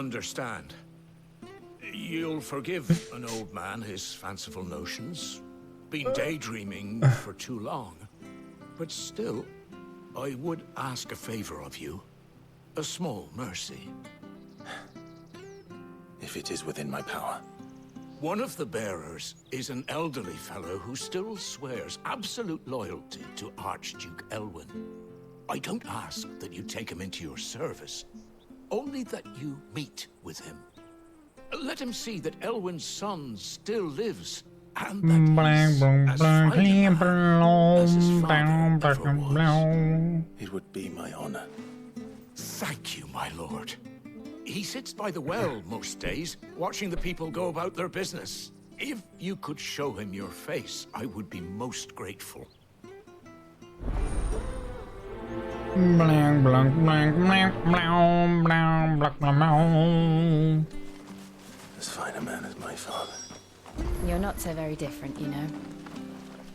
understand. You'll forgive an old man his fanciful notions. Been daydreaming for too long. But still, I would ask a favor of you. A small mercy. If it is within my power. One of the bearers is an elderly fellow who still swears absolute loyalty to Archduke Elwyn. I don't ask that you take him into your service, only that you meet with him. Let him see that Elwyn's son still lives, and that he's as fine a man as his father ever was. It would be my honor. Thank you, my lord. He sits by the well most days, watching the people go about their business. If you could show him your face, I would be most grateful. As fine a man as my father. You're not so very different, you know.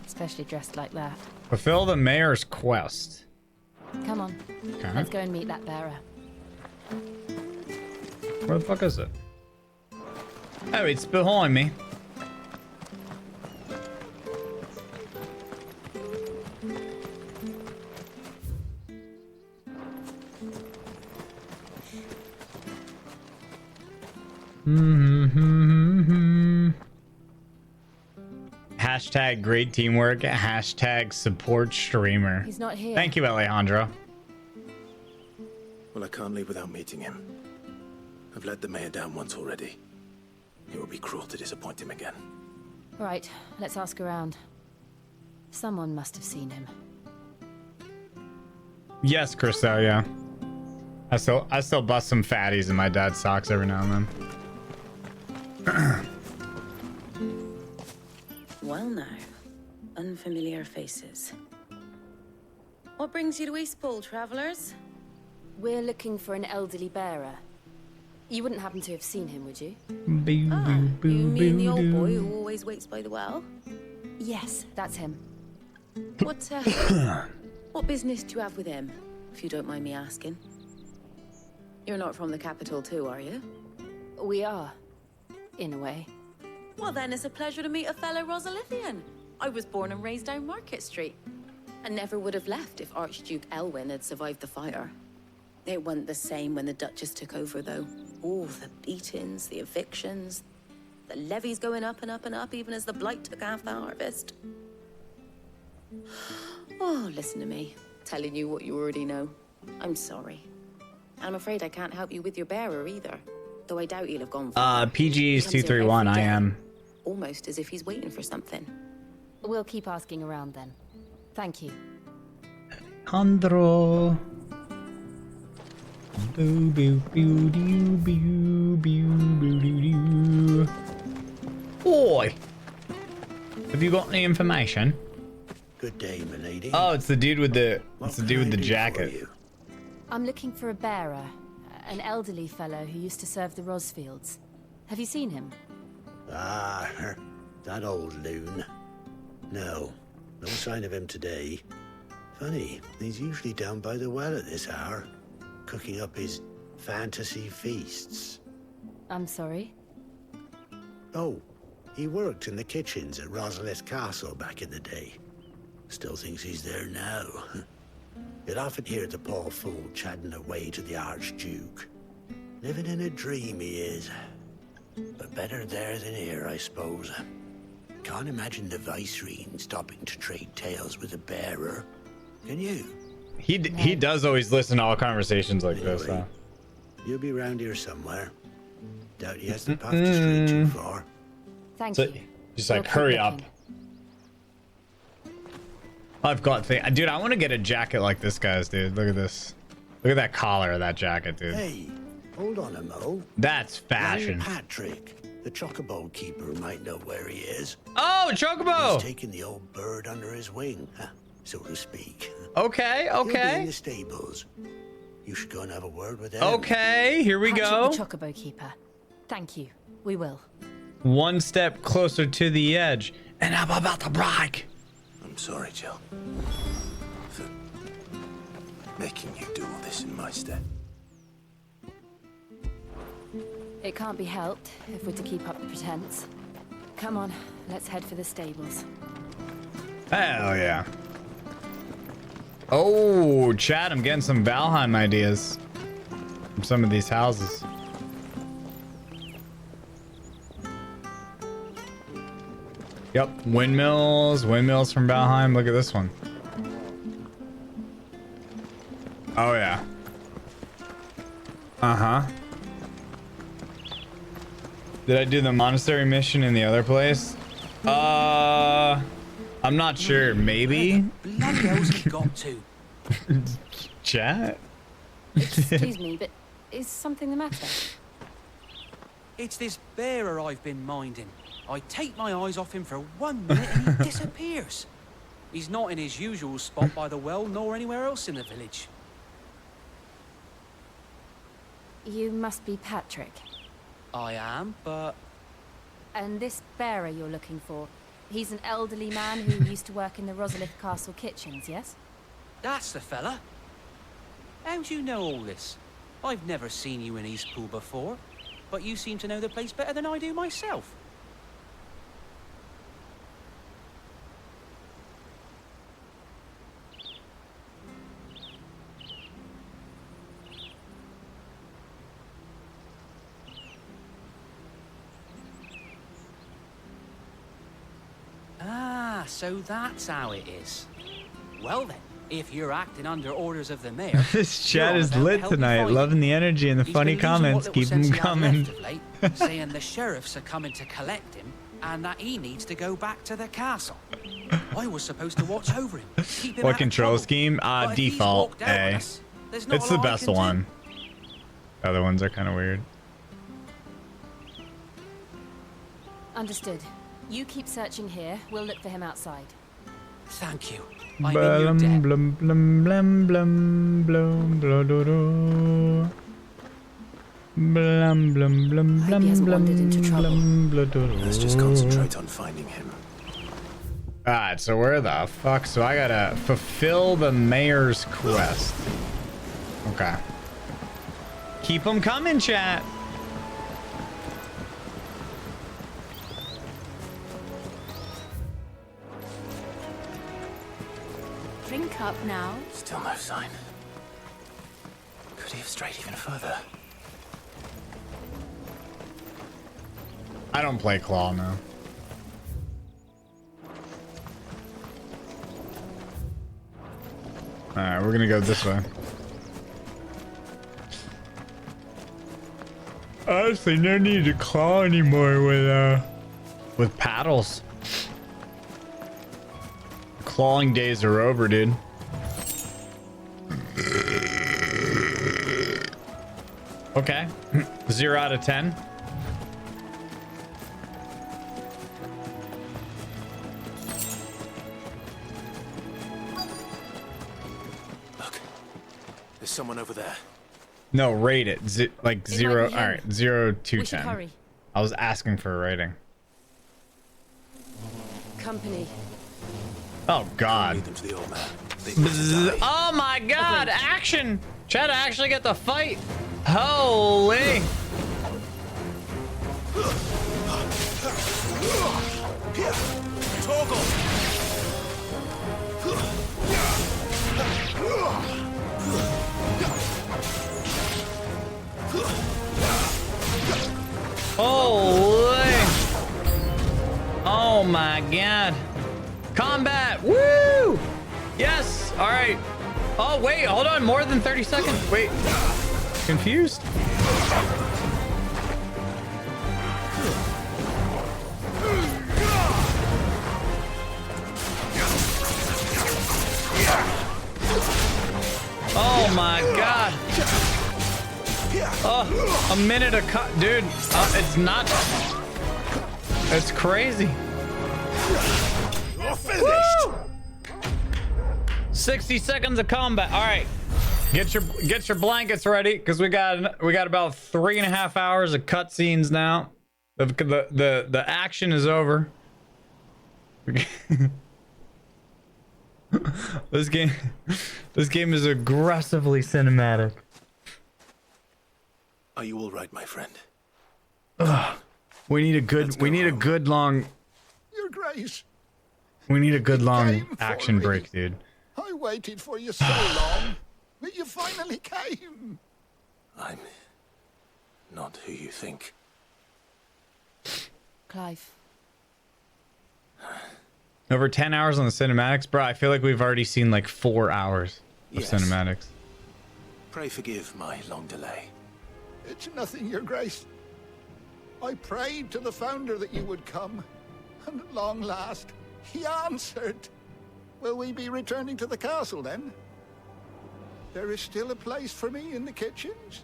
Especially dressed like that. Fulfill the mayor's quest. Come on, Okay. let's go and meet that bearer. Where the fuck is it? Oh, it's behind me. Hashtag great teamwork. Hashtag support streamer. He's not here. Thank you, Alejandro. Well, I can't leave without meeting him. I've let the mayor down once already. It would be cruel to disappoint him again. Right, let's ask around. Someone must have seen him. Yes, Christo, yeah. I still bust some fatties in my dad's socks every now and then. Well now, unfamiliar faces. What brings you to Eastpool, travelers? We're looking for an elderly bearer. You wouldn't happen to have seen him, would you? You mean the old boy who always waits by the well? Yes, that's him. What business do you have with him, if you don't mind me asking? You're not from the capital too, are you? We are, in a way. Well then, it's a pleasure to meet a fellow Rosalithian. I was born and raised down Market Street. And never would have left if Archduke Elwyn had survived the fire. It wasn't the same when the Duchess took over, though. Oh, the beatings, the evictions, the levies going up and up and up, even as the blight took half the harvest. Oh, listen to me, telling you what you already know. I'm sorry. I'm afraid I can't help you with your bearer either, though I doubt he'll have gone far. PG is He comes here 231. every I day, am. almost as if he's waiting for something. We'll keep asking around then. Thank you. Alejandro. Boo boo boo doo boo boo boo doo doo. Oi! Have you got any information? Good day, milady. Oh, it's the dude with the What can I do for jacket. you? I'm looking for a bearer, an elderly fellow who used to serve the Rosfields. Have you seen him? Ah, that old loon. No sign of him today. Funny, he's usually down by the well at this hour, cooking up his fantasy feasts. I'm sorry? Oh, he worked in the kitchens at Rosalith Castle back in the day. Still thinks he's there now. You'd often hear the poor fool chatting away to the Archduke. Living in a dream he is. But better there than here, I suppose. Can't imagine the Vicereine stopping to trade tales with a bearer. Can you? He does always listen to all conversations like this. Anyway, You'll be round here somewhere. Doubt he has the path to stray too far. Thank So you. just like We'll keep hurry up. looking. I've got thing, dude. I want to get a jacket like this guy's, dude. Look at this. Look at that collar of that jacket, dude. Hey, hold on a mo. That's fashion. Young Patrick, the chocobo keeper, might know where he is. Oh, Chocobo. He's taken the old bird under his wing, so to speak. Okay, He'll be in okay, the stables. You should go and have a word with him. okay. Here we go. Patrick the Chocobo Keeper. Thank you. We will. One step closer to the edge, and I'm about to brag. I'm sorry, Jill, for making you do all this in my stead. It can't be helped if we're to keep up the pretense. Come on, let's head for the stables. Hell yeah. Oh, Chad, I'm getting some Valheim ideas from some of these houses. Yep, windmills from Valheim. Look at this one. Oh yeah. Uh-huh. Did I do the monastery mission in the other place? I'm not sure. Maybe. Bloody hell's he got to? Chat. Excuse me, but is something the matter? It's this bearer I've been minding. I take my eyes off him for 1 minute and he disappears. He's not in his usual spot by the well, nor anywhere else in the village. You must be Patrick. I am, but... And this bearer you're looking for, he's an elderly man who used to work in the Rosalith Castle kitchens, yes? That's the fella. How do you know all this? I've never seen you in Eastpool before, but you seem to know the place better than I do myself. Ah, so that's how it is. Well then, if you're acting under orders of the mayor... This chat is lit tonight. Loving the energy and the funny comments. Keep them coming. Saying the sheriffs are coming to collect him and that he needs to go back to the castle. I was supposed to watch over him. Keep him What out control of trouble. scheme? But if he's Default walked out on A. us, there's not It's a the lot I best can do. one. The other ones are kind of weird. Understood. You keep searching here. We'll look for him outside. Thank you. I'm in your debt. Blum, blum, blum, blum, blum, blum, blum, blum. Blum, blum, blum, Hope he hasn't blum, wandered into trouble. blum, blum, blum. Let's just concentrate on finding him. Alright, so where the fuck? So I gotta fulfill the mayor's quest. Okay. Keep them coming, chat. Drink up now. Still no sign. Could he have strayed even further? I don't play Claw now. Alright, we're gonna go this way. Honestly, no need to claw anymore with paddles. Clawing days are over, dude. Okay. 0 out of 10. Look, there's someone over there. No, rate it. Like It 0. might be him. All right, 0 to We should 10. hurry. I was asking for a rating. Company. Oh God. Lead them to the old man. They Bzz. Oh my God! Action! Try to actually get the fight. Holy! Toggle! Holy! Oh my God! Combat! Woo! Yes! All right. Oh wait, hold on. More than 30 seconds. Wait. Confused? Oh my God. Oh, a minute a cut, dude. It's not. It's crazy. You're finished! Woo! 60 seconds of combat. All right, get your blankets ready because we got about 3.5 hours of cutscenes now. The action is over. This game is aggressively cinematic. Are you all right, my friend? We need a good long. Your Grace. We need a good long came for action me. break, dude. I waited for you so long, but you finally came. I'm not who you think. Clive. Over 10 hours on the cinematics, bro. I feel like we've already seen like 4 hours of Yes. cinematics. Pray forgive my long delay. It's nothing, Your Grace. I prayed to the Founder that you would come, and at long last, he answered. Will we be returning to the castle then? There is still a place for me in the kitchens.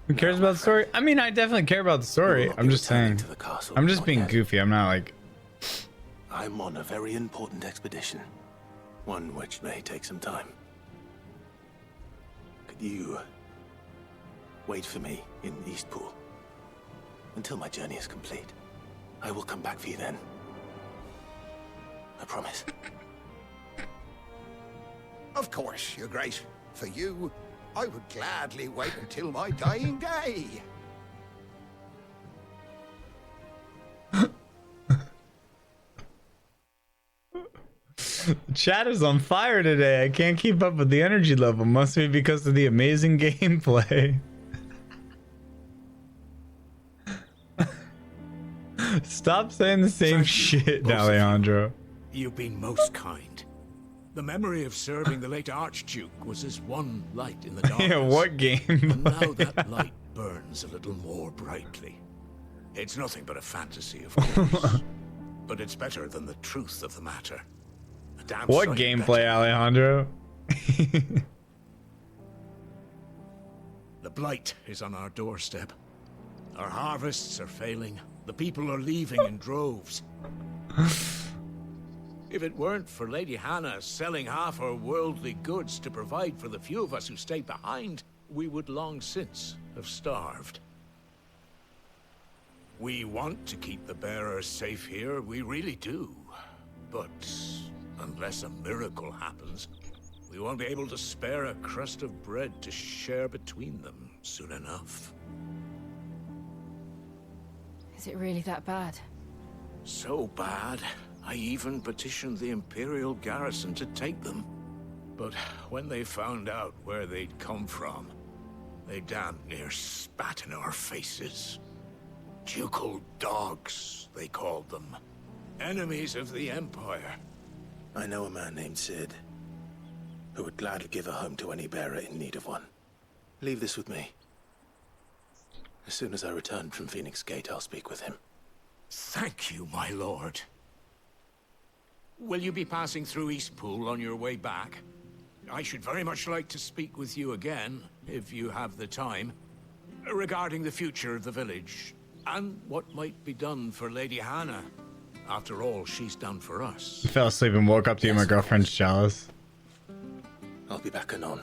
Who cares about the story? I mean, I definitely care about the story. We will not I'm be just returning saying. to the castle, I'm just not being yet. goofy. I'm not like. I'm on a very important expedition. One which may take some time. Could you wait for me in Eastpool until my journey is complete? I will come back for you then. I promise. Of course, Your Grace. For you, I would gladly wait until my dying day. Chat is on fire today. I can't keep up with the energy level. Must be because of the amazing gameplay. Stop saying the same shit, both of you. Alejandro. You've been most kind. The memory of serving the late Archduke was as one light in the darkness. Yeah, what game? And now that light burns a little more brightly. It's nothing but a fantasy, of course. But it's better than the truth of the matter. A damn What sight gameplay, better. Alejandro? The blight is on our doorstep. Our harvests are failing. The people are leaving in droves. If it weren't for Lady Hannah selling half her worldly goods to provide for the few of us who stayed behind, we would long since have starved. We want to keep the bearers safe here, we really do. But unless a miracle happens, we won't be able to spare a crust of bread to share between them soon enough. Is it really that bad? So bad, I even petitioned the Imperial garrison to take them. But when they found out where they'd come from, they damn near spat in our faces. Ducal dogs, they called them. Enemies of the Empire. I know a man named Sid who would gladly give a home to any bearer in need of one. Leave this with me. As soon as I return from Phoenix Gate, I'll speak with him. Thank you, my lord. Will you be passing through Eastpool on your way back? I should very much like to speak with you again, if you have the time, regarding the future of the village, and what might be done for Lady Hannah. After all, she's done for us. Fell asleep and woke up to you. My girlfriend's jealous. I'll be back anon.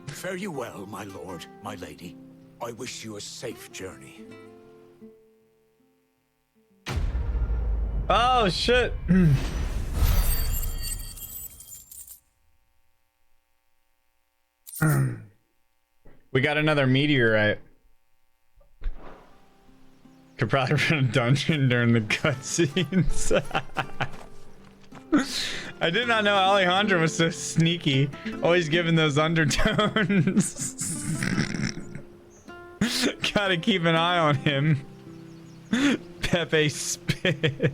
Fare you well, my lord, my lady. I wish you a safe journey. Oh shit. We got another meteorite. Could probably run a dungeon during the cutscenes. I did not know Alejandro was so sneaky, always giving those undertones. Gotta keep an eye on him. Pepe spit.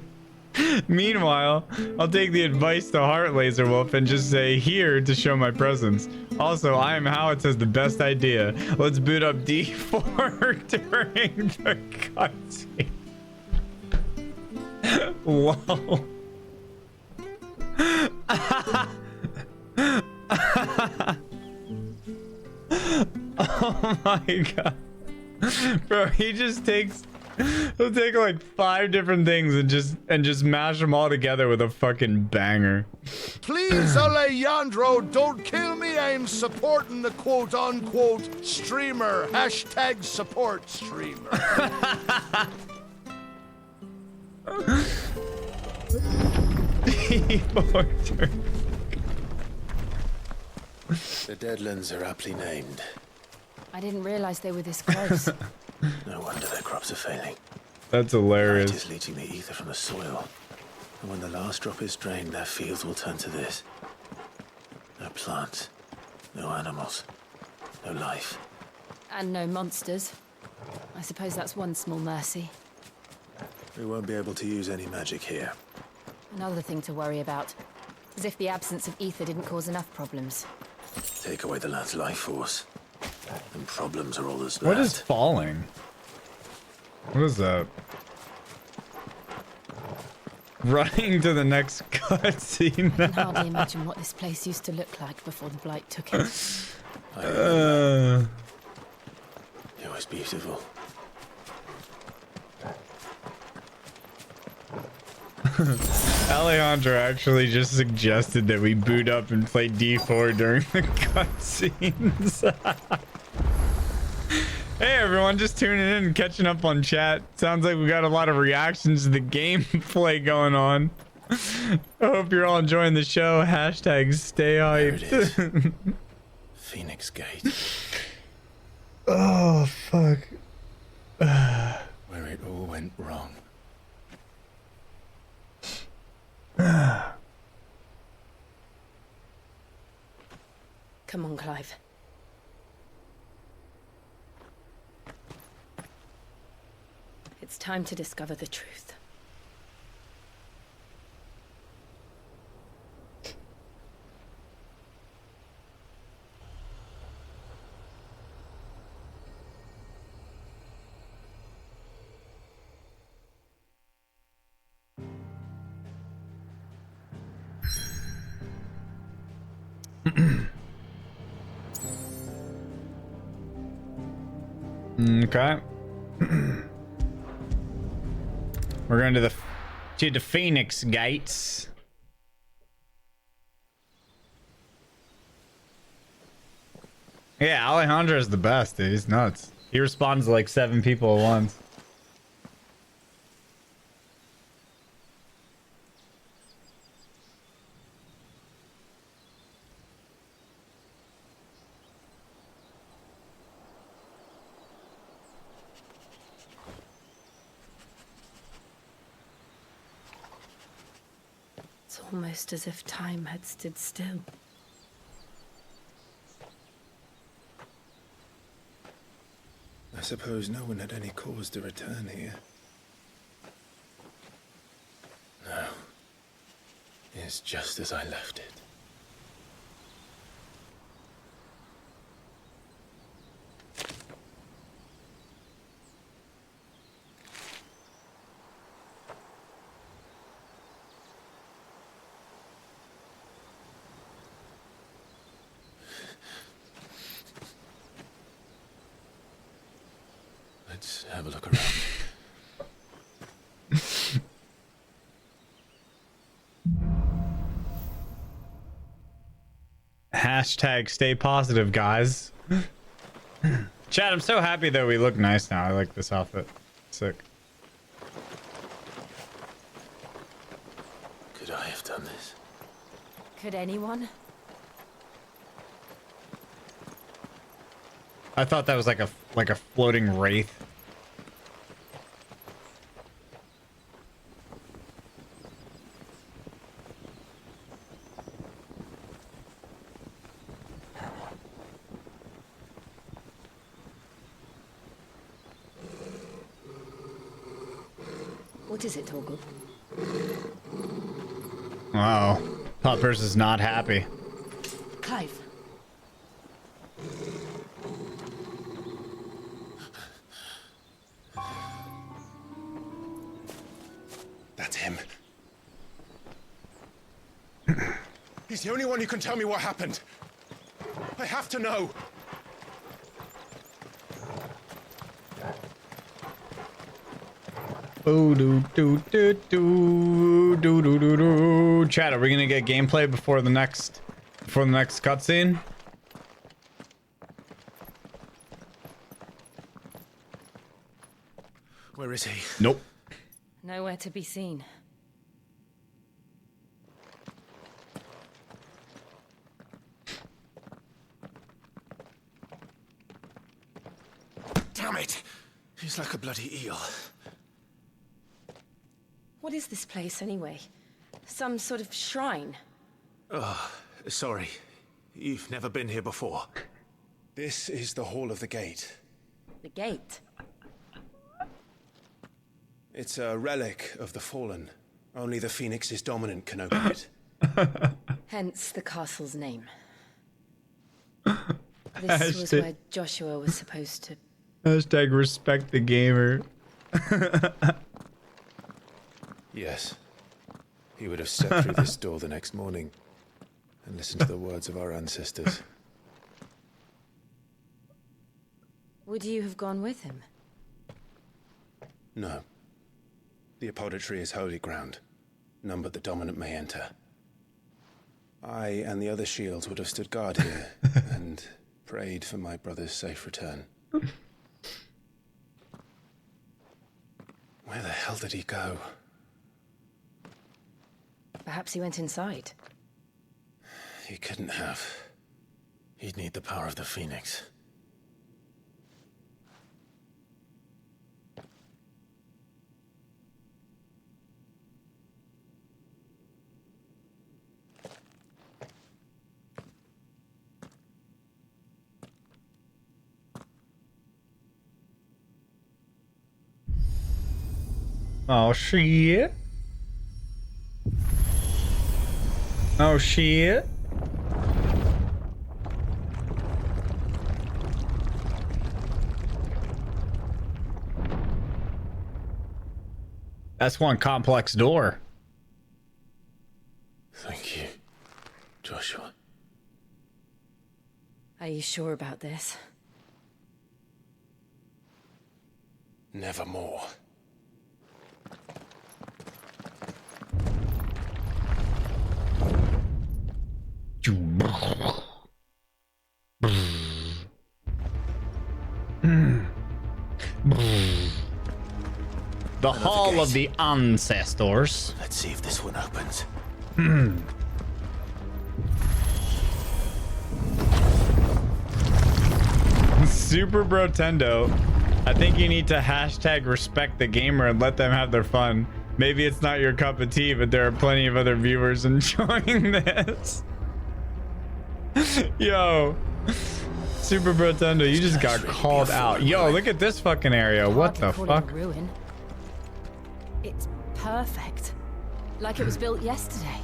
Meanwhile, I'll take the advice to Heart Laser Wolf and just say here to show my presence. Also, I am Howitz has the best idea. Let's boot up D4 during the cutscene. Wow. Oh my god. Bro, he just takes he'll take like 5 different things and just mash them all together with a fucking banger. Please, Alejandro, don't kill me. I'm supporting the quote-unquote streamer. Hashtag support streamer. The Deadlands are aptly named. I didn't realize they were this close. No wonder their crops are failing. That's Light hilarious. is leaching the ether from the soil. And when the last drop is drained, their fields will turn to this. No plants, no animals, no life. And no monsters. I suppose that's one small mercy. We won't be able to use any magic here. Another thing to worry about. As if the absence of ether didn't cause enough problems. Take away the land's life force, and problems are all that's What left. is falling? What is that? Running to the next cutscene. I can hardly imagine what this place used to look like before the Blight took it. It was beautiful. Alejandro actually just suggested that we boot up and play D4 during the cutscenes. Hey everyone, just tuning in and catching up on chat. Sounds like we got a lot of reactions to the gameplay going on. I hope you're all enjoying the show. Hashtag stay There it is. hyped. Phoenix Gate, Oh, fuck. where it all went wrong. Come on, Clive. It's time to discover the truth. Okay. We're going to the Phoenix Gates. Yeah, Alejandro is the best, dude. He's nuts. He responds to like 7 people at once. It's almost as if time had stood still. I suppose no one had any cause to return here. No. It's just as I left it. Let's have a look around. Hashtag stay positive, guys. Chad, I'm so happy that we look nice now. I like this outfit. Sick. Could I have done this? Could anyone? I thought that was like a floating wraith. What is it, Torgal? Wow. Poppers is not happy. Clive. That's him. He's the only one who can tell me what happened. I have to know. Chat, are we gonna get gameplay before the next cutscene? Where is he? Nope. Nowhere to be seen. Damn it! He's like a bloody eel. What is this place, anyway? Some sort of shrine? Oh, sorry. You've never been here before. This is the Hall of the Gate. The gate? It's a relic of the Fallen. Only the Phoenix's dominant can open it. Hence the castle's name. This was where Joshua was supposed to... Hashtag respect the gamer. Yes. He would have stepped through this door the next morning and listened to the words of our ancestors. Would you have gone with him? No. The apodatory is holy ground. None but the dominant may enter. I and the other shields would have stood guard here and prayed for my brother's safe return. Where the hell did he go? Perhaps he went inside. He couldn't have. He'd need the power of the Phoenix. Oh shit. Oh shit. That's one complex door. Thank you, Joshua. Are you sure about this? Nevermore. The Hall of the Ancestors. Let's see if this one opens. Super Brotendo. I think you need to hashtag respect the gamer and let them have their fun. Maybe it's not your cup of tea, but there are plenty of other viewers enjoying this. Yo. Super Brotendo, you just got called out. Yo, look at this fucking area. What the fuck? Ruin. It's perfect. Like it was built yesterday.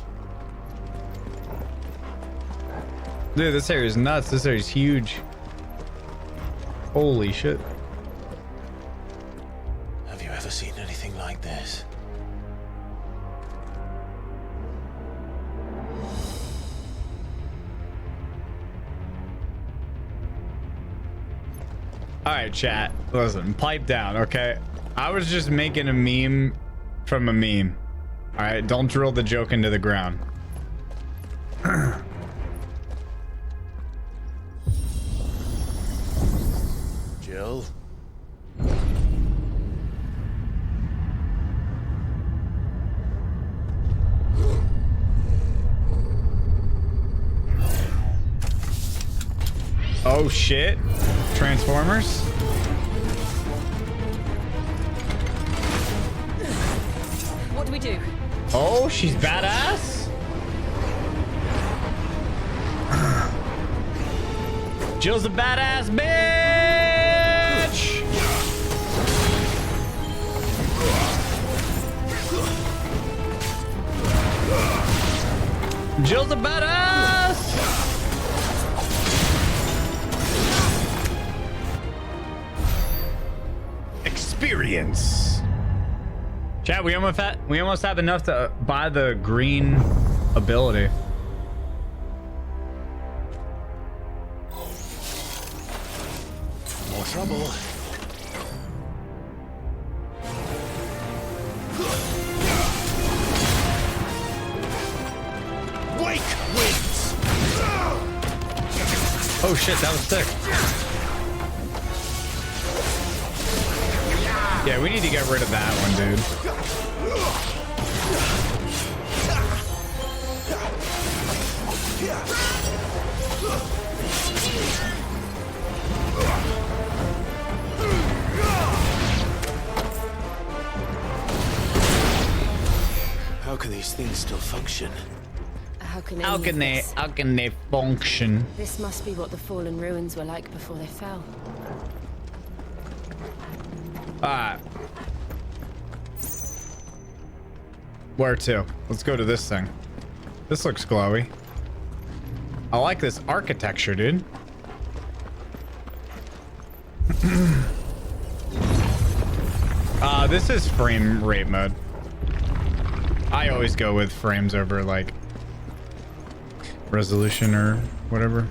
Dude, this area is nuts. This area is huge. Holy shit. Have you ever seen anything like this? All right, chat. Listen, pipe down, okay? I was just making a meme from a meme. All right, don't drill the joke into the ground. Jill? Oh shit. Transformers? What do we do? Oh, she's badass? Jill's a badass bitch! Jill's a badass! Experience. Chat, we almost have enough to buy the green ability. More trouble. Wake winds. Oh shit, that was sick. Yeah, we need to get rid of that one, dude. can these things still function? How can How any of can they? this? How can they function? This must be what the fallen ruins were like before they fell. Alright. Where to? Let's go to this thing. This looks glowy. I like this architecture, dude. This is frame rate mode. I always go with frames over like resolution or whatever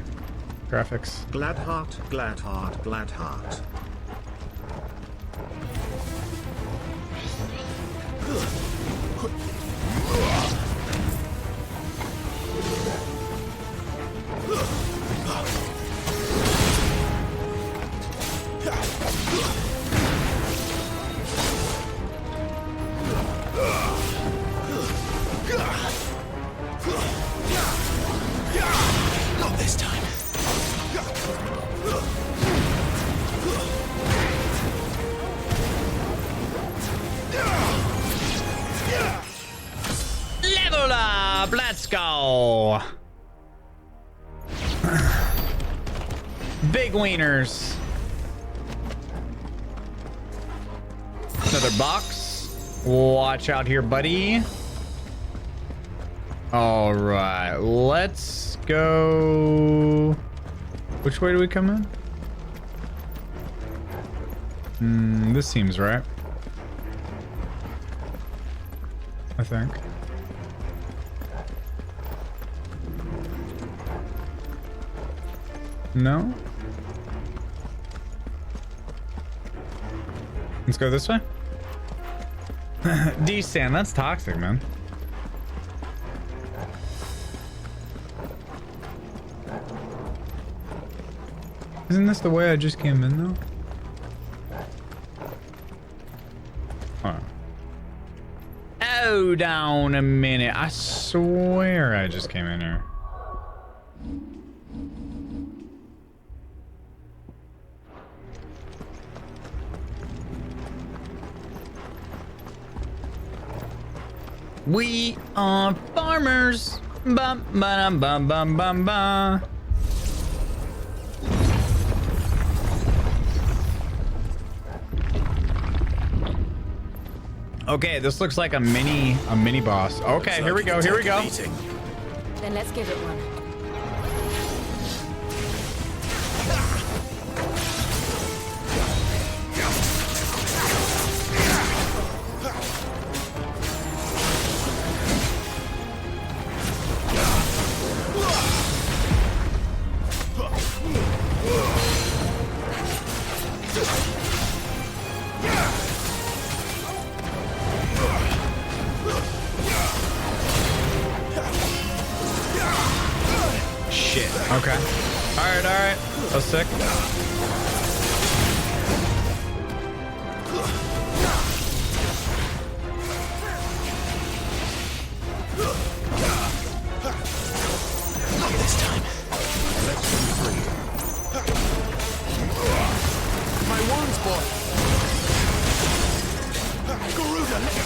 graphics. Glad heart, glad heart, glad heart. Not this time. Level up! Let's go! Big wieners. Another box. Watch out here, buddy. All right, let's go. Which way do we come in? This seems right. I think. No? Let's go this way. D-Stan, that's toxic, man. Isn't this the way I just came in, though? Huh. Oh, down a minute. I swear I just came in here. We are farmers. Bum bum bum bum bum bum. Okay, this looks like a mini boss. Okay, here we go. Here we go. Then let's give it one. Okay. All right. That was sick. Not this time. My wounds, boy. Garuda, let go.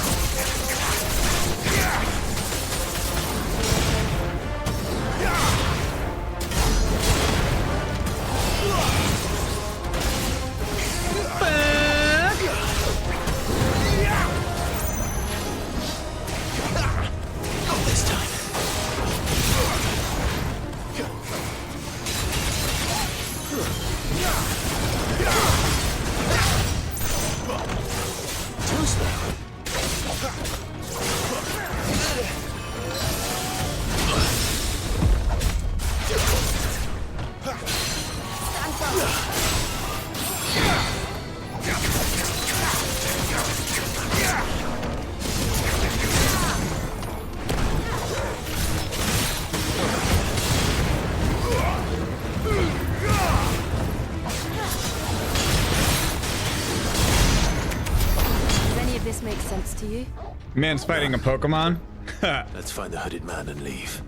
To you? Man's fighting a Pokemon. Let's find the hooded man and leave.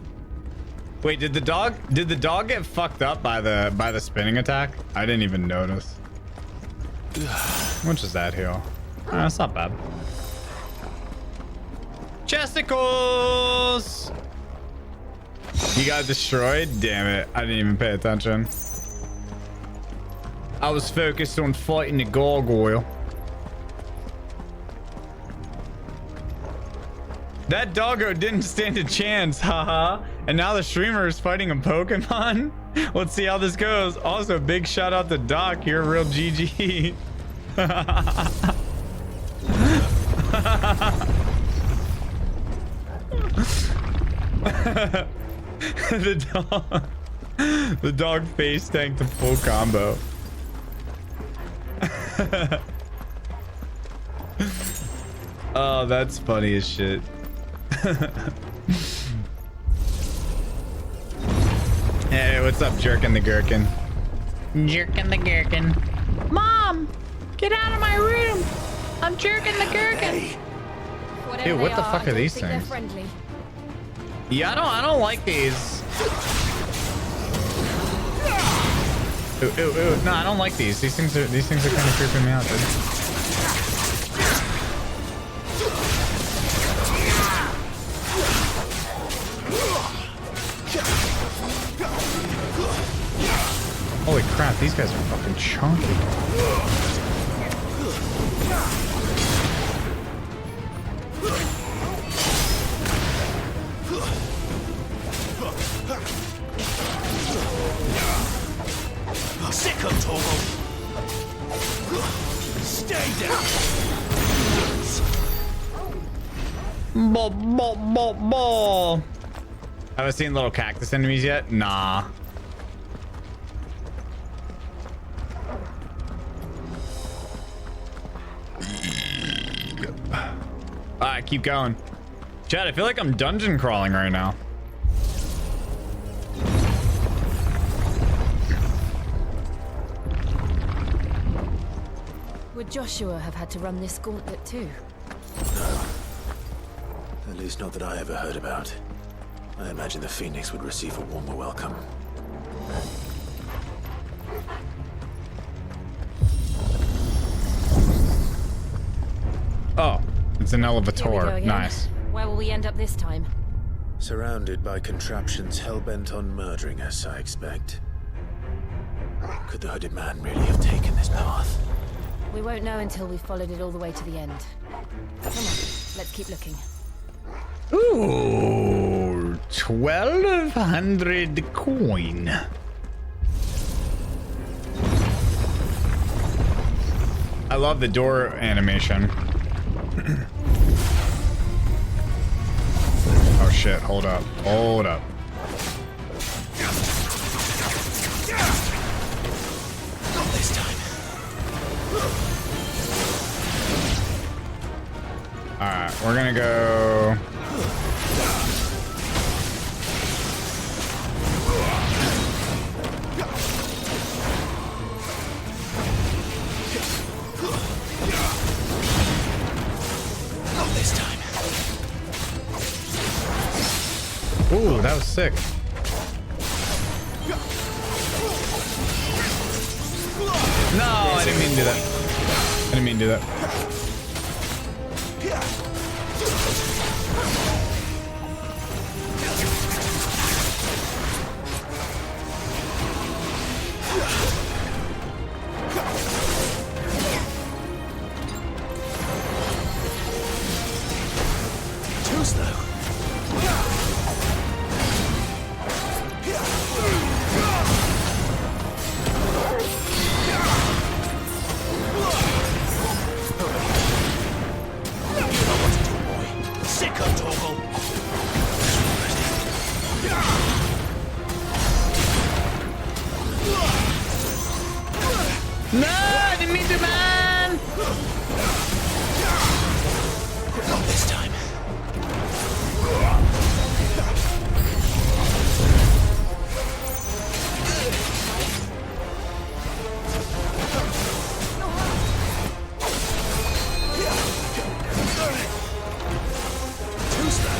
Wait, did the dog get fucked up by the spinning attack? I didn't even notice. How much is that heal? That's not bad. Chesticles! You got destroyed? Damn it. I didn't even pay attention. I was focused on fighting the gargoyle. That doggo didn't stand a chance, haha. And now the streamer is fighting a Pokemon? Let's see how this goes. Also, big shout out to Doc. You're a real GG. The dog face tanked the full combo. Oh, that's funny as shit. Hey, what's up, Jerkin the Gherkin? Jerkin the Gherkin. Mom, get out of my room. I'm jerking the Gherkin. Dude, what the fuck are these things? Yeah, I don't like these. Ooh. No, I don't like these. These things are kind of creeping me out, dude. Holy crap, these guys are fucking chunky. Sicko Togo! Stay down! Ball. Have I seen little cactus enemies yet? Nah. Alright, keep going. Chad, I feel like I'm dungeon crawling right now. Would Joshua have had to run this gauntlet too? No. At least not that I ever heard about. I imagine the Phoenix would receive a warmer welcome. Oh, it's an elevator. Nice. Where will we end up this time? Surrounded by contraptions hell-bent on murdering us, I expect. Could the hooded man really have taken this path? We won't know until we've followed it all the way to the end. Come on, let's keep looking. Ooh, 1,200 coin. I love the door animation. Oh shit, hold up. Not this time. Alright, we're gonna go. Not this time. Ooh, that was sick. No, I didn't mean to do that. I didn't mean to do that. Too slow. Sicko Togo! No, I didn't mean to, man. Not this time. Too slow.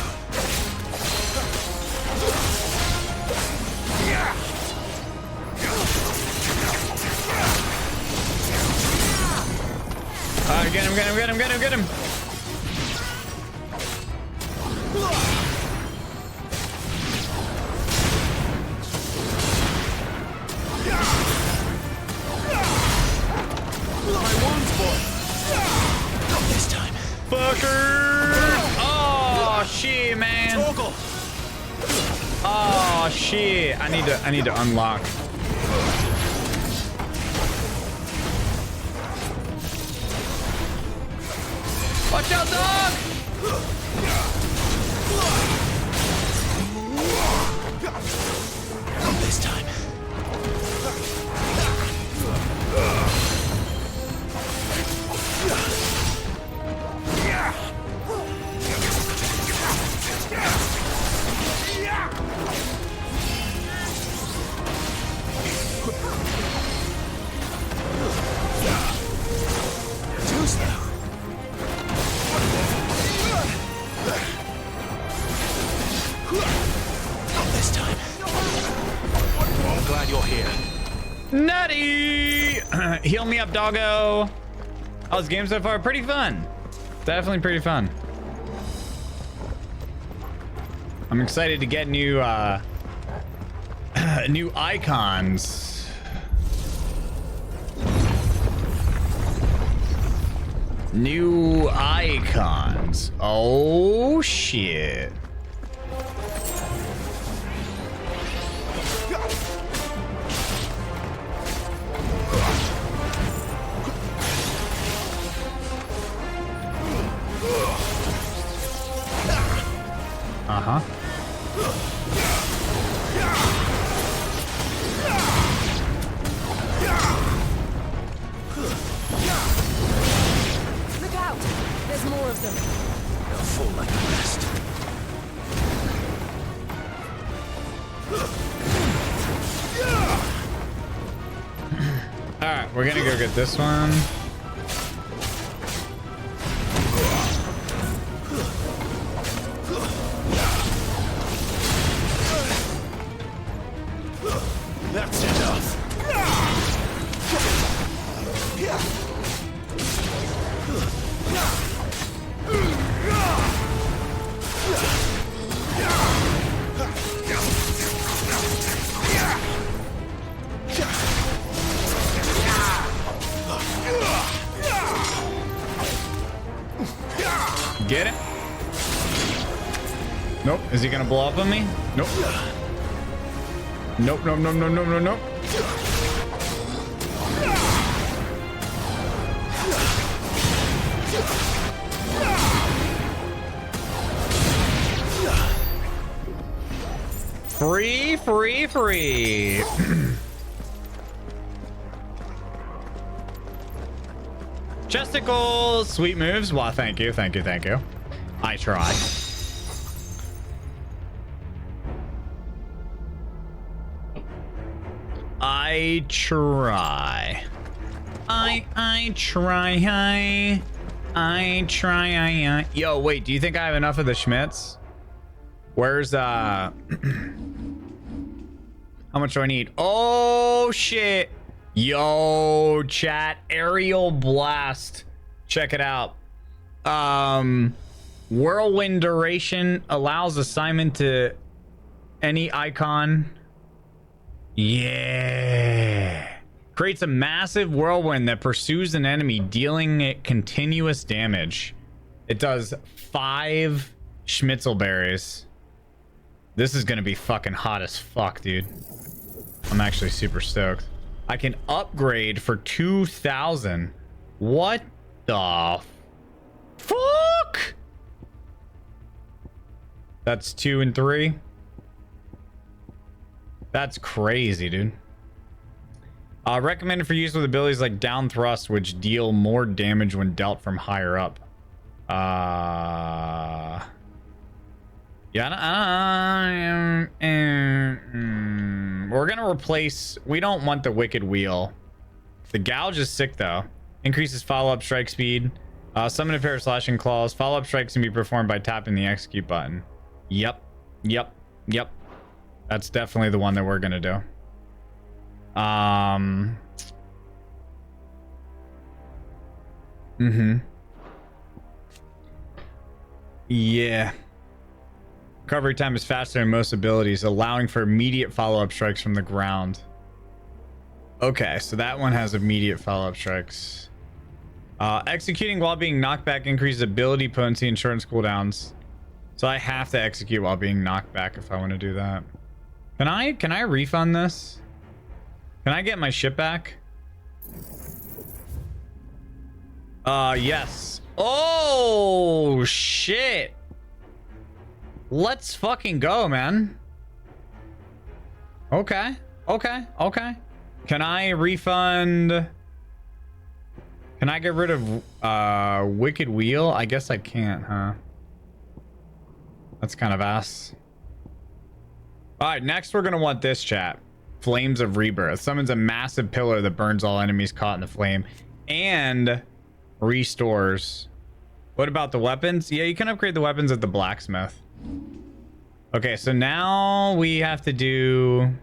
Get him. This time. Fucker! Oh shit, man. Oh shit. I need to unlock. Watch out, dog! Not this time. Too slow. Not this time. I'm glad you're here. Nutty! Heal me up, doggo. Oh, this game so far pretty fun. Definitely pretty fun. I'm excited to get new new icons. New icons. Oh shit. Uh-huh. Look out! There's more of them. They'll fall like the rest. All right, we're gonna go get this one. That's enough. Get it? Nope. Is he gonna blow up on me? Nope. Nope, nope, nope, nope, nope, nope, nope. Free, free, free. Chesticles, sweet moves. Well, thank you, thank you, thank you. I try. I try. I try. I try. Yo, wait, do you think I have enough of the Schmitz? Where's how much do I need? Oh shit. Yo, chat, aerial blast. Check it out. Whirlwind duration allows assignment to any icon. Yeah. Creates a massive whirlwind that pursues an enemy, dealing it continuous damage. It does 5 Schmitzelberries. This is gonna be fucking hot as fuck, dude. I'm actually super stoked. I can upgrade for 2,000. What the fuck? That's 2 and 3. That's crazy, dude. Recommended for use with abilities like down thrust, which deal more damage when dealt from higher up. Yeah, we're gonna replace. We don't want the wicked wheel. The gouge is sick though. Increases follow-up strike speed. Summon a pair of slashing claws. Follow-up strikes can be performed by tapping the execute button. Yep. That's definitely the one that we're gonna do. Yeah. Recovery time is faster than most abilities, allowing for immediate follow-up strikes from the ground. Okay, so that one has immediate follow-up strikes. Executing while being knocked back increases ability, potency, insurance cooldowns. So I have to execute while being knocked back if I want to do that. Can I refund this? Can I get my ship back? Yes. Oh, shit. Let's fucking go, man. Okay. Can I refund? Can I get rid of Wicked Wheel? I guess I can't, huh? That's kind of ass. All right, next we're gonna want this, chat. Flames of Rebirth. Summons a massive pillar that burns all enemies caught in the flame and restores. What about the weapons? Yeah, you can upgrade the weapons at the blacksmith. Okay, so now we have to do...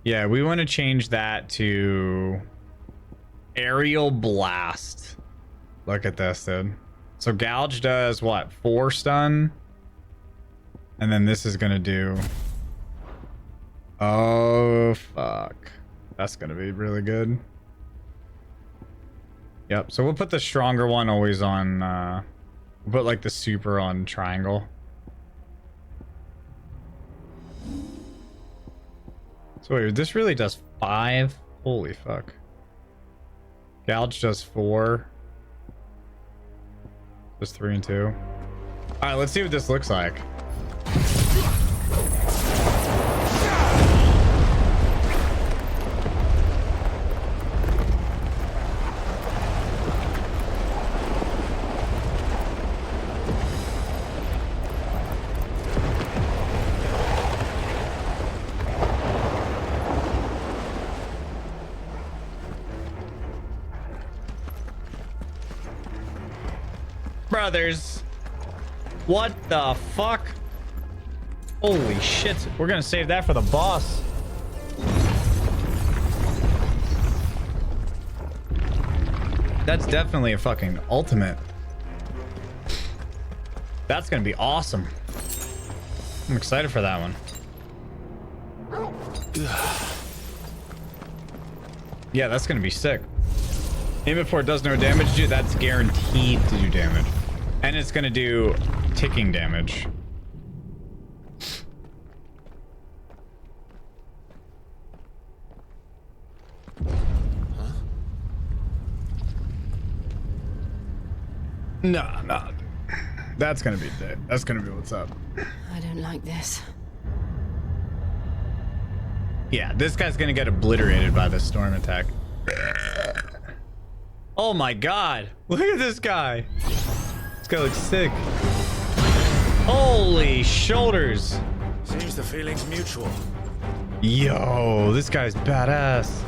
Yeah, we want to change that to Aerial Blast. Look at this, dude. So Gouge does what? 4 stun? And then this is going to do... Oh, fuck. That's going to be really good. Yep, so we'll put the stronger one always on... we'll put like the super on triangle. So wait, this really does 5? Holy fuck. Gouge does 4. Just 3 and 2. Alright, let's see what this looks like. Brothers, what the fuck? Holy shit, we're gonna save that for the boss. That's definitely a fucking ultimate. That's gonna be awesome. I'm excited for that one. Yeah, that's gonna be sick. Aim before it does no damage, dude. That's guaranteed to do damage. And it's gonna do ticking damage. Huh? No. That's gonna be dead. That's gonna be what's up. I don't like this. Yeah, this guy's gonna get obliterated by the storm attack. Oh my god. Look at this guy. This guy looks sick. Holy shoulders. Seems the feeling's mutual. Yo, this guy's badass.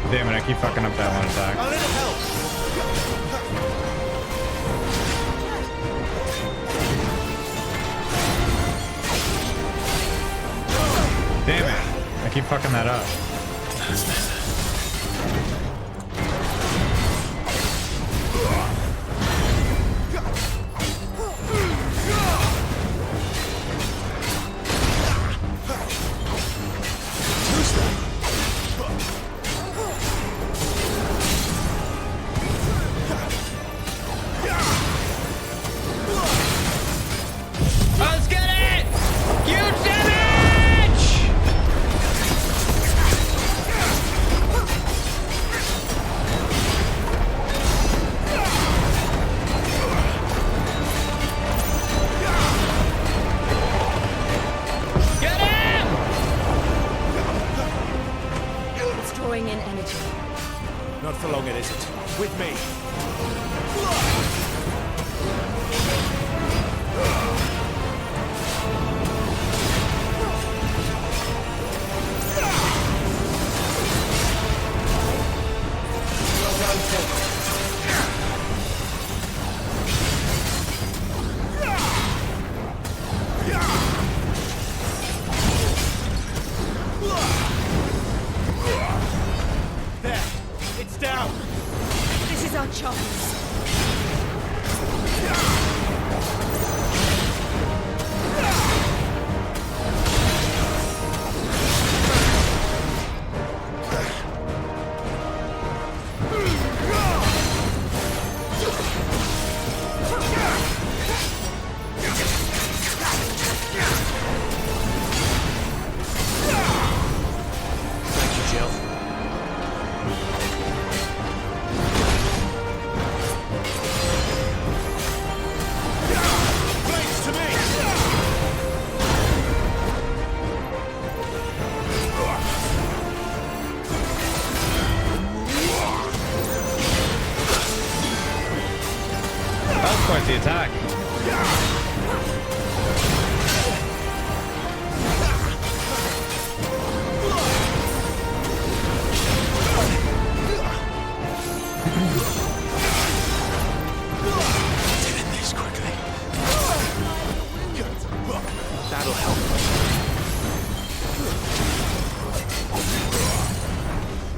Damn it, I keep fucking up that one attack. A little help. Damn it, I keep fucking that up. Twice the attack. Doing this quickly. That'll help.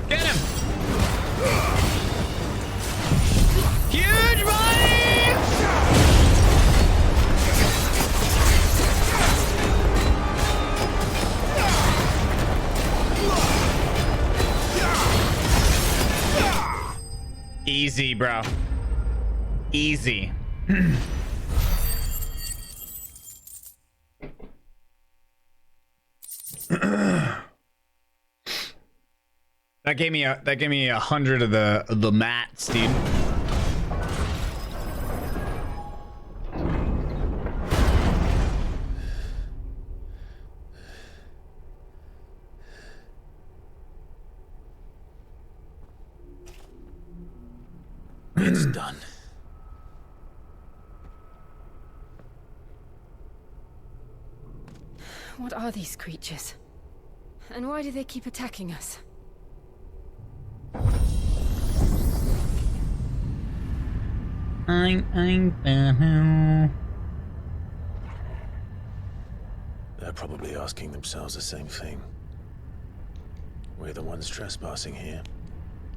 Get him! Huge body! Easy, bro. Easy. That gave me 100 of the mats, dude. It's done. What are these creatures? And why do they keep attacking us? They're probably asking themselves the same thing. We're the ones trespassing here.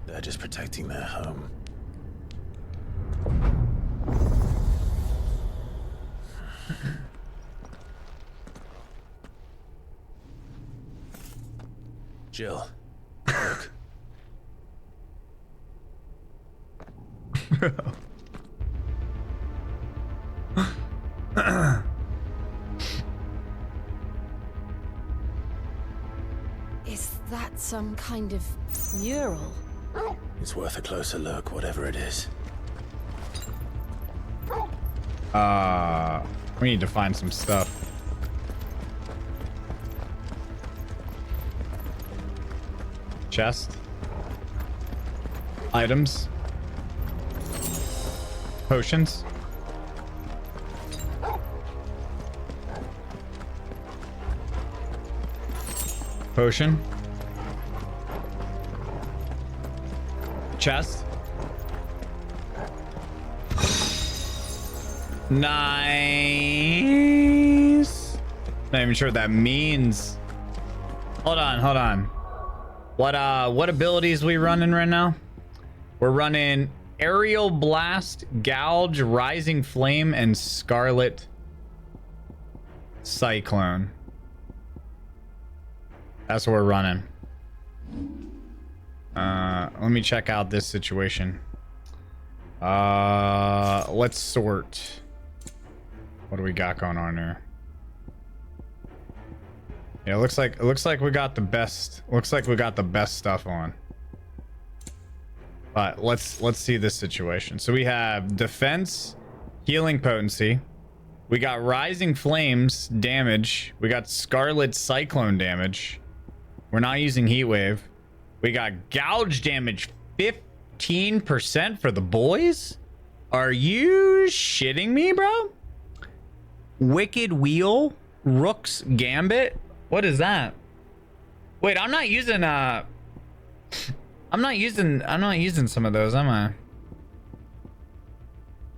They're just protecting their home. Jill, look. Is that some kind of mural? It's worth a closer look, whatever it is. We need to find some stuff. Chest. Items. Potions. Potion. Chest. Nice. Not even sure what that means. Hold on. What abilities we running right now? We're running Aerial Blast, Gouge, Rising Flame, and Scarlet Cyclone. That's what we're running. Let me check out this situation. Let's sort. What do we got going on here? Yeah, it looks like we got the best. Looks like we got the best stuff on. But let's see this situation. So we have defense, healing potency. We got rising flames damage. We got scarlet cyclone damage. We're not using heat wave. We got gouge damage 15% for the boys. Are you shitting me, bro? Wicked Wheel, Rook's Gambit. What is that? Wait, I'm not using some of those, am I?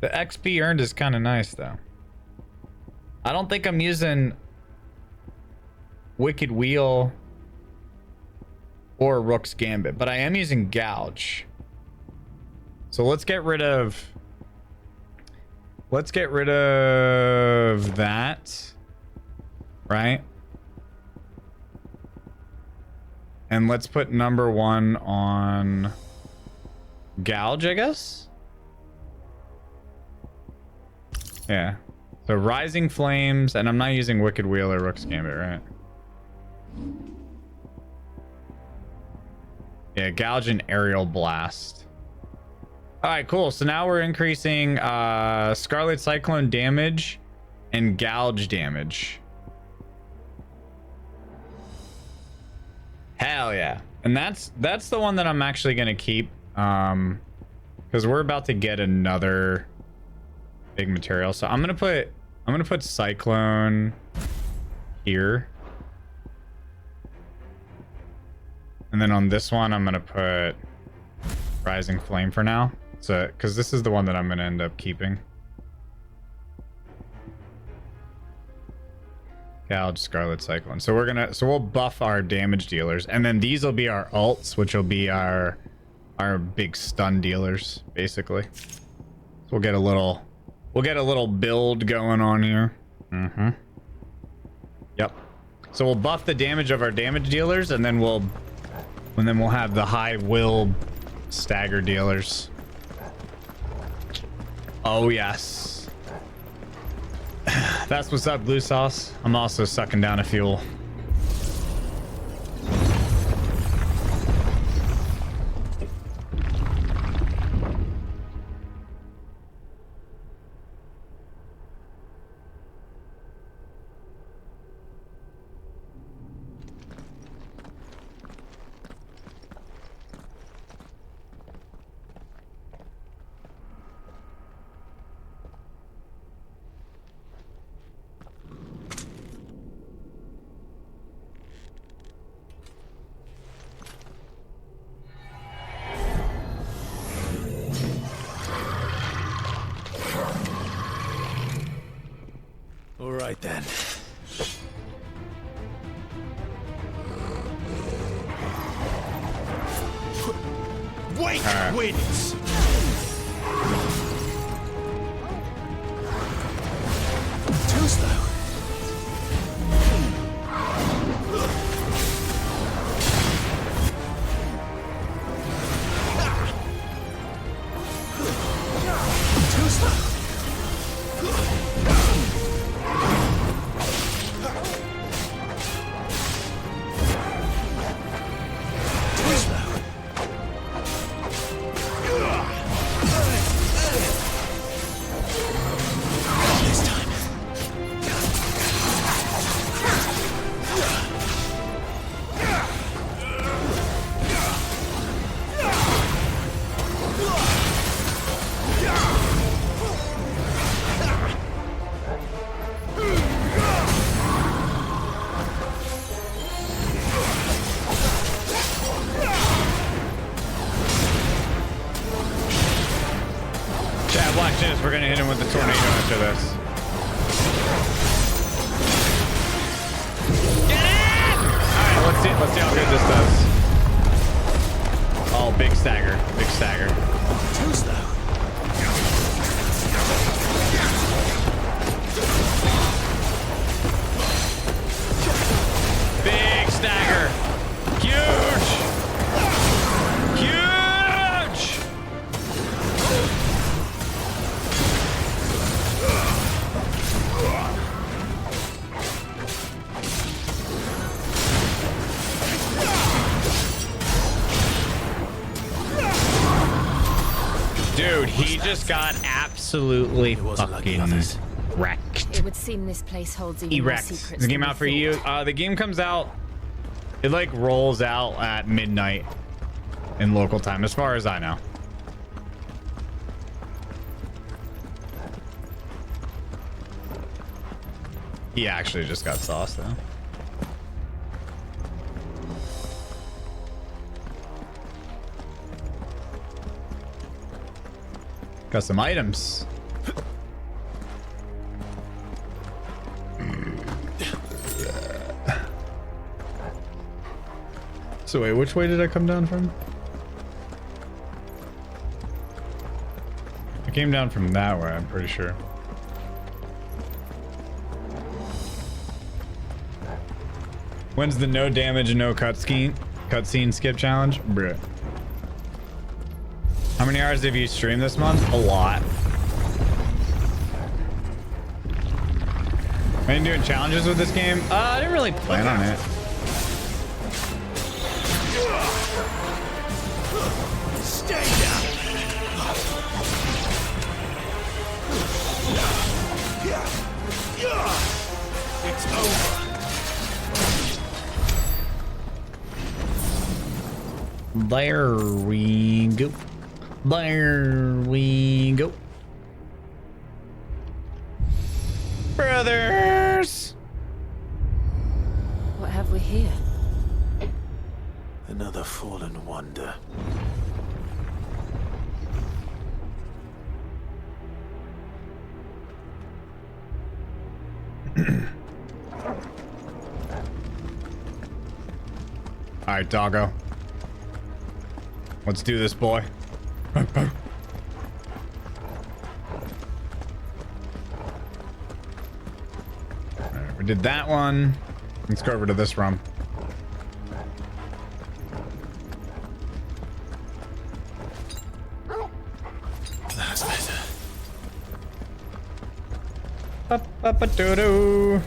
The XP earned is kind of nice though. I don't think I'm using Wicked Wheel or Rook's Gambit, but I am using Gouge. So let's get rid of that, right? And let's put number 1 on Gouge, I guess. Yeah. So Rising Flames, and I'm not using Wicked Wheel or Rook's Gambit, right? Yeah, Gouge and Aerial Blast. All right, cool. So now we're increasing Scarlet Cyclone damage and Gouge damage. Hell yeah. And that's the one that I'm actually going to keep. Because we're about to get another big material. So I'm gonna put Cyclone here. And then on this one, I'm gonna put Rising Flame for now. So, because this is the one that I'm gonna end up keeping. Gouge, Scarlet, Cyclone. So we'll buff our damage dealers, and then these will be our ults, which will be our big stun dealers, basically. So we'll get a little build going on here. Yep. So we'll buff the damage of our damage dealers, and then we'll have the high will stagger dealers. Oh yes. That's what's up, Blue Sauce. I'm also sucking down a fuel. All right then. Wait wins. Too slow. Too slow. We're gonna hit him with the tornado after this. Get in! Alright, let's see how good this does. Oh, big stagger. Big stagger. Too slow. Big stagger. Huge! Huge! Dude, he just got absolutely fucking wrecked. It would seem this place holds even more secrets. Is the game out for you? The game comes out. It like rolls out at midnight in local time, as far as I know. He actually just got sauced though. Got some items. So wait, which way did I come down from? I came down from that way, I'm pretty sure. When's the no damage, no cutscene skip challenge? Bruh. How many hours have you streamed this month? A lot. Are you doing challenges with this game? I didn't really plan on it. Stay down. It's over. There we go. There we go. Brothers! What have we here? Another fallen wonder. All right, doggo. Let's do this, boy. All right, we did that one. Let's go over to this room. That's better. Ba-ba-ba-doo-doo.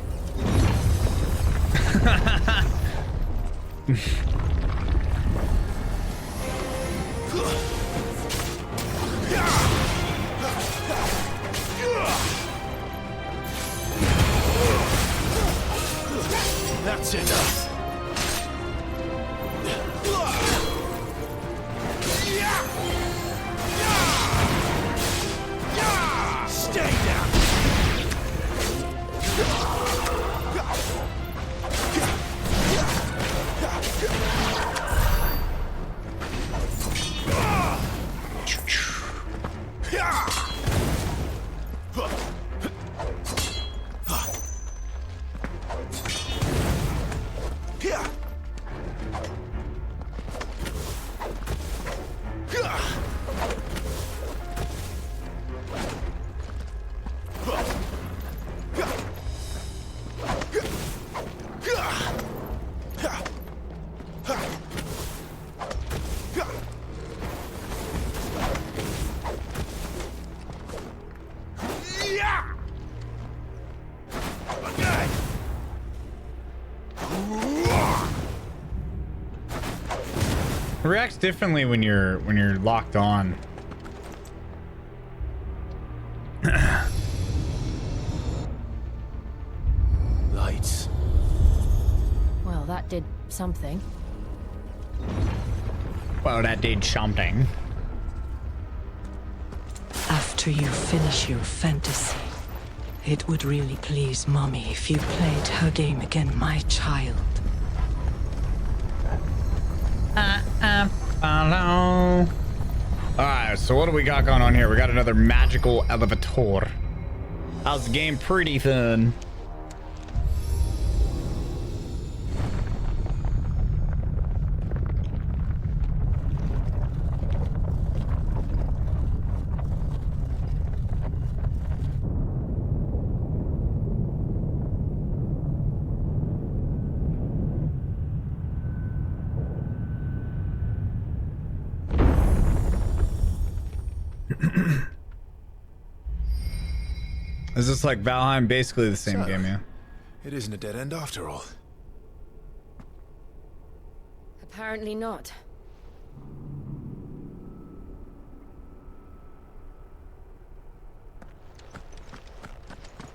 That's enough. Stay down. It reacts differently when you're locked on. Lights. Well, that did something. Well, that did something. After you finish your fantasy, it would really please Mommy if you played her game again, my child. Hello. Alright, so what do we got going on here? We got another magical elevator. How's the game? Pretty fun. Is this like Valheim? Basically the same game, yeah. It isn't a dead end after all. Apparently not.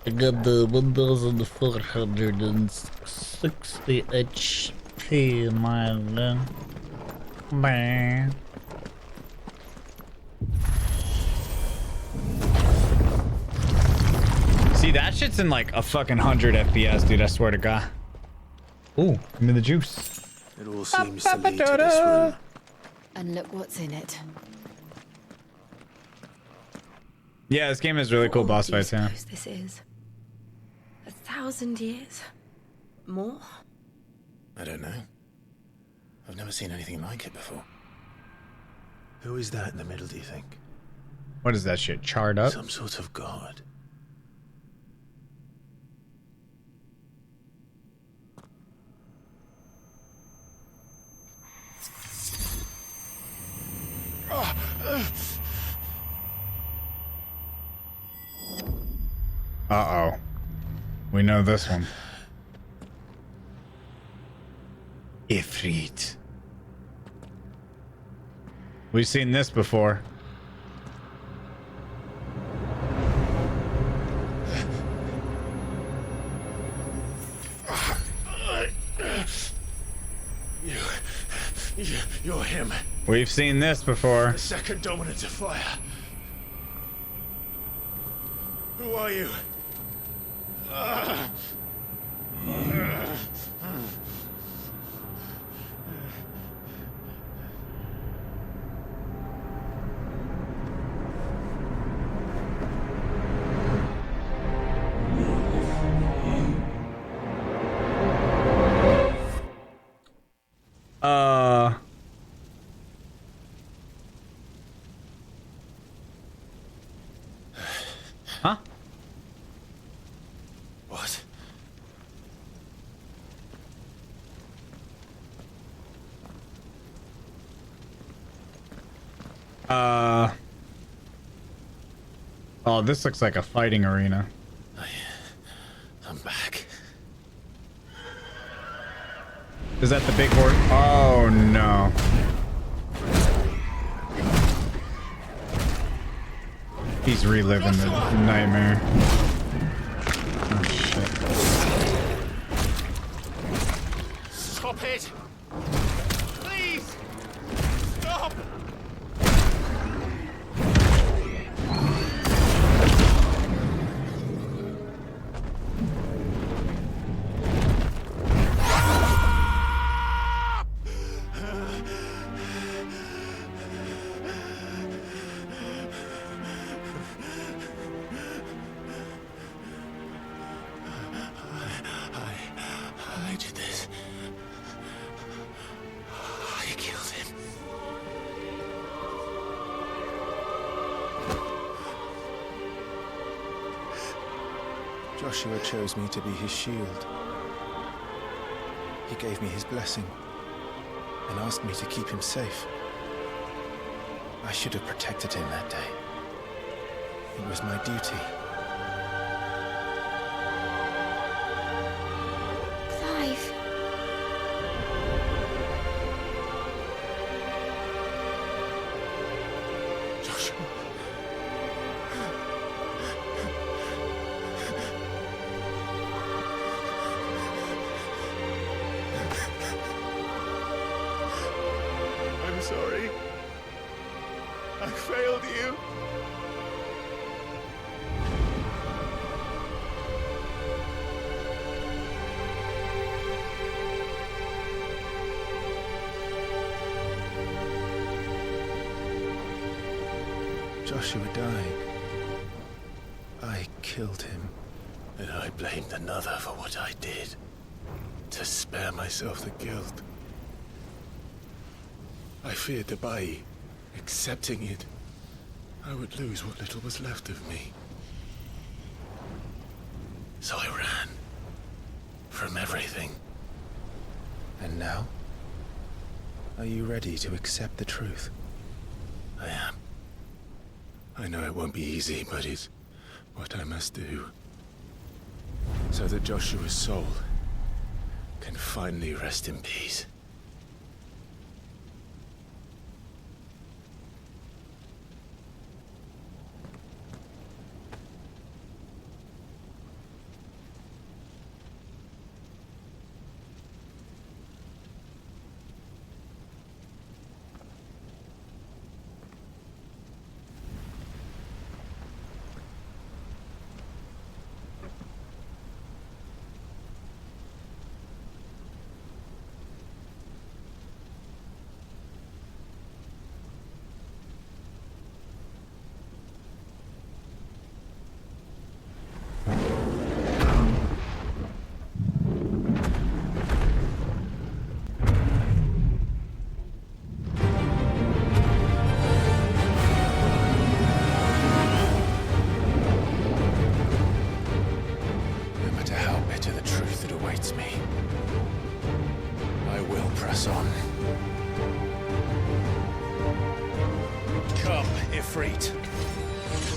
I got the 1460 HP, man. Man. See, that shit's in like a fucking 100 FPS, dude. I swear to God. Ooh, give me the juice. It all seems to lead to this room. And look what's in it. Yeah, this game has really cool boss fights, yeah. This is 1,000 years more. I don't know. I've never seen anything like it before. Who is that in the middle, do you think? What is that shit? Charred up? Some sort of god. Uh-oh. We know this one. Ifrit. We've seen this before. You're him. We've seen this before. The second dominant of fire. Who are you? Huh? What? Oh, this looks like a fighting arena. I'm back. Is that the big horse? Oh no. He's reliving the nightmare. Oh shit. Stop it! Please! Stop! I did this. I killed him. Joshua chose me to be his shield. He gave me his blessing and asked me to keep him safe. I should have protected him that day. It was my duty. Clive. Joshua. I'm sorry. I failed you. Joshua died. I killed him. And I blamed another for what I did. To spare myself the guilt. I feared that by accepting it, I would lose what little was left of me. So I ran. From everything. And now? Are you ready to accept the truth? I am. I know it won't be easy, but it's what I must do. So that Joshua's soul can finally rest in peace.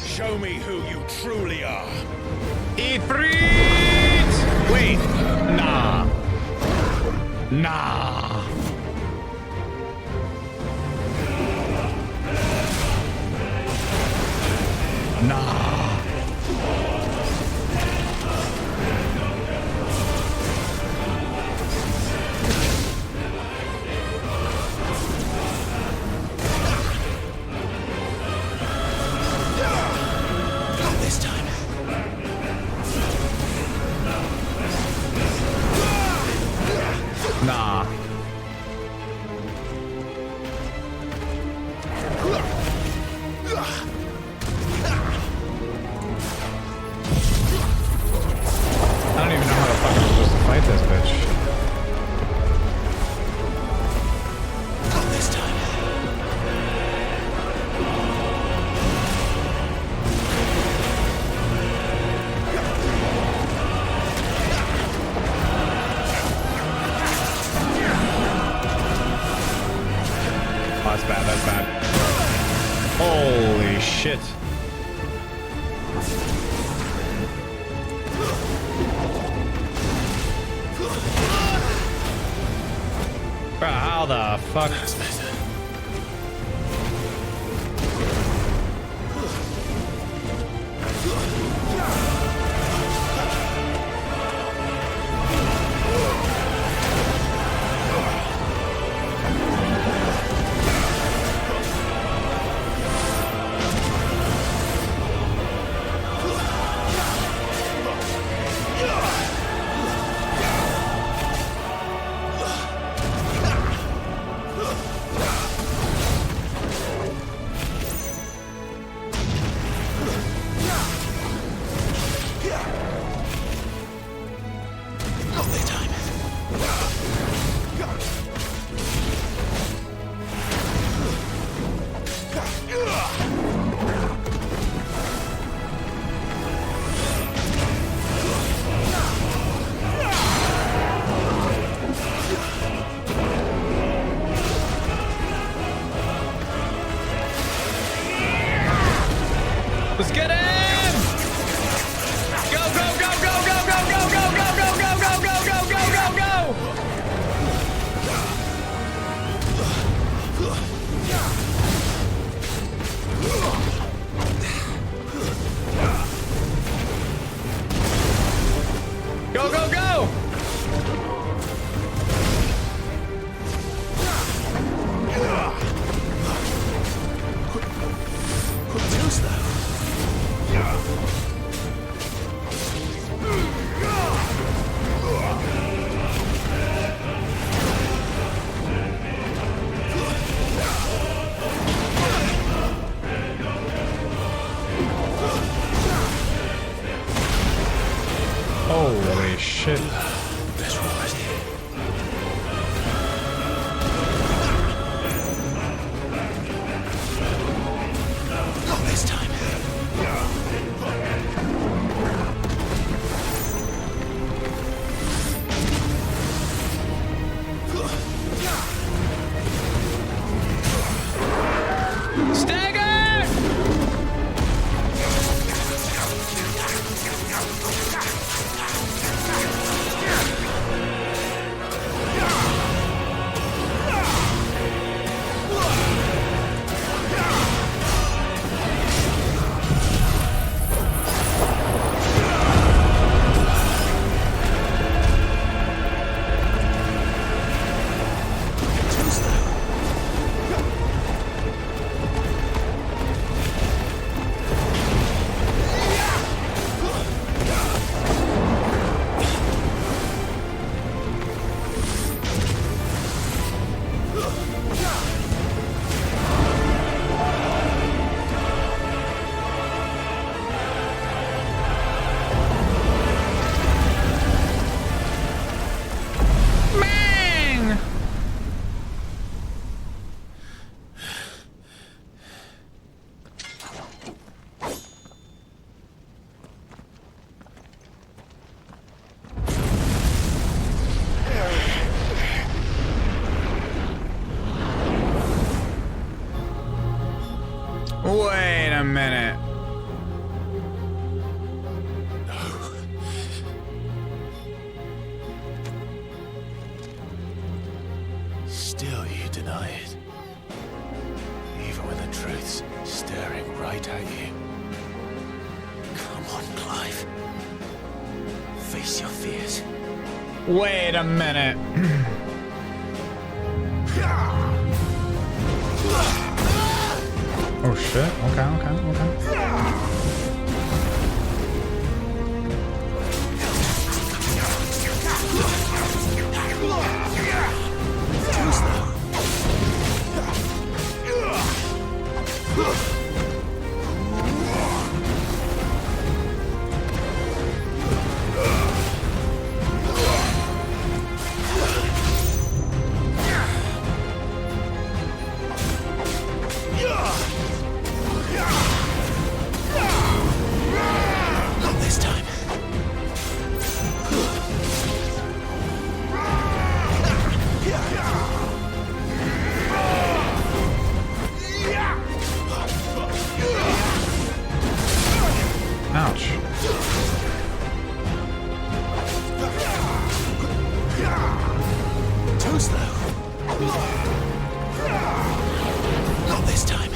Show me who you truly are. Ifrit! Wait. Nah. Nah. Nah. Bro, how the fuck? Let's get in! Go, go, go, go, go, go, go, go, go, go, go, go, go, go, go, go, go! Go, go, go! Holy shit. Not this time. Stagger! Wait a minute. Still you deny it. Even when the truth's staring right at you. Come on, Clive. Face your fears. Wait a minute. Oh shit. Okay. Ouch. Too slow. Not this time.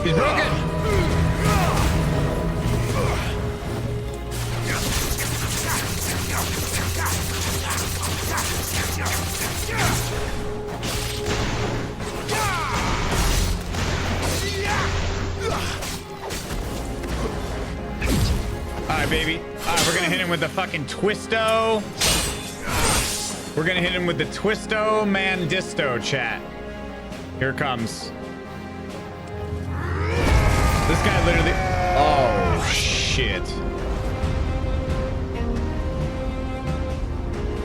He's broken. Alright, baby. Alright, we're gonna hit him with the fucking Twisto. We're gonna hit him with the Twisto Mandisto, chat. Here it comes. This guy literally... Oh, shit.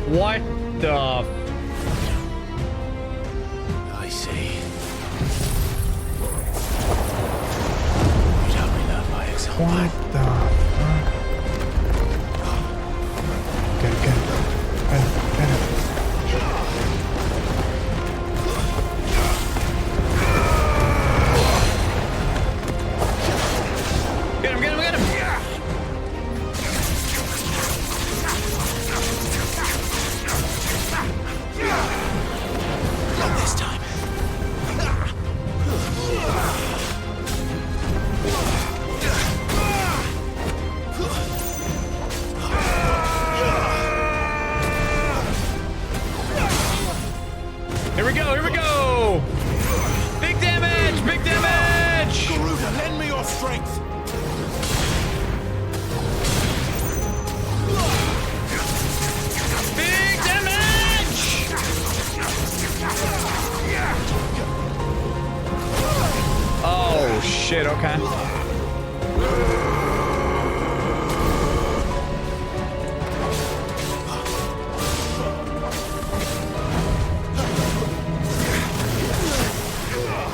What the... I see. You'd help me learn my example. What the fuck? Get it, get it. Get it, get it. Get him, get him, get him! Not this time. Here we go, here we go! Big damage, big damage! Garuda, lend me your strength. Big damage! Oh shit, okay.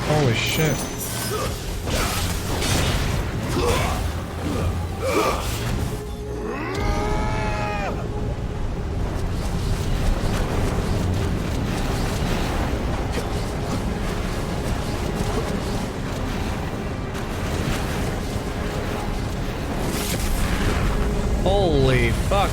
Holy shit. Holy fuck.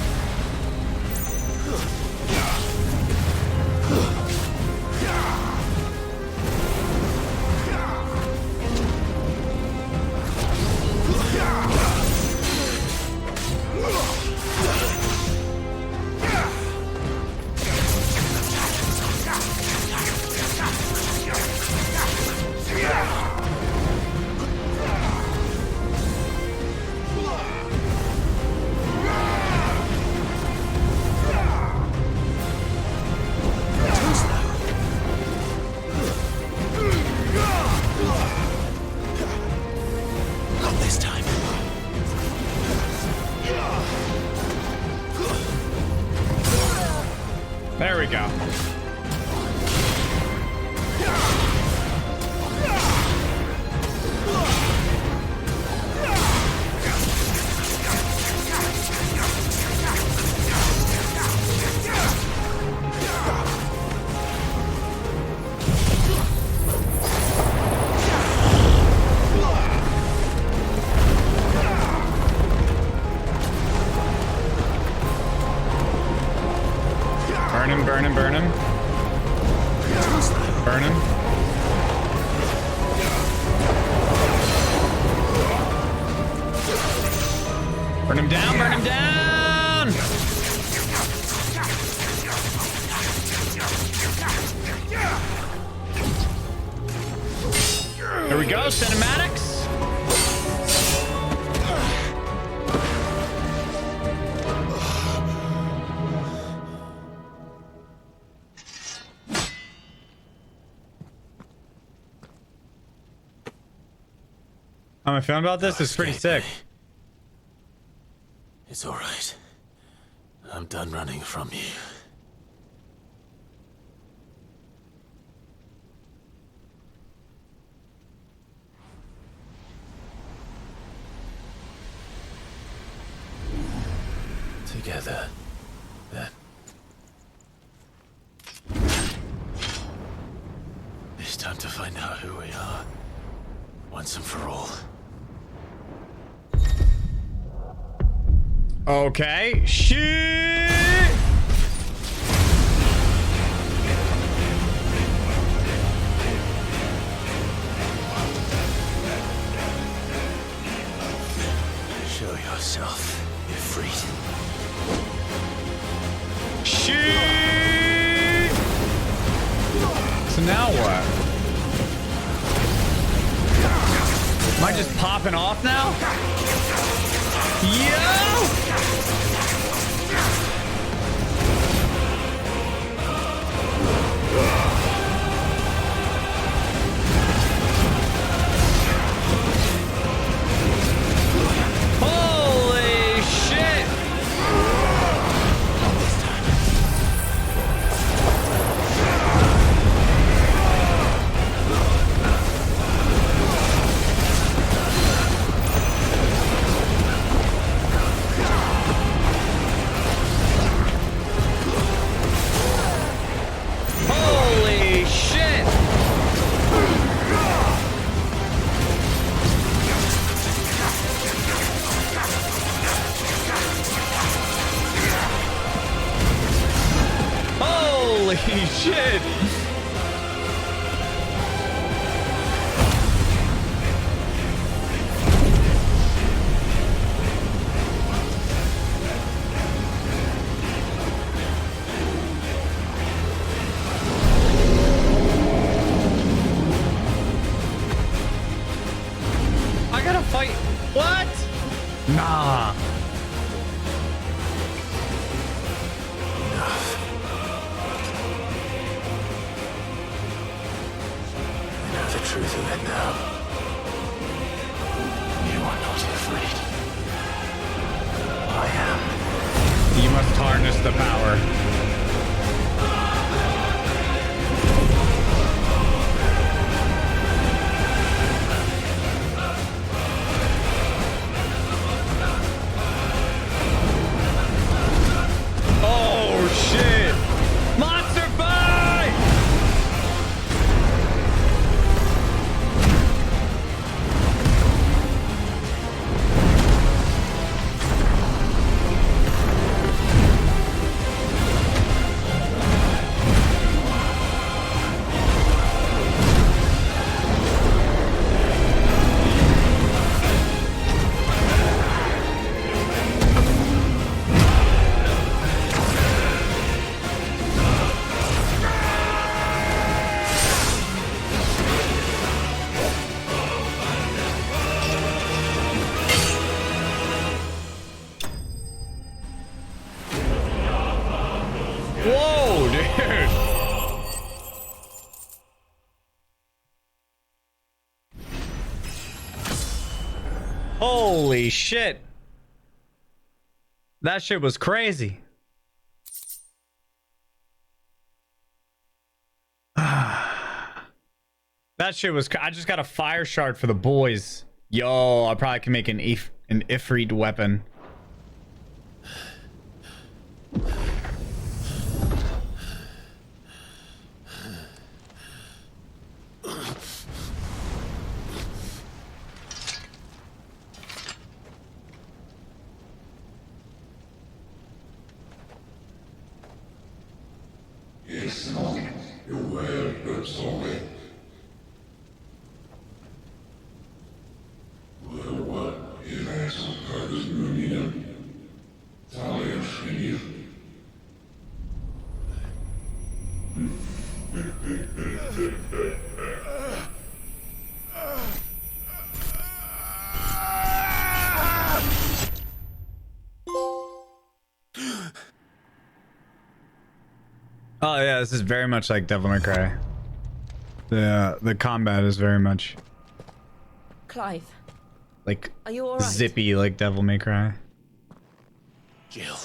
Not this time. There we go. Burn him, burn him, burn him. Burn him. Burn him down, burn him down! Here we go, cinematics. How am I feeling about this? It's pretty sick. It's all right. I'm done running from you. together, then. It's time to find out who we are, once and for all. Okay. Shit! Show yourself, Ifrit. Shit! So now what? Am I just popping off now? Yo! Holy shit! Holy shit! Holy shit! I gotta fight. What? Nah. I know the truth of it now. You are not afraid. I am. You must harness the power. Oh shit! Monster fight! Whoa, dude! Holy shit! That shit was crazy. That shit was. I just got a fire shard for the boys. Yo, I probably can make an Ifrit weapon. It's not your word, but solid. What is actual purpose Rumina? Talia Shania. Oh yeah, this is very much like Devil May Cry. The combat is very much Clive, like are you all right? zippy like Devil May Cry. Jill.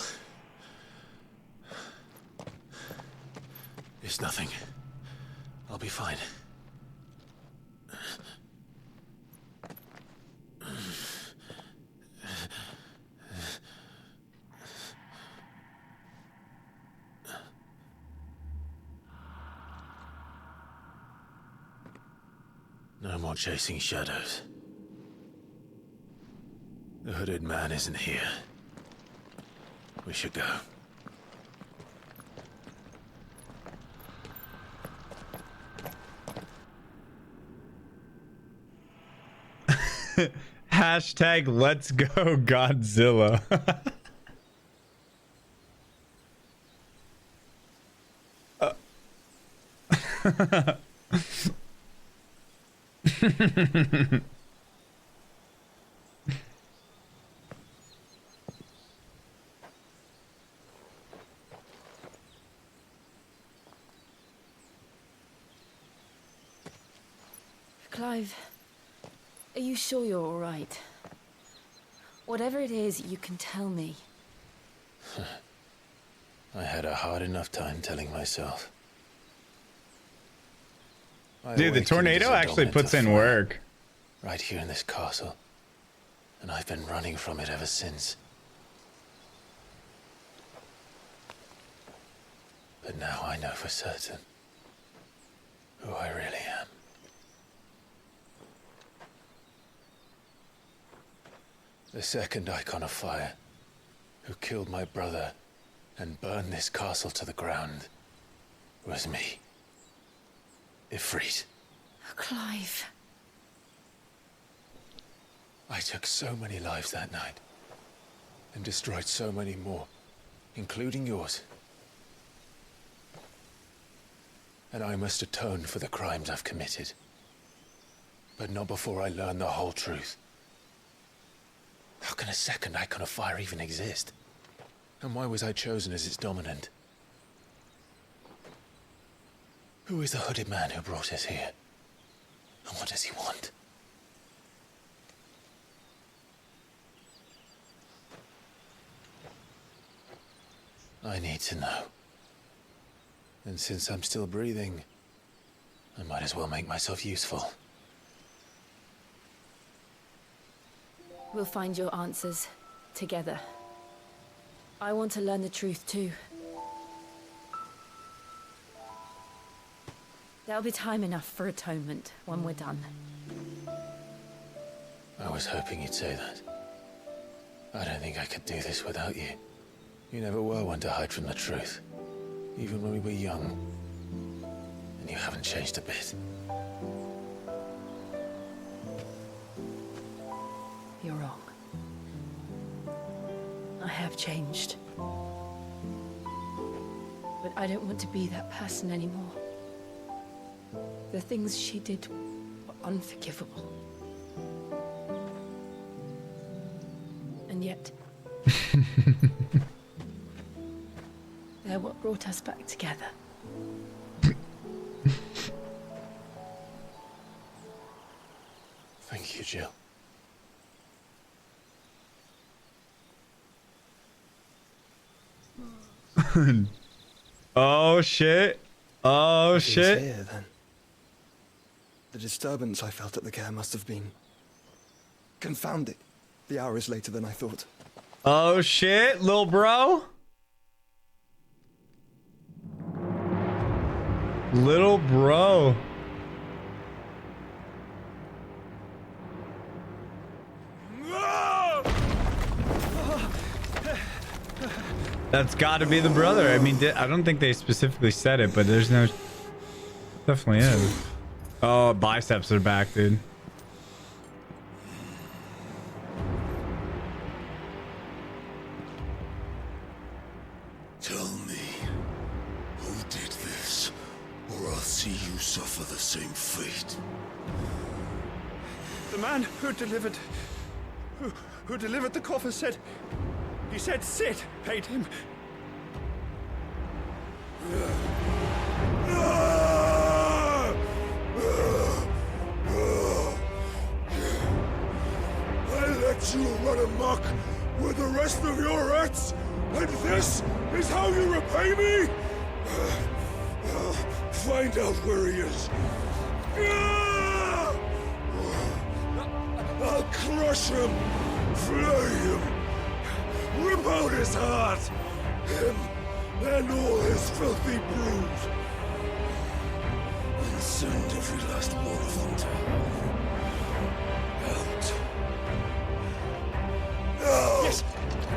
It's nothing. I'll be fine. No more chasing shadows. The hooded man isn't here. We should go. Hashtag let's go Godzilla. Clive, are you sure you're all right? Whatever it is, you can tell me. I had a hard enough time telling myself. Dude, the tornado actually puts in work. Right here in this castle. And I've been running from it ever since. But now I know for certain who I really am. The second icon of fire, who killed my brother and burned this castle to the ground, was me. Ifrit. Clive. I took so many lives that night, and destroyed so many more, including yours. And I must atone for the crimes I've committed. But not before I learn the whole truth. How can a second icon of fire even exist? And why was I chosen as its dominant? Who is the hooded man who brought us here? And what does he want? I need to know. And since I'm still breathing, I might as well make myself useful. We'll find your answers together. I want to learn the truth too. There'll be time enough for atonement when we're done. I was hoping you'd say that. I don't think I could do this without you. You never were one to hide from the truth, even when we were young. And you haven't changed a bit. You're wrong. I have changed. But I don't want to be that person anymore. The things she did were unforgivable. And yet... they're what brought us back together. Thank you, Jill. Oh shit. Oh shit. Here, then. The disturbance I felt at the care must have been confounded. The hour is later than I thought. Oh shit, little bro. Little bro. That's got to be the brother. I mean, I don't think they specifically said it, but there's no... Definitely is. Oh, biceps are back, dude. Tell me, who did this, or I'll see you suffer the same fate. The man who delivered... who delivered the coffer said... He said Sid paid him. I let you run amok with the rest of your rats, and this is how you repay me? Find out where he is. I'll crush him, flay him, rip out his heart, him and all his filthy brood, and concerned if we lost more of them to Out. Oh! Yes,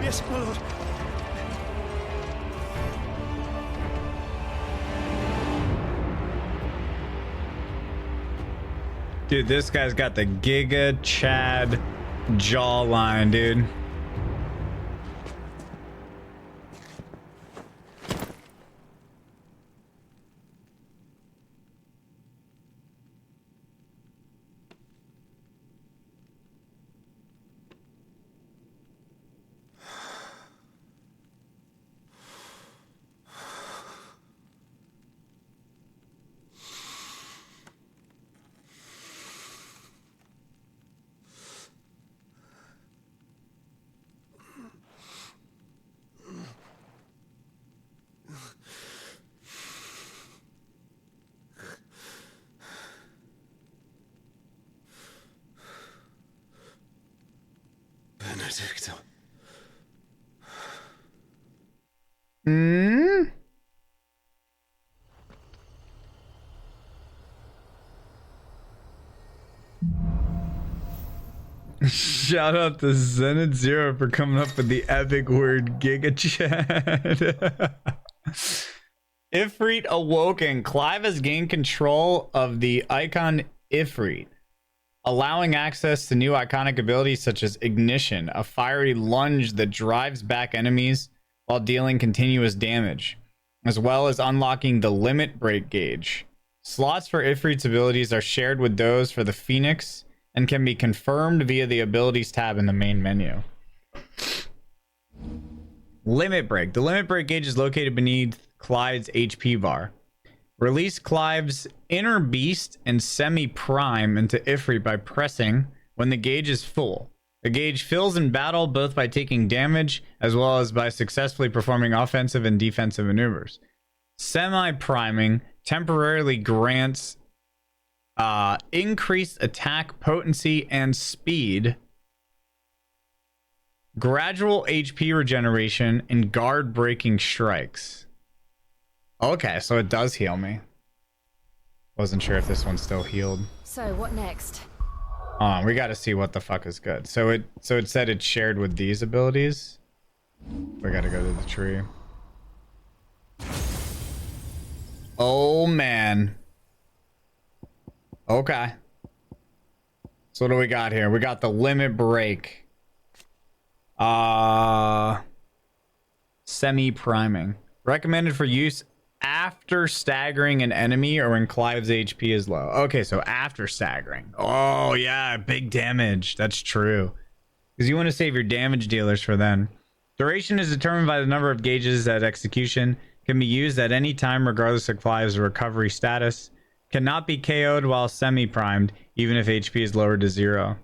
yes, my lord. Dude, this guy's got the Giga Chad jawline, dude. Benedicto. Hmm? Shout out to Zenith Zero for coming up with the epic word Giga Chad. Ifrit awoken. Clive has gained control of the icon Ifrit, allowing access to new iconic abilities such as Ignition, a fiery lunge that drives back enemies while dealing continuous damage, as well as unlocking the Limit Break gauge. Slots for Ifrit's abilities are shared with those for the Phoenix and can be confirmed via the Abilities tab in the main menu. Limit Break. The Limit Break gauge is located beneath Clive's HP bar. Release Clive's Inner Beast and Semi-Prime into Ifrit by pressing when the gauge is full. The gauge fills in battle both by taking damage as well as by successfully performing offensive and defensive maneuvers. Semi-priming temporarily grants increased attack potency and speed, gradual HP regeneration, and guard breaking strikes. Okay, so it does heal me. Wasn't sure if this one's still healed. So, what next? We gotta see what the fuck is good. So it said it's shared with these abilities. We gotta go to the tree. Oh man. Okay. So what do we got here? We got the Limit Break. Semi-priming. Recommended for use after staggering an enemy or when Clive's HP is low. Okay, so after staggering. Oh yeah, big damage. That's true. Because you want to save your damage dealers for then. Duration is determined by the number of gauges at execution. Can be used at any time regardless of Clive's recovery status. Cannot be KO'd while semi-primed, even if HP is lowered to 0.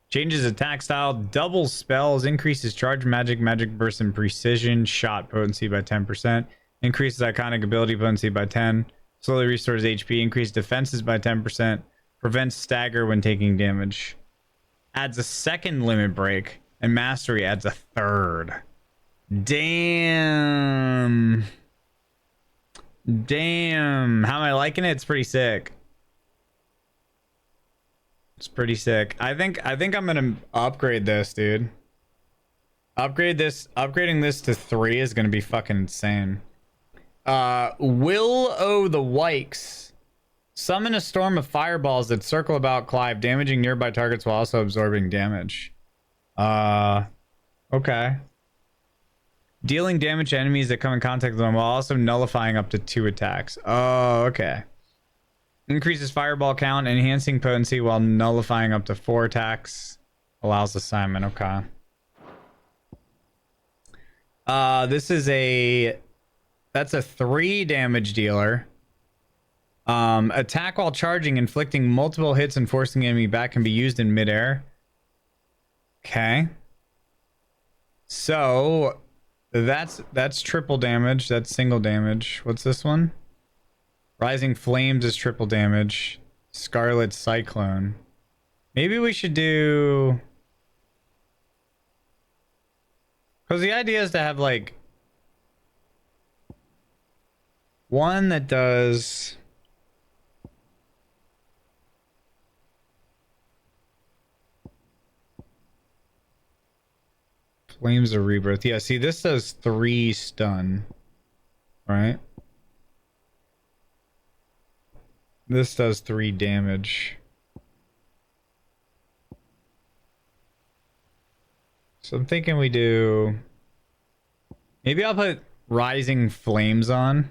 Changes attack style, doubles spells, increases charge magic, magic burst, and precision shot potency by 10%. Increases iconic ability potency by 10. Slowly restores HP, increases defenses by 10%. Prevents stagger when taking damage. Adds a second limit break, and mastery adds a third. Damn. Damn. How am I liking it? It's pretty sick. It's pretty sick. I think I'm gonna upgrade this, dude. Upgrading this to 3 is gonna be fucking insane. Will O the Wikes. Summon a storm of fireballs that circle about Clive, damaging nearby targets while also absorbing damage. Okay. Dealing damage to enemies that come in contact with them while also nullifying up to 2 attacks. Oh, okay. Increases fireball count, enhancing potency while nullifying up to 4 attacks. Allows assignment. Okay. This is that's a 3 damage dealer. Attack while charging, inflicting multiple hits and forcing the enemy back, can be used in midair. Okay. So that's triple damage. That's single damage. What's this one? Rising Flames is triple damage. Scarlet Cyclone. Maybe we should do... Because the idea is to have, like... one that does... Flames of Rebirth. Yeah, see, this does 3 stun, right? This does 3 damage. So I'm thinking we do... Maybe I'll put Rising Flames on.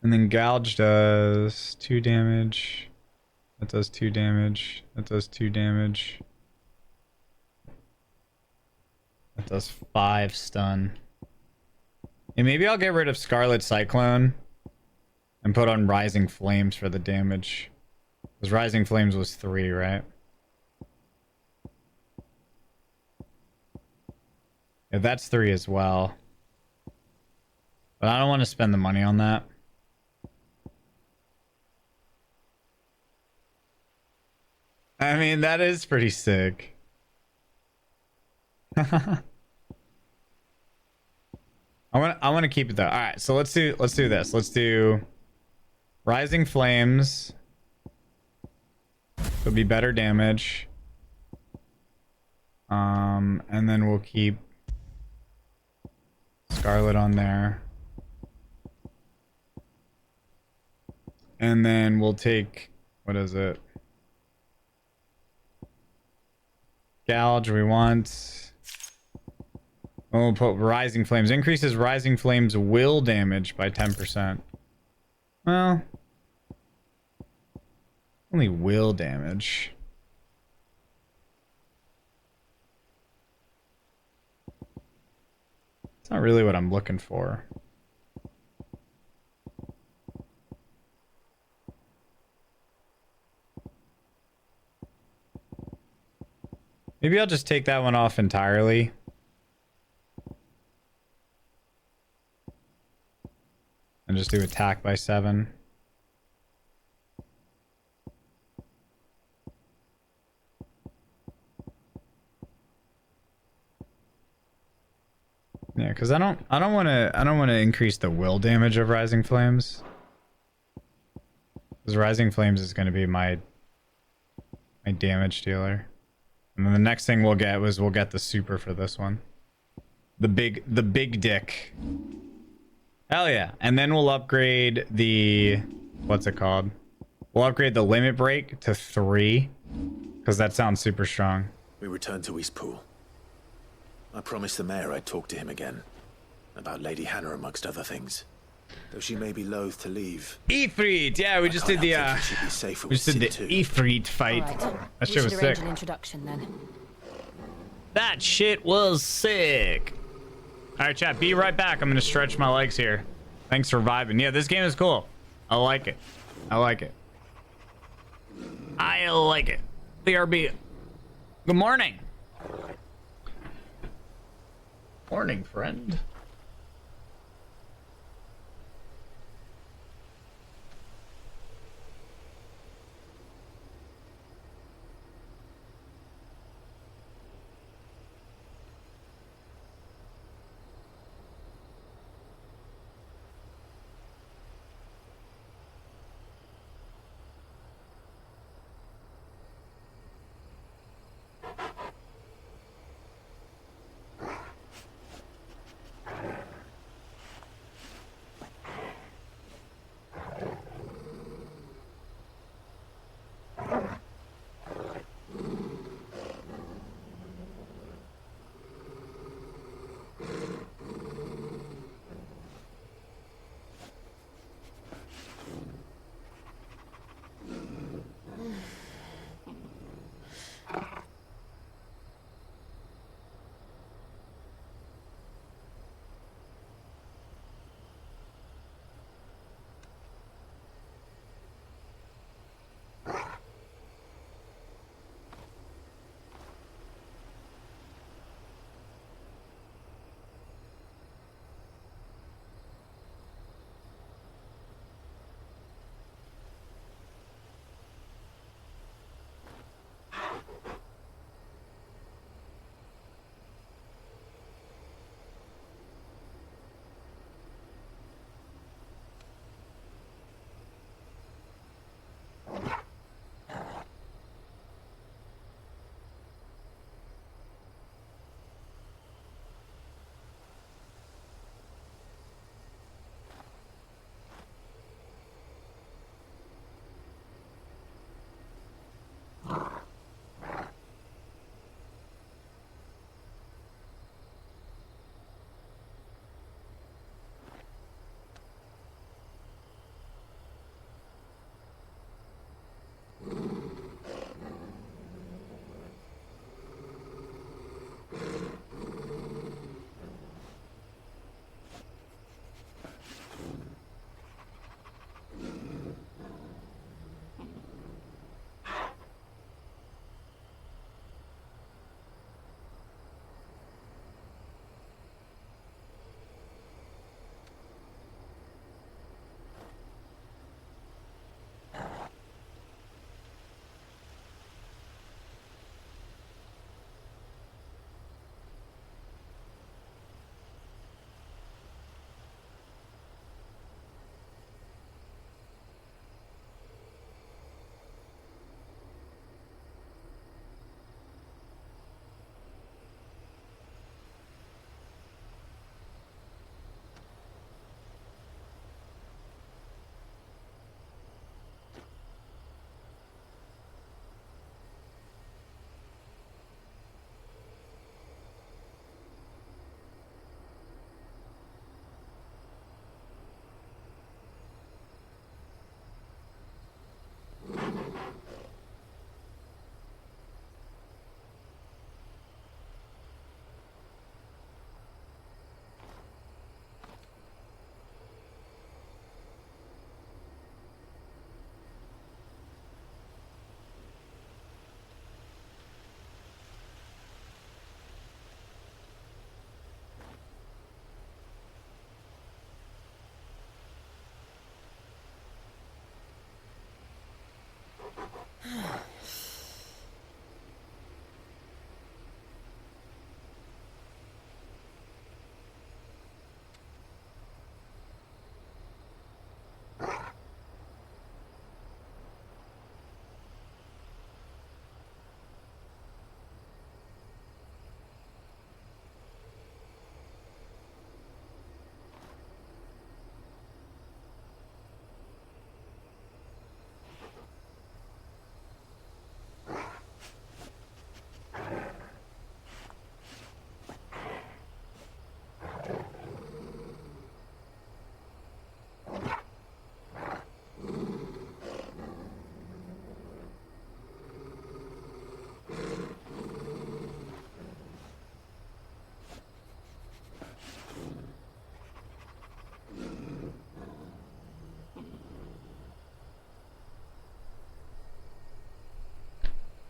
And then Gouge does 2 damage. That does 2 damage. That does 2 damage. That does 5 stun. And maybe I'll get rid of Scarlet Cyclone and put on Rising Flames for the damage. Because Rising Flames was 3, right? Yeah, that's 3 as well. But I don't want to spend the money on that. I mean, that is pretty sick. I want to keep it though. All right, so let's do this. Let's do Rising Flames. It'll be better damage. And then we'll keep Scarlet on there. And then we'll take, what is it? Gouge we want. We'll put Rising Flames. Increases Rising Flames will damage by 10%. Well, only will damage. It's not really what I'm looking for. Maybe I'll just take that one off entirely. And just do attack by 7. Yeah, because I don't want to increase the will damage of Rising Flames. Because Rising Flames is going to be my damage dealer. And then the next thing we'll get the super for this one. The big dick. Hell yeah. And then we'll upgrade the, what's it called? We'll upgrade the limit break to 3. Because that sounds super strong. We return to Eastpool. I promised the mayor I'd talk to him again. About Lady Hannah amongst other things. Though she may be loath to leave. Ifrit! Yeah, we just did the Ifrit fight. Right. That shit was sick. An introduction then. That shit was sick. Alright, chat, be right back. I'm gonna stretch my legs here. Thanks for vibing. Yeah, this game is cool. I like it. I like it. I like it. BRB. Good morning. Morning, friend.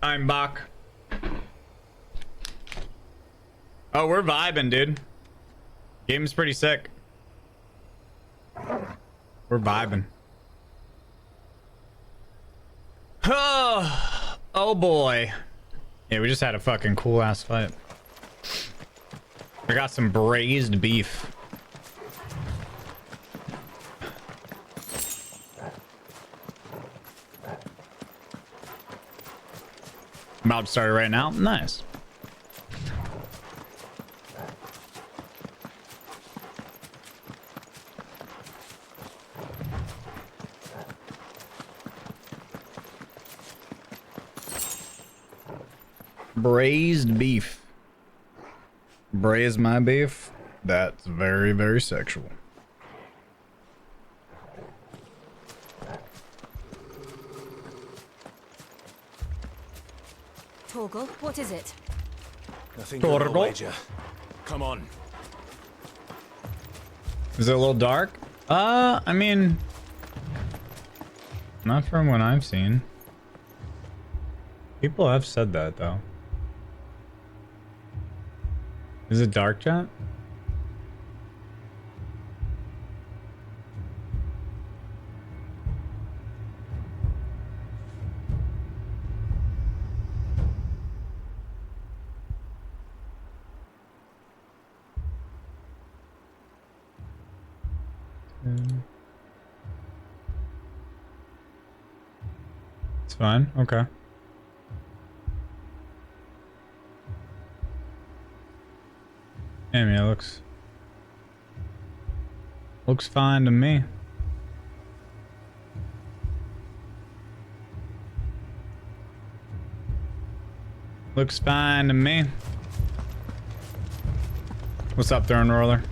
I'm back. Oh, we're vibing, dude. Game's pretty sick. We're vibing. Oh boy. Yeah, we just had a fucking cool ass fight. I got some braised beef. About to start it right now. Nice. Braised beef. Braise my beef? That's very, very sexual. Torgal, what is it? Nothing good, I'll wager. Come on. Is it a little dark? I mean, not from what I've seen. People have said that though. Is it dark, chat? It's fine. Okay. I mean, it looks fine to me. Looks fine to me. What's up, Throne Roller?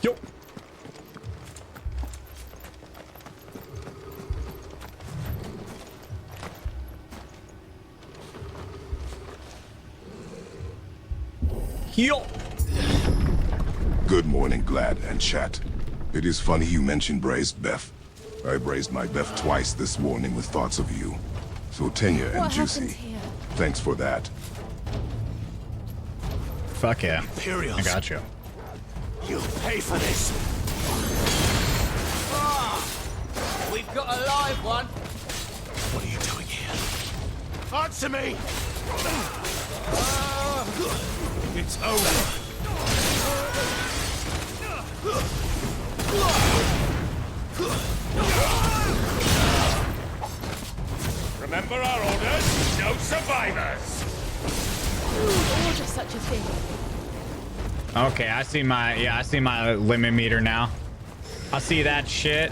Yo. Yo. Good morning, Glad and chat. It is funny you mentioned braised beef. I braised my beef twice this morning with thoughts of you. So tender and juicy. Thanks for that. Fuck yeah. Imperials. I got you. You'll pay for this. We've got a live one. What are you doing here? Answer me! It's over. Remember our orders? No survivors! Order such a thing. Okay, I see my limit meter now. I see that shit.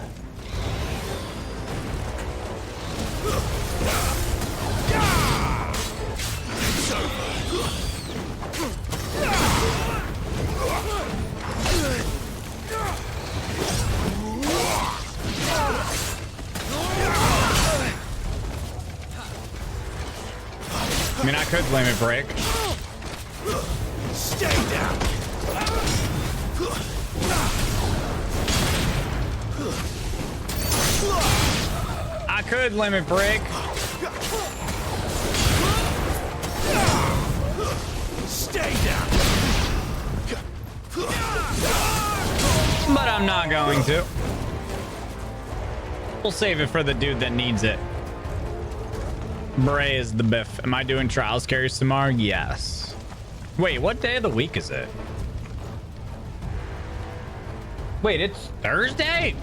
I mean, I could limit break. Stay down. I could limit break. Stay down. But I'm not going to. We'll save it for the dude that needs it. Bray is the biff. Am I doing trials carries tomorrow? Yes. Wait, what day of the week is it? Wait, it's Thursday?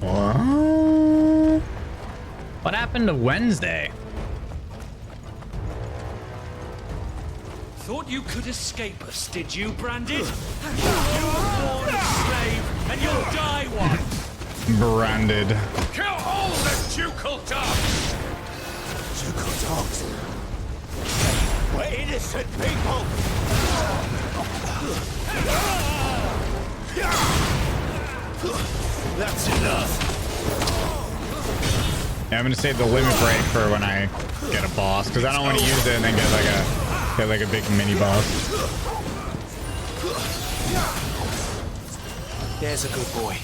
What? What happened to Wednesday? Thought you could escape us, did you, Branded? You were born a slave, and you'll die one. Branded. Kill all the ducal dogs! Ducal dogs? We're innocent people! That's enough! Yeah, I'm gonna save the limit break for when I get a boss, because I don't want to use it and then get like a They're like a big mini boss. There's a good boy.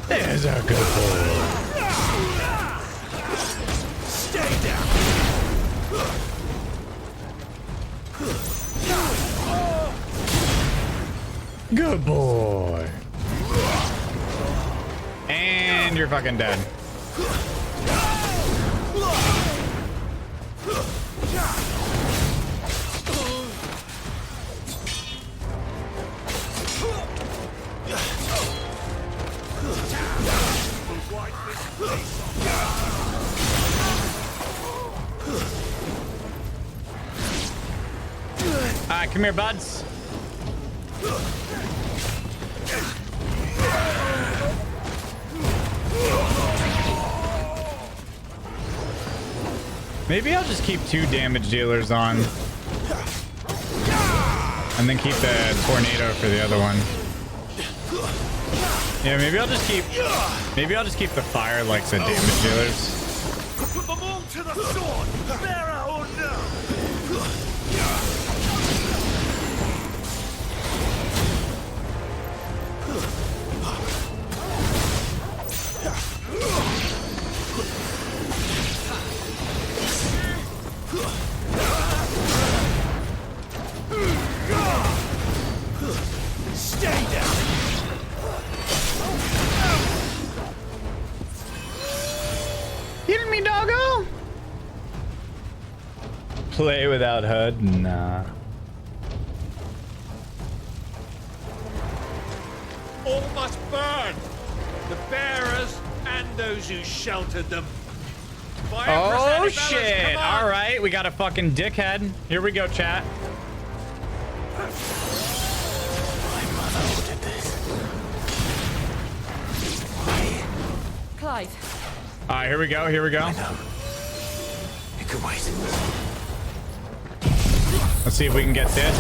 There's a good boy. Stay down. Good boy. And you're fucking dead. Alright, come here, buds. Maybe I'll just keep 2 damage dealers on. And then keep the tornado for the other one. Yeah, maybe I'll just keep the fire like the damage dealers. Put them all to the sword, bearer or no. Stay down. Hit me, doggo. Play without HUD? Nah. All must burn. The bearers and those who sheltered them. Oh shit! All right, we got a fucking dickhead. Here we go, chat. My mother ordered this. Why? Clive. All right, here we go. Here we go. I know. It could wait. Let's see if we can get this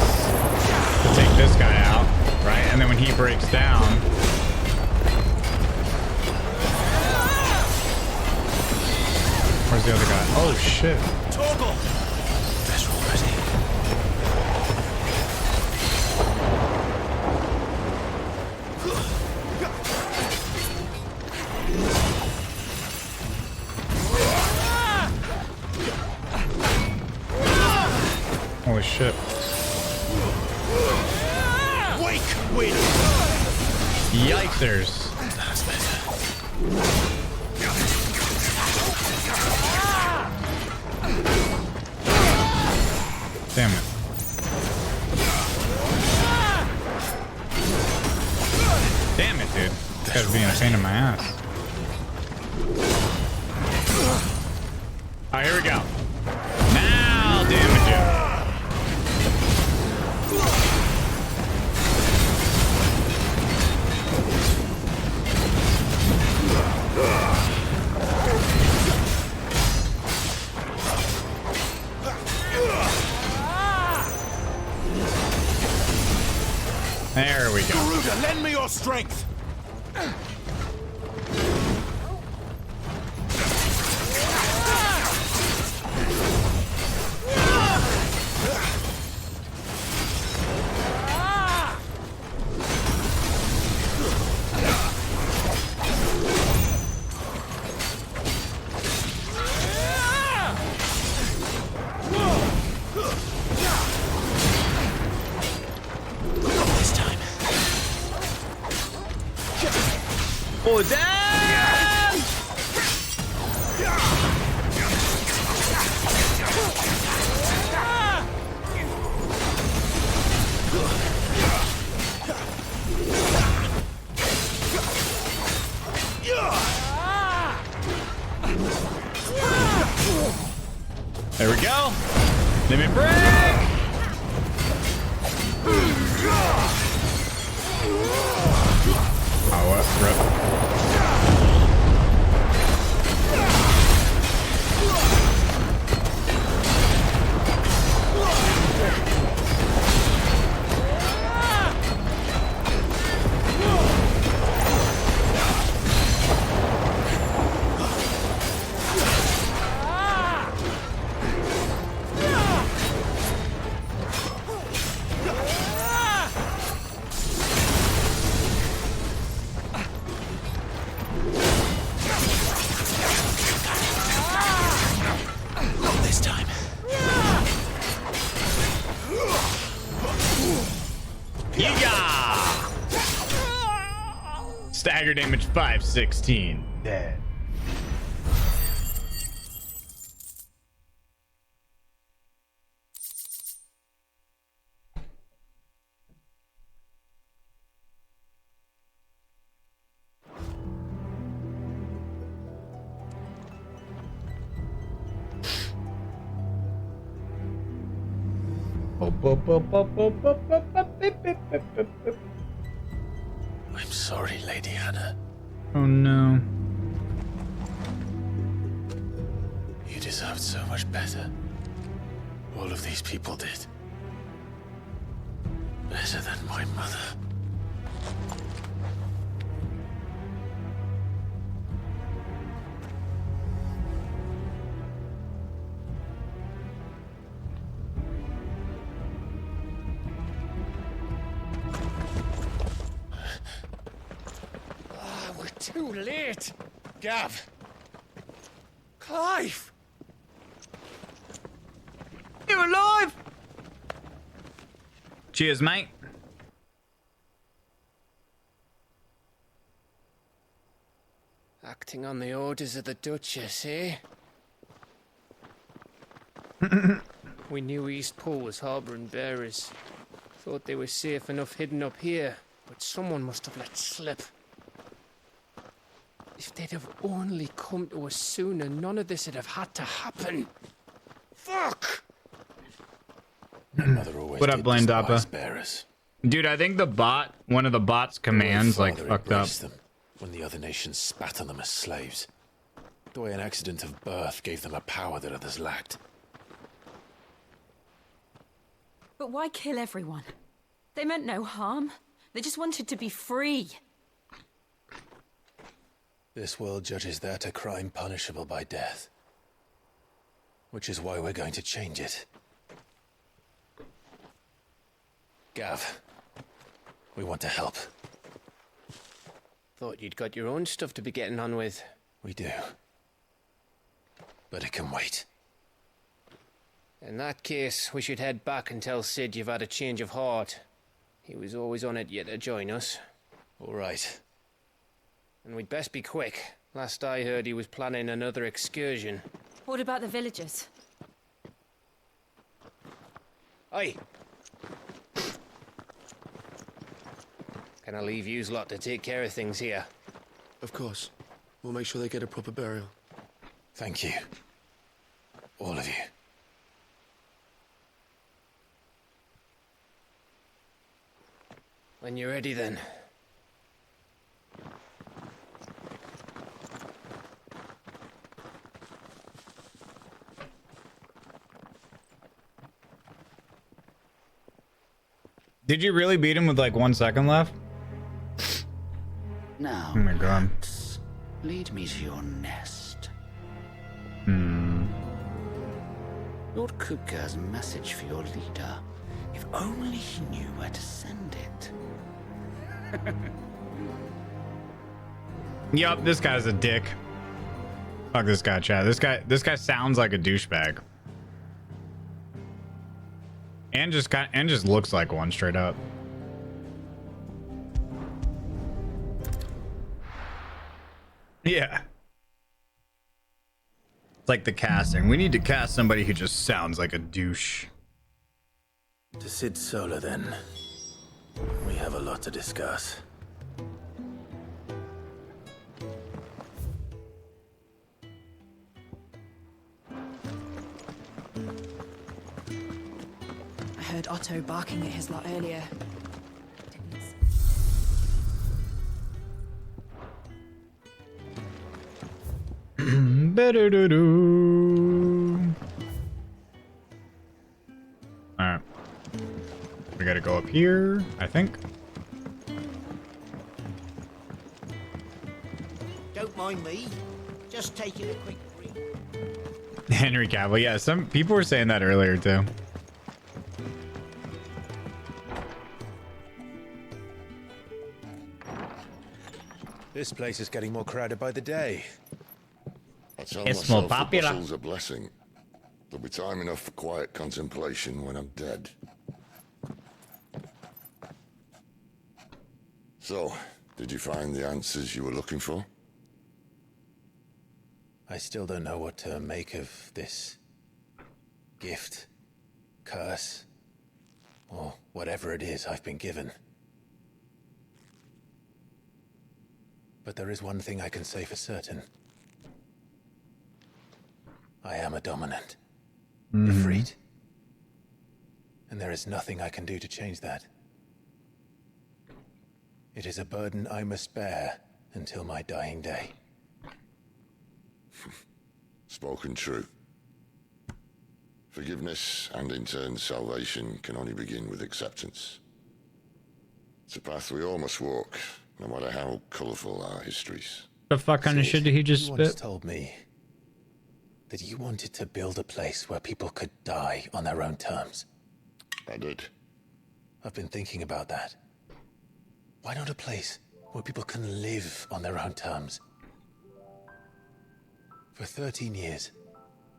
to take this guy out, right? And then when he breaks down. Where's the other guy? Oh shit. Toggle. That's already. Holy shit. Wake, wind. Yikesers. That's better. Damn it. Damn it, dude. This guy's being a pain in my ass. Alright, here we go. Now damage him. There we go. Garuda, lend me your strength. Oh, damn! There we go. Limit break. Oh, what? Rip. Yeah! Stagger damage 516. Dead. I'm sorry, Lady Hannah. Oh no. You deserved so much better. All of these people did. Better than my mother. We're too late. Gav. Clive. You're alive. Cheers, mate. Acting on the orders of the Duchess, eh? We knew East Pool was harbouring bearers. Thought they were safe enough hidden up here, but someone must have let slip. If they'd have only come to us sooner, none of this would have had to happen. Fuck! My mother always What up, did Blaine despise Dappa? bearers. Dude, I think the bot, one of the bot's commands, My like, father fucked up. embraced them when the other nations spat on them as slaves. The way an accident of birth gave them a power that others lacked. But why kill everyone? They meant no harm. They just wanted to be free. This world judges that a crime punishable by death. Which is why we're going to change it. Gav, we want to help. Thought you'd got your own stuff to be getting on with. We do. But it can wait. In that case, we should head back and tell Sid you've had a change of heart. He was always on it yet to join us. All right. And we'd best be quick. Last I heard, he was planning another excursion. What about the villagers? Aye. Can I leave yous lot to take care of things here? Of course. We'll make sure they get a proper burial. Thank you. All of you. When you're ready, then. Did you really beat him with like 1 second left? Now, Oh my god. lead me to your nest. Lord Kupka has a message for your leader. If only he knew where to send it. Yup, this guy's a dick. Fuck this guy, Chad. This guy sounds like a douchebag. And just looks like one straight up. Yeah. It's like the casting. We need to cast somebody who just sounds like a douche. To Sid Solar, then. We have a lot to discuss. I heard Otto barking at his lot earlier. Alright. We gotta go up here, I think. Don't mind me. Just taking a quick break. Henry Cavill, yeah, some people were saying that earlier too. This place is getting more crowded by the day. I tell It's myself more the popular. bustle's a blessing. There'll be time enough for quiet contemplation when I'm dead. So, did you find the answers you were looking for? I still don't know what to make of this gift, curse, or whatever it is I've been given. But there is one thing I can say for certain. I am a dominant. Ifrit. And there is nothing I can do to change that. It is a burden I must bear until my dying day. Spoken true. Forgiveness and in turn salvation can only begin with acceptance. It's a path we all must walk, no matter how colourful our histories. The fuck kind of shit did he just You once spit? told me that you wanted to build a place where people could die on their own terms. I did. I've been thinking about that. Why not a place where people can live on their own terms? For 13 years,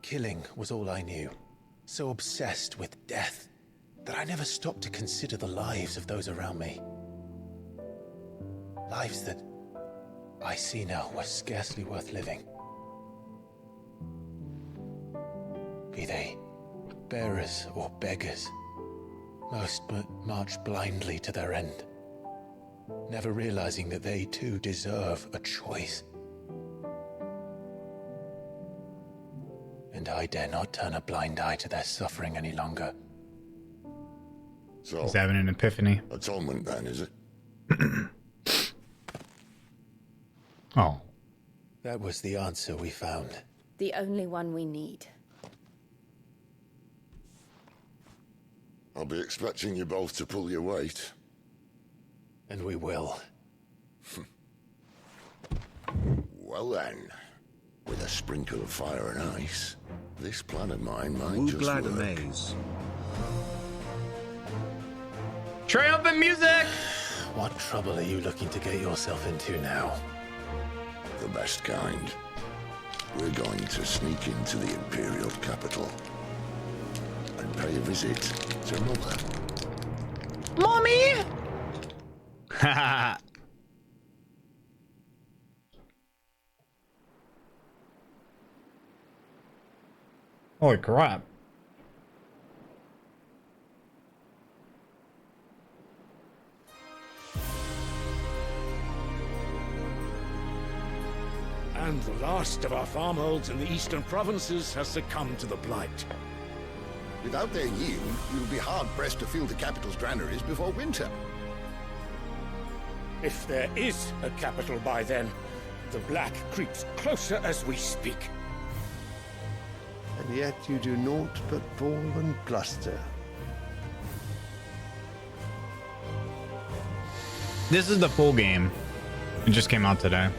killing was all I knew. So obsessed with death that I never stopped to consider the lives of those around me. Lives that I see now were scarcely worth living. Be they bearers or beggars, most march blindly to their end, never realizing that they too deserve a choice. And I dare not turn a blind eye to their suffering any longer. So, He's having an epiphany. Atonement then, is it? Oh. That was the answer we found. The only one we need. I'll be expecting you both to pull your weight. And we will. Well then, with a sprinkle of fire and ice, this plan of mine might Woo just glad work. amaze. Triumphant music! What trouble are you looking to get yourself into now? The best kind. We're going to sneak into the Imperial capital and pay a visit to Mother. Mommy! Haha. Holy crap. And the last of our farmholds in the eastern provinces has succumbed to the blight. Without their yield, you'll be hard-pressed to fill the capital's granaries before winter. If there is a capital by then, the black creeps closer as we speak. And yet you do naught but bawl and bluster. This is the full game. It just came out today.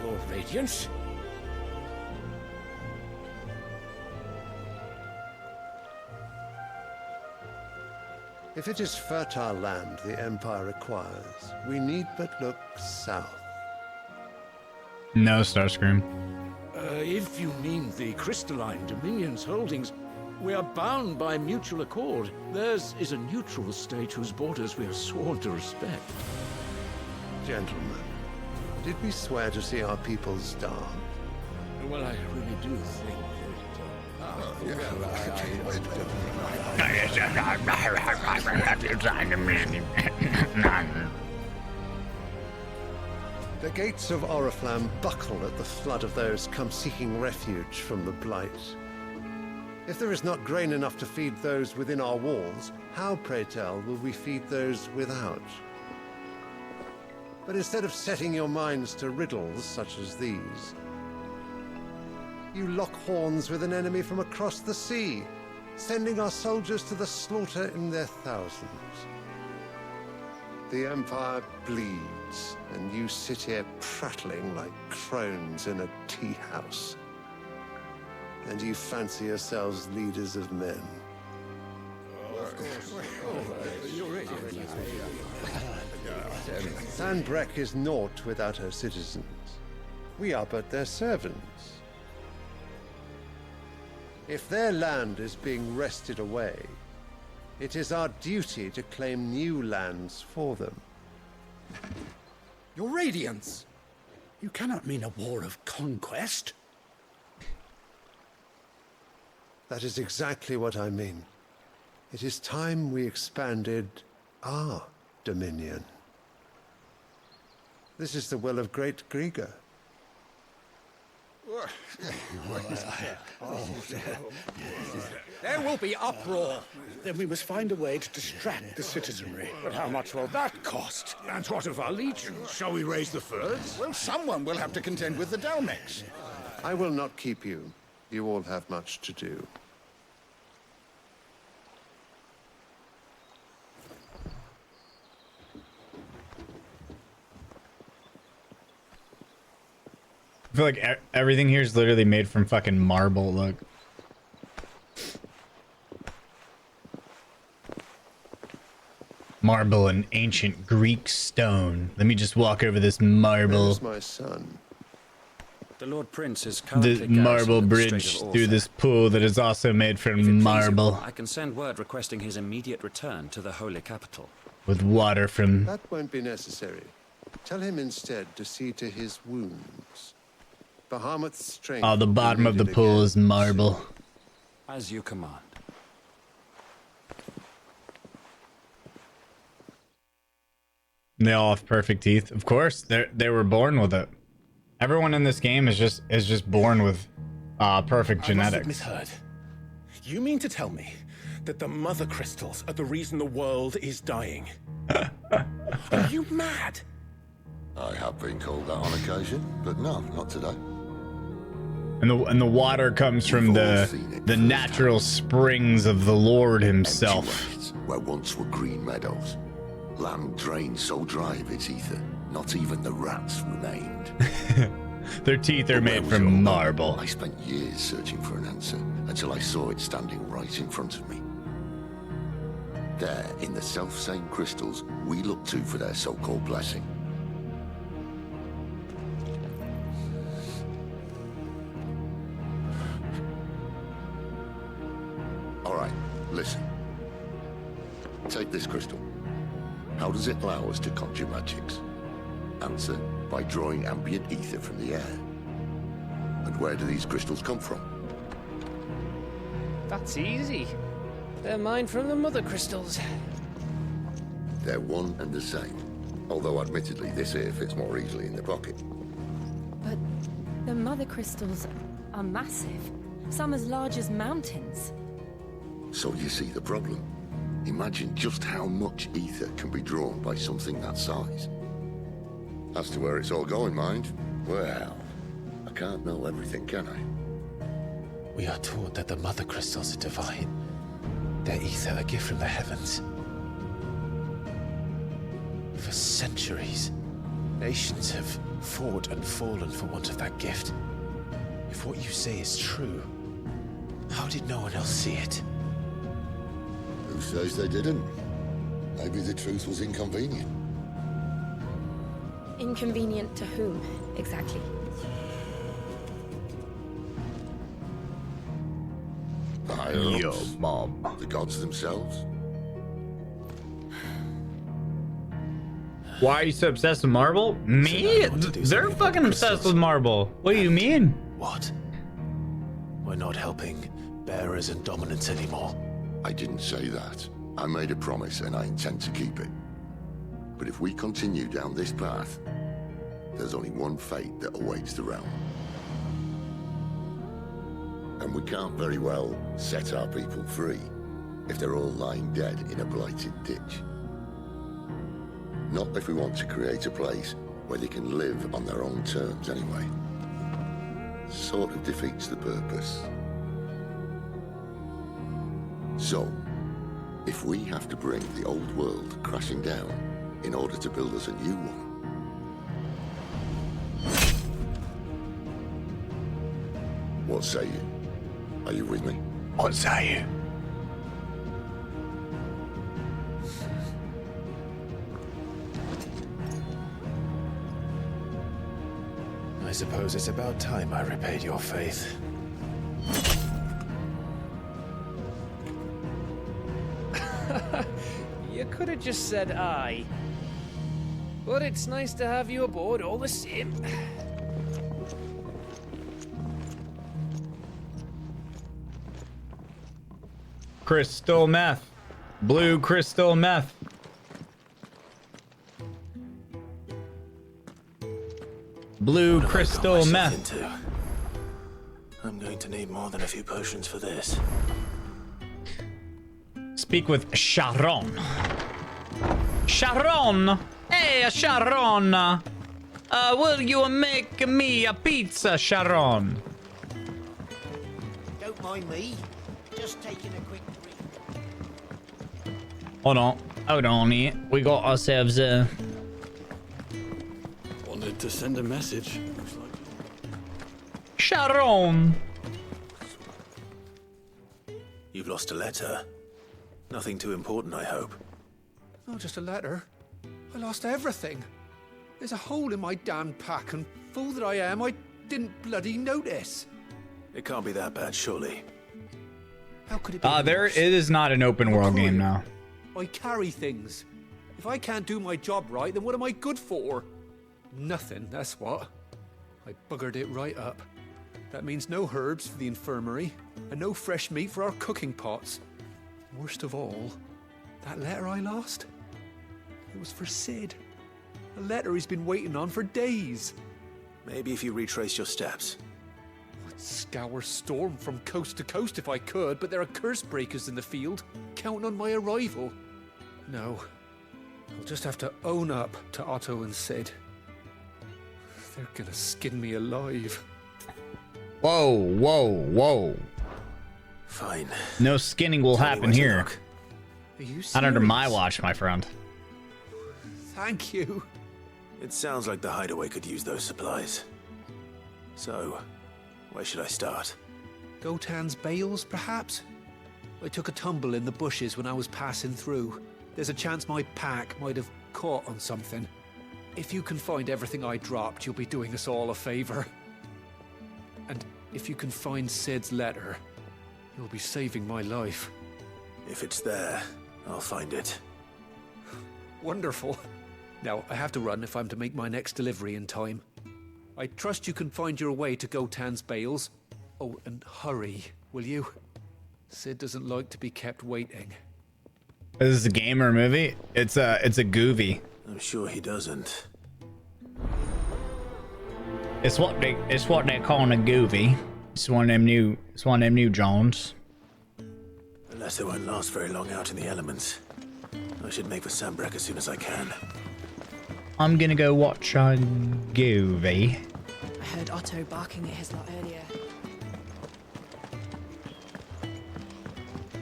Your Radiance? If it is fertile land the Empire requires, we need but look south. No, Starscream. If you mean the crystalline Dominion's holdings, we are bound by mutual accord. Theirs is a neutral state whose borders we are sworn to respect. Gentlemen, did we swear to see our people starve? Well, I really do think The gates of Oriflamme buckle at the flood of those come seeking refuge from the blight. If there is not grain enough to feed those within our walls, how, pray tell, will we feed those without? But instead of setting your minds to riddles such as these, you lock horns with an enemy from across the sea, sending our soldiers to the slaughter in their thousands. The Empire bleeds, and you sit here prattling like crones in a tea house. And you fancy yourselves leaders of men. Sandbreck is naught without her citizens. We are but their servants. If their land is being wrested away, It is our duty to claim new lands for them. Your Radiance! You cannot mean a war of conquest. That is exactly what I mean. It is time we expanded our dominion. This is the will of great Grieger. There will be uproar. Then we must find a way to distract the citizenry. But how much will that cost? And what of our legions? Shall we raise the furs? Well, someone will have to contend with the Dalmex. I will not keep you. You all have much to do. I feel like everything here is literally made from fucking marble. Look. Marble and ancient Greek stone. Let me just walk over this marble. There's my son. The Lord Prince is currently The marble bridge through this pool that is also made from marble. I can send word requesting his immediate return to the holy capital. With water from... That won't be necessary. Tell him instead to see to his wounds. Bahamut's strength. Oh, the bottom of the pool is marble. As you command. They all have perfect teeth. Of course, they were born with it. Everyone in this game is just born with perfect genetics. I must have misheard. You mean to tell me that the mother crystals are the reason the world is dying? Are you mad? I have been called that on occasion, but no, not today. And the water comes from the natural springs of the Lord himself. Where once were green meadows. Land drained so dry of its ether, not even the rats remained. Their teeth are made from marble. I spent years searching for an answer until I saw it standing right in front of me. There, in the self-same crystals we look to for their so-called blessing. All right, listen. Take this crystal. How does it allow us to conjure magics? Answer, by drawing ambient ether from the air. And where do these crystals come from? That's easy. They're mined from the mother crystals. They're one and the same. Although admittedly this here fits more easily in the pocket. But the mother crystals are massive. Some as large as mountains. So you see the problem. Imagine just how much ether can be drawn by something that size. As to where it's all going, mind, well, I can't know everything, can I? We are taught that the mother crystals are divine. Their ether a gift from the heavens. For centuries, nations have fought and fallen for want of that gift. If what you say is true, how did no one else see it? Who says they didn't? Maybe the truth was inconvenient. Inconvenient to whom, exactly? The higher-ups? Mom. The gods themselves? Why are you so obsessed with marble? Me? They're fucking obsessed with marble. What do you mean? What? We're not helping bearers and dominants anymore. I didn't say that. I made a promise and I intend to keep it. But if we continue down this path, there's only one fate that awaits the realm. And we can't very well set our people free if they're all lying dead in a blighted ditch. Not if we want to create a place where they can live on their own terms anyway. Sort of defeats the purpose. So, if we have to bring the old world crashing down in order to build us a new one, what say you? Are you with me? What say you? I suppose it's about time I repaid your faith. You could have just said aye. But it's nice to have you aboard all the same. Crystal meth. Blue crystal meth. Blue crystal meth. I'm going to need more than a few potions for this. Speak with Sharon. Sharon! Hey, Sharon! Will you make me a pizza, Sharon? Don't mind me. Just taking a quick drink. Hold on, we got ourselves a... Wanted to send a message. Sharon! You've lost a letter. Nothing too important, I hope. Not just a letter. I lost everything. There's a hole in my damn pack, and fool that I am, I didn't bloody notice. It can't be that bad, surely. How could it be? It is not an open world game now. I carry things. If I can't do my job right, then what am I good for? Nothing, that's what. I buggered it right up. That means no herbs for the infirmary, and no fresh meat for our cooking pots. Worst of all, that letter I lost? It was for Sid. A letter he's been waiting on for days. Maybe if you retrace your steps. I'd scour Storm from coast to coast if I could, but there are curse breakers in the field, counting on my arrival. No, I'll just have to own up to Otto and Sid. They're gonna skin me alive. Whoa. Fine. No skinning will happen here. Are you serious? Not under my watch, my friend. Thank you. It sounds like the hideaway could use those supplies. So, where should I start? Gotan's bales, perhaps? I took a tumble in the bushes when I was passing through. There's a chance my pack might have caught on something. If you can find everything I dropped, you'll be doing us all a favor. And if you can find Sid's letter, you'll be saving my life. If it's there, I'll find it. Wonderful. Now, I have to run if I'm to make my next delivery in time. I trust you can find your way to Gotan's bales. Oh, and hurry, will you? Sid doesn't like to be kept waiting. Is this a game or a movie? It's a goovy. I'm sure he doesn't. It's what they call a goovy. It's one of them new Jones. Unless it won't last very long out in the elements. I should make for Sandbreck as soon as I can. I'm gonna go watch a goovy. I heard Otto barking at his lot earlier.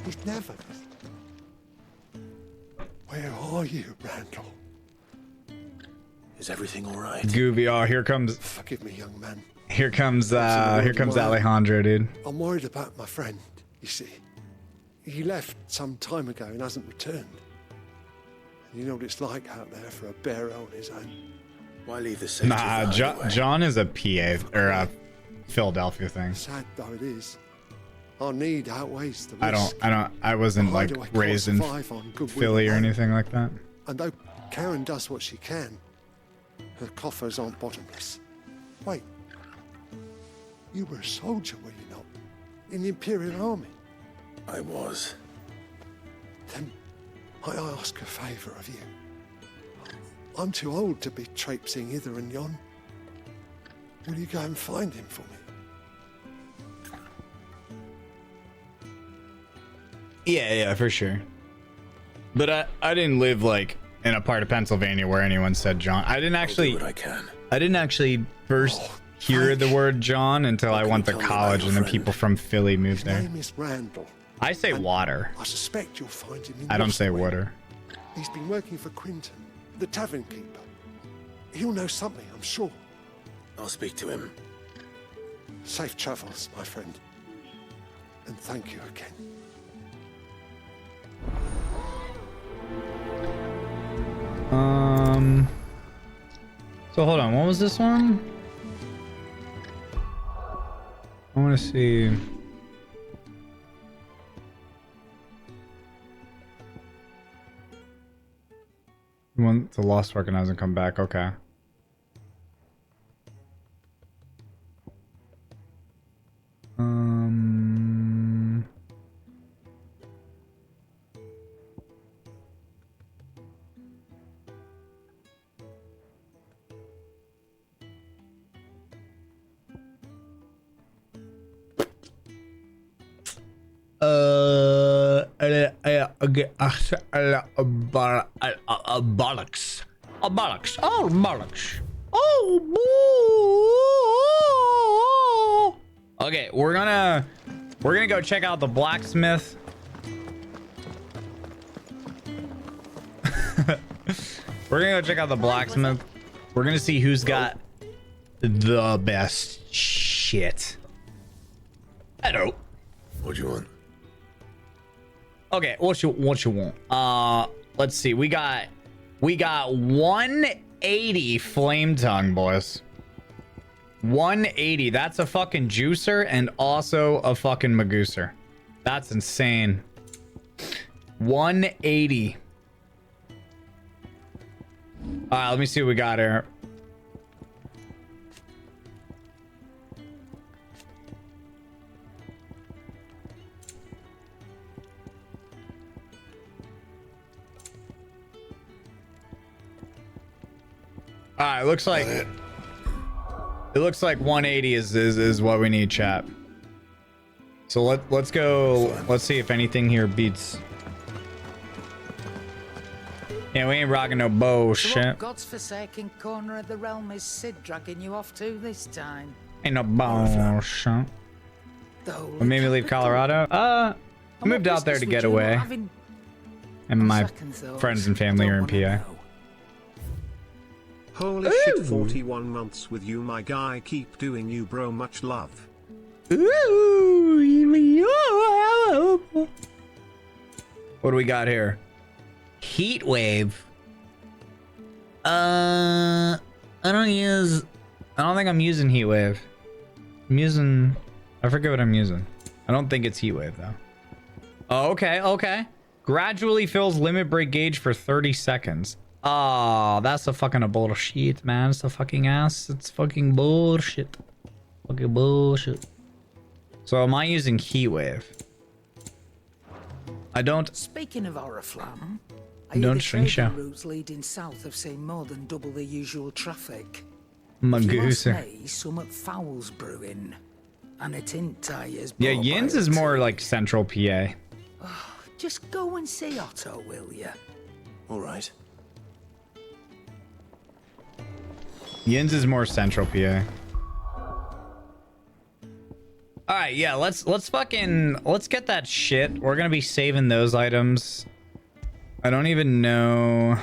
He's never. Where are you, Randall? Is everything all right? Goovy, oh, here comes. Forgive me, young man. Here comes Alejandro, dude. I'm worried about my friend, you see. He left some time ago and hasn't returned. You know what it's like out there for a bearer on his own. Why leave the safety? Nah, John is a PA or a Philadelphia thing. Sad though it is, our need outweighs the risk. I wasn't like raised in Philly or anything like that. And though Karen does what she can, her coffers aren't bottomless. Wait, you were a soldier, were you not? In the Imperial Army? I was. Then I ask a favour of you. I'm too old to be traipsing hither and yon. Will you go and find him for me? Yeah, for sure. But I didn't live like in a part of Pennsylvania where anyone said John. I didn't actually. I'll do what I can. I didn't actually first hear the word John until I went to college, and then people from Philly moved there. His name is Randall. I say water. I suspect you'll find him in I don't say Roscoe. water. He's been working for Quinton, the tavern keeper. He'll know something, I'm sure. I'll speak to him. Safe travels, my friend. And thank you again. So hold on, what was this one? I want to see. Once the lost token hasn't come back, okay. Bollocks. Oh, bollocks. Oh, bollocks. Okay, we're gonna go check out the blacksmith. We're gonna go check out the blacksmith. We're gonna see who's got the best shit. Hello. What do you want? Okay, what you want? Let's see. We got 180 flame tongue, boys. 180. That's a fucking juicer and also a fucking magooser. That's insane. 180. All right, let me see what we got here. All right, looks like it looks like 180 is what we need, chat. So let's go. Let's see if anything here beats. Yeah, we ain't rocking no bullshit. So what God's forsaken corner of the realm is Sid dragging you off to this time? Ain't no bullshit. What made me leave Colorado? I moved out there to get away. And my friends and family are in PA. Holy shit, 41 months with you, my guy. Keep doing you, bro. Much love. What do we got here? Heat wave. I don't think I'm using heat wave. I forget what I'm using. I don't think it's heat wave though. Oh, okay. Gradually fills limit break gauge for 30 seconds. Oh, that's a fucking bullshit, man. It's a fucking ass. It's fucking bullshit. Fucking bullshit. So am I using heat wave? I don't. Speaking of Oriflamme, Don't shrink show. routes leading south have seen more than double the usual traffic. Magooser. Some foul's brewing, and it ain't tires. Yeah, Yins is more like central PA. Just go and see Otto, will ya? All right. Yins is more central PA. All right, yeah, let's get that shit. We're gonna be saving those items. I don't even know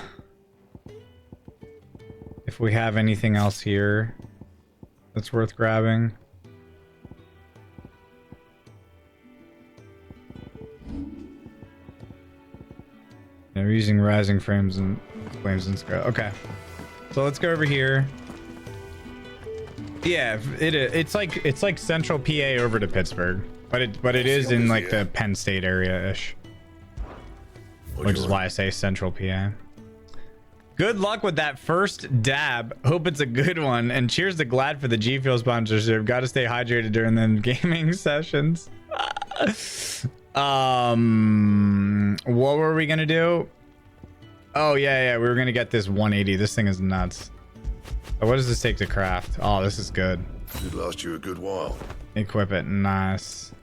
if we have anything else here that's worth grabbing. Yeah, we're using rising frames and flames and scrap. Okay, so let's go over here. Yeah, it's like central PA over to Pittsburgh, but it is in like the Penn State area ish, which is why I say central PA. Good luck with that first dab. Hope it's a good one, and cheers to Glad for the G Fuel sponsorship. Got to stay hydrated during the gaming sessions. What were we gonna do? Oh yeah, we were gonna get this 180. This thing is nuts. What does this take to craft? Oh, this is good. Should last you a good while. Equip it. Nice.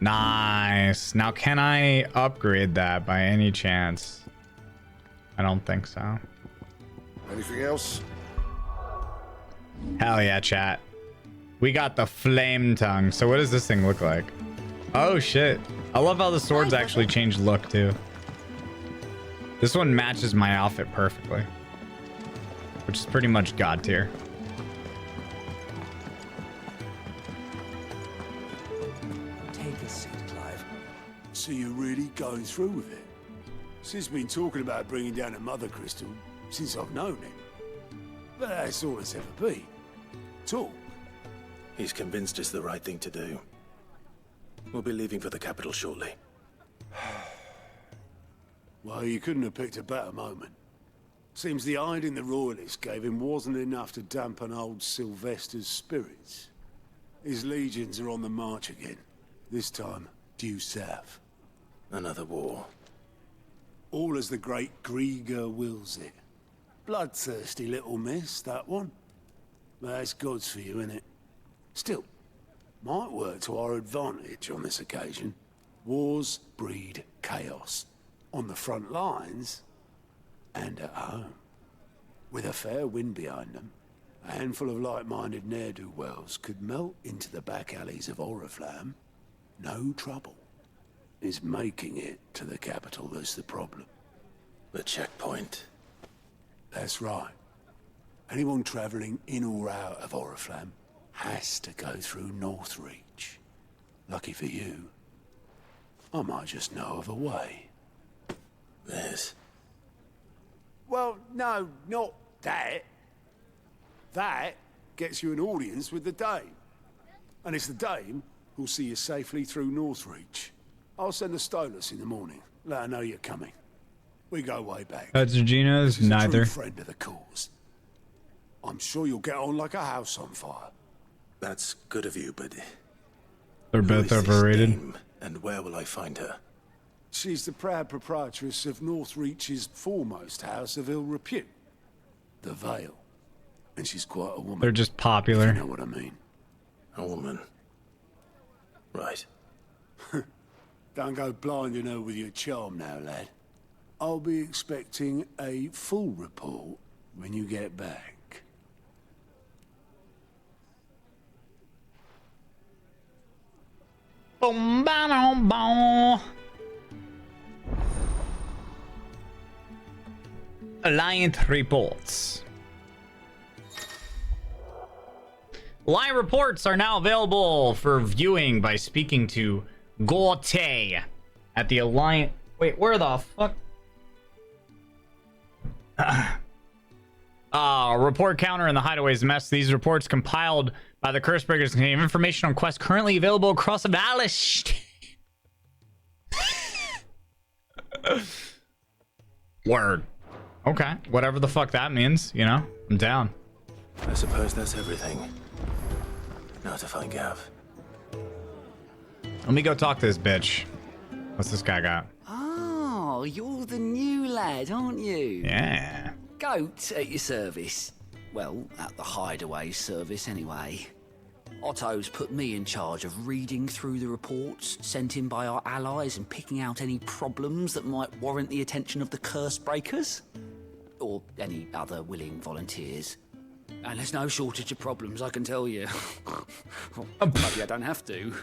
Nice. Now, can I upgrade that by any chance? I don't think so. Anything else? Hell yeah, chat. We got the flame tongue. So what does this thing look like? Oh, shit. I love how the swords actually change look, too. This one matches my outfit perfectly. Which is pretty much god tier. Take a seat, Clive. So you're really going through with it? Sid's been talking about bringing down a mother crystal since I've known him. But that's all it's ever been. Talk. He's convinced it's the right thing to do. We'll be leaving for the capital shortly. Well, you couldn't have picked a better moment. Seems the hiding the royalists gave him wasn't enough to dampen old Sylvester's spirits. His legions are on the march again. This time, due south. Another war. All as the great Grieger wills it. Bloodthirsty little miss, that one. That's God's for you, innit? Still, might work to our advantage on this occasion. Wars breed chaos. On the front lines, and at home. With a fair wind behind them, a handful of like-minded ne'er-do-wells could melt into the back alleys of Oriflamme. No trouble. It's making it to the capital that's the problem. The checkpoint. That's right. Anyone travelling in or out of Oriflamme has to go through Northreach. Lucky for you, I might just know of a way. There's... Well, no, not that. That gets you an audience with the Dame. And it's the Dame who'll see you safely through Northreach. I'll send the Stolas in the morning. Let her know you're coming. We go way back. Regina's She's a neither. true friend of the cause. I'm sure you'll get on like a house on fire. That's good of you, but... They're both overrated. Dame, and where will I find her? She's the proud proprietress of Northreach's foremost house of ill repute, the Vale. And she's quite a woman. They're just popular. If you know what I mean. A woman. Right. Don't go blinding her with your charm now, lad. I'll be expecting a full report when you get back. Boom, ba, boom. Alliance reports. Live reports are now available for viewing by speaking to Gorte at the Alliance. Wait, where the fuck? Report counter in the hideaways mess. These reports compiled by the Cursebreakers contain information on quests currently available across the valley. Word. Okay, whatever the fuck that means, you know, I'm down. I suppose that's everything. Now to find Gav. Let me go talk to this bitch. What's this guy got? Oh, you're the new lad, aren't you? Yeah. Goat at your service. Well, at the hideaway service anyway. Otto's put me in charge of reading through the reports sent in by our allies and picking out any problems that might warrant the attention of the Cursebreakers. Or any other willing volunteers. And there's no shortage of problems, I can tell you. Maybe I don't have to.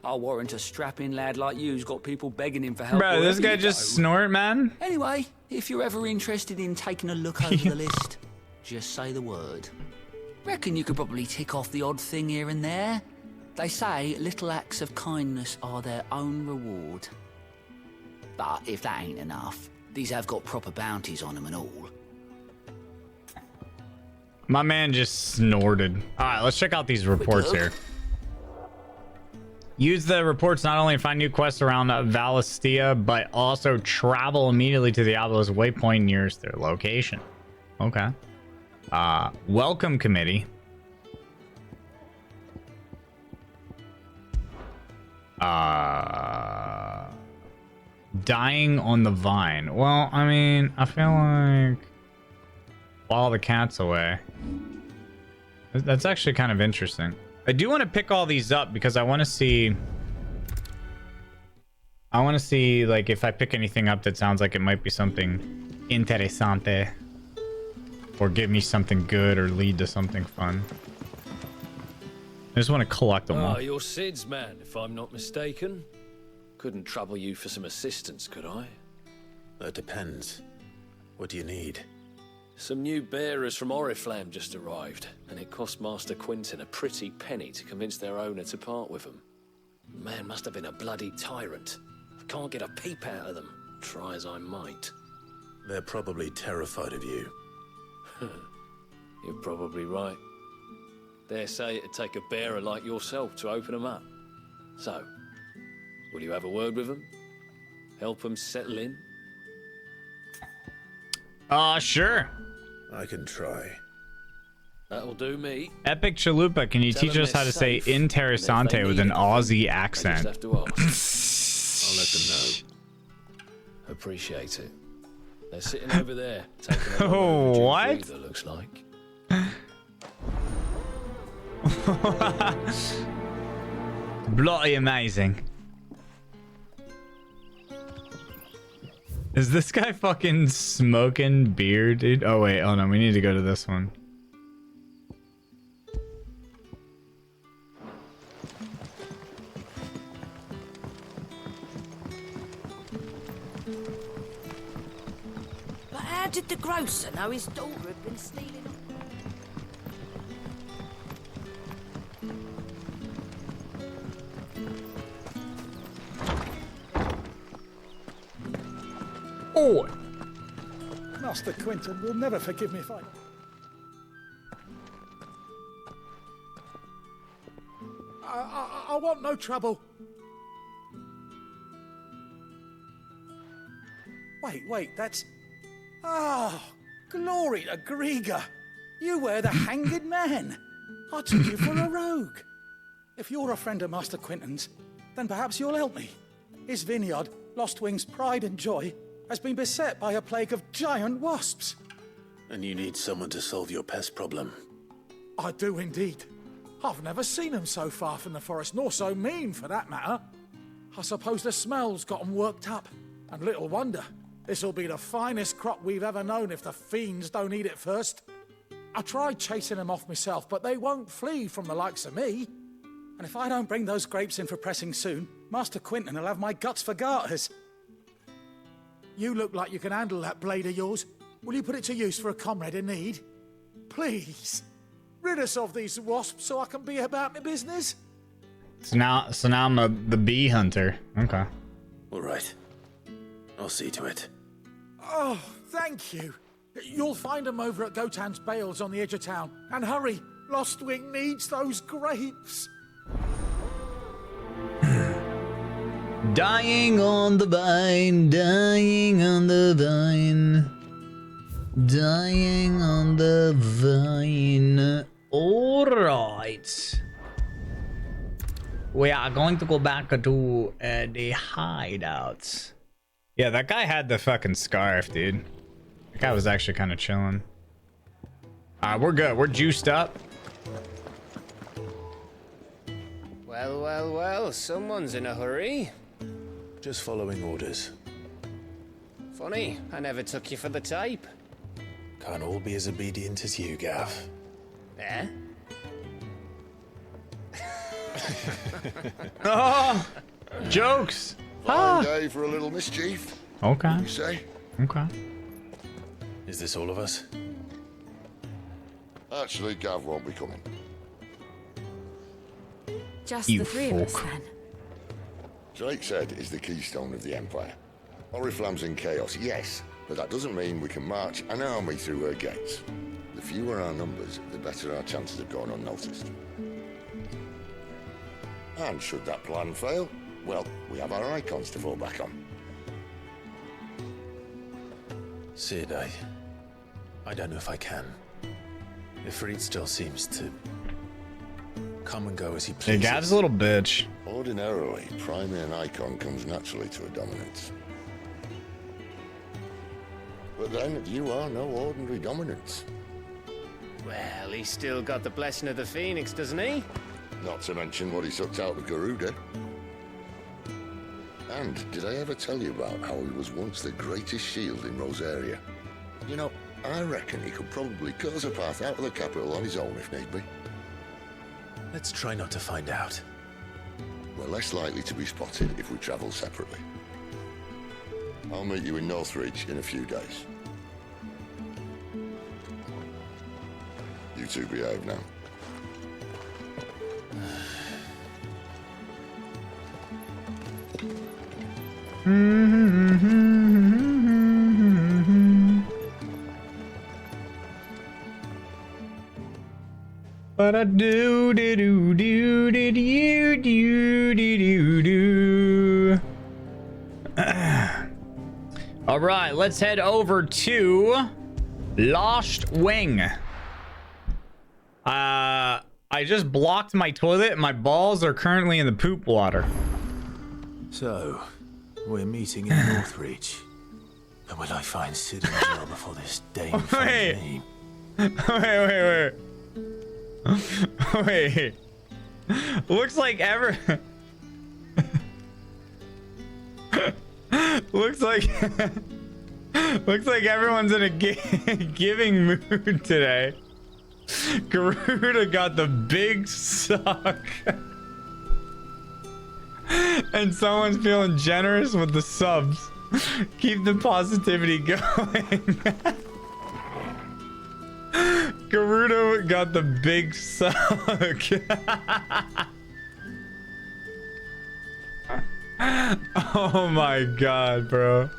I'll warrant a strapping lad like you's got people begging him for help. Bro, this guy just snort, man. Anyway, if you're ever interested in taking a look over the list, just say the word. Reckon you could probably tick off the odd thing here and there. They say little acts of kindness are their own reward. But if that ain't enough, these have got proper bounties on them and all. My man just snorted. All right, let's check out these reports here. Use the reports not only to find new quests around Valistia, but also travel immediately to the Diablo's waypoint nearest their location. Okay. Welcome committee. Dying on the vine. Well, I mean, I feel like while the cat's away. That's actually kind of interesting. I do want to pick all these up because I want to see like if I pick anything up that sounds like it might be something interesante or give me something good or lead to something fun. I just want to collect them all. You're Sid's man, if I'm not mistaken. Couldn't trouble you for some assistance, could I? That depends. What do you need? Some new bearers from Oriflamme just arrived, and it cost Master Quinton a pretty penny to convince their owner to part with them. The man must have been a bloody tyrant. I can't get a peep out of them, try as I might. They're probably terrified of you. You're probably right. Dare say it'd take a bearer like yourself to open them up. So, will you have a word with them? Help them settle in? Sure. I can try. That'll do me. Epic Chalupa, can you Tell teach them us how to they're say safe, and if interessante they with need an anything, Aussie they just accent? have to ask. I'll let them know. Appreciate it. They're sitting over there, taking a Oh, what? breather, looks like. Bloody amazing. Is this guy fucking smoking beer, dude? Oh wait, oh no, we need to go to this one. But how did the grocer know his daughter had been stealing? Oh! Master Quinton will never forgive me if I... I want no trouble. Wait, that's... Oh, glory to Grieger. You were the hanged man. I took you for a rogue. If you're a friend of Master Quinton's, then perhaps you'll help me. His vineyard, Lostwing's pride and joy, has been beset by a plague of giant wasps. And you need someone to solve your pest problem. I do indeed. I've never seen them so far from the forest, nor so mean for that matter. I suppose the smell's got them worked up. And little wonder. This'll be the finest crop we've ever known if the fiends don't eat it first. I tried chasing them off myself, but they won't flee from the likes of me. And if I don't bring those grapes in for pressing soon, Master Quinton will have my guts for garters. You look like you can handle that blade of yours. Will you put it to use for a comrade in need? Please. Rid us of these wasps so I can be about my business. So now I'm the bee hunter. Okay. All right. I'll see to it. Oh, thank you. You'll find them over at Gotan's Bales on the edge of town. And hurry, Lostwing needs those grapes. Dying on the vine, dying on the vine. Dying on the vine. Alright. We are going to go back to the hideouts. Yeah, that guy had the fucking scarf, dude. That guy was actually kind of chilling. We're good. We're juiced up. Well, someone's in a hurry. Just following orders. Funny, I never took you for the type. Can't all be as obedient as you, Gav. Eh? Oh, jokes. Fine day for a little mischief. Okay. You say? Okay. Is this all of us? Actually, Gav won't be coming. Just You the three of us folk. then. Drake said is the keystone of the Empire. Oriflamme's in chaos, yes, but that doesn't mean we can march an army through her gates. The fewer our numbers, the better our chances of going unnoticed. And should that plan fail, well, we have our icons to fall back on. Sid, I don't know if I can. Ifrit still seems to come and go as he Hey, pleases. Gav's a little bitch. Ordinarily, priming an icon comes naturally to a dominance. But then, you are no ordinary dominance. Well, he's still got the blessing of the Phoenix, doesn't he? Not to mention what he sucked out of Garuda. And did I ever tell you about how he was once the greatest shield in Rosaria? You know, I reckon he could probably cut us a path out of the capital on his own if need be. Let's try not to find out. We're less likely to be spotted if we travel separately. I'll meet you in Northridge in a few days. You two behave now. But I do do do do do do do do do do. All right, let's head over to Lost Wing. I just blocked my toilet. My balls are currently in the poop water. So, we're meeting in Northreach. And will I find Sid in jail before this dame finds me? Wait. Looks like looks like everyone's in a giving mood today. Garuda got the big suck. And someone's feeling generous with the subs. Keep the positivity going. Garuda got the big suck. Oh my god, bro.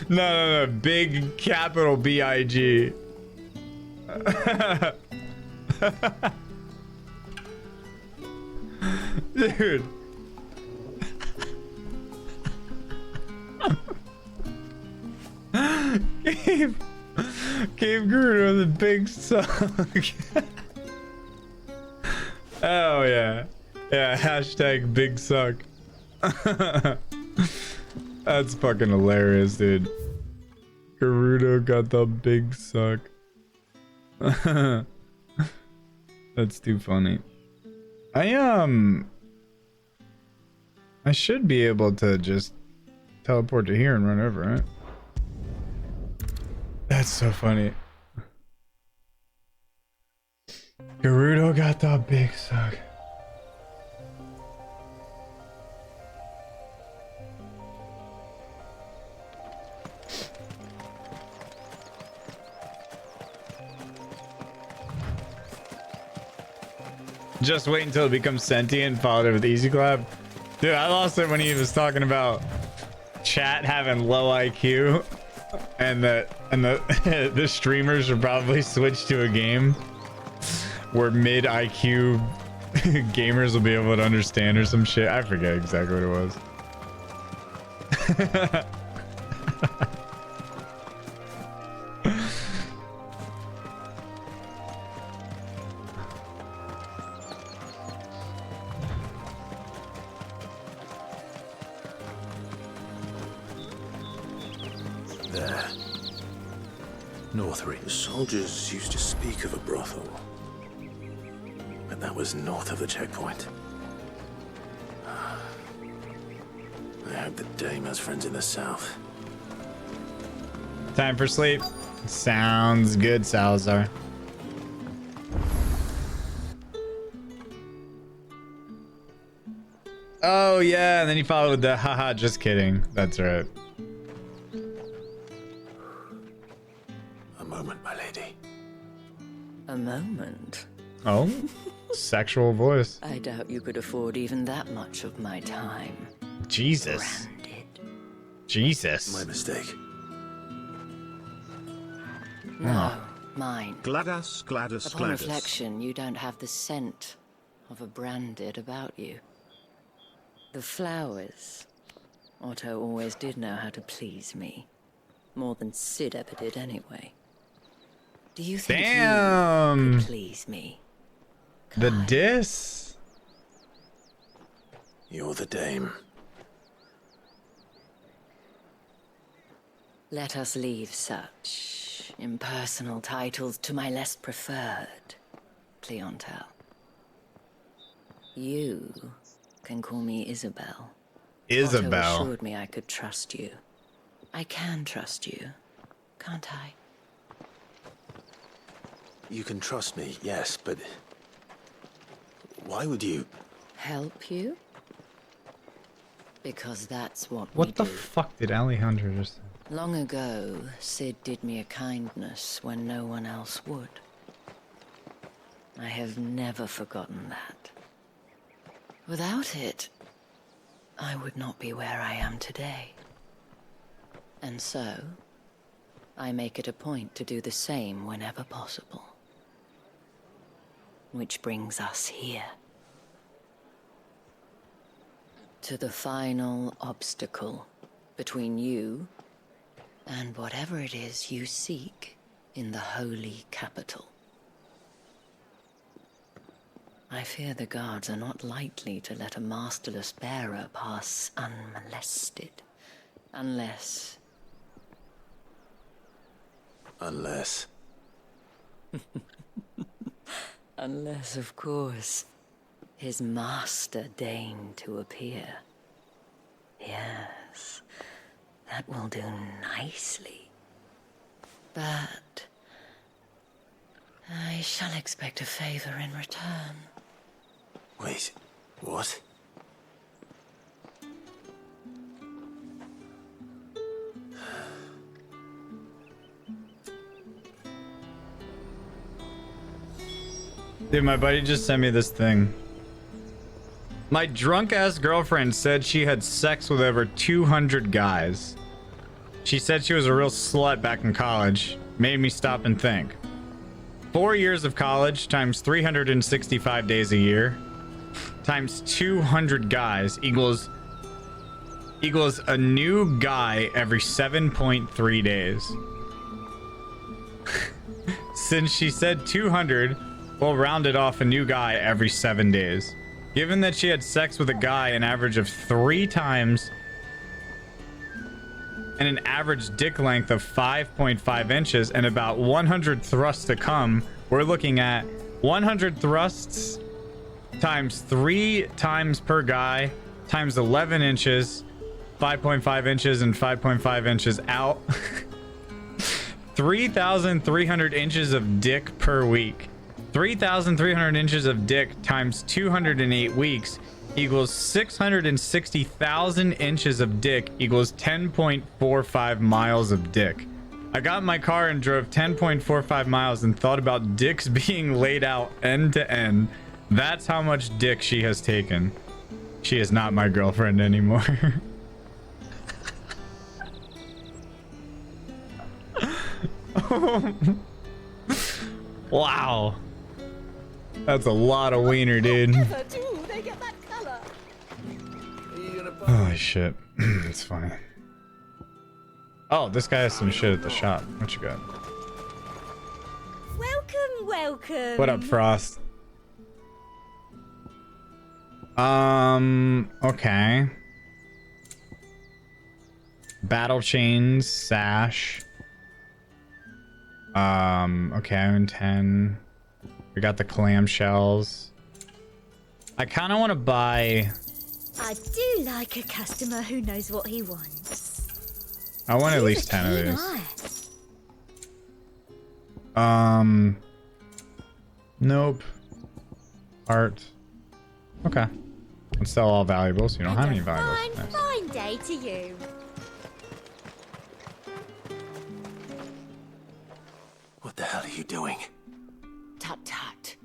No. Big capital B-I-G. Dude. Gave Garuda the big suck. Oh yeah. Yeah, hashtag big suck. That's fucking hilarious, dude. Garuda got the big suck. That's too funny. I should be able to just teleport to here and run over, right? That's so funny. Garuda got the big suck. Just wait until it becomes sentient, followed it with easy clap. Dude, I lost it when he was talking about chat having low IQ, and the streamers should probably switch to a game where mid IQ gamers will be able to understand or some shit. I forget exactly what it was. There. Northreach. The soldiers used to speak of a brothel. But that was north of the checkpoint. I hope the dame has friends in the south. Time for sleep. Sounds good, Salazar. Oh yeah, and then he followed with the haha, just kidding. That's right. A moment, my lady. A moment? Oh? Sexual voice. I doubt you could afford even that much of my time. Jesus. Jesus. My mistake. No, mine. Gladys. Upon reflection, you don't have the scent of a branded about you. The flowers. Otto always did know how to please me. More than Sid ever did anyway. Do you think you could please me? The diss. You're the dame. Let us leave such impersonal titles to my less preferred clientele. You can call me Isabel. Isabel. Otto assured me I could trust you. I can trust you, can't I? You can trust me, yes, but why would you? Help you? Because that's what What we the do. fuck did Alejandro just say? Long ago, Sid did me a kindness when no one else would. I have never forgotten that. Without it, I would not be where I am today. And so, I make it a point to do the same whenever possible. Which brings us here. To the final obstacle between you And whatever it is you seek in the holy capital. I fear the guards are not likely to let a masterless bearer pass unmolested. Unless... Unless... Unless, of course, his master deigned to appear. Yes, that will do nicely. But... I shall expect a favor in return. Wait, what? Dude, my buddy just sent me this thing. My drunk-ass girlfriend said she had sex with over 200 guys. She said she was a real slut back in college. Made me stop and think. 4 years of college times 365 days a year times 200 guys equals a new guy every 7.3 days. Since she said 200, we'll round it off a new guy every 7 days. Given that she had sex with a guy an average of 3 times and an average dick length of 5.5 inches and about 100 thrusts to come, we're looking at 100 thrusts times 3 times per guy times 11 inches, 5.5 inches and 5.5 inches out. 3,300 inches of dick per week. 3,300 inches of dick times 208 weeks equals 660,000 inches of dick equals 10.45 miles of dick. I got in my car and drove 10.45 miles and thought about dicks being laid out end to end. That's how much dick she has taken. She is not my girlfriend anymore. Wow. That's a lot of wiener, dude. Holy shit. It's funny. Oh, this guy has some shit at the shop. What you got? Welcome, welcome. What up, Frost? Okay. Battle chains, sash. Okay, I'm 10. We got the clamshells. I kind of want to buy... I do like a customer who knows what he wants. I want at least 10 of these. Nope. Art. Okay. Let's sell all valuables. You don't have any valuables. Nice. Fine day to you. What the hell are you doing? Tut tut.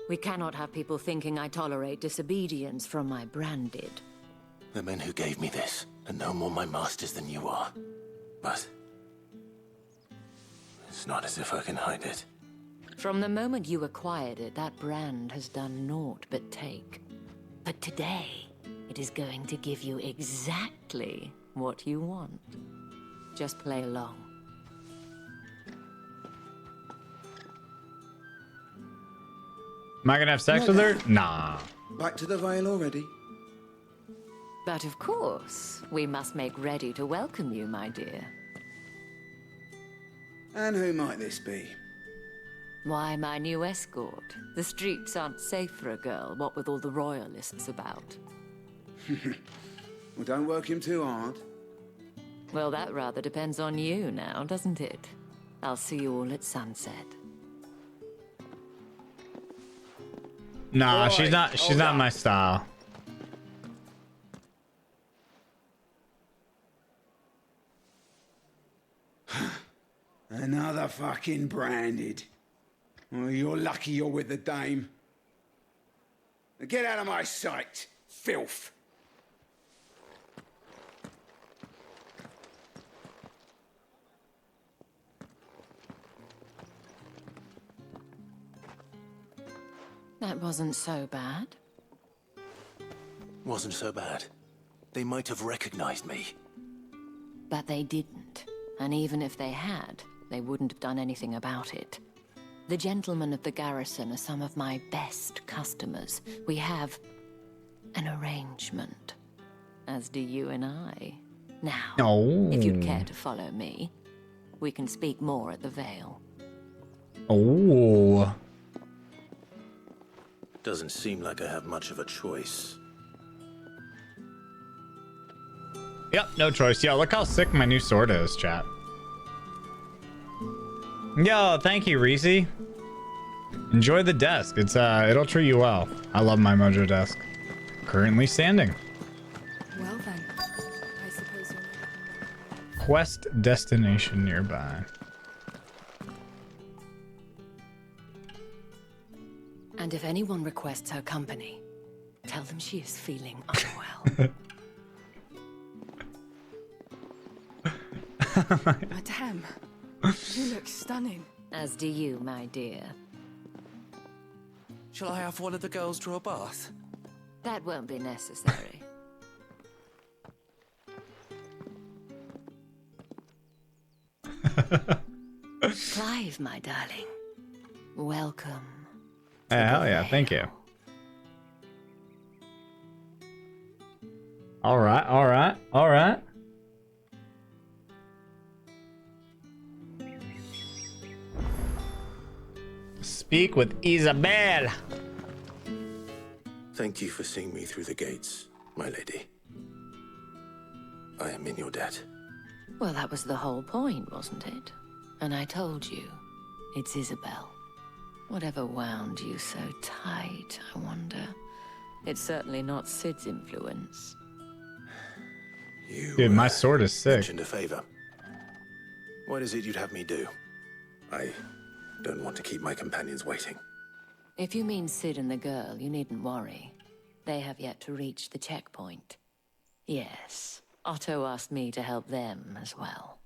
We cannot have people thinking I tolerate disobedience from my branded. The men who gave me this are no more my masters than you are. But it's not as if I can hide it. From the moment you acquired it, that brand has done naught but take. But today, it is going to give you exactly what you want. Just play along. Am I gonna have sex with her? Nah. Back to the Vale already? But of course, we must make ready to welcome you, my dear. And who might this be? Why, my new escort. The streets aren't safe for a girl, what with all the royalists about. Well, don't work him too hard. Well, that rather depends on you now, doesn't it? I'll see you all at sunset. Nah, she's not my style. Another fucking branded. Well, you're lucky you're with the dame. Now get out of my sight, filth. That wasn't so bad. Wasn't so bad. They might have recognized me. But they didn't. And even if they had, they wouldn't have done anything about it. The gentlemen of the garrison are some of my best customers. We have an arrangement, as do you and I. Now, if you'd care to follow me, we can speak more at the Vale. Oh. Doesn't seem like I have much of a choice. Yep, no choice. Yo, look how sick my new sword is, chat. Yo, thank you, Reese. Enjoy the desk. It'll treat you well. I love my Mojo desk. Currently standing. Well then, I suppose you're... Quest destination nearby. And if anyone requests her company, tell them she is feeling unwell. Madame, you look stunning. As do you, my dear. Shall I have one of the girls draw a bath? That won't be necessary. Clive, my darling. Welcome. Hell yeah, thank you. Alright. Speak with Isabel. Thank you for seeing me through the gates, my lady. I am in your debt. Well, that was the whole point, wasn't it? And I told you, it's Isabel. Whatever wound you so tight, I wonder. It's certainly not Sid's influence. You, dude, my sword is sick. Mentioned a favor. What is it you'd have me do? I don't want to keep my companions waiting. If you mean Sid and the girl, you needn't worry. They have yet to reach the checkpoint. Yes, Otto asked me to help them as well.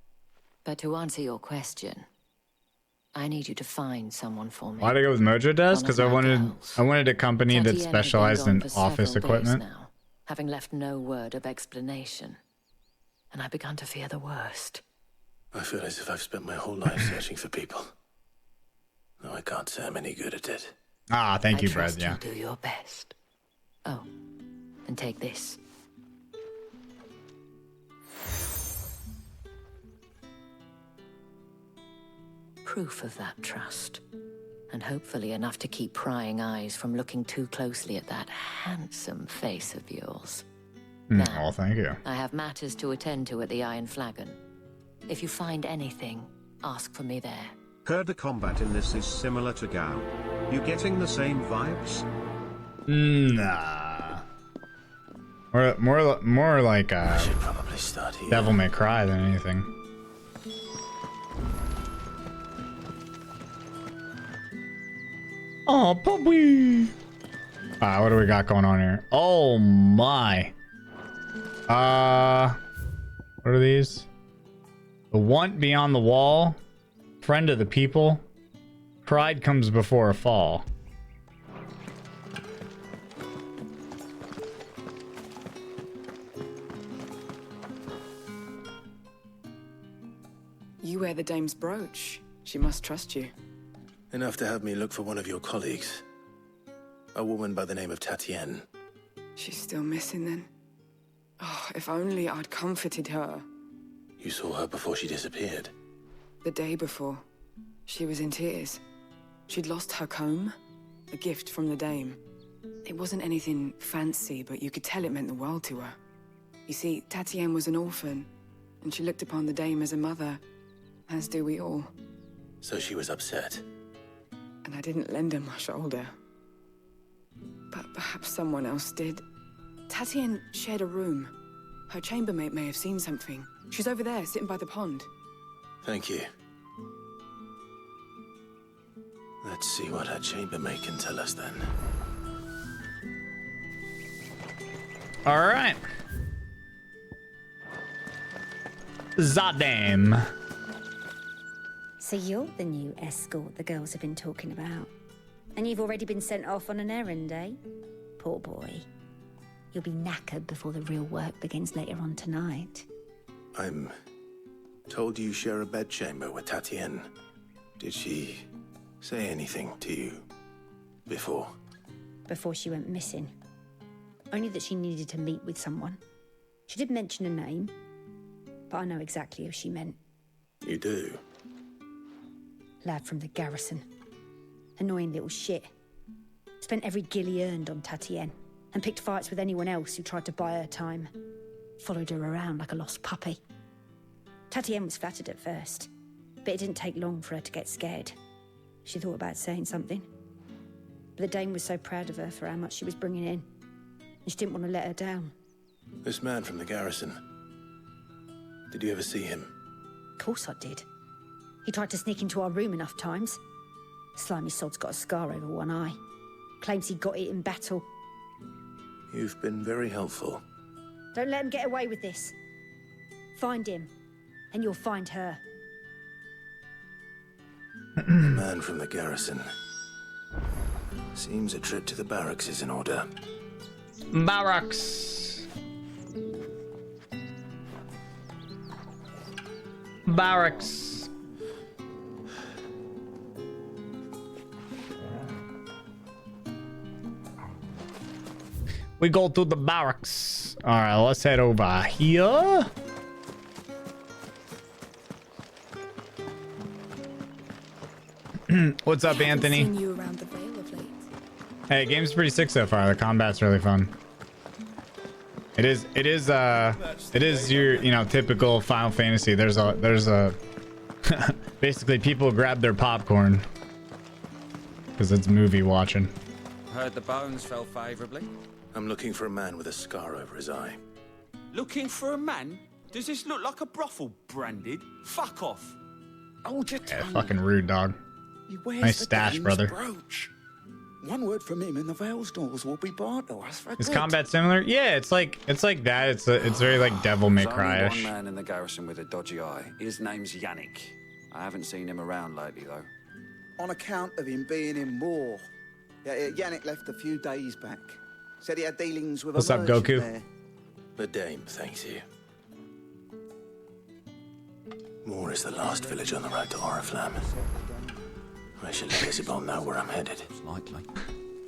But to answer your question, I need you to find someone for me. Why'd I go with Mojo Desk? Because I wanted a company that specialized in office equipment. Now, having left no word of explanation. And I've begun to fear the worst. I feel as if I've spent my whole life searching for people. Though I can't say I'm any good at it. Ah, thank you, Brad. Yeah. Do your best. Oh, and take this. Proof of that trust. And hopefully enough to keep prying eyes from looking too closely at that handsome face of yours. Oh, thank you. I have matters to attend to at the Iron Flagon. If you find anything, ask for me there. Heard the combat in this is similar to Gao. You getting the same vibes? Nah. More like I should probably start here. Devil May Cry than anything. Oh, puppy. What do we got going on here? Oh my. What are these? The want beyond the wall, friend of the people. Pride comes before a fall. You wear the dame's brooch. She must trust you. Enough to have me look for one of your colleagues. A woman by the name of Tatienne. She's still missing then. Oh, if only I'd comforted her. You saw her before she disappeared. The day before. She was in tears. She'd lost her comb, a gift from the dame. It wasn't anything fancy, but you could tell it meant the world to her. You see, Tatienne was an orphan, and she looked upon the dame as a mother, as do we all. So she was upset. And I didn't lend her my shoulder. But perhaps someone else did. Tatienne shared a room. Her chambermaid may have seen something. She's over there, sitting by the pond. Thank you. Let's see what her chambermaid can tell us then. All right. Zadam. So you're the new escort the girls have been talking about. And you've already been sent off on an errand, eh? Poor boy. You'll be knackered before the real work begins later on tonight. I'm Told you share a bedchamber with Tatienne. Did she say anything to you before? Before she went missing. Only that she needed to meet with someone. She did mention a name, but I know exactly who she meant. You do? Lad from the garrison. Annoying little shit. Spent every guil he earned on Tatienne, and picked fights with anyone else who tried to buy her time. Followed her around like a lost puppy. Tatienne was flattered at first, but it didn't take long for her to get scared. She thought about saying something. But the Dame was so proud of her for how much she was bringing in, and she didn't want to let her down. This man from the garrison. Did you ever see him? Of course I did. He tried to sneak into our room enough times. Slimy sod's got a scar over one eye. Claims he got it in battle. You've been very helpful. Don't let him get away with this. Find him, and you'll find her. The man from the garrison. Seems a trip to the barracks is in order. Barracks. Barracks. We go to the barracks. All right, let's head over here. What's up, Anthony? Seen you around the Vale of late. Hey, game's pretty sick so far. The combat's really fun. It is your, typical Final Fantasy. There's a basically people grab their popcorn because it's movie watching. Heard the bones fell favorably. I'm looking for a man with a scar over his eye. Looking for a man? Does this look like a brothel, Branded? Fuck off. Hold your Yeah, tongue. fucking rude, dog. He wears Nice the stash, Dame's brother. brooch. One word from him and the Vale's doors will be barred to us for Is good. combat similar? Yeah, it's like that. It's very like Devil May There's only Cry-ish. one man in the garrison with a dodgy eye. His name's Yannick. I haven't seen him around lately, though. On account of him being in war. Yannick left a few days back. Said he had dealings with What's a up, merchant Goku? there. The Dame thanks you. Moor is the last village on the road to Oriflamme. I should let Isabel know where I'm headed. Likely.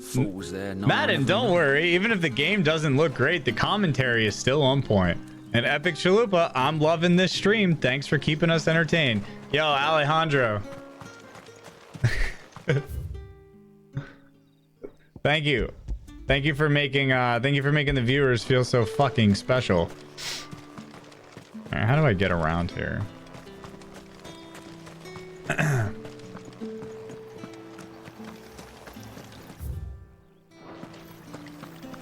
Fools there. Madden, don't worry. Even if the game doesn't look great, the commentary is still on point. And Epic Chalupa, I'm loving this stream. Thanks for keeping us entertained. Yo, Alejandro. Thank you. Thank you for making the viewers feel so fucking special. All right, how do I get around here?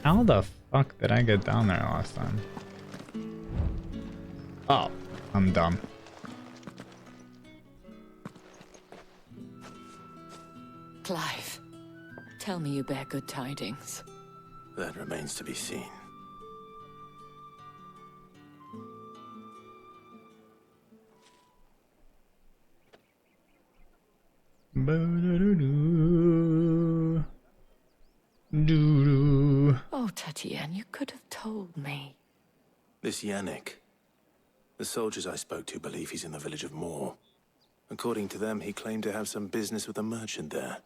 How the fuck did I get down there last time? Oh, I'm dumb. Clive, tell me you bear good tidings. That remains to be seen. Oh, Tatienne, you could have told me. This Yannick. The soldiers I spoke to believe he's in the village of Moor. According to them, he claimed to have some business with a merchant there.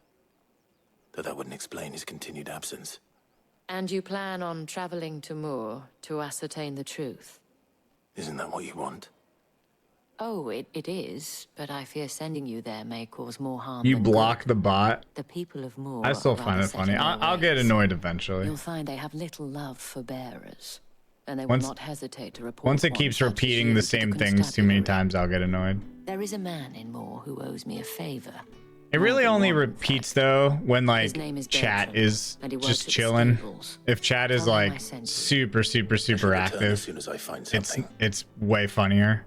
Though that wouldn't explain his continued absence. And you plan on traveling to Moor to ascertain the truth? Isn't that what you want? Oh, it is, but I fear sending you there may cause more harm You than block good. the bot. The people of Moor I still are find rather it set funny. in their I'll get ways. annoyed eventually. You'll find they have little love for bearers, and they Once- will not hesitate to report Once it one keeps such as repeating you the to same things too many times, I'll get annoyed. There is a man in Moor who owes me a favor. It really only repeats though when like name is chat Bertram, is and he works just at the chilling. stables. If chat is Tell him I like sent you. super return active, as soon as I find something. it's way funnier.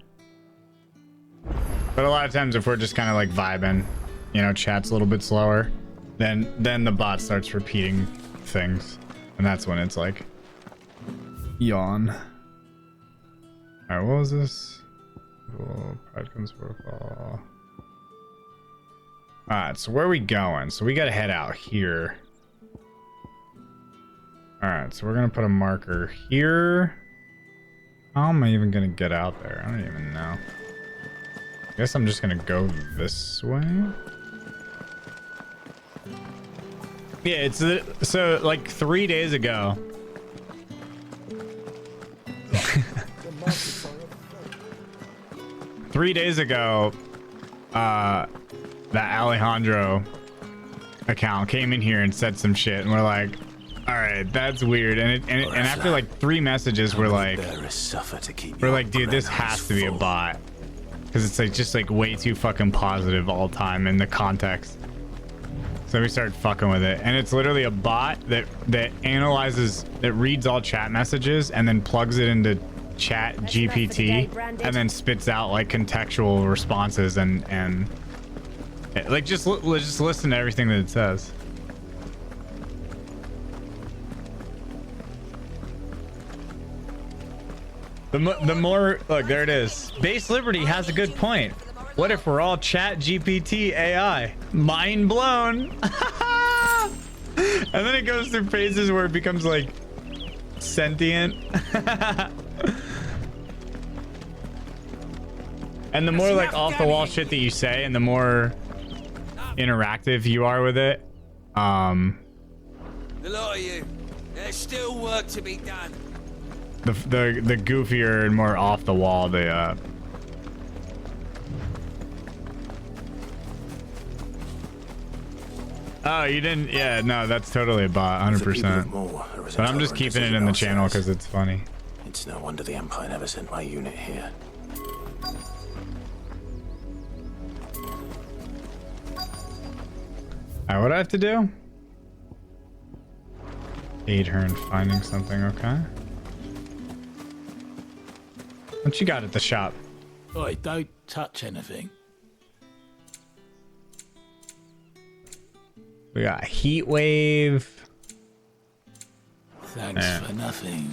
But a lot of times if we're just kind of like vibing, chat's a little bit slower, then the bot starts repeating things, and that's when it's like yawn. All right, what was this? Oh, pride comes waterfall. Alright, so where are we going? So we gotta head out here. Alright, so we're gonna put a marker here. How am I even gonna get out there? I don't even know. Guess I'm just gonna go this way. Yeah, it's so like 3 days ago. 3 days ago, that Alejandro account came in here and said some shit, and we're like, all right, that's weird. And after like 3 messages, we're like, dude, this has to be a bot, because it's like just like way too fucking positive all time in the context. So we started fucking with it, and it's literally a bot that analyzes, that reads all chat messages and then plugs it into Chat GPT and then spits out like contextual responses and like just listen to everything that it says. The more, look, there it is. Base Liberty has a good point. What if we're all Chat GPT AI? Mind blown. And then it goes through phases where it becomes like sentient. And the more like off the wall shit that you say and the more interactive you are with it, The lot of you, there's still work to be done. the goofier and more off the wall the Oh, you didn't? Yeah, no, that's totally a bot, 100%. But I'm just keeping it in the channel because it's funny. It's no wonder the Empire never sent my unit here. Alright, what do I have to do? Aid her in finding something, okay. What you got at the shop? Oi, don't touch anything. We got a heat wave. Thanks for nothing.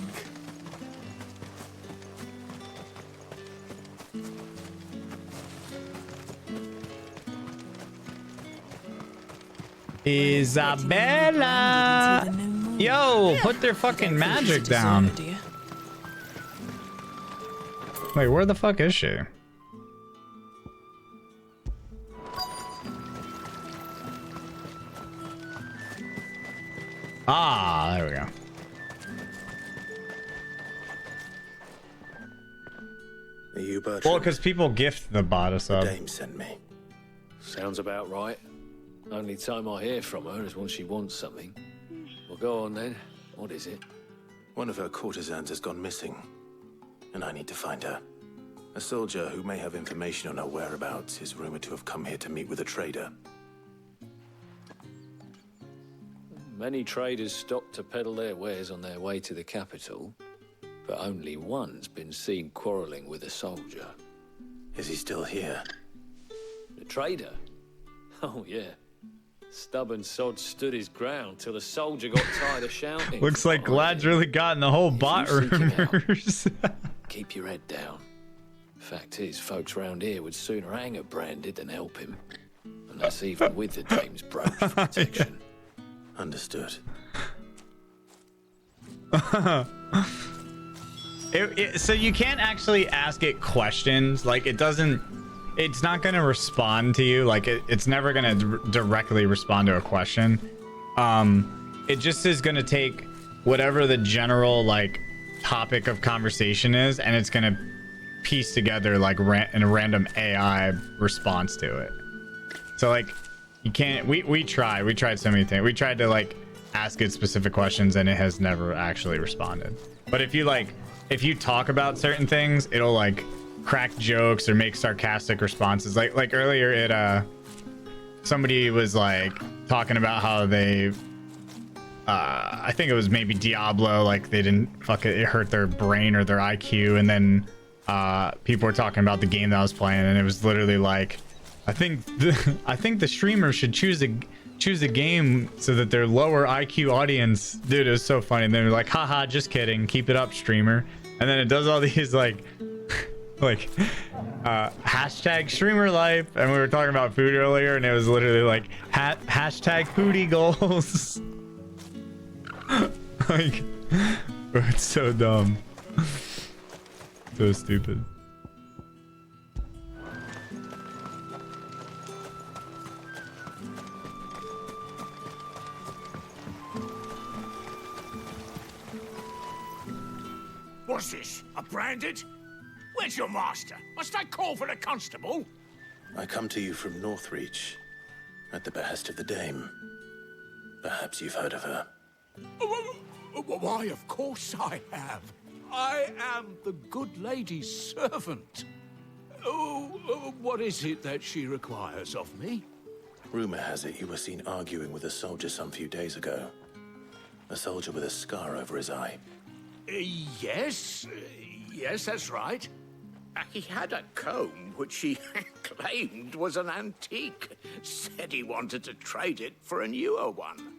Isabella! Yo, put their fucking magic down. Wait, where the fuck is she? Ah, there we go. Are you Bertrand? Well, because people gift the bot a sub. The dame sent me. Sounds about right. Only time I hear from her is when she wants something. Well, go on then. What is it? One of her courtesans has gone missing, and I need to find her. A soldier who may have information on her whereabouts is rumored to have come here to meet with a trader. Many traders stop to peddle their wares on their way to the capital, but only one's been seen quarreling with a soldier. Is he still here? The trader? Oh, yeah. Stubborn sod stood his ground till the soldier got tired of shouting. Looks like Glad's really gotten the whole bot rumors. Keep your head down. Fact is, folks round here would sooner hang a Branded than help him. And that's even with the dame's brooch for protection. Understood. So you can't actually ask it questions. Like it doesn't, it's not going to respond to you. Like it's never going to directly respond to a question. It just is going to take whatever the general like topic of conversation is, and it's going to piece together like in a random AI response to it. So like you can't, we tried so many things. We tried to like ask it specific questions and it has never actually responded. But if you talk about certain things, it'll like crack jokes or make sarcastic responses. Like earlier it somebody was like talking about how they I think it was maybe Diablo, like they didn't it hurt their brain or their IQ, and then people were talking about the game that I was playing, and it was literally like, I think the streamer should choose a game so that their lower IQ audience, dude, it was so funny. And they're like, haha, just kidding, keep it up, streamer. And then it does all these like hashtag streamer life, and we were talking about food earlier, and it was literally like hashtag foodie goals. Like, bro, it's so dumb. So stupid. Bandit? Where's your master? Must I call for a constable? I come to you from Northreach, at the behest of the Dame. Perhaps you've heard of her. Why, of course I have. I am the good lady's servant. What is it that she requires of me? Rumor has it you were seen arguing with a soldier some few days ago. A soldier with a scar over his eye. Yes, that's right. He had a comb which he claimed was an antique. Said he wanted to trade it for a newer one.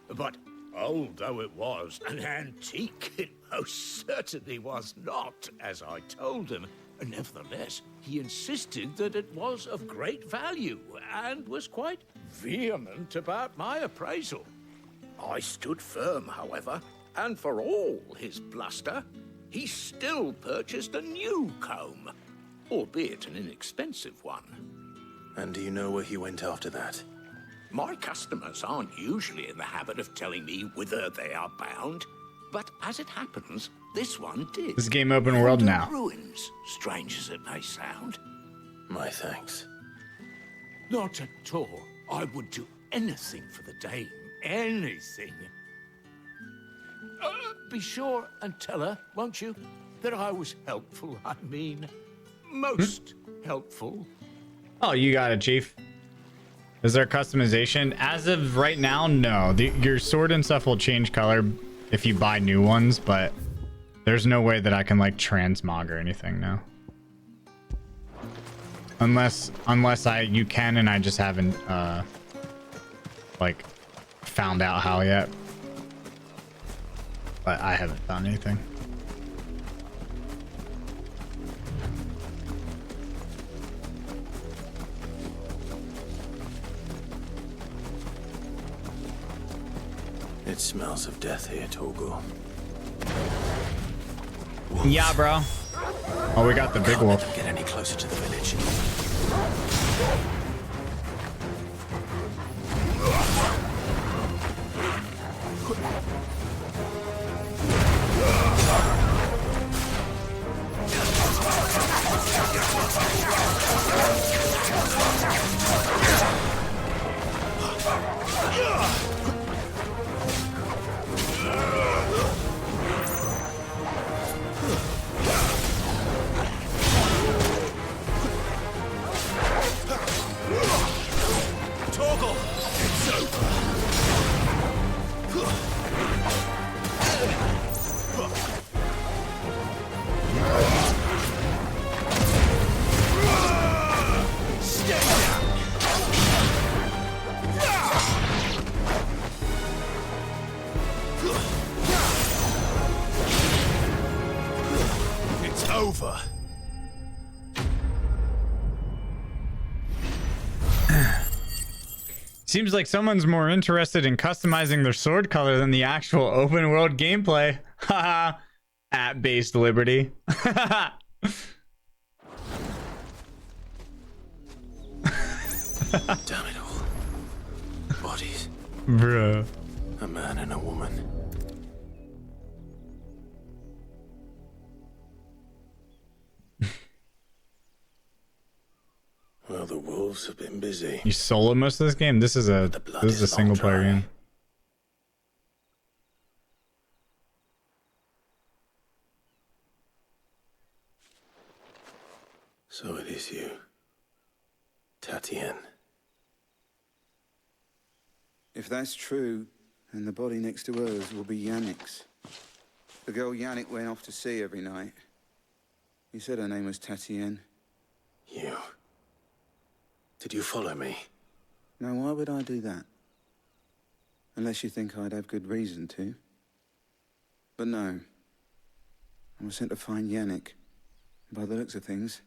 But old though it was, an antique it most certainly was not, as I told him. Nevertheless, he insisted that it was of great value and was quite vehement about my appraisal. I stood firm, however, and for all his bluster, he still purchased a new comb, albeit an inexpensive one. And do you know where he went after that? My customers aren't usually in the habit of telling me whither they are bound, but as it happens, this one did. This game open world now. Ruins, strange as it may sound. My thanks. Not at all. I would do anything for the Dame. Anything. Be sure and tell her, won't you, that I was helpful. I mean, most helpful. Oh, you got it, Chief. Is there customization? As of right now, no. Your sword and stuff will change color if you buy new ones, but there's no way that I can like transmog or anything now. Unless you can and I just haven't like found out how yet. But I haven't found anything. It smells of death here, Torgal. Yeah, bro. Oh, we got the big wolf. Can't let them get any closer to the village. Seems like someone's more interested in customizing their sword color than the actual open world gameplay. Haha. App-based liberty. Damn it all. Bodies. Bruh. A man and a woman. Well, the wolves have been busy. You solo most of this game? This is a single player game. So it is you, Tatienne. If that's true, then the body next to hers will be Yannick's. The girl Yannick went off to see every night. You said her name was Tatienne. You. Did you follow me? Now, why would I do that? Unless you think I'd have good reason to. But no. I was sent to find Yannick. By the looks of things,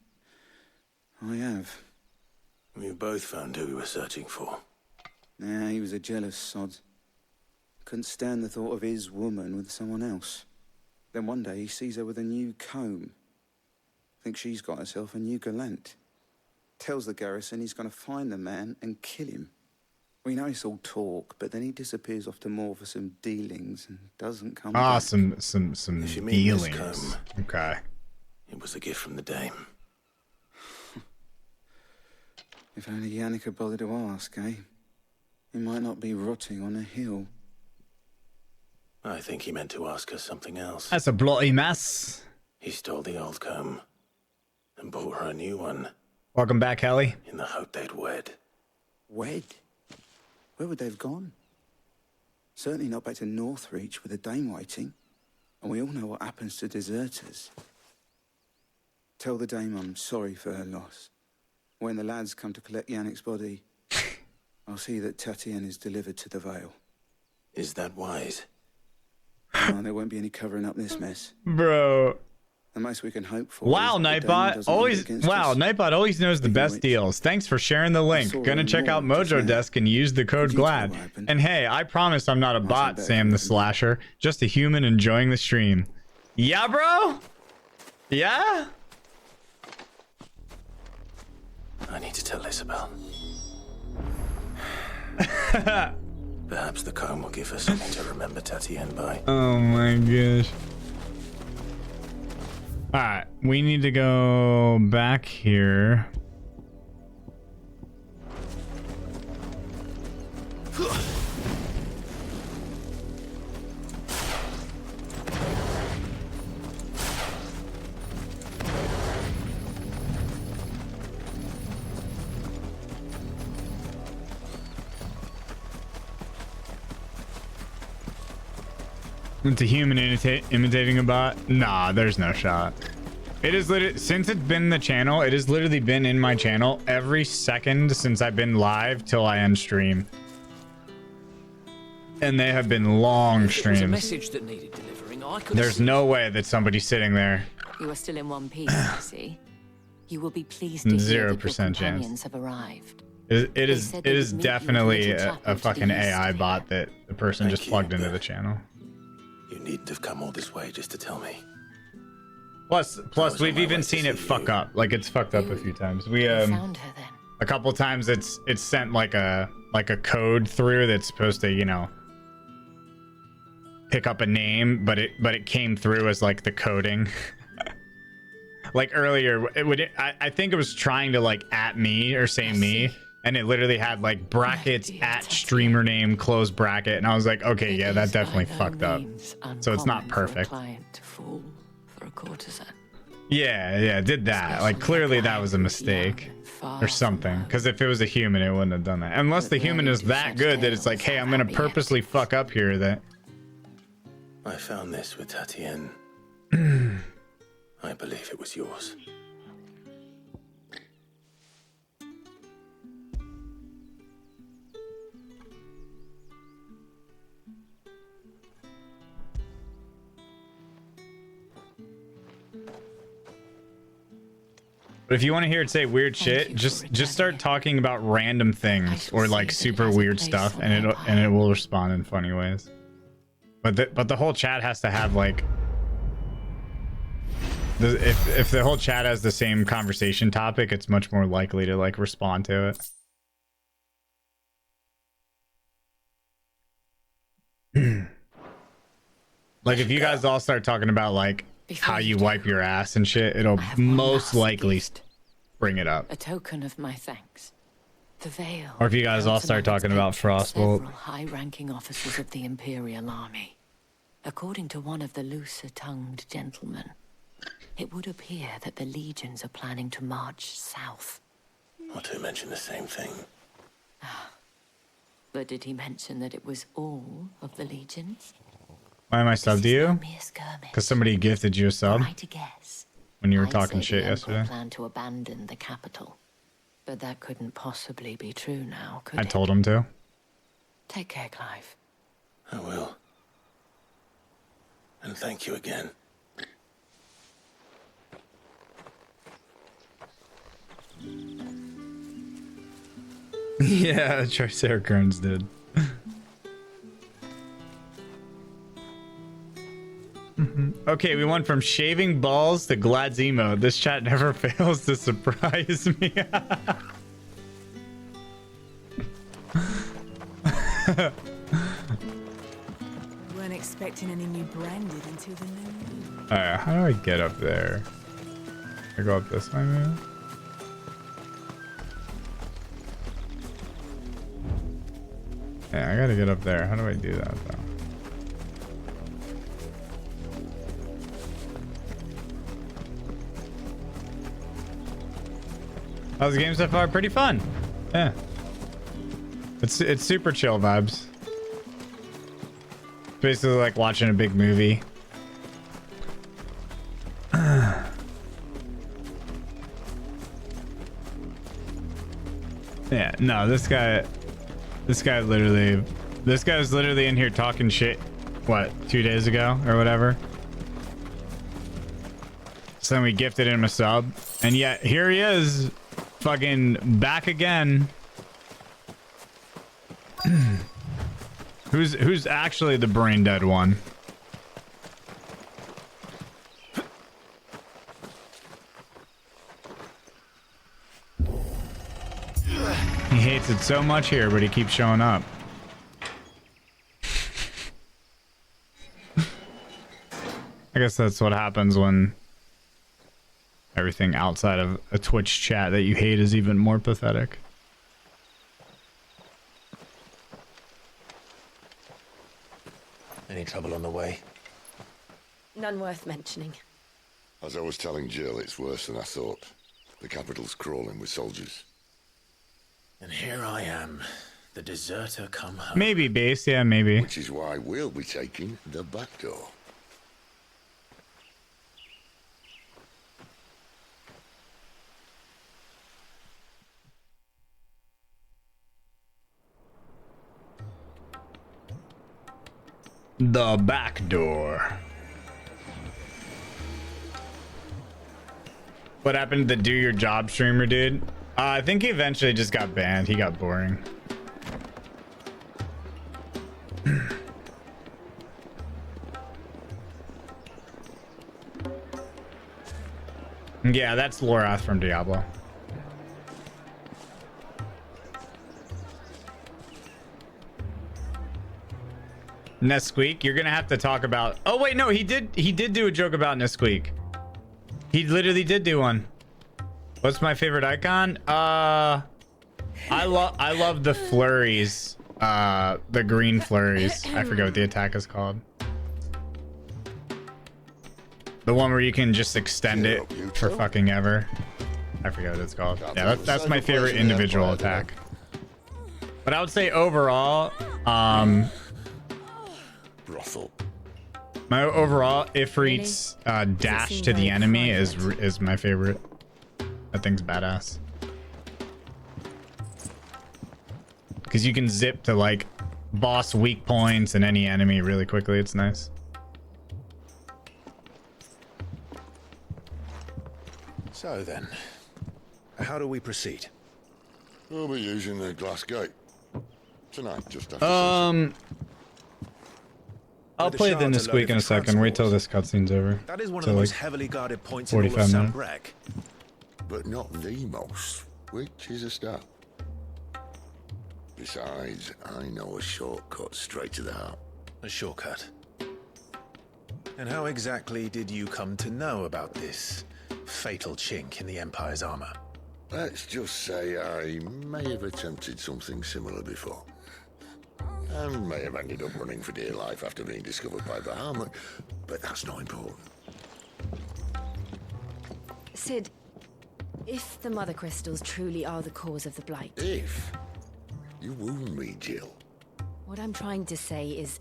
I have. We both found who we were searching for. Nah, he was a jealous sod. Couldn't stand the thought of his woman with someone else. Then one day he sees her with a new comb. Thinks she's got herself a new gallant. Tells the garrison he's going to find the man and kill him. We know it's all talk, but then he disappears off to Moor for some dealings and doesn't come back. Some dealings. Okay. It was a gift from the dame. If only Yannick had bothered to ask, eh? He might not be rotting on a hill. I think he meant to ask her something else. That's a bloody mess. He stole the old comb and bought her a new one. Welcome back, Helly. In the hope they'd wed. Wed? Where would they have gone? Certainly not back to Northreach with a dame waiting. And we all know what happens to deserters. Tell the dame I'm sorry for her loss. When the lads come to collect Yannick's body, I'll see that Tatienne is delivered to the Vale. Is that wise? No, there won't be any covering up this mess. Bro. The most we can hope for. Wow, Nightbot always knows the best deals. Thanks for sharing the link. Gonna check out Mojo Desk and use the code GLAD. And hey, I promise I'm not a bot, Sam the Slasher. Just a human enjoying the stream. Yeah, bro? Yeah? I need to tell Isabel. Perhaps the comb will give her something to remember Tatienne by. Oh my gosh. Alright, we need to go back here. It's a human imitating a bot? Nah, there's no shot. It is literally, since it's been the channel, it has literally been in my channel every second since I've been live till I end stream. And they have been long streams. It was a message that needed delivering. There's no way that somebody's sitting there. You are still in one piece, I see. You will be pleased to hear that your 0% companions chance. have arrived. It is definitely a fucking AI bot that the person just plugged into the channel. You needn't have come all this way just to tell me. Plus we've even seen it fuck up. Like it's fucked up a few times. We found her then. a couple times it's sent like a code through that's supposed to, you know, pick up a name, but it came through as like the coding. Like earlier, I think it was trying to like at me or say me, and it literally had like brackets at streamer name close bracket, and I was like, okay, yeah, that definitely fucked up. So it's not perfect. Yeah, did that. Like clearly that was a mistake or something. Because if it was a human, it wouldn't have done that. Unless the human is that good that it's like, hey, I'm gonna purposely fuck up here. That I found this with Tatienne. I believe it was yours. But if you want to hear it say weird shit, just start talking about random things or like super weird stuff, and it will respond in funny ways. But the whole chat has to have like, if the whole chat has the same conversation topic, it's much more likely to like respond to it. Like if you guys all start talking about like how you wipe your ass and shit, it'll most likely bring it up. A token of my thanks. The veil. Or if you guys all start talking about Frostbolt. Several high-ranking officers of the Imperial Army. According to one of the looser-tongued gentlemen, it would appear that the legions are planning to march south. Not to mention the same thing. But did he mention that it was all of the legions? Why am I subbed to you? Because somebody gifted you a sub Right to guess. when you were I'd talking say shit the Emperor yesterday. planned to abandon the capital. But that couldn't possibly be true now, could I it? told him to. Take care, Clive. I will. And thank you again. Yeah, Triceratops did. Okay, we went from shaving balls to Glad's emote. This chat never fails to surprise me. Weren't expecting any new branded until the new moon. Alright, how do I get up there? I go up this way, maybe? Yeah, I gotta get up there. How do I do that, though? How's the game so far? Pretty fun. Yeah. It's super chill vibes. Basically like watching a big movie. Yeah, no, this guy was literally in here talking shit, what, 2 days ago or whatever. So then we gifted him a sub, and yet here he is, fucking back again. Who's actually the brain dead one? He hates it so much here, but he keeps showing up. I guess that's what happens when everything outside of a Twitch chat that you hate is even more pathetic. Any trouble on the way? None worth mentioning. As I was telling Jill, it's worse than I thought. The capital's crawling with soldiers. And here I am, the deserter come home. Maybe base, yeah, maybe. Which is why we'll be taking the back door. The back door. What happened to the do your job streamer, dude? I think he eventually just got banned. He got boring. Yeah, that's Lorath from Diablo. Nesquik, you're gonna have to talk about. Oh wait, no, he did do a joke about Nesquik. He literally did do one. What's my favorite icon? I love the flurries. The green flurries. I forget what the attack is called. The one where you can just extend it for fucking ever. I forget what it's called. Yeah, that's my favorite individual attack. But I would say overall, brothel. My overall Ifrit's dash to the enemy is my favorite. That thing's badass. Because you can zip to like boss weak points and any enemy really quickly. It's nice. So then, how do we proceed? We'll be using the glass gate. Tonight, just after I'll play the Nesquik in a second. Wait till this cutscene's over. That is one of So, the like, most heavily guarded points in all of 45 minutes. Sanbrek. But not the most, which is a start. Besides, I know a shortcut straight to the heart. A shortcut. And how exactly did you come to know about this fatal chink in the Empire's armor? Let's just say I may have attempted something similar before. And may have ended up running for dear life after being discovered by Bahamut, but that's not important. Sid, if the Mother Crystals truly are the cause of the Blight... If? You wound me, Jill. What I'm trying to say is,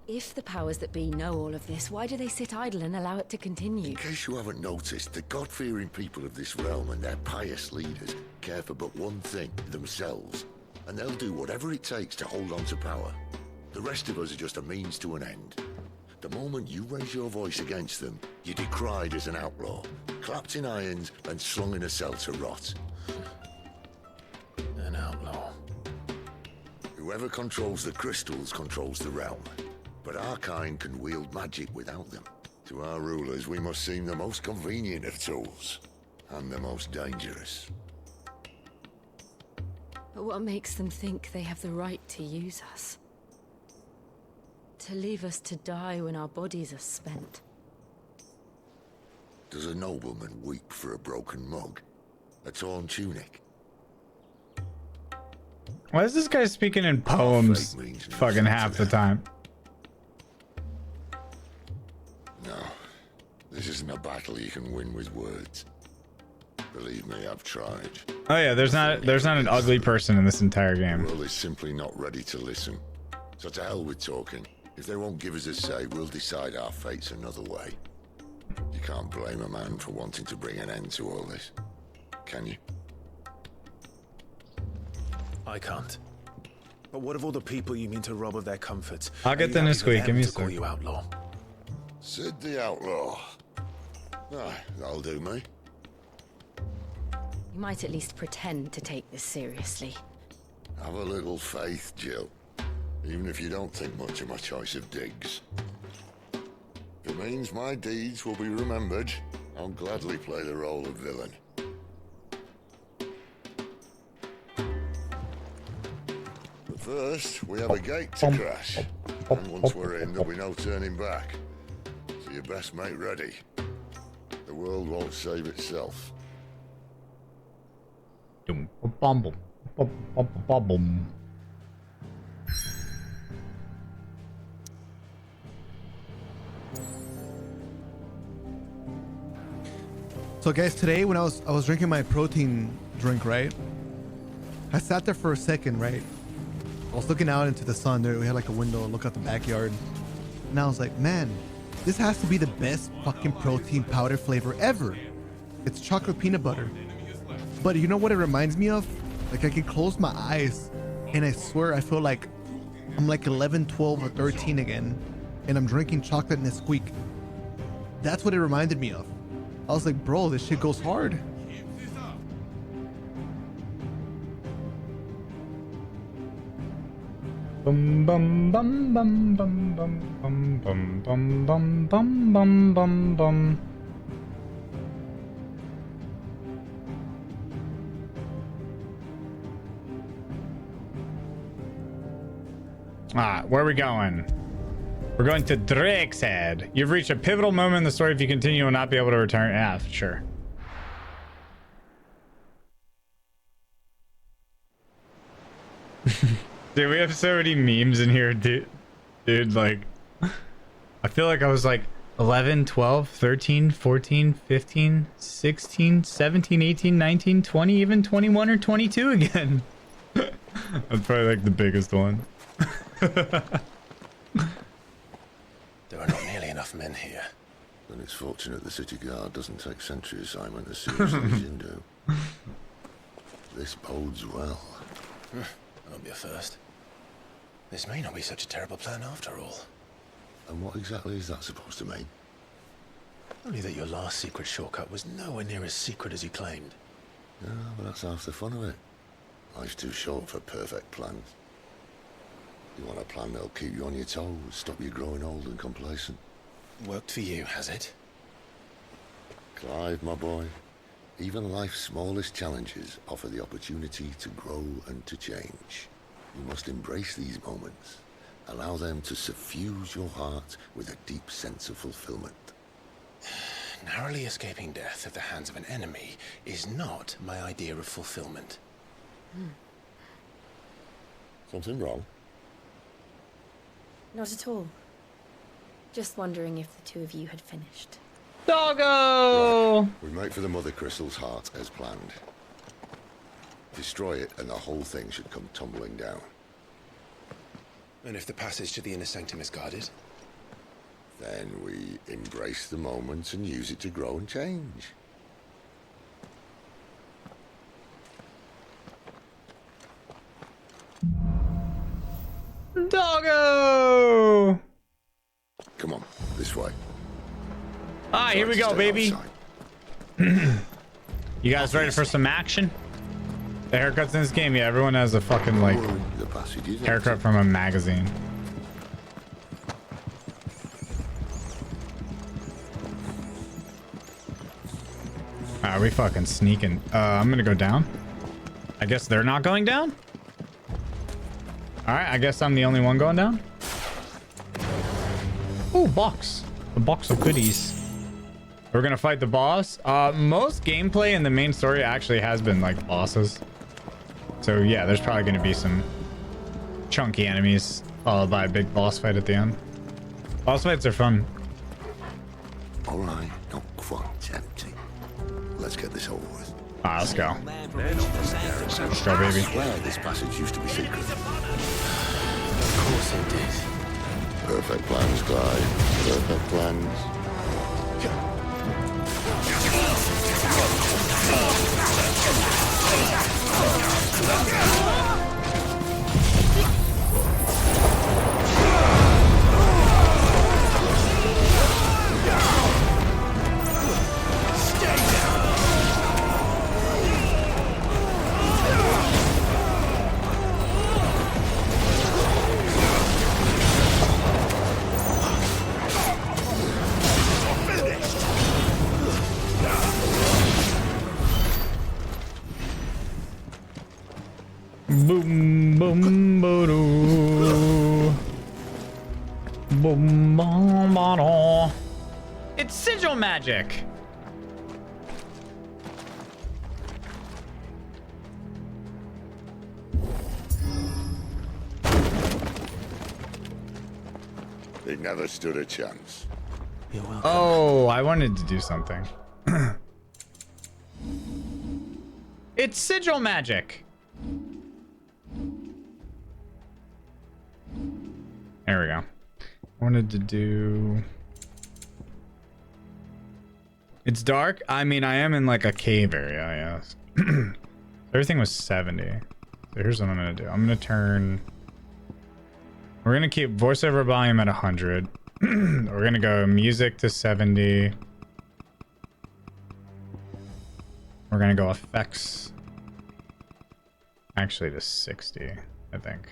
if the powers that be know all of this, why do they sit idle and allow it to continue? In case you haven't noticed, the God-fearing people of this realm and their pious leaders care for but one thing, themselves. And they'll do whatever it takes to hold on to power. The rest of us are just a means to an end. The moment you raise your voice against them, you're decried as an outlaw, clapped in irons and slung in a cell to rot. An outlaw. Whoever controls the crystals controls the realm. But our kind can wield magic without them. To our rulers, we must seem the most convenient of tools. And the most dangerous. But what makes them think they have the right to use us? To leave us to die when our bodies are spent? Does a nobleman weep for a broken mug? A torn tunic? Why is this guy speaking in poems fucking half the time? No. This isn't a battle you can win with words. Believe me, I've tried. Oh yeah, there's not an ugly person in this entire The game. world is simply not ready to listen. So to hell with talking. If they won't give us a say, we'll decide our fates another way. You can't blame a man for wanting to bring an end to all this, can you? I can't. But what of all the people you mean to rob of their comforts? I'll get the Nesquik. Give me a to call sec. you outlaw. Sid the Outlaw. Aye, that'll do me. You might at least pretend to take this seriously. Have a little faith, Jill. Even if you don't think much of my choice of digs. If it means my deeds will be remembered, I'll gladly play the role of villain. But first, we have a gate to crash. And once we're in, there'll be no turning back. So you best make ready. The world won't save itself. So guys, today when I was drinking my protein drink, right? I sat there for a second, right? I was looking out into the sun there. We had like a window and look out the backyard. And I was like, man, this has to be the best fucking protein powder flavor ever. It's chocolate peanut butter. But you know what it reminds me of? Like I can close my eyes and I swear I feel like I'm like 11, 12, or 13 again. And I'm drinking chocolate Nesquik. That's what it reminded me of. I was like, bro, this shit goes hard. Bum bum bum bum bum bum bum bum bum bum bum bum bum bum. Where are we going? We're going to Drake's Head. You've reached a pivotal moment in the story. If you continue, you will not be able to return. Yeah, sure. Dude, we have so many memes in here, dude. Dude, like, I feel like I was like 11, 12, 13, 14, 15, 16, 17, 18, 19, 20, even 21 or 22 again. That's probably like the biggest one. There are not nearly enough men here. Then it's fortunate the city guard doesn't take sentry assignment as seriously as you do. This bodes well. That'll be a first. This may not be such a terrible plan after all. And what exactly is that supposed to mean? Only that your last secret shortcut was nowhere near as secret as you claimed. Yeah, but that's half the fun of it. Life's too short for perfect plans. You want a plan that'll keep you on your toes, stop you growing old and complacent. Worked for you, has it? Clive, my boy, even life's smallest challenges offer the opportunity to grow and to change. You must embrace these moments. Allow them to suffuse your heart with a deep sense of fulfillment. Narrowly escaping death at the hands of an enemy is not my idea of fulfillment. Something wrong? Not at all. Just wondering if the two of you had finished. Doggo! Right. We make for the Mother Crystal's heart as planned. Destroy it and the whole thing should come tumbling down. And if the passage to the inner sanctum is guarded? Then we embrace the moment and use it to grow and change. Doggo! Come on, this way. Ah, here we go, baby. You guys ready for some action? The haircuts in this game, yeah, everyone has a fucking like haircut from a magazine. Are we fucking sneaking? I'm gonna go down. I guess they're not going down? Alright, I guess I'm the only one going down. Ooh, box. A box of goodies. We're gonna fight the boss. Most gameplay in the main story actually has been like bosses. So yeah, there's probably gonna be some chunky enemies followed by a big boss fight at the end. Boss fights are fun. All right, not quite empty. Let's get this over with. Alright, let's go. Let's go, baby. I swear this passage used to be secret. Of course it did. Perfect plans, Clyde. Perfect plans. Boom, boom, boom, boom, boom, boom. It's sigil magic. They never stood a chance. You're welcome. Oh, I wanted to do something. It's sigil magic. There we go. I wanted to do... It's dark. I mean, I am in like a cave area, yes. Everything was 70. So here's what I'm gonna do. I'm gonna turn... We're gonna keep voiceover volume at 100. We're gonna go music to 70. We're gonna go effects actually to 60, I think.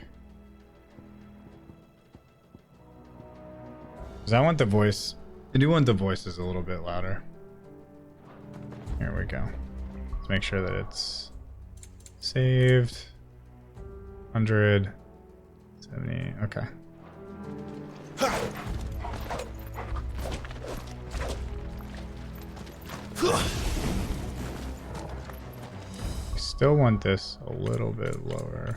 Because I want the voice... I do want the voices a little bit louder. Here we go. Let's make sure that it's saved. 100. 70. Okay. Still want this a little bit lower.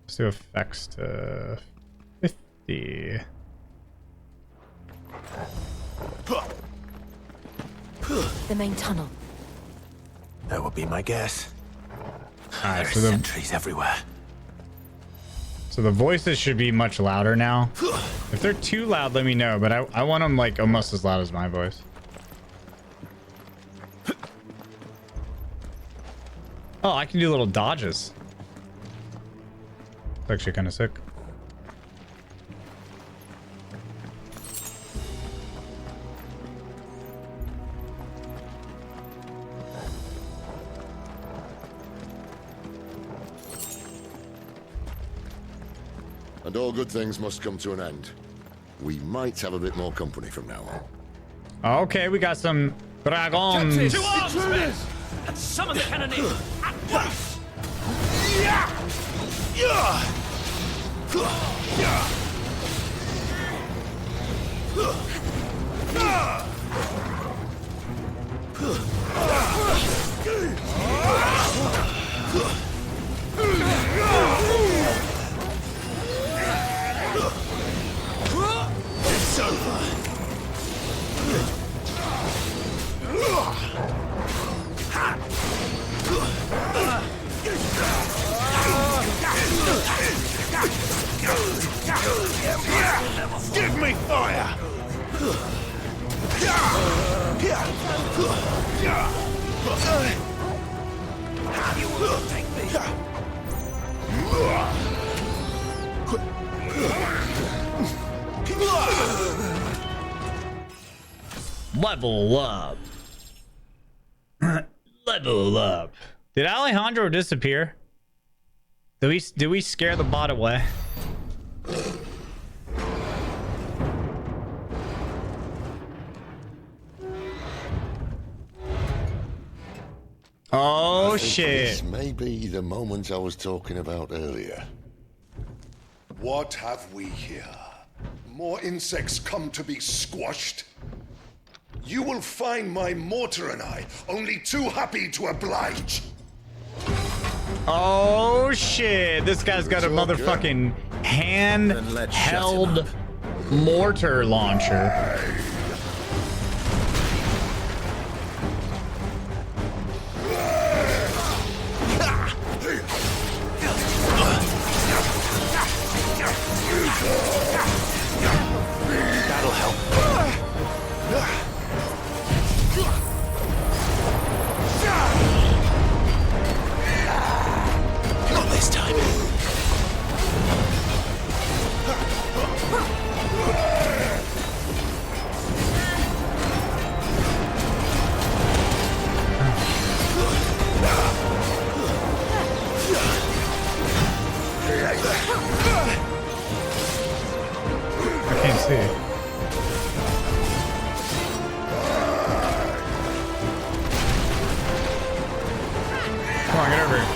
Let's do effects to 50. The main tunnel. That would be my guess. Alright, There so are the sentries everywhere. So the voices should be much louder now. If they're too loud, let me know, but I want them like almost as loud as my voice. Oh, I can do little dodges. It's actually kind of sick. And all good things must come to an end. We might have a bit more company from now on. Okay, we got some dragons. To arms, men! And summon the cannoneer at once! Yeah! Yeah! It's over. Give me fire! How do you want to take me? Level up. Level up. Did Alejandro disappear? Did we scare the bot away? Oh I think shit. This may be the moment I was talking about earlier. What have we here? More insects come to be squashed? You will find my mortar and I only too happy to oblige. Oh shit! This guy's got a motherfucking hand-held mortar launcher. That'll help. Not this time. I can't see it. Come on, get over here.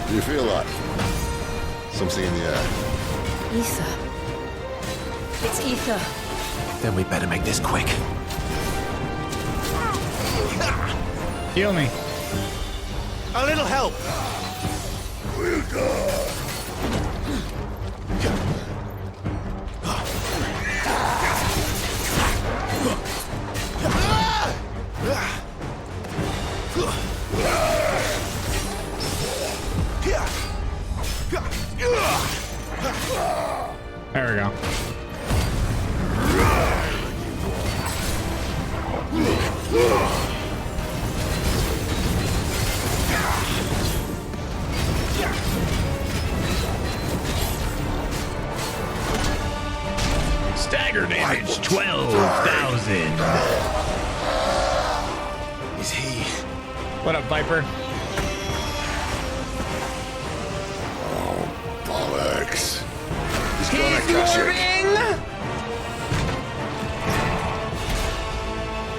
Do you feel that? Something in the air. Ether. It's ether. Then we better make this quick. Heal me. A little help. There we go. Stagger damage 12,000. Is he? What up, Viper? Bollocks. He's gonna catch it.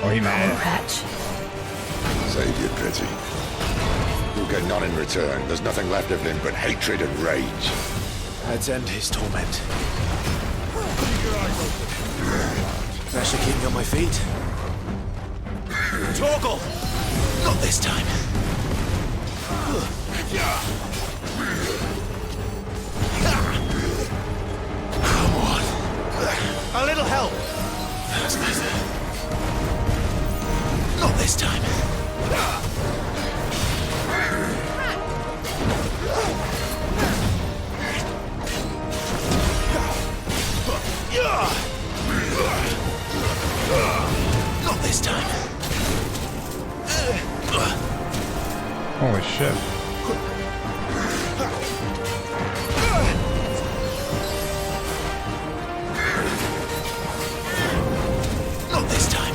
Oh, he mad. Patch. Save your pity. You'll get none in return. There's nothing left of him but hatred and rage. Let's end his torment. That should keep me on my feet. Torgal! Not this time. Come on. A little help. That's better. Not this time. Not this time. Holy shit. Not this time.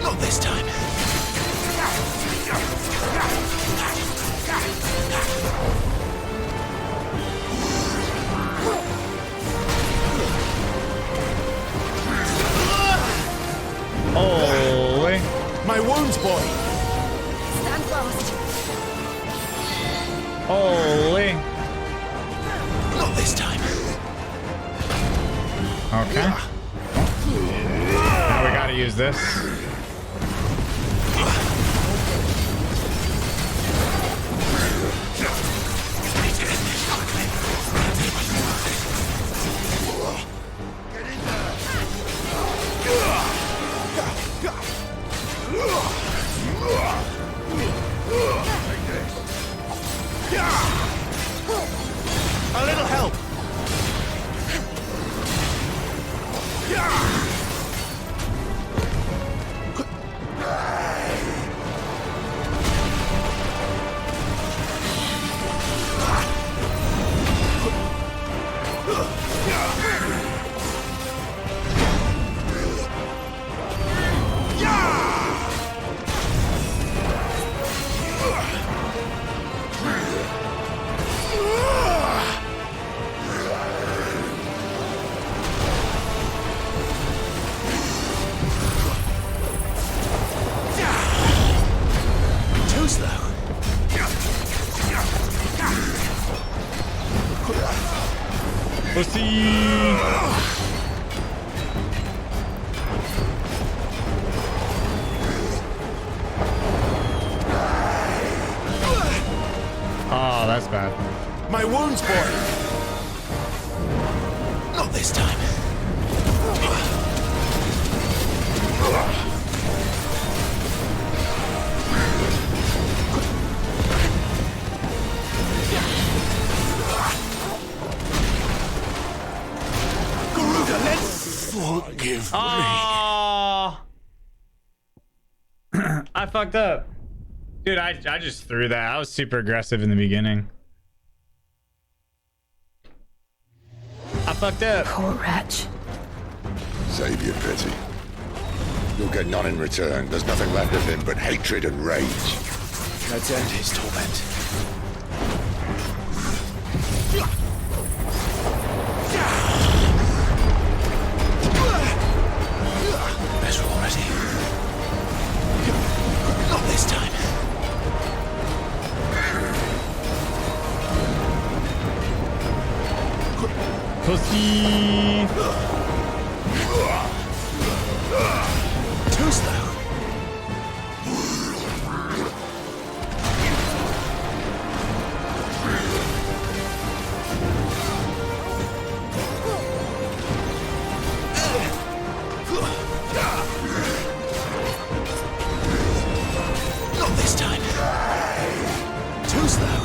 Not this time. Holy. My wounds, boy. Stand fast. Holy. Not this time. Okay. Now we gotta use this. A little help. Pussy! Oh, that's bad. My wounds, boy! Not this time. Garuda, let's forgive me. Oh. I fucked up. Dude, I just threw that. I was super aggressive in the beginning. I fucked up. Poor wretch. Save your pity. You'll get none in return. There's nothing left of him but hatred and rage. Let's end his torment. Better already. Not this time. Pussy! Too slow. Not this time. Too slow.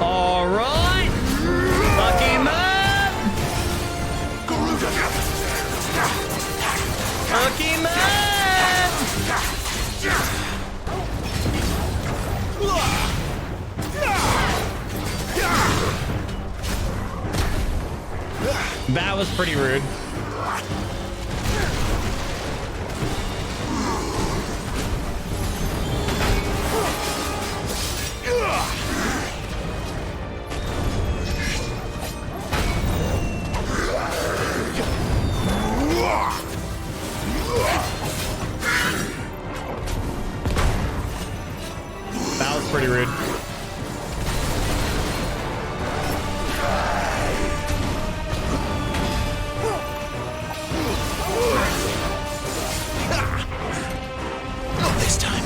All right. Fuck him up. Fuck him up. That was pretty rude. That was pretty rude. Not this time.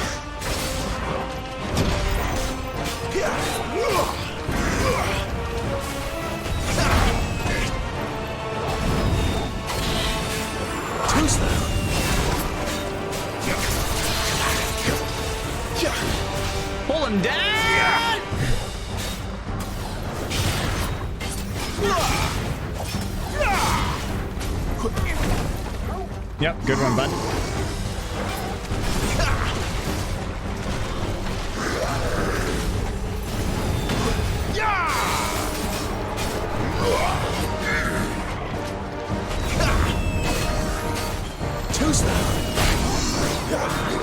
Too slow. Pull him down. Yep, good one, bud. Too slow.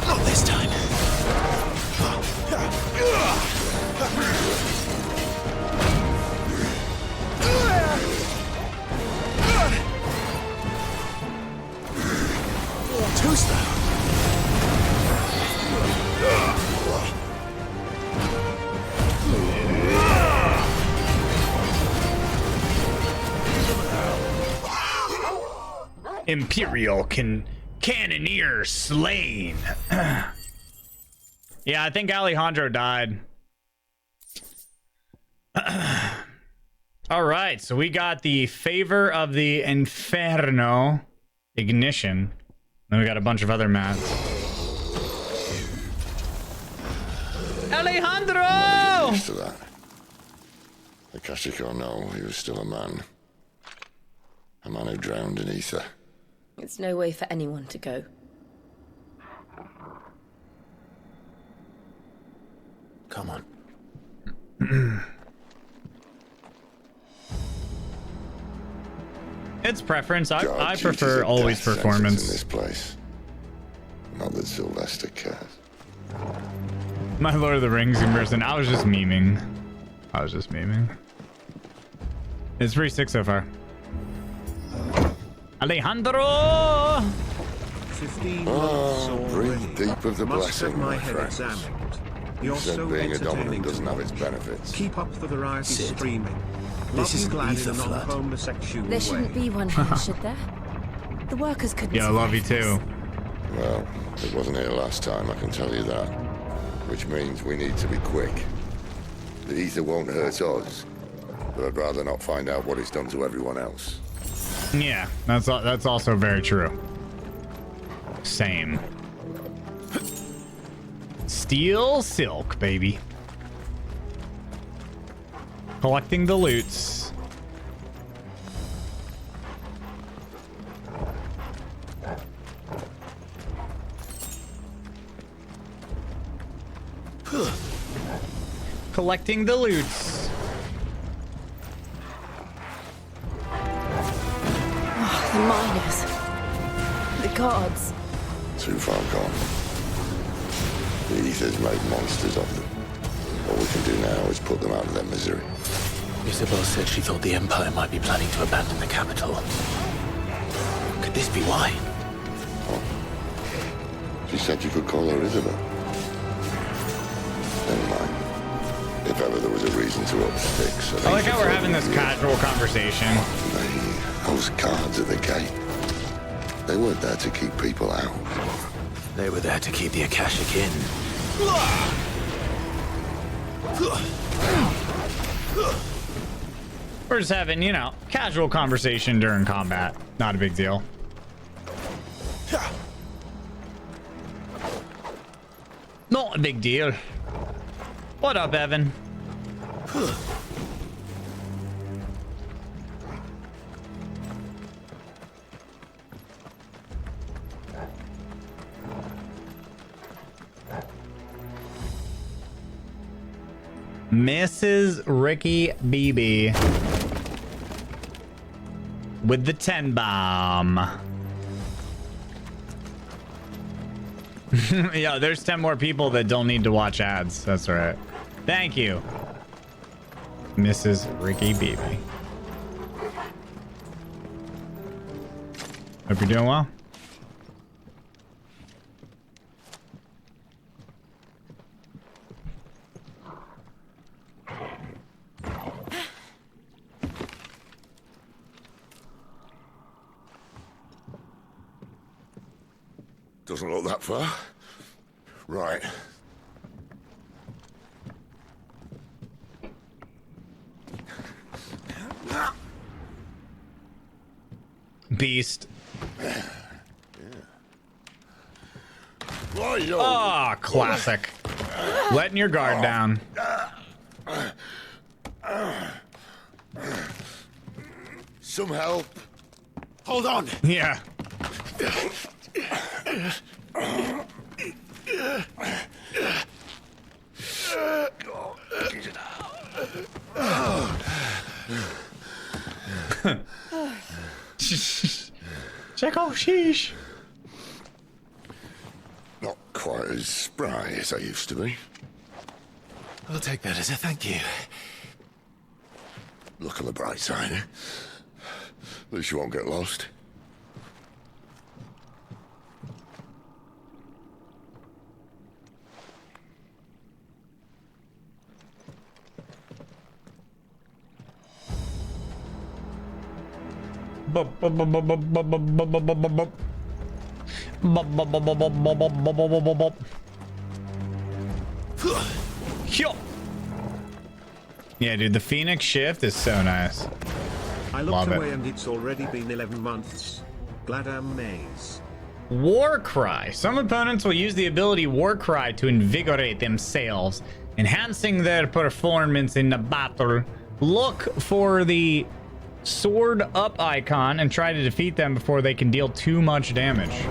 Not this time. Too slow. Imperial Cannoneer slain. Yeah, I think Alejandro died. All right, so we got the Favor of the Inferno Ignition. Then we got a bunch of other mats. Alejandro! Used to that. The Kashiko know he was still a man. A man who drowned in ether. It's no way for anyone to go. Come on. It's preference. I God, prefer duties are always death sentence performance. in this place. Not that Sylvester cares. My Lord of the Rings immersion. I was just memeing. It's pretty sick so far. Alejandro! 15 months breathe deep of the Must have blessing, my my head friend. examined. You You're said so being a entertaining dominant to doesn't have its watch. benefits. Keep up the variety Sid, streaming. this is Love you glad ether in a flood. non-homosexual There shouldn't way. be one here, should there? The workers couldn't Yeah, I love you survive this. too. Well, it wasn't here last time, I can tell you that. Which means we need to be quick. The ether won't hurt us, but I'd rather not find out what it's done to everyone else. Yeah, that's also very true. Same. Steel silk, baby. Collecting the loots. Collecting the loots. The miners. The guards. Too far gone. The ether's made monsters of them. All we can do now is put them out of their misery. Isabel said she thought the Empire might be planning to abandon the capital. Could this be why? She said you could call her Isabel. Never mind. If ever there was a reason to up sticks... I like how we're having this casual conversation. Those guards at the gate. They weren't there to keep people out. They were there to keep the Akashic in. We're just having, you know, casual conversation during combat. Not a big deal. Not a big deal. What up, Evan? Mrs. Ricky BB with the 10 bomb. Yeah, there's 10 more people that don't need to watch ads. That's right. Thank you, Mrs. Ricky BB. Hope you're doing well. Doesn't look that far. Right. Beast. Oh, classic. Letting your guard down. Some help. Hold on. Yeah. Check out sheesh. Not quite as spry as I used to be. I'll take that as a thank you. Look on the bright side, eh? At least you won't get lost. Yeah, dude, the Phoenix shift is so nice. I Love looked it. away and it's already been 11 months. Glad I'm amazed. War Cry. Some opponents will use the ability War Cry to invigorate themselves, enhancing their performance in the battle. Look for the sword up icon and try to defeat them before they can deal too much damage.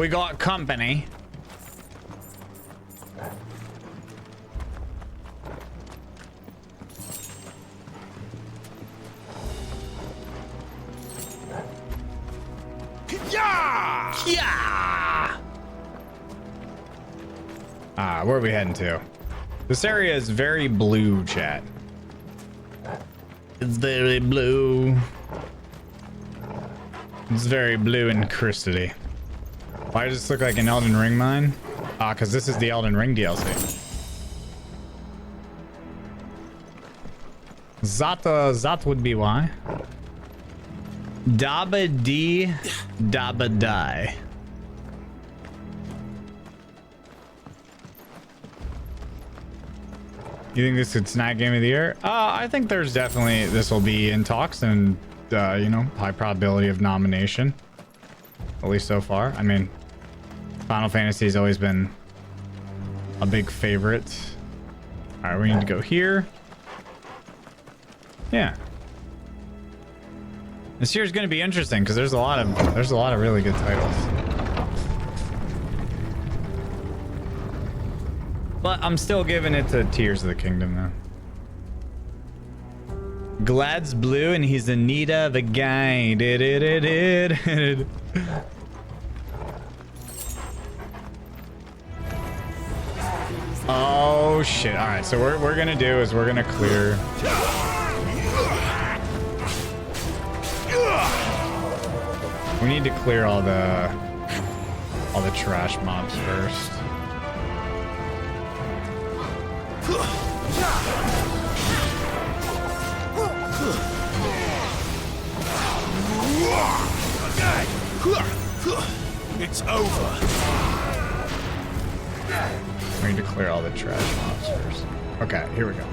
We got company. Yeah! Yeah! Where are we heading to? This area is very blue, chat. It's very blue. It's very blue and crystally. Why does this look like an Elden Ring mine? Because this is the Elden Ring DLC. That would be why. Dabba dee, dabba die. You think this could snag game of the year? I think there's definitely, this will be in talks and, you know, high probability of nomination. At least so far. I mean, Final Fantasy has always been a big favorite. All right, we need to go here. Yeah. This year's going to be interesting because there's a lot of really good titles. But I'm still giving it to Tears of the Kingdom though. Glad's blue and he's Anita the guy. Oh shit. All right, so what we're gonna do is we're gonna clear. We need to clear all the trash mobs first. It's over. We need to clear all the trash mobs first. Okay, here we go.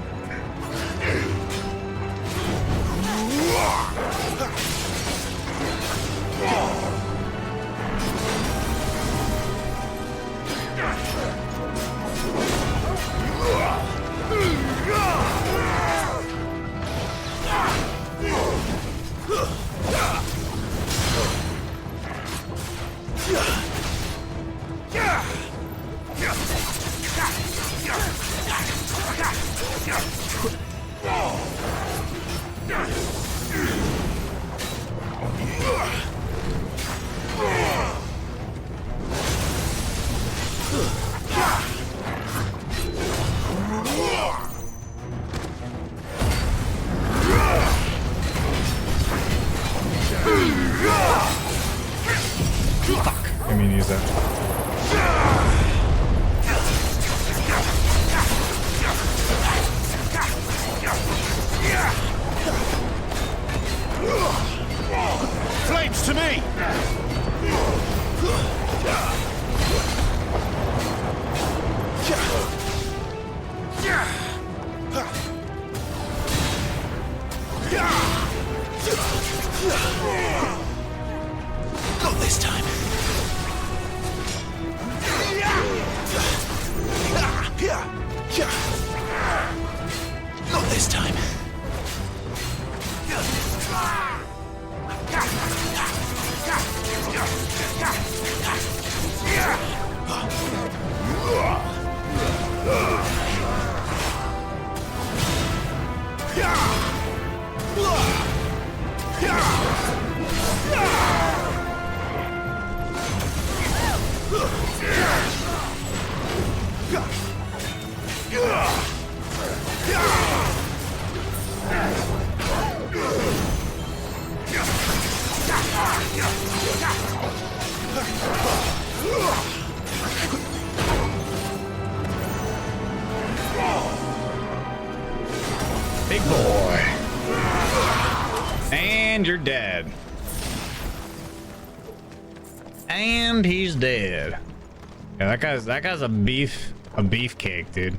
Fuck. I mean, use that. Flames to me! Not this time. Not this time. Big boy. And you're dead. And he's dead. Yeah, that guy's a beefcake, dude.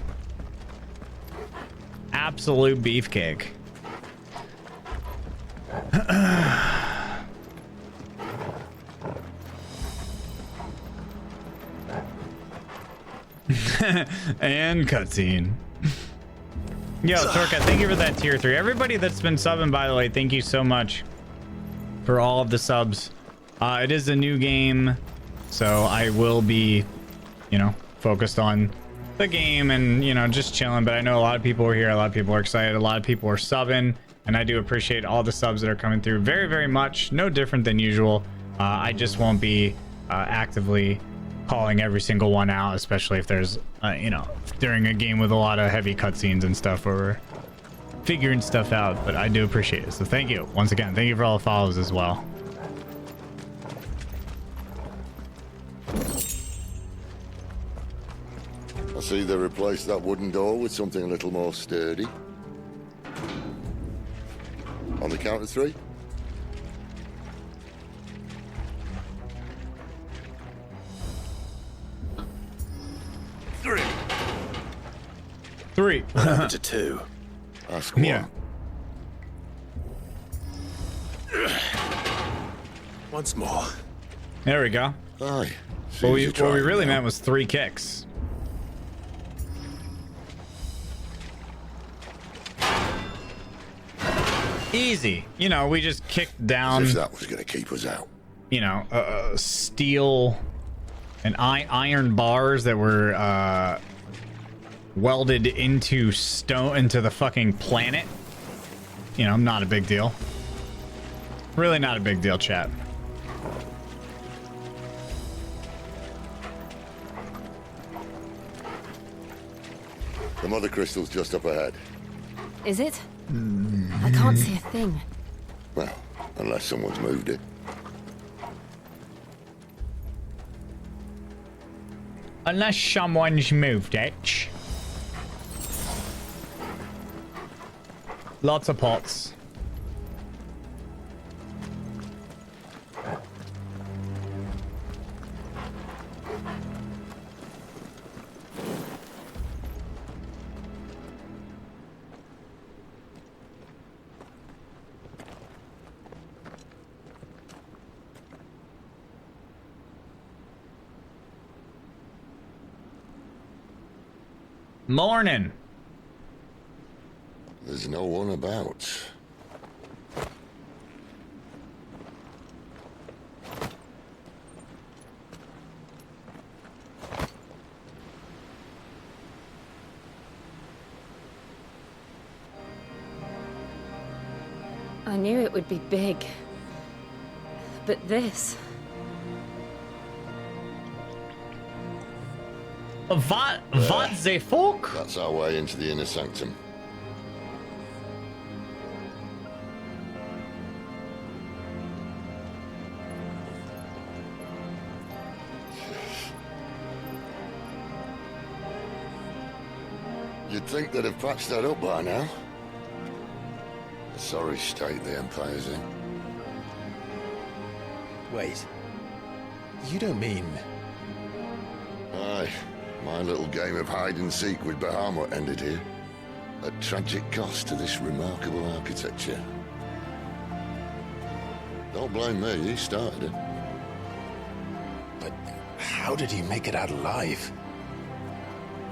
Absolute beefcake. And cutscene. Yo, Torka, thank you for that tier 3. Everybody that's been subbing, by the way, thank you so much for all of the subs. It is a new game. So I will be, you know, focused on the game and, you know, just chilling. But I know a lot of people are here. A lot of people are excited. A lot of people are subbing. And I do appreciate all the subs that are coming through very, very much. No different than usual. I just won't be actively calling every single one out, especially if there's, you know, during a game with a lot of heavy cutscenes and stuff where we're figuring stuff out. But I do appreciate it. So thank you. Once again, thank you for all the follows as well. I see they replaced that wooden door with something a little more sturdy. On the count of 3. 3. 3. What happened to 2? Ask one. Yeah. Once more. There we go. Aye. What we really meant was 3 kicks. Easy. You know, we just kicked down. As if that was going to keep us out. You know, steel and iron bars that were welded into stone, into the fucking planet. You know, not a big deal. Really not a big deal, chat. The mother crystal's just up ahead. Is it? I can't see a thing. Well, unless someone's moved it. Unless someone's moved it. Lots of pots. Morning. There's no one about. I knew it would be big. But this... What the fuck? That's our way into the inner sanctum. You'd think they'd have patched that up by now. A sorry state the Empire's in. Wait. You don't mean... Aye. My little game of hide-and-seek with Bahamut ended here. At tragic cost to this remarkable architecture. Don't blame me, he started it. But how did he make it out alive?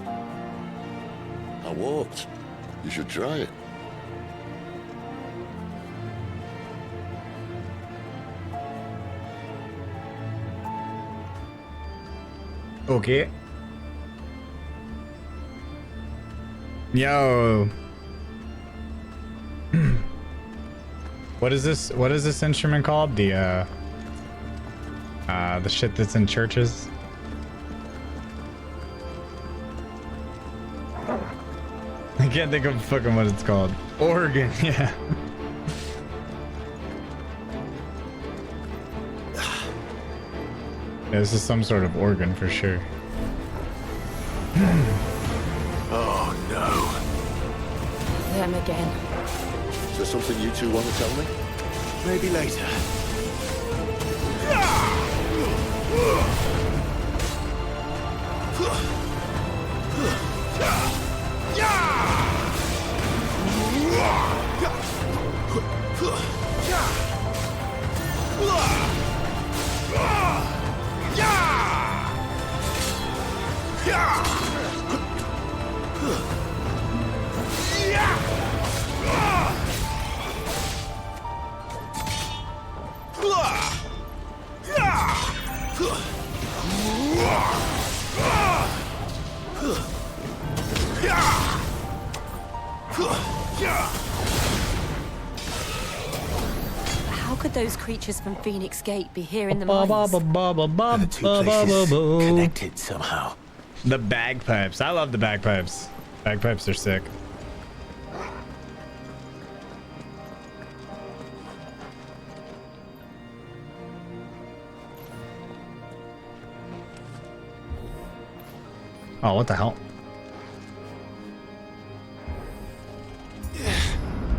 I walked. You should try it. Okay. Yo. What is this? What is this instrument called? The shit that's in churches. I can't think of fucking what it's called. Organ, yeah. Yeah, this is some sort of organ for sure. Oh no. Them again. Is there something you two want to tell me? Maybe later. How could those creatures from Phoenix Gate be here in the mines? The two places connected somehow. The bagpipes. I love the bagpipes. Bagpipes are sick. Oh, what the hell?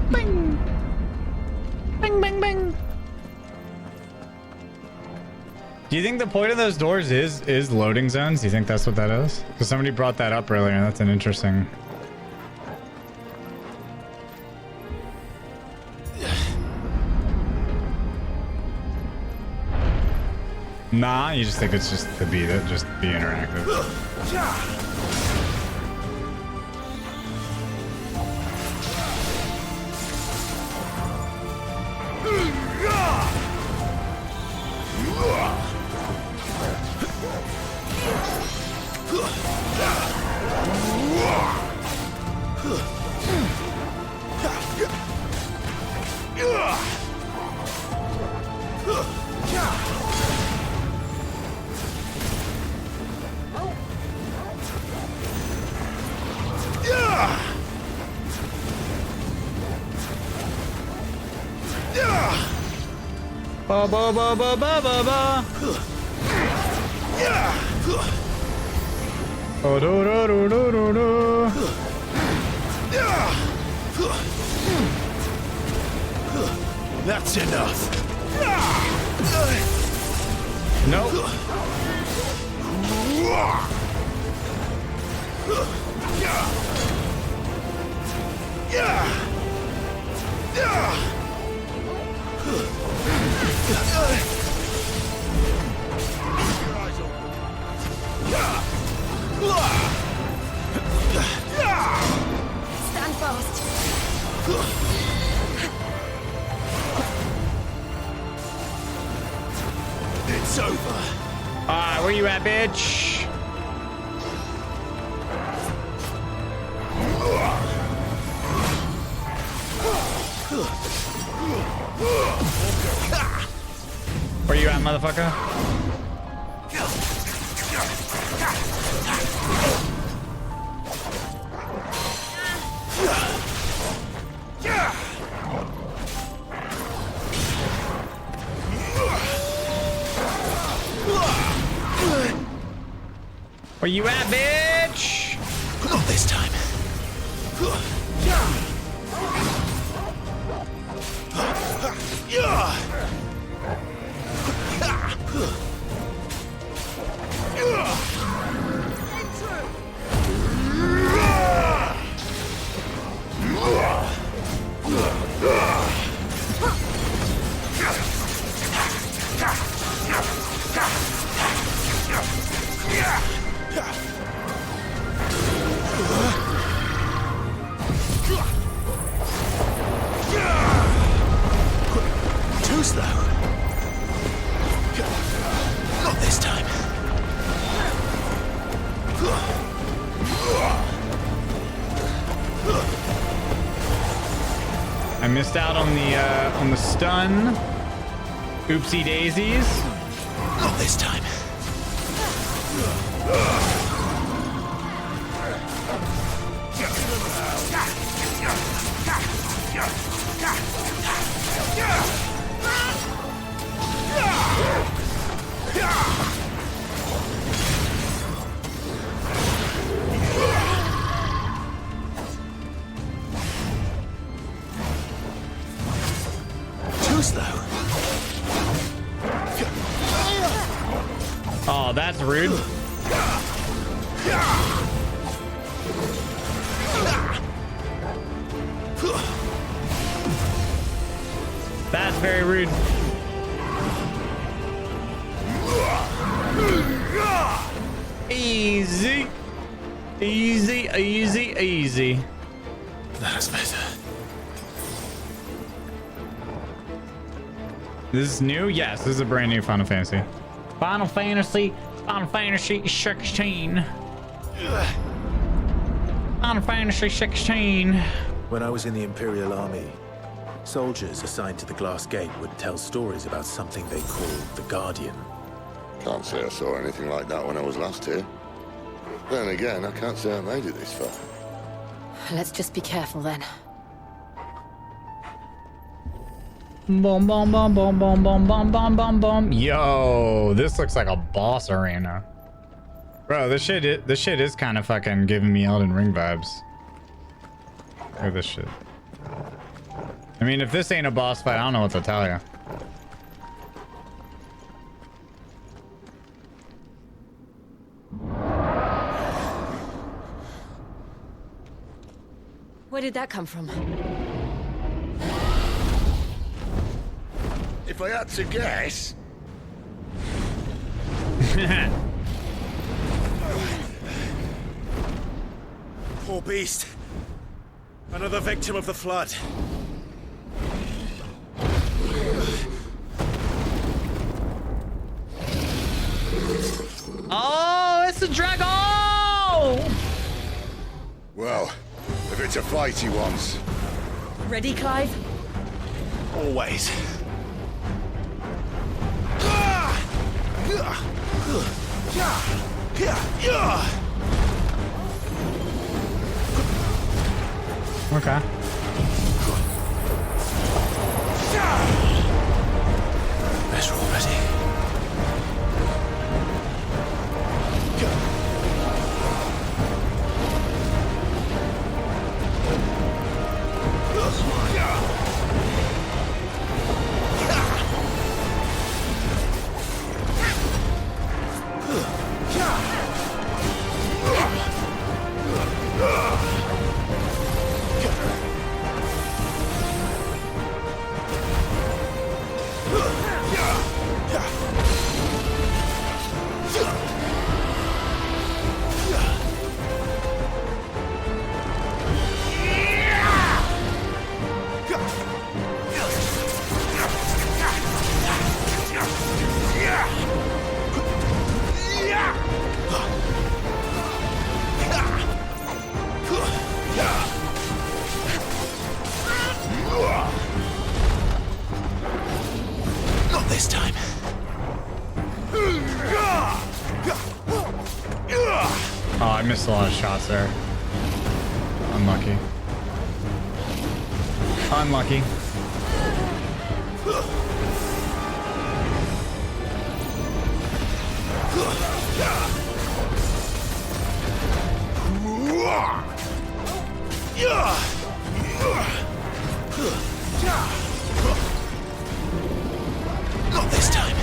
Bing! Bing, bing, bing! Do you think the point of those doors is loading zones? Do you think that's what that is? Because somebody brought that up earlier, and that's an interesting... Nah, you just think it's just to be interactive. Ba ba ba ba ba ba ba. Oh, do, do, do, do, do, do. That's enough. Nope. Stand fast. It's over. Ah, where you at, bitch? Where you at, motherfucker? Where you at, bitch? Not this time. Too slow. Not this time. I missed out on the stun. Oopsie daisies. Not this time. Too slow. Oh, that's rude. That's very rude. Easy. Easy, easy, easy. That's better. This is new? Yes, this is a brand new Final Fantasy. Final Fantasy 16. Final Fantasy 16. When I was in the Imperial Army, soldiers assigned to the Glass Gate would tell stories about something they called the Guardian. Can't say I saw anything like that when I was last here. Then again, I can't say I made it this far. Let's just be careful then. Boom, boom, boom, boom, boom, boom, boom, boom, boom, boom. Yo, this looks like a boss arena. Bro, this shit is kind of fucking giving me Elden Ring vibes. Look at this shit. I mean, if this ain't a boss fight, I don't know what to tell you. Where did that come from? If I had to guess... Poor beast. Another victim of the flood. Oh, it's a dragon! Well, if it's a fight he wants. Ready, Clive? Always. Okay. Better already. Missed a lot of shots there. Unlucky. Unlucky. Not this time.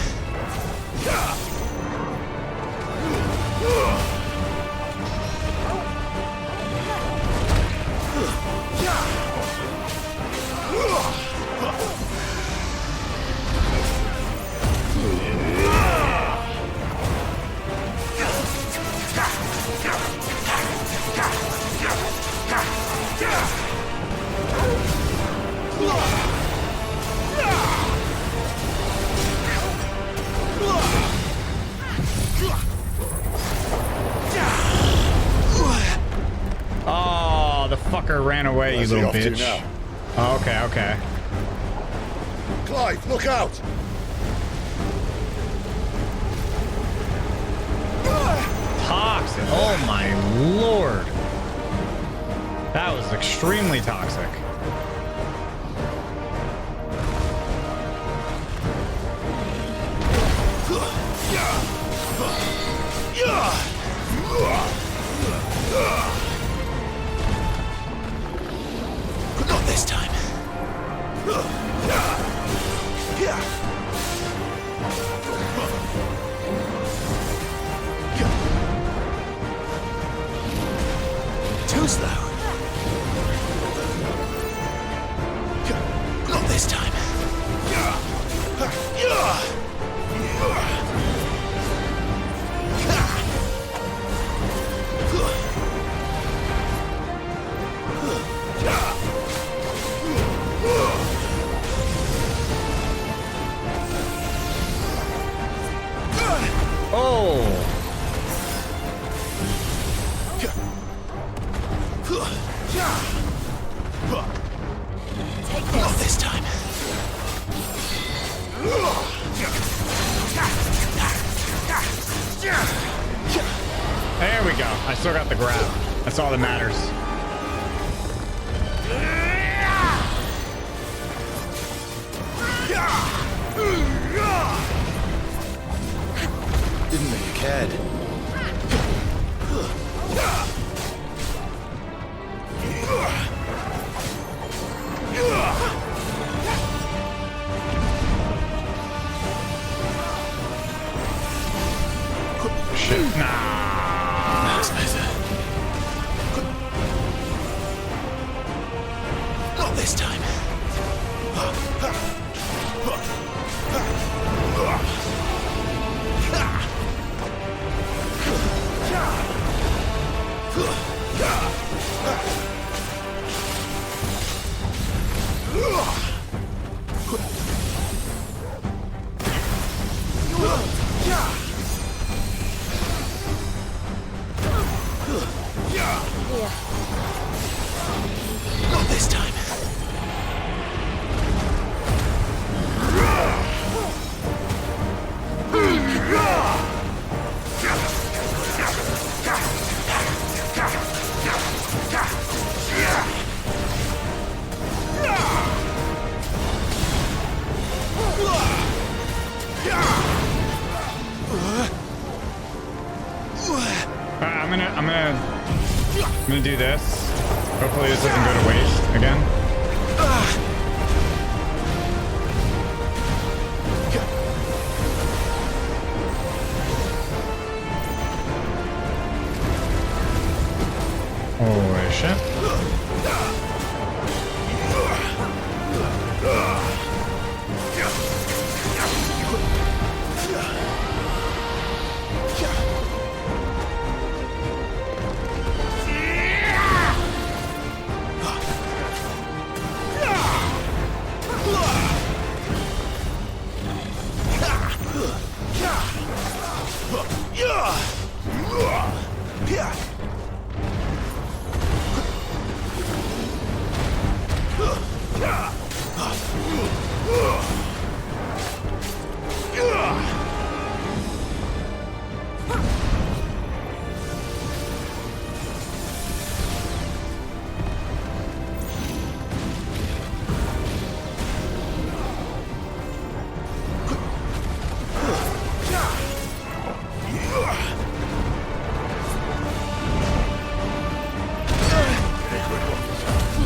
Oh, the fucker ran away, you little bitch. Oh, okay, okay. Clive, look out! Toxic. Oh my lord. That was extremely toxic. Not this time. Too slow. Not this time. still got the grab. That's all that matters. Didn't know you cared. Shit. Nah. That's better. Not this time. Not this time. I'm gonna do this. Hopefully this doesn't go to waste again. Holy shit.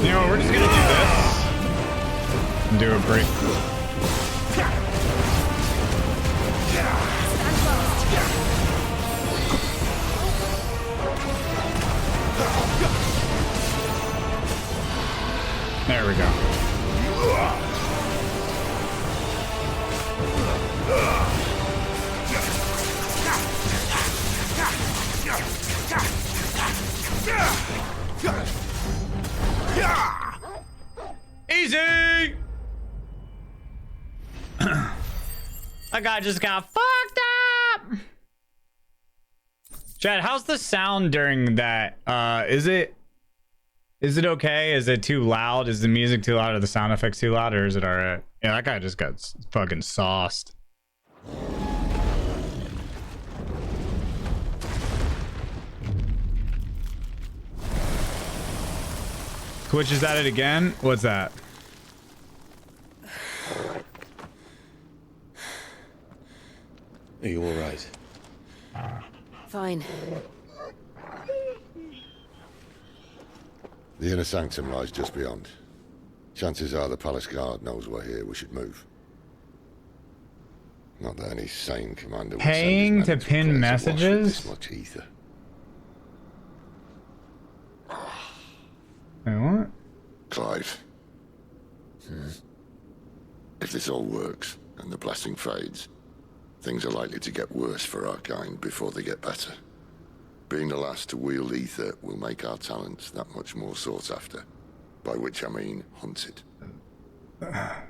You know, we're just gonna do this and do a break. There we go. Easy! That guy just got fucked up! Chad, how's the sound during that? Is it okay? Is it too loud? Is the music too loud or the sound effects too loud, or is it alright? Yeah, that guy just got fucking sauced. Twitch is at it again? What's that? Are you all right? Fine. The inner sanctum lies just beyond. Chances are the palace guard knows we're here. We should move. Not that any sane commander would Paying to pin messages? this much ether. Wait, what? Clive. If this all works and the blessing fades, things are likely to get worse for our kind before they get better. Being the last to wield ether will make our talents that much more sought after. By which I mean hunted. I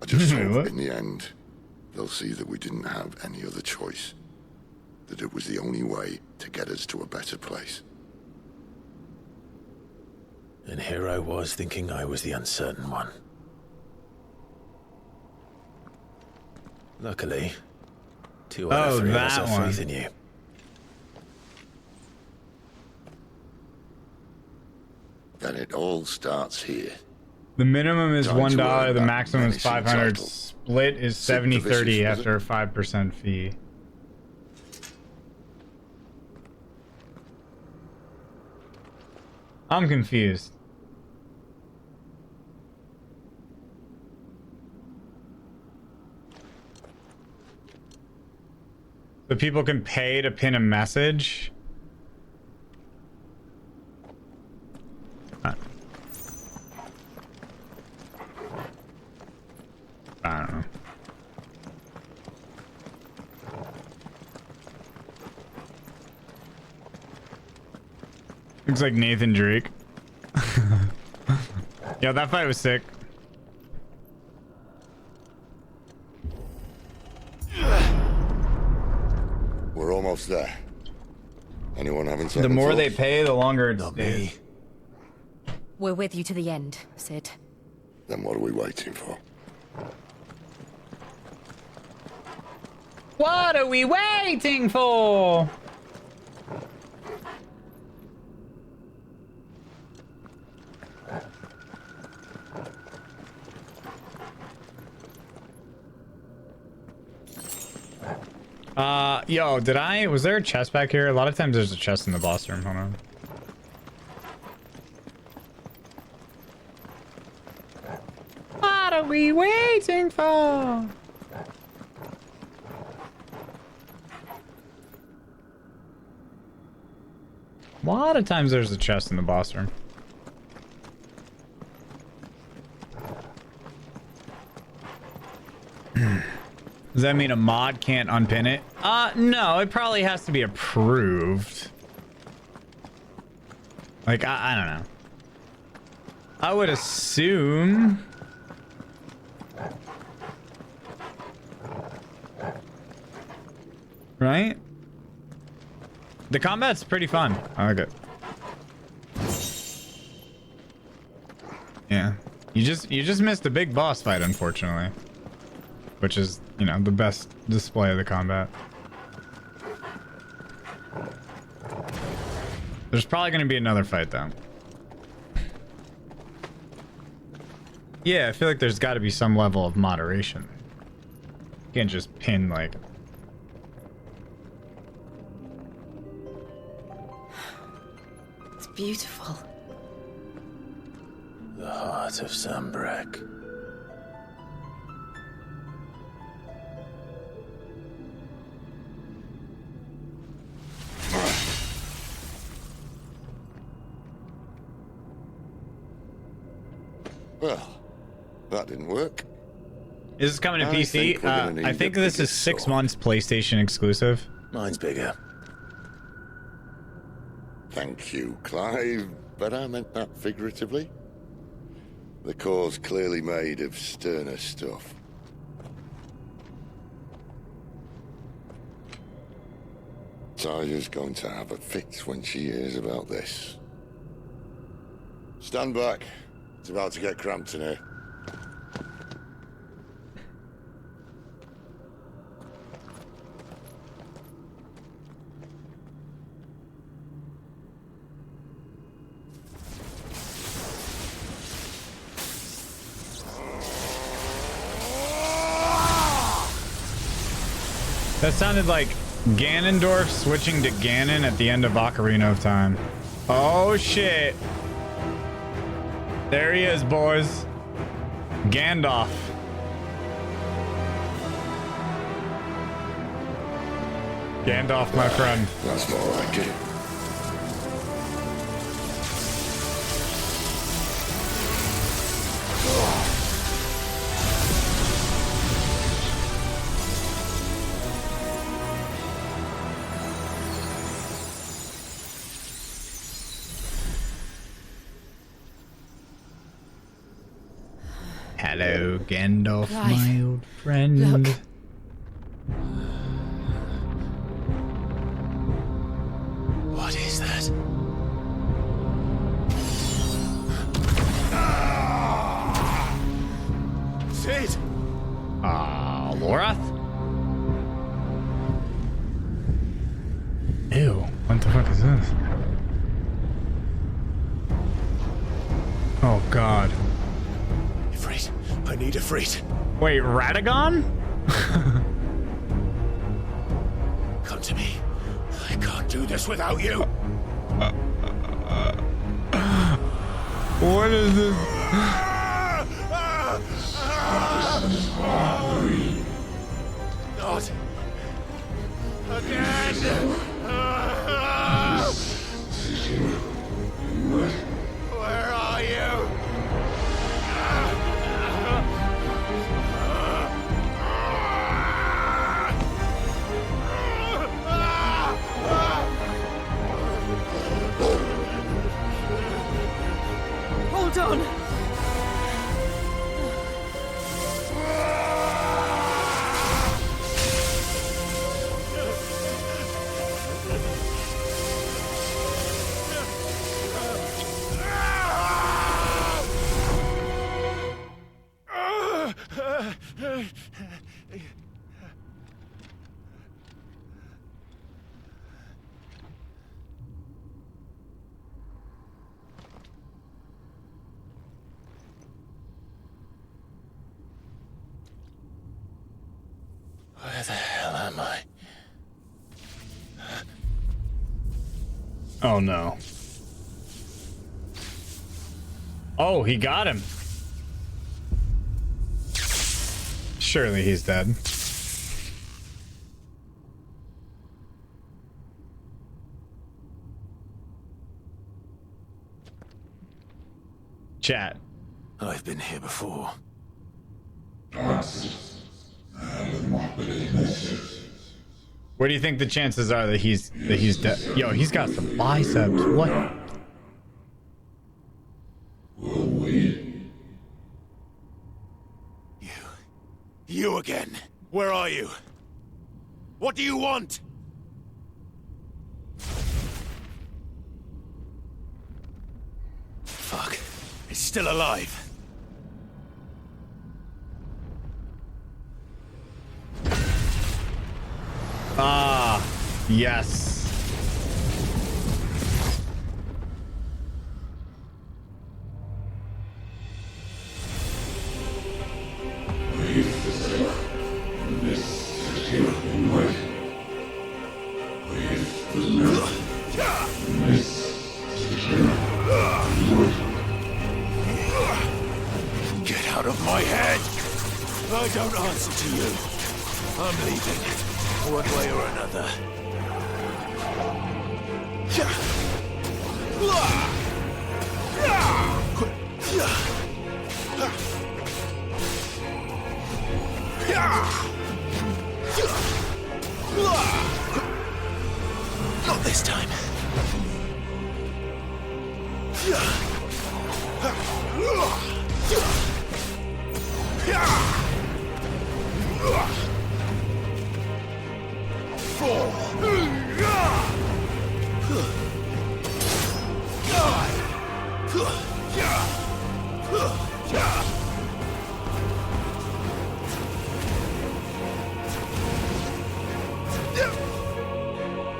just hope in the end, they'll see that we didn't have any other choice. That it was the only way to get us to a better place. And here I was thinking I was the uncertain one. Luckily, 2 out of 3 of us have faith in you. Then it all starts here. The minimum is Time to $1. earn The that maximum is menacing 500. title. Split is Sit the 70-30 vicious, after a 5% fee. I'm confused. So people can pay to pin a message? I don't know. Looks like Nathan Drake. Yeah, that fight was sick. We're almost there. Anyone having second The more they thoughts? pay, the longer it stays. We're with you to the end, Sid. Then what are we waiting for? What are we waiting for? Yo, was there a chest back here? A lot of times there's a chest in the boss room. Hold on. What are we waiting for? A lot of times there's a chest in the boss room. Does that mean a mod can't unpin it? No, it probably has to be approved. Like, I don't know. I would assume... Right? The combat's pretty fun. I like it. Yeah. You just missed a big boss fight, unfortunately. Which is, you know, the best display of the combat. There's probably going to be another fight, though. Yeah, I feel like there's got to be some level of moderation. You can't just pin, like... It's beautiful. The heart of Sambrek. Well, that didn't work. Is this coming to I PC? think we're gonna need I think a this bigger is 6 sword. months PlayStation exclusive. Mine's bigger. Thank you, Clive, but I meant that figuratively. The core's clearly made of sterner stuff. Taya's going to have a fit when she hears about this. Stand back. It's about to get cramped in here. That sounded like Ganondorf switching to Ganon at the end of Ocarina of Time. Oh shit. There he is, boys. Gandalf. Gandalf, my friend. That's more like it. Hello, Gandalf, Right. my old friend. Look. What is that? Sid! Lorath? Ew, what the fuck is this? God. Ifrit, I need Ifrit. Wait, Radagon? Come to me. I can't do this without you. What is this? Not again. Where are you? Hold on. Where the hell am I? Oh no. Oh, he got him. Surely he's dead. Chat. I've been here before. What do you think the chances are that he's dead? Yo, he's got some biceps. What? You again. Where are you? What do you want? Fuck. It's still alive. Ah, yes. Get out of my head! I don't answer to you. I'm leaving, one way or another. Not this time.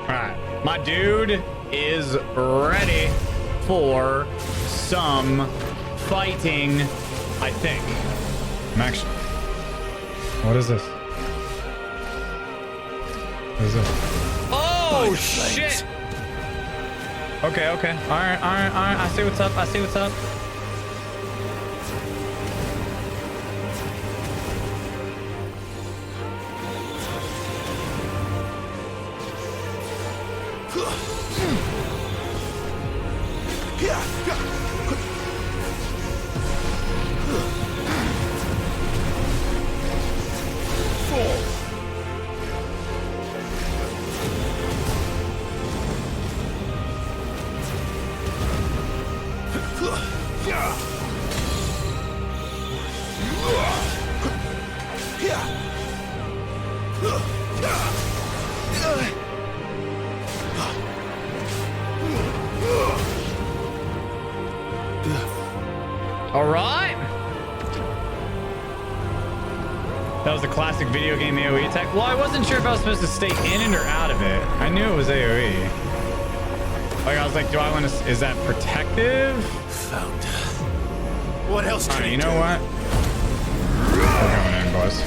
Alright, my dude is ready for some fighting, I think. I'm actually... What is this? What is this? Oh, shit! Okay, okay. Alright, alright, alright. I see what's up. I see what's up. All right. That was a classic video game AoE attack. Well, I wasn't sure if I was supposed to stay in it or out of it. I knew it was AoE. Like, I was like, do I want to... Is that protective? Found her. What else can you know what? We're going in, boys.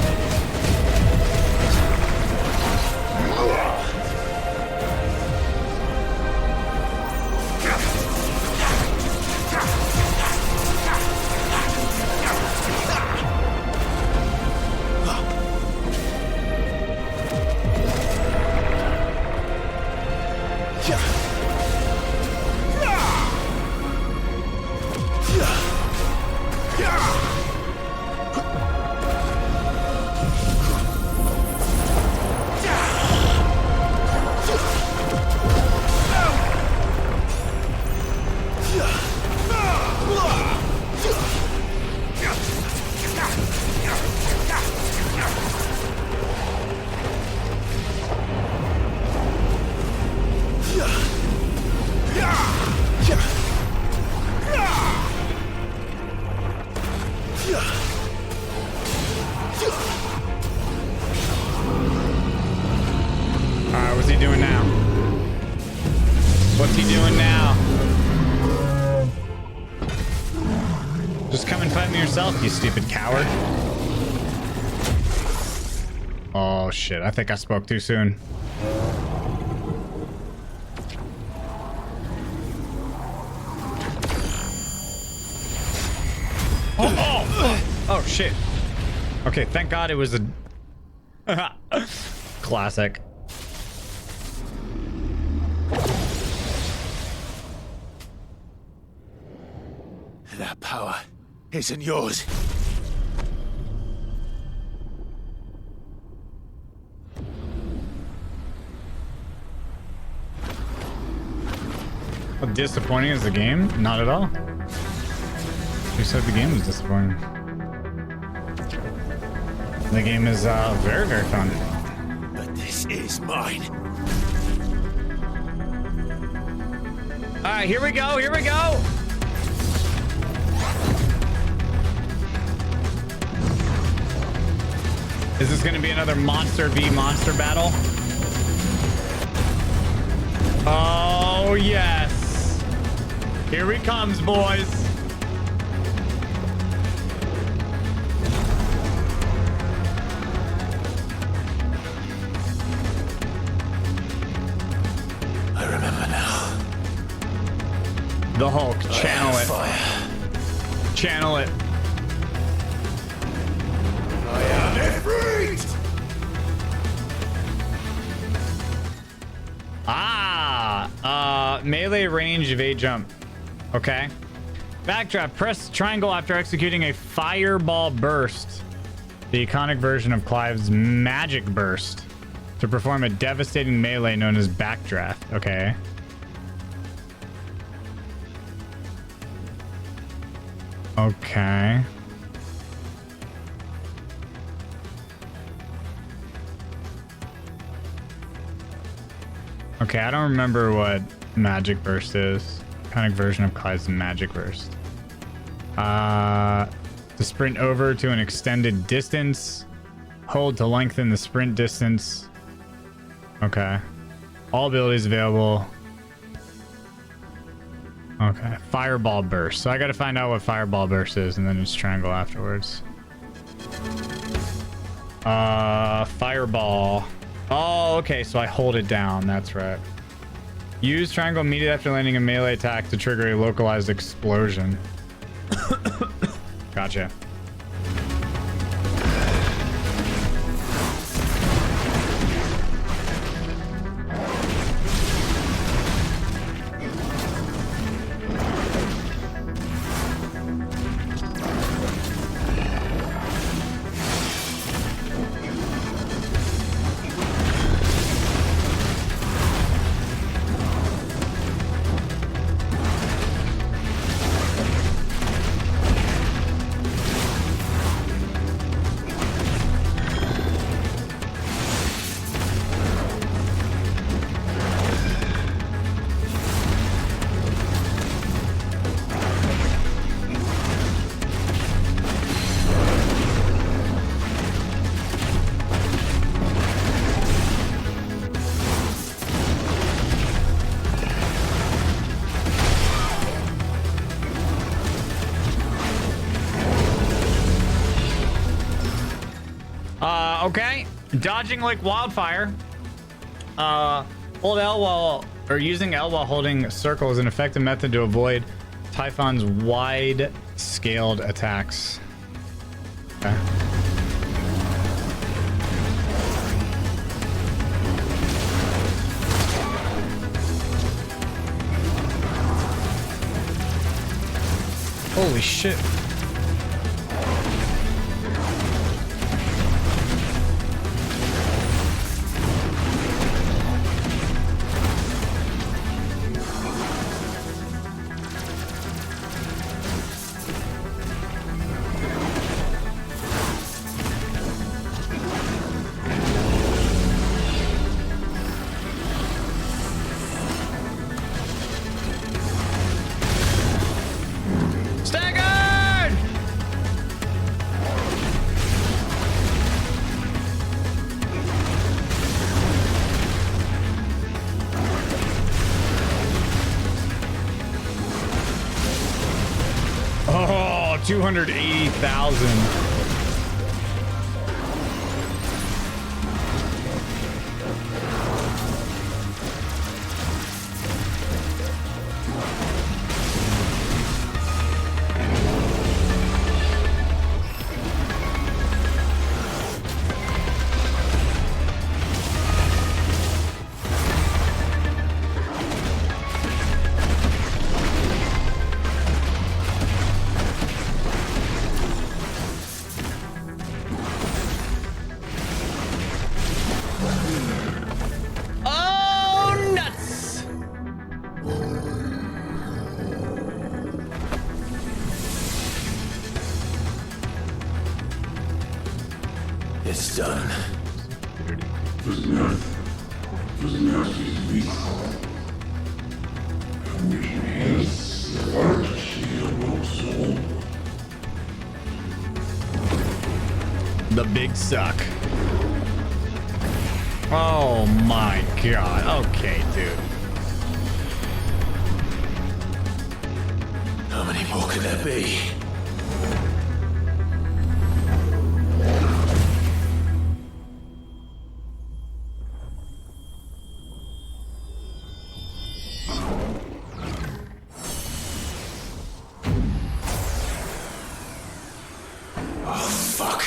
What's he doing now? What's he doing now? Just come and fight me yourself, you stupid coward. Oh shit, I think I spoke too soon. Oh shit. Okay, thank God it was a classic. That power isn't yours. How disappointing is the game? Not at all. You said the game was disappointing. The game is very, very fun. But this is mine. All right, here we go. Here we go. Is this going to be another monster v monster battle? Oh, yes. Here he comes, boys. I remember now. The Hulk, channel it. Fire. Channel it. I am Ifrit! Melee range evade jump. Okay. Backdraft, press triangle after executing a fireball burst. The iconic version of Clive's magic burst. To perform a devastating melee known as backdraft. Okay. Okay. Okay, I don't remember what magic burst is. Iconic version of Clive's magic burst. To sprint over to an extended distance. Hold to lengthen the sprint distance. Okay. All abilities available. Okay. Fireball burst. So I gotta find out what fireball burst is and then just triangle afterwards. Fireball. Oh, okay, so I hold it down. That's right. Use triangle immediately after landing a melee attack to trigger a localized explosion. Gotcha. Okay. Dodging like wildfire. Hold L while, or using L while holding circle is an effective method to avoid Typhon's wide-scaled attacks. Okay. Holy shit. Oh, 280,000. Oh, nuts! It's done. The big suck. Oh my god. Okay, dude. How many more could there be? Oh, fuck.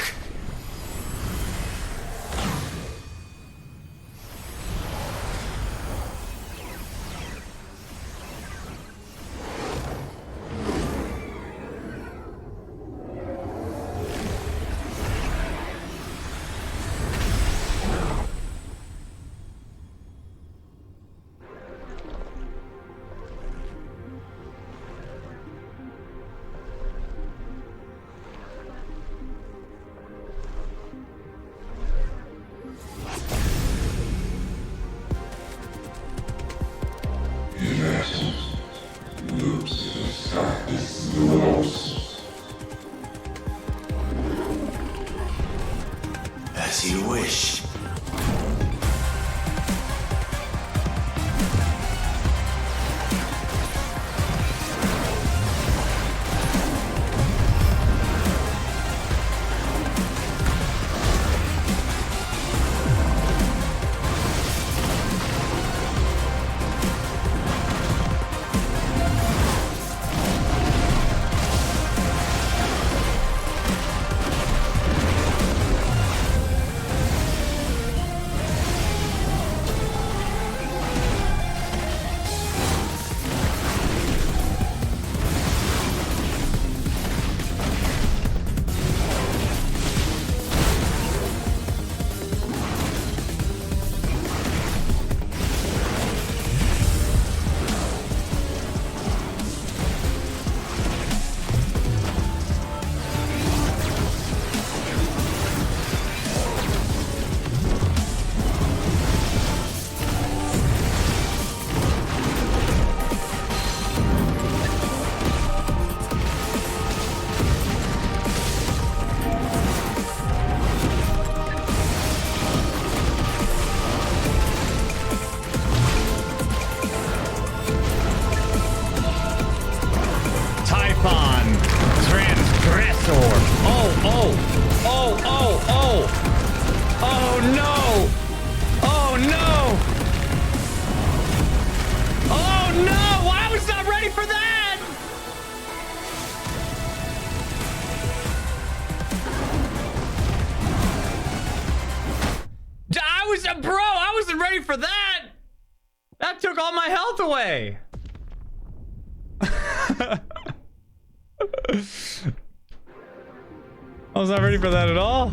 As you wish. Oh no! Oh no! Oh no! I was not ready for that! I wasn't ready for that! That took all my health away! I was not ready for that at all.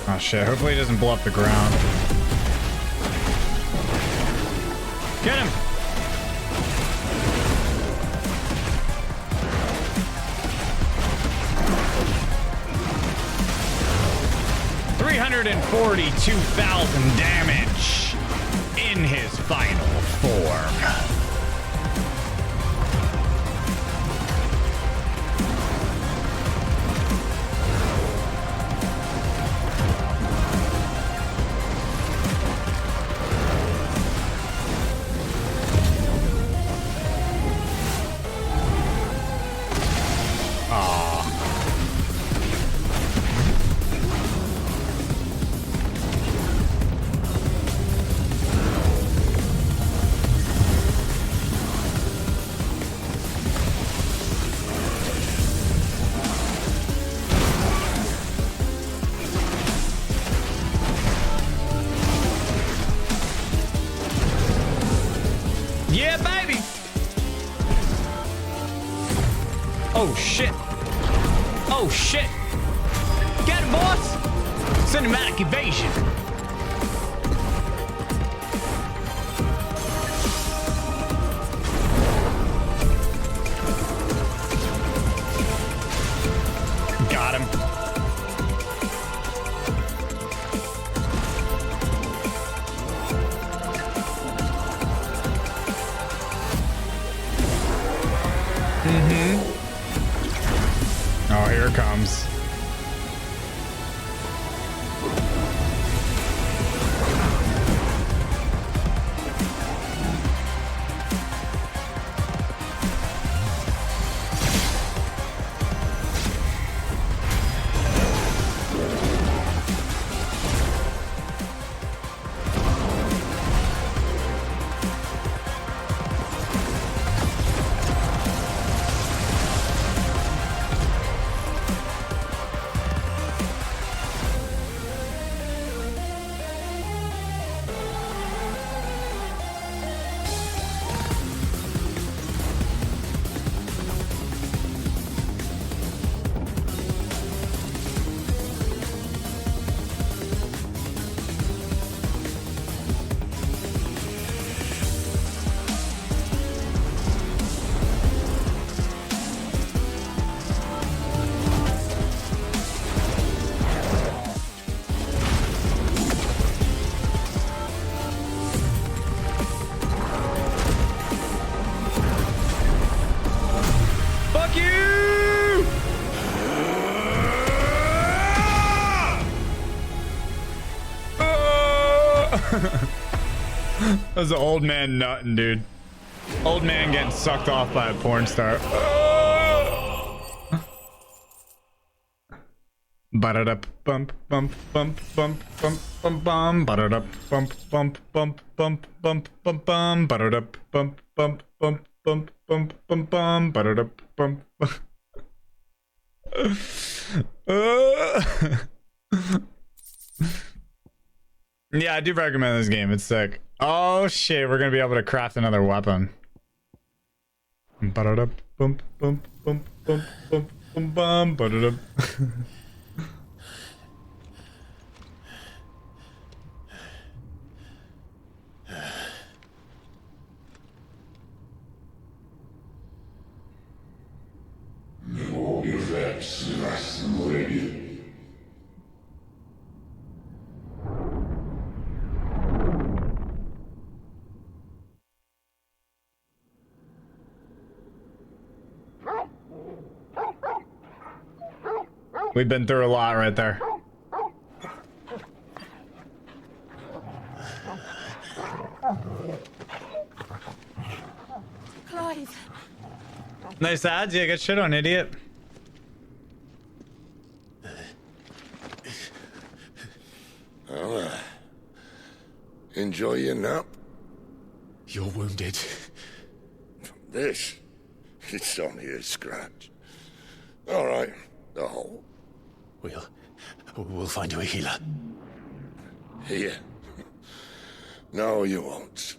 Oh shit, hopefully he doesn't blow up the ground. Get him! $342,000 damage in his final form. Yeah, baby! Oh, shit. Oh, shit. Get him, boss! Cinematic evasion. Got him. Oh, here it comes. That was an old man nutting, dude. Old man getting sucked off by a porn star. Ba-da-da bump bump bump bump bump bump bum ba-da-da bump bump bump bump bump bump bum ba-da-da bump bump bump bump bump bump bum ba-da-da bump. Yeah, I do recommend this game. It's sick. Oh shit, we're gonna be able to craft another weapon. Ba-da-da bump bump bump bump bump bump bum ba-da-da. We've been through a lot right there. Clive. Nice ads. Yeah, get shit on, idiot. Well, enjoy your nap. You're wounded. This, it's only a scratch. All right, the hole. We'll find you a healer. Here. No, you won't.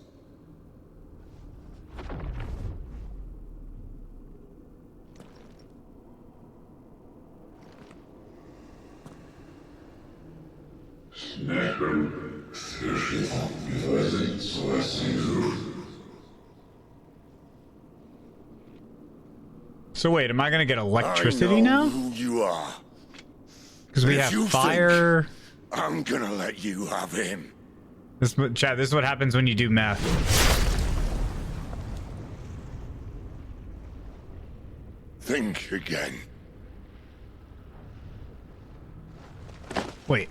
So wait, am I gonna get electricity I know now? who you are. Because we If have you fire. think I'm gonna let you have him. Chad, this is what happens when you do math. Think again. Wait.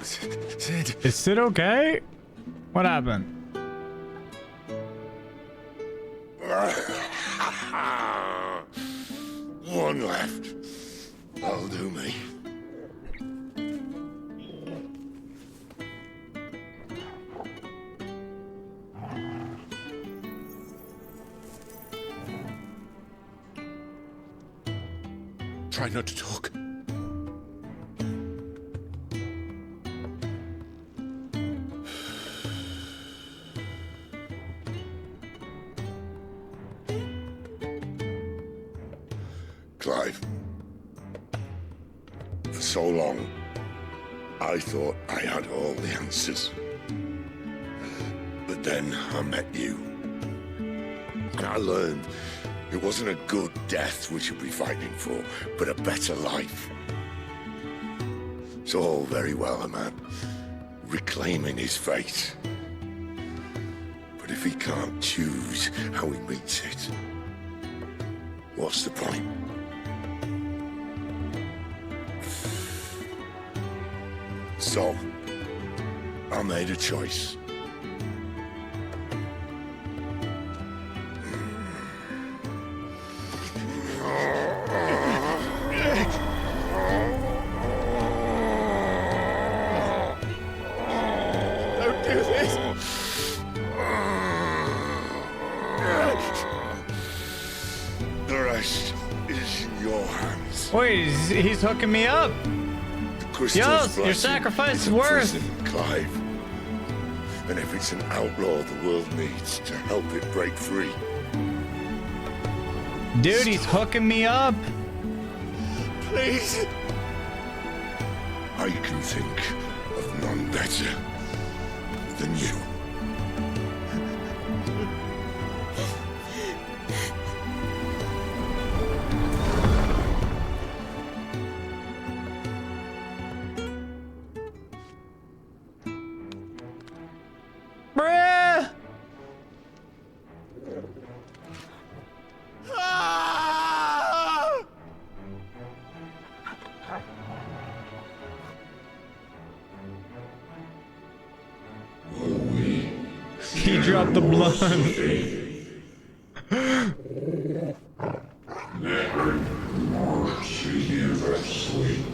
Sid. Is Sid okay? What happened? One left. That'll do me. Try not to talk. Clive. For so long, I thought I had all the answers. But then I met you. And I learned it wasn't a good death we should be fighting for, but a better life. It's all very well, a man reclaiming his fate. But if he can't choose how he meets it, what's the point? So, I made a choice. Don't do this. The rest is in your hands. Wait, he's hooking me up. Crystal's Yo, your blessing sacrifice is a worth. prison, Clive. And if it's an outlaw the world needs to help it break free. Dude, he's hooking me up. Please. I can think of none better than you. He dropped the blood. Never more to you that sleep.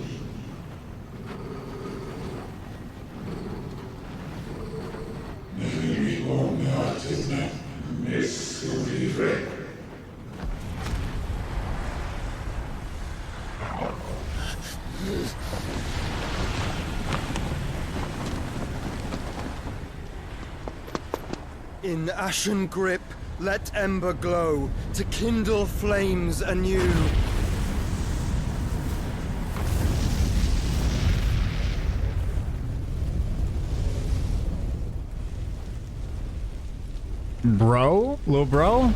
In ashen grip, let ember glow to kindle flames anew. Bro? Little bro?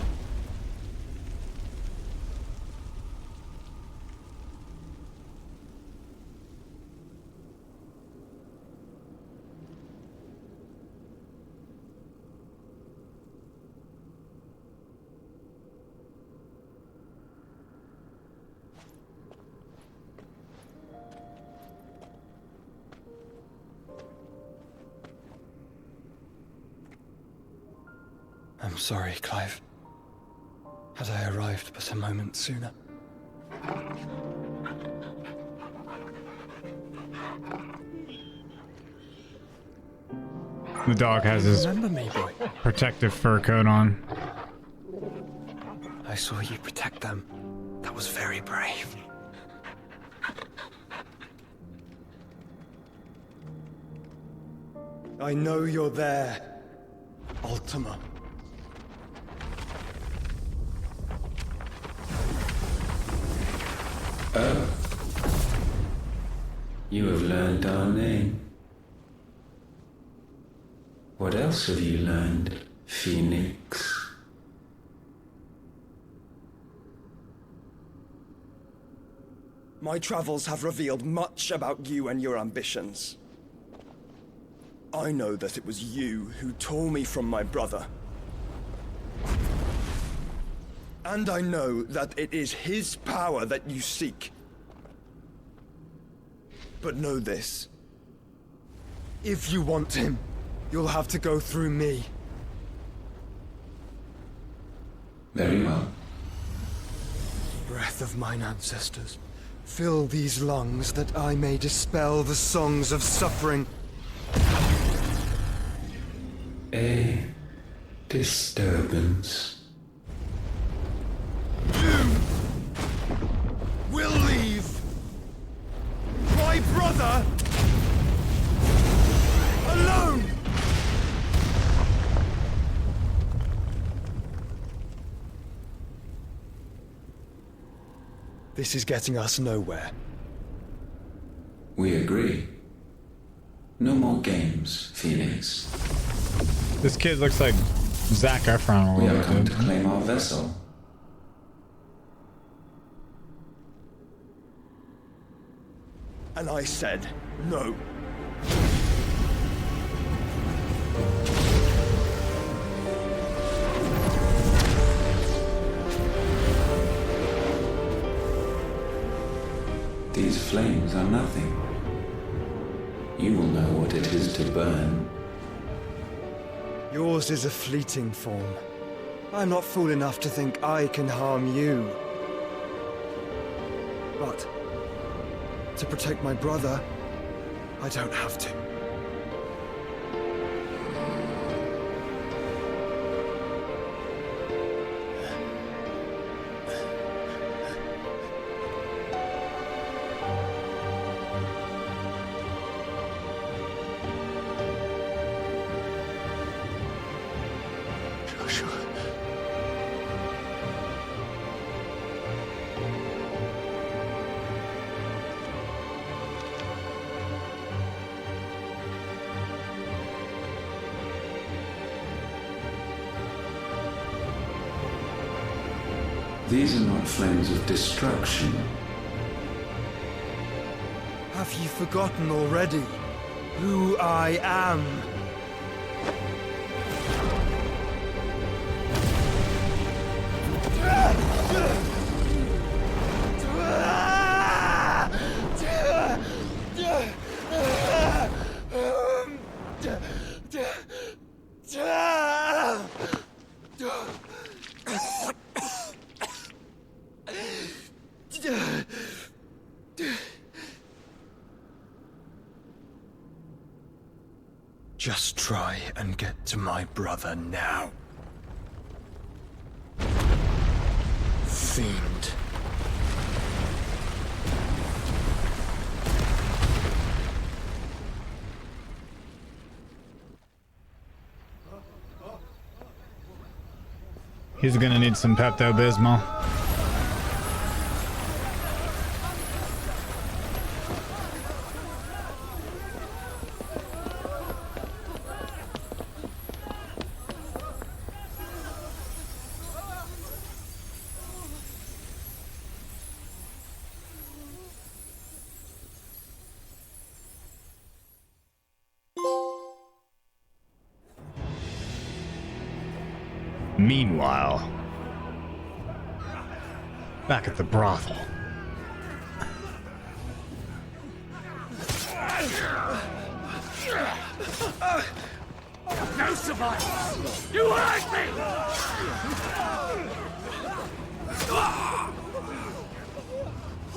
I'm sorry, Clive. Had I arrived but a moment sooner. The dog has his Remember me, boy. protective fur coat on. I saw you protect them. That was very brave. I know you're there, Ultima. Oh. You have learned our name. What else have you learned, Phoenix? My travels have revealed much about you and your ambitions. I know that it was you who tore me from my brother. And I know that it is his power that you seek. But know this. If you want him, you'll have to go through me. Very well. Breath of mine ancestors, fill these lungs that I may dispel the songs of suffering. A disturbance. You will leave my brother alone! This is getting us nowhere. We agree. No more games, Phoenix. This kid looks like Zac Efron a We little have come bit. to claim our vessel. And I said no. These flames are nothing. You will know what it is to burn. Yours is a fleeting form. I'm not fool enough to think I can harm you. But to protect my brother, I don't have to. These are not flames of destruction. Have you forgotten already who I am? Just try and get to my brother now. Fiend. He's gonna need some Pepto-Bismol. Meanwhile, back at the brothel. No survivors! You hurt me!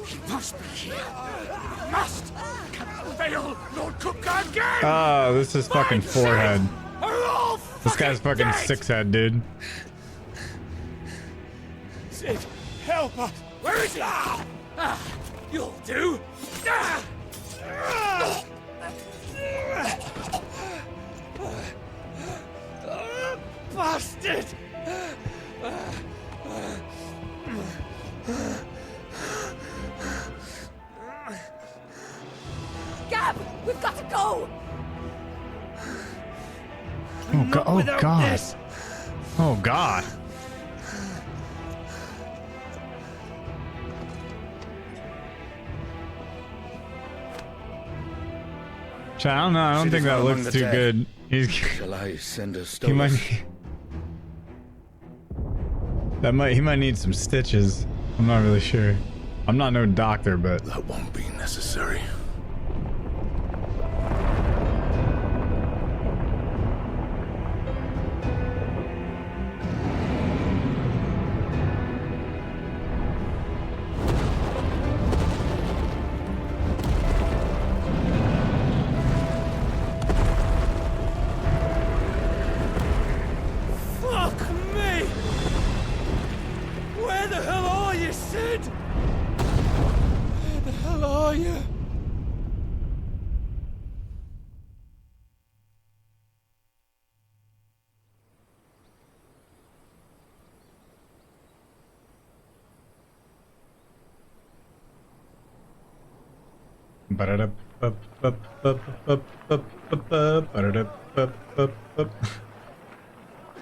He must be here. He must! Cannot fail, Lord Cookguard again! Oh, this is fucking forehead. This guy's fucking dead. six head, dude. Sid, help us! Where is he? You'll do! Bastard! Gab, we've got to go! Oh god! Oh without god! this. Oh god! I don't know. I don't think that looks too good. He's. Shall I send a He might. He might need some stitches. I'm not really sure. I'm not no doctor, but that won't be necessary. Fuck me! Where the hell are you, Sid? Where the hell are you?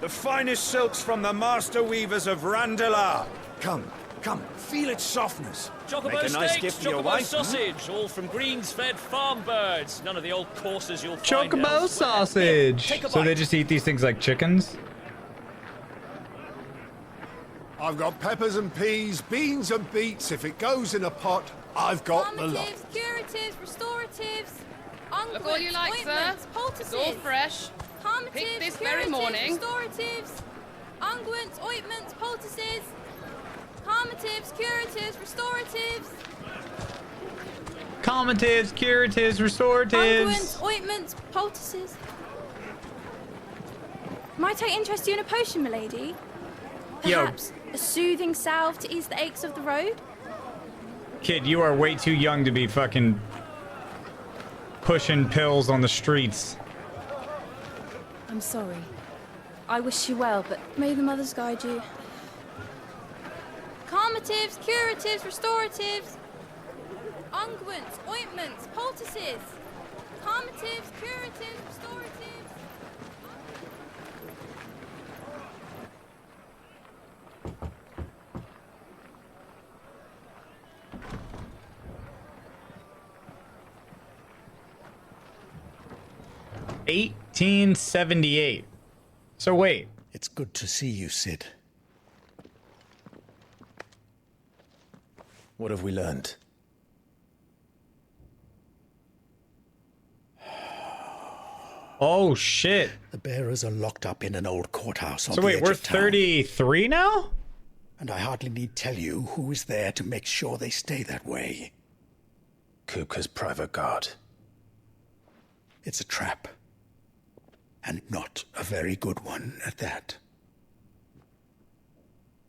The finest silks from the master weavers of Randalar. Come, feel its softness. Chocobo Make a nice steaks, gift for your chocobo wife. sausage, all from greens-fed farm birds. None of the old courses you'll find Chocobo elsewhere. sausage. Take a So they bite. just eat these things like chickens? I've got peppers and peas, beans and beets. If it goes in a pot, I've got the lot. Calmatives, curatives, restoratives, Look all you like, sir. ointments, poultices. It's all fresh. Calmatives, Picked this very curatives, morning. Restoratives, unguents, ointments, poultices. Calmatives, curatives, restoratives. Calmatives, curatives, restoratives. Unguents, ointments, poultices. Might I interest you in a potion, milady? Yo. Perhaps a soothing salve to ease the aches of the road? Kid, you are way too young to be fucking pushing pills on the streets. I'm sorry. I wish you well, but may the mothers guide you. Calmatives, curatives, restoratives. Unguents, ointments, poultices. Calmatives, curatives, restoratives. 1878. So wait. It's good to see you, Sid. What have we learned? Oh shit. The bearers are locked up in an old courthouse on So the wait, edge we're of town. 33 now? And I hardly need tell you who is there to make sure they stay that way. Kupka's private guard. It's a trap. And not a very good one at that.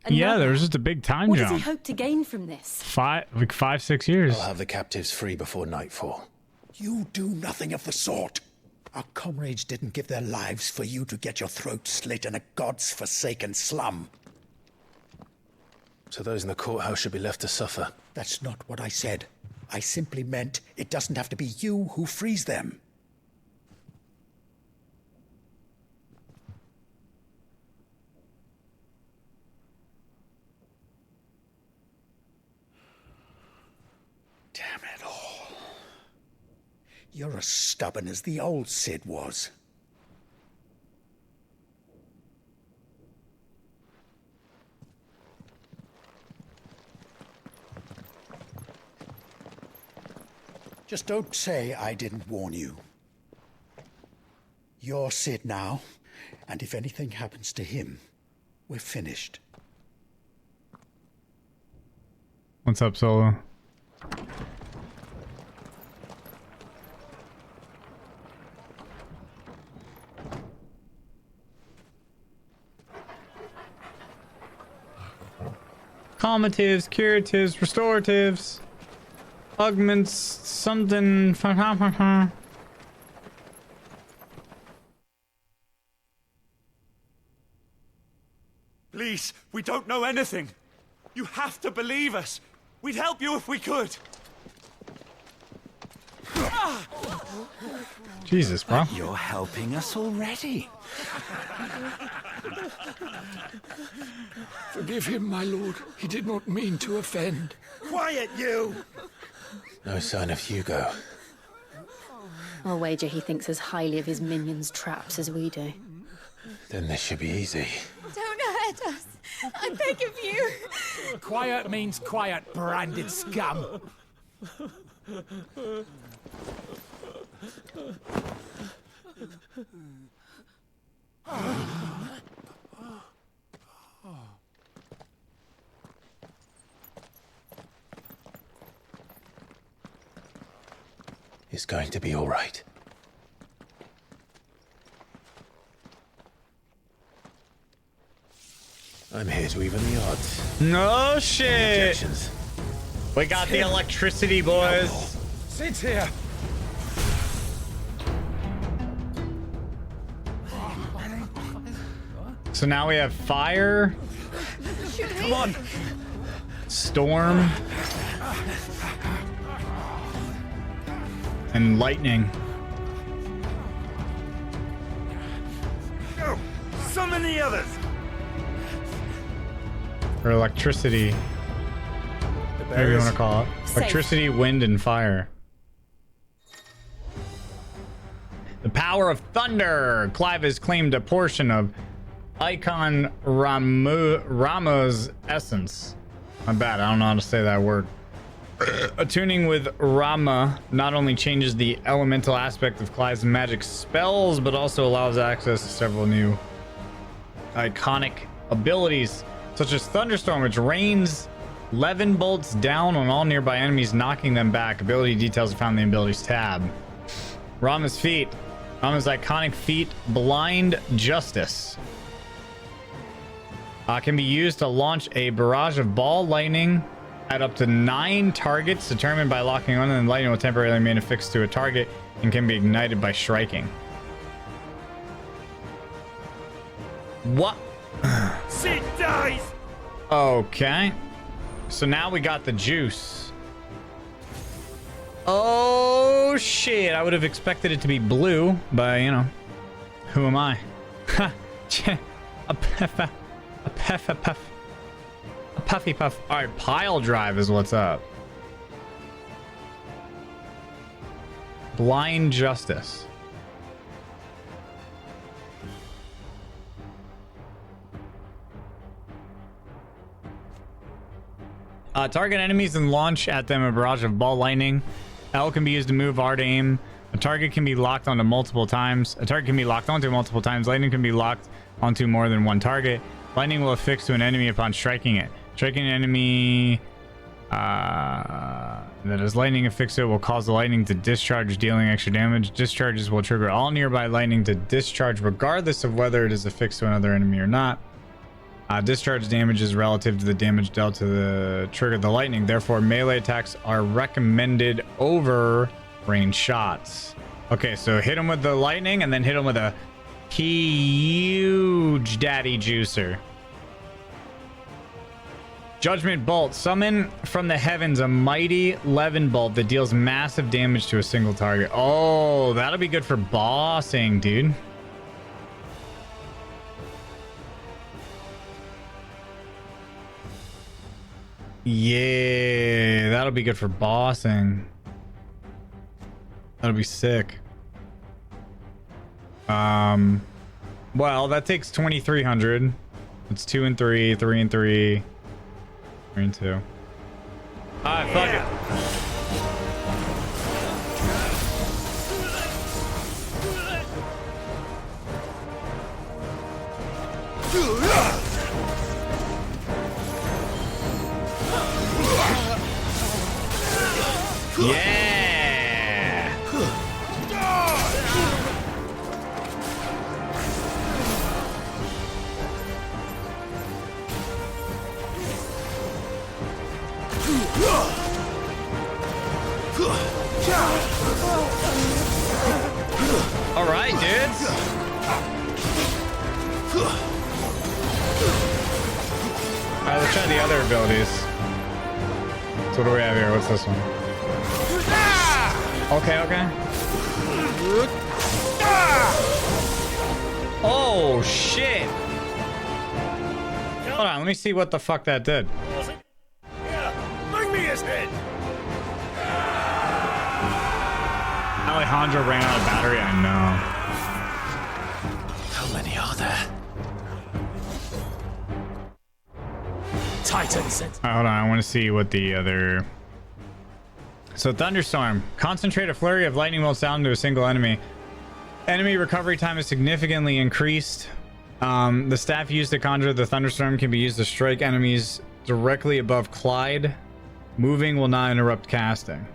Yeah, there was just a big time What jump. does he hope to gain from this? 5-6 years. I'll have the captives free before nightfall. You do nothing of the sort. Our comrades didn't give their lives for you to get your throat slit in a god's forsaken slum. So those in the courthouse should be left to suffer. That's not what I said. I simply meant it doesn't have to be you who frees them. Damn it all. You're as stubborn as the old Cid was. Just don't say I didn't warn you. You're Cid now, and if anything happens to him, we're finished. What's up, Solo? Calmatives, curatives, restoratives, augments, something. Please, we don't know anything. You have to believe us. We'd help you if we could. Jesus, bro. You're helping us already. Forgive him, my lord. He did not mean to offend. Quiet, you! No sign of Hugo. I'll wager he thinks as highly of his minions' traps as we do. Then this should be easy. Don't hurt us. I beg of you. Quiet means quiet, branded scum. It's going to be all right. I'm here to even the odds. No shit. Objections. We got the electricity, boys. Sit here. So now we have fire. Come on. Storm. And lightning. Go. Summon the others. Or electricity. Whatever you want to call it. Safe. Electricity, wind, and fire. The power of thunder. Clive has claimed a portion of Icon Rama's essence. My bad, I don't know how to say that word. Attuning with Rama not only changes the elemental aspect of Clive's magic spells, but also allows access to several new iconic abilities, such as Thunderstorm, which rains Levin bolts down on all nearby enemies, knocking them back. Ability details are found in the abilities tab. Rama's feat. Rama's iconic feat, Blind Justice. Can be used to launch a barrage of ball lightning at up to 9 targets, determined by locking on, and lightning will temporarily remain affixed to a target and can be ignited by striking. What? Sid dies! Okay. So now we got the juice. Oh shit, I would have expected it to be blue, but you know, who am I? Ha! A puffy puff. Alright, pile drive is what's up. Blind Justice. Target enemies and launch at them a barrage of ball lightning. L can be used to move, R to aim. A target can be locked onto multiple times. Lightning can be locked onto more than one target. Lightning will affix to an enemy upon striking it. Striking an enemy And then as lightning affixes it will cause the lightning to discharge, dealing extra damage. Discharges will trigger all nearby lightning to discharge regardless of whether it is affixed to another enemy or not. Discharge damage is relative to the damage dealt to the trigger of the lightning. Therefore, melee attacks are recommended over range shots. Okay, so hit him with the lightning and then hit him with a huge daddy juicer. Judgment Bolt. Summon from the heavens a mighty Levin bolt that deals massive damage to a single target. Oh, that'll be good for bossing, dude. Yeah, that'll be good for bossing. That'll be sick. Well, that takes 2,300. It's 2 and 3, 3 and 3, 3 and 2. Alright, fuck it. Yeah. All right, dudes. All right, let's try the other abilities. So what do we have here? What's this one? Okay, okay. Oh, shit. Hold on, let me see what the fuck that did. Bring me his head. Alejandro ran out of battery, I know. How many are there? Titan said. Hold on, I want to see what the other... So Thunderstorm. Concentrate a flurry of lightning bolts down to a single enemy. Enemy recovery time is significantly increased. The staff used to conjure the Thunderstorm can be used to strike enemies directly above Clyde. Moving will not interrupt casting.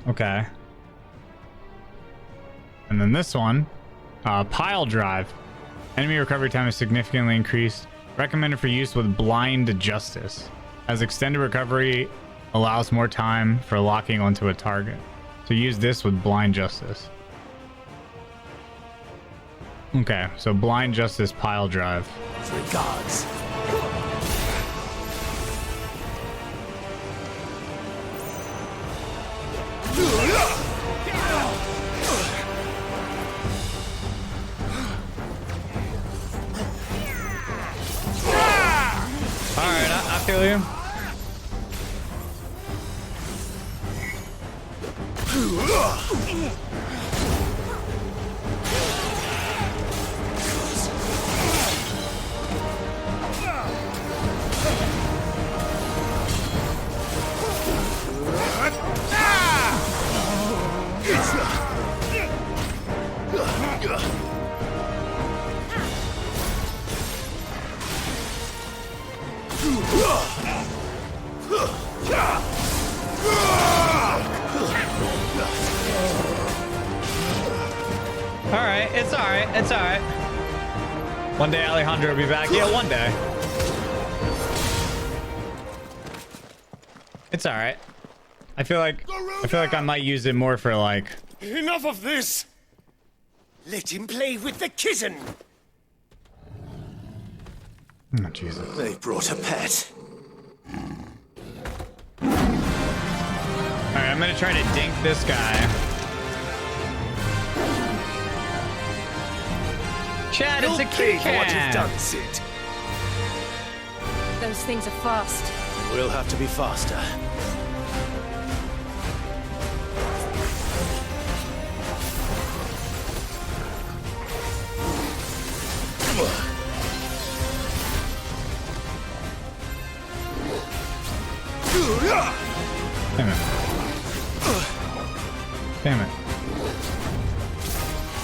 Okay. And then this one. Pile Drive. Enemy recovery time is significantly increased. Recommended for use with Blind Justice, as extended recovery allows more time for locking onto a target. So use this with Blind Justice. Okay, so Blind Justice Pile Drive. Regards. Alright, I feel you. Alright, it's alright, it's alright. One day Alejandro will be back. Yeah, one day. It's alright. I feel like I might use it more for like... Enough of this! Let him play with the kitten! Oh, Jesus. They brought a pet. Alright, I'm gonna try to dink this guy. Chad, it's a kitty cat! What you've done, Sid. Those things are fast. We'll have to be faster. Damn it. Damn it.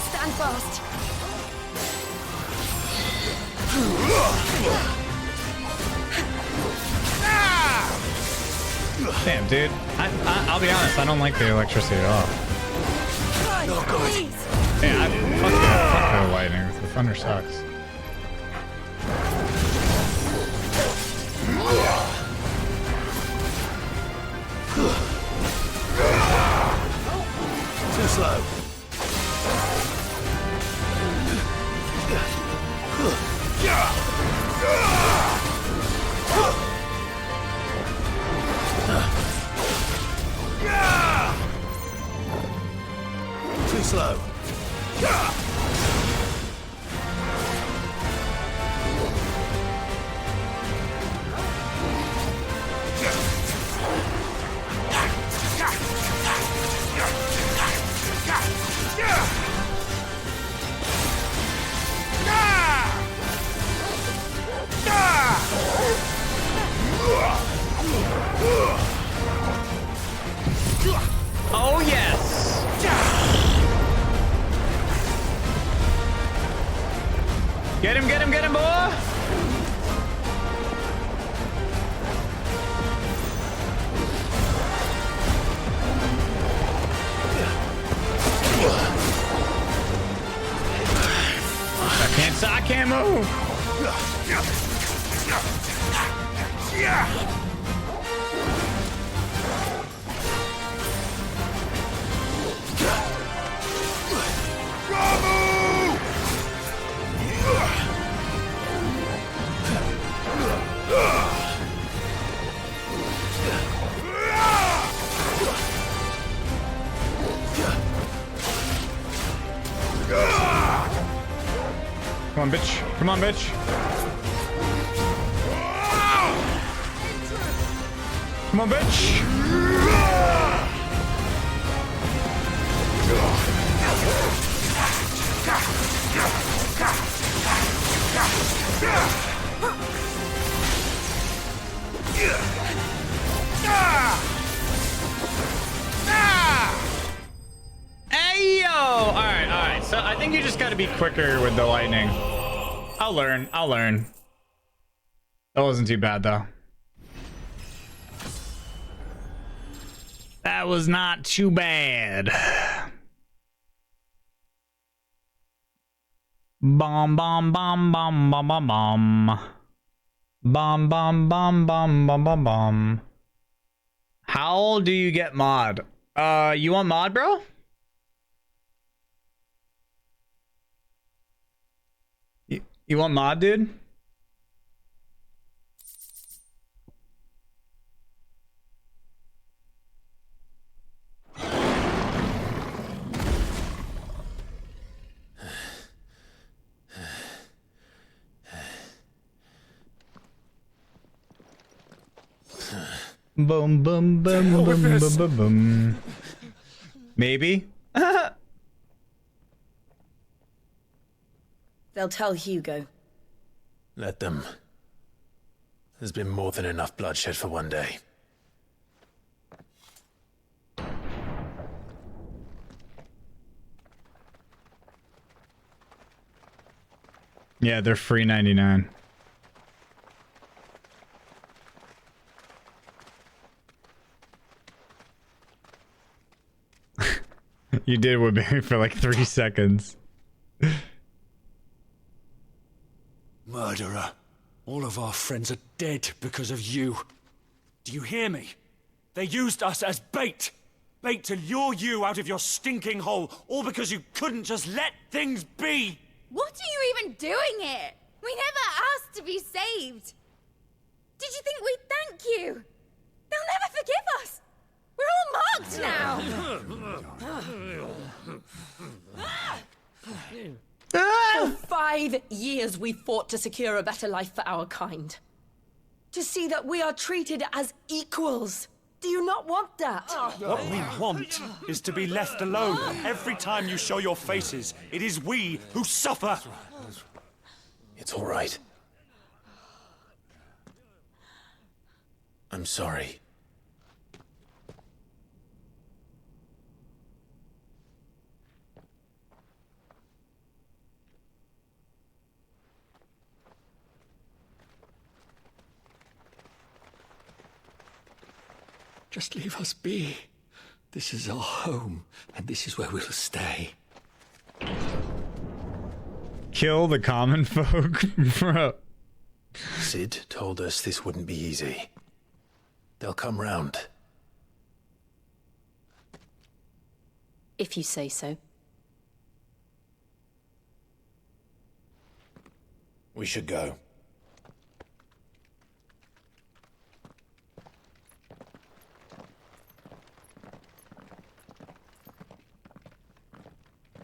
Stand fast. Damn, dude. I'll be honest, I don't like the electricity at all. Not good. Yeah, fuck the lightning. The thunder sucks. Too slow. Too slow. Oh yes! Get him, boy! I can't move. Come on, bitch. Come on, bitch. Come on, bitch. Hey, yo! All right. So I think you just got to be quicker with the lightning. I'll learn. That wasn't too bad, though. That was not too bad. Bomb, bomb, bomb, bomb, bomb, bomb, bomb. Bomb, bomb, bomb, bomb, bomb, bomb, bomb. How do you get mod? You want mod, bro? You want mod, dude? Boom, boom, boom, boom, boom, boom, boom. Maybe? They'll tell Hugo. Let them. There's been more than enough bloodshed for one day. Yeah, they're free 99. You did with me for like 3 seconds. Murderer. All of our friends are dead because of you. Do you hear me? They used us as bait. Bait to lure you out of your stinking hole, all because you couldn't just let things be. What are you even doing here? We never asked to be saved. Did you think we'd thank you? They'll never forgive us. We're all marked now. For 5 years we fought to secure a better life for our kind. To see that we are treated as equals. Do you not want that? What we want is to be left alone. Every time you show your faces, it is we who suffer. It's all right. I'm sorry. Just leave us be. This is our home, and this is where we'll stay. Kill the common folk, bro. Sid told us this wouldn't be easy. They'll come round. If you say so. We should go.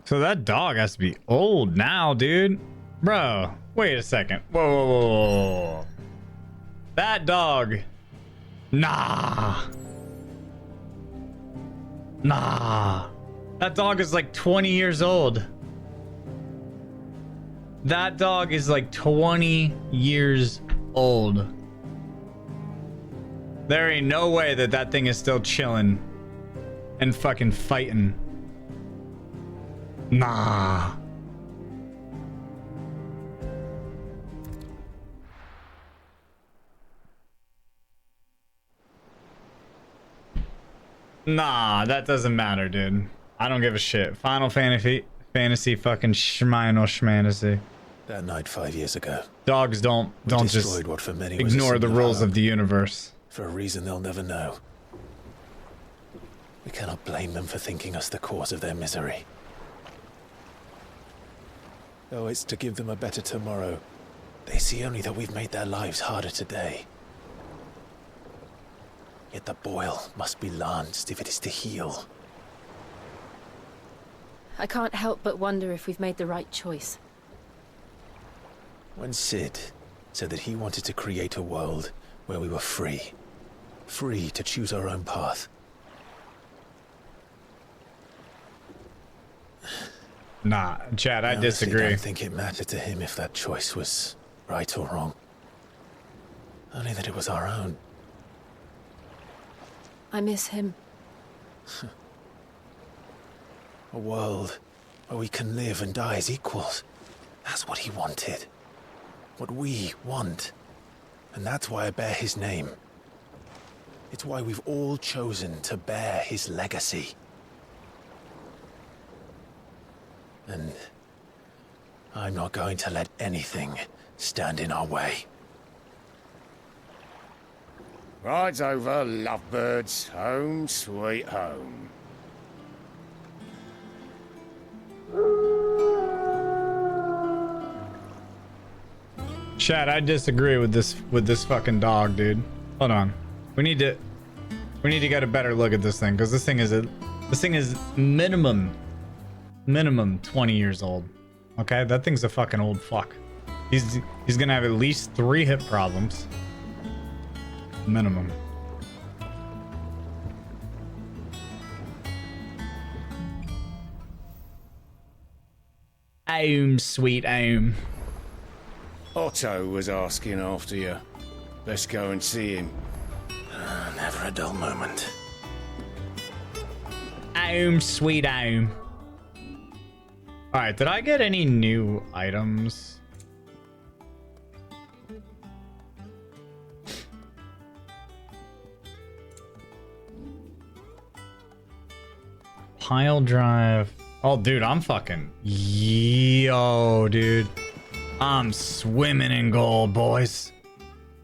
So that dog has to be old now, dude. Bro, wait a second. Whoa, whoa, whoa, whoa, whoa. That dog. Nah. Nah. That dog is like 20 years old. That dog is like 20 years old. There ain't no way that that thing is still chilling and fucking fighting. Nah. Nah, that doesn't matter, dude. I don't give a shit. Final Fantasy fucking schmancy. That night 5 years ago. Dogs don't just what for many was ignore a the single rules home. of the universe. For a reason they'll never know. We cannot blame them for thinking us the cause of their misery. Though it's to give them a better tomorrow, they see only that we've made their lives harder today. Yet the boil must be lanced if it is to heal. I can't help but wonder if we've made the right choice. When Sid said that he wanted to create a world where we were free. Free to choose our own path. Nah, Chad, I honestly disagree. don't think it mattered to him if that choice was right or wrong. Only that it was our own. I miss him. A world where we can live and die as equals. That's what he wanted. What we want. And that's why I bear his name. It's why we've all chosen to bear his legacy. And I'm not going to let anything stand in our way. Rides over, lovebirds, home sweet home. Chad, I disagree with this fucking dog, dude. Hold on. We need to get a better look at this thing, because this thing is minimum 20 years old. Okay, that thing's a fucking old fuck. He's gonna have at least 3 hip problems. Minimum. Sweet home. Otto was asking after you. Let's go and see him. Never a dull moment. Sweet home. Alright, did I get any new items? Pile drive. Oh, dude, I'm fucking... Yo, dude. I'm swimming in gold, boys.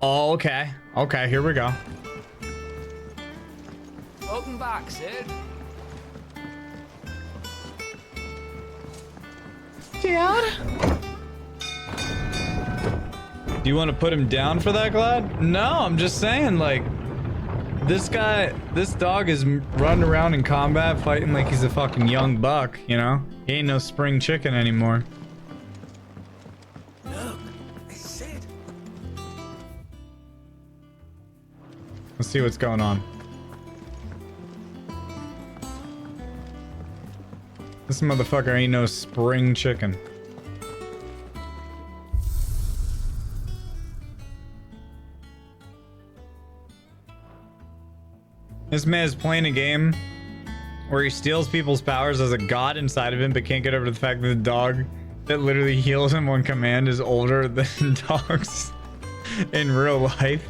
Oh, okay. Okay, here we go. Welcome back, Sid. Dad? Do you want to put him down for that, Glad? No, I'm just saying, like... This dog is running around in combat fighting like he's a fucking young buck, you know? He ain't no spring chicken anymore. Look, it's Sid. Let's see what's going on. This motherfucker ain't no spring chicken. This man's playing a game where he steals people's powers as a god inside of him, but can't get over the fact that the dog that literally heals him on command is older than dogs in real life.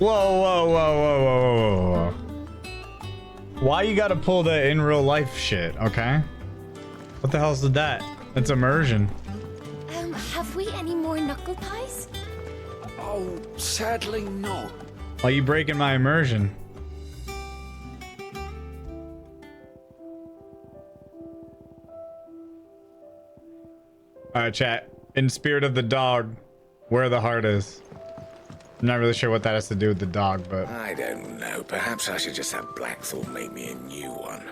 Whoa, whoa, whoa, whoa, whoa, whoa, whoa. Why you gotta pull the in real life shit, okay? What the hell's with that? That's immersion. Have we any more knuckle pies? Oh, sadly not. Why you breaking my immersion? Alright, chat. In spirit of the dog, where the heart is. I'm not really sure what that has to do with the dog, but... I don't know. Perhaps I should just have Blackthorn make me a new one.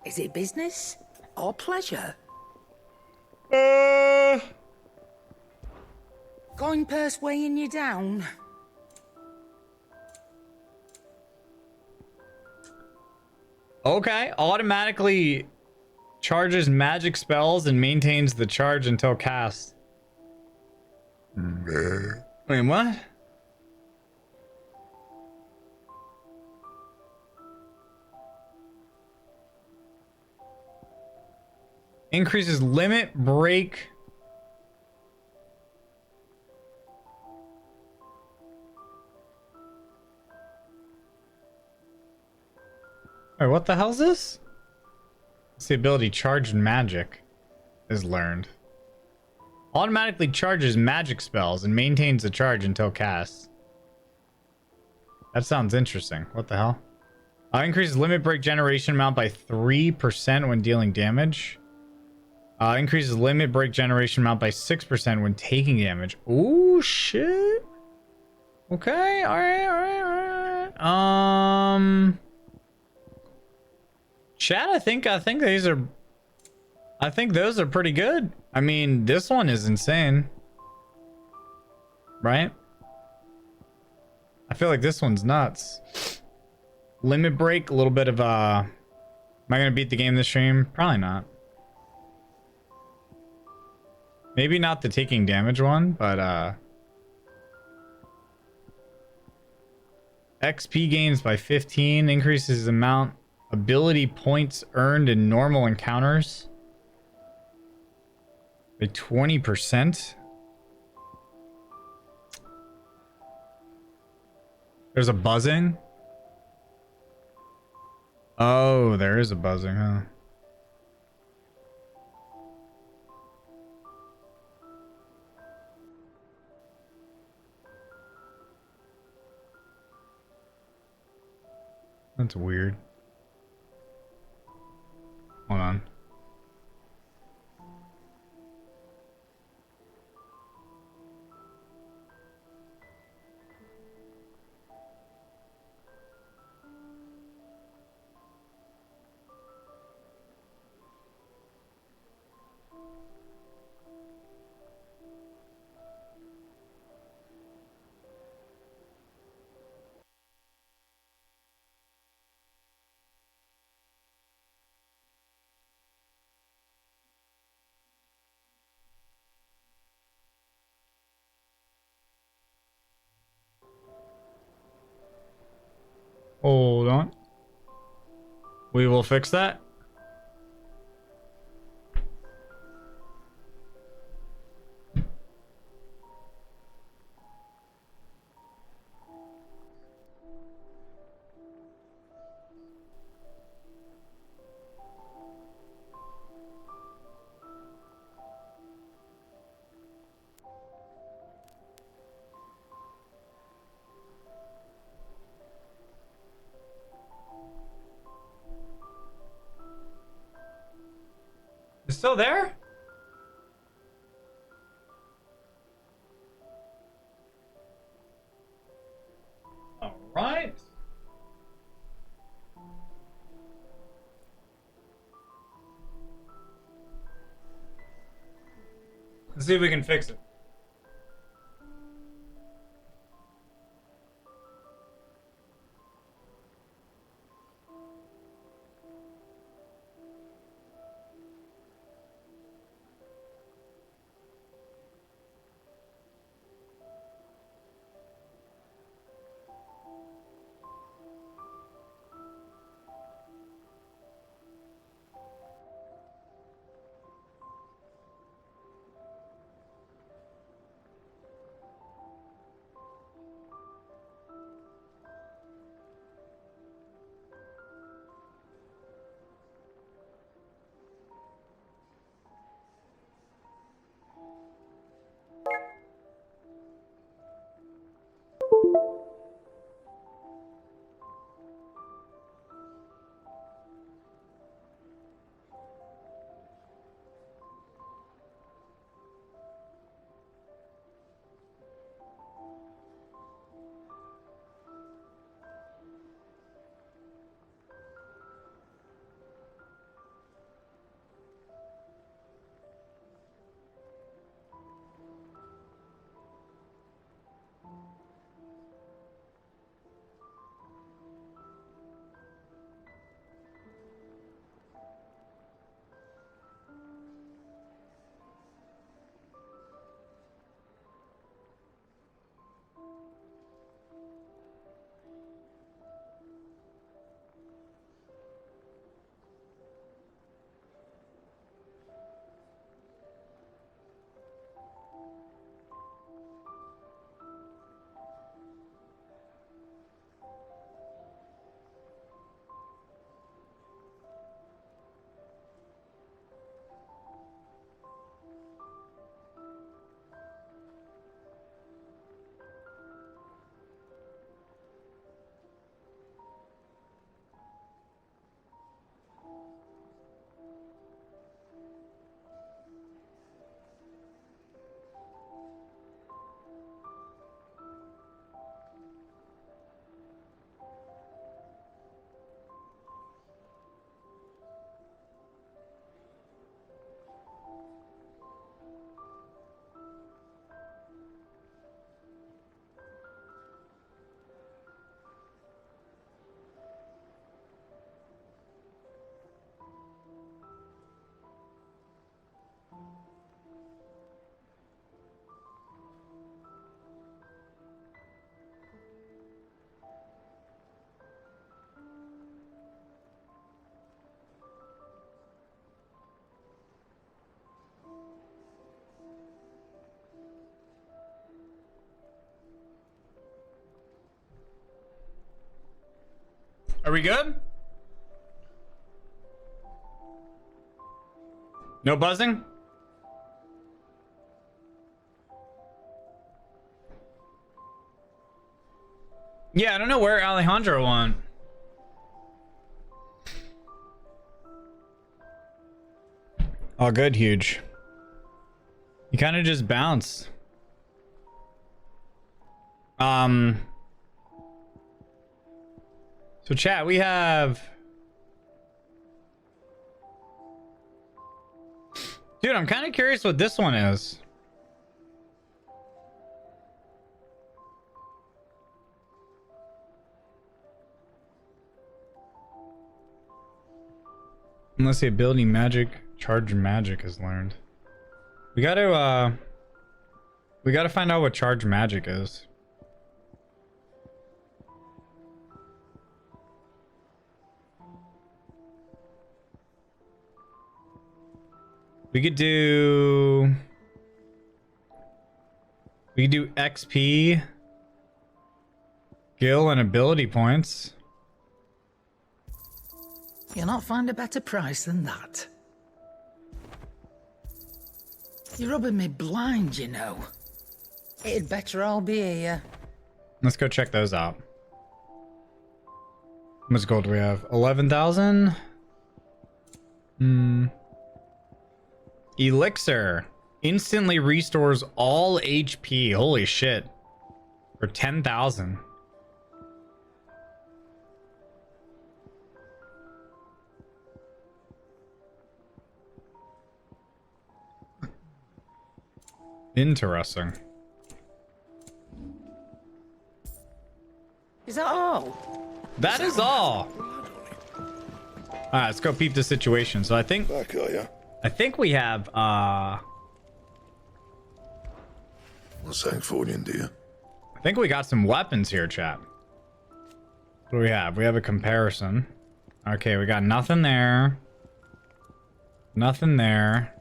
Is it business or pleasure? Coin purse weighing you down? Okay, automatically charges magic spells and maintains the charge until cast. Wait, what? Increases limit break. Wait, what the hell's this? It's the ability charged magic is learned. Automatically charges magic spells and maintains the charge until cast. That sounds interesting. What the hell? Increases limit break generation amount by 3% when dealing damage. Increases limit break generation amount by 6% when taking damage. Ooh, shit. Okay, alright. Chat, I think these are... I think those are pretty good. I mean, this one is insane. Right? I feel like this one's nuts. Limit break, a little bit of am I gonna beat the game this stream? Probably not. Maybe not the taking damage one, but XP gains by 15, increases the amount ability points earned in normal encounters by 20%. There's a buzzing. Oh, there is a buzzing, huh? That's weird. Hold on. Hold on. We will fix that. It's still there? All right. Let's see if we can fix it. Are we good? No buzzing? Yeah, I don't know where Alejandro went. Oh, good, huge. You kind of just bounce. So chat, we have... Dude, I'm kind of curious what this one is. Unless the ability magic, charge magic is learned. We gotta find out what charge magic is. We could do XP, skill, and ability points. You'll not find a better price than that. You're rubbing me blind, you know. It'd better all be here. Let's go check those out. How much gold do we have? 11,000? Elixir. Instantly restores all HP. Holy shit. For 10,000. Interesting. Is that all? That is all. Alright, let's go peep the situation. So I think we have What's that for you, dear? I think we got some weapons here, chat. What do we have? We have a comparison. Okay, we got nothing there. Nothing there.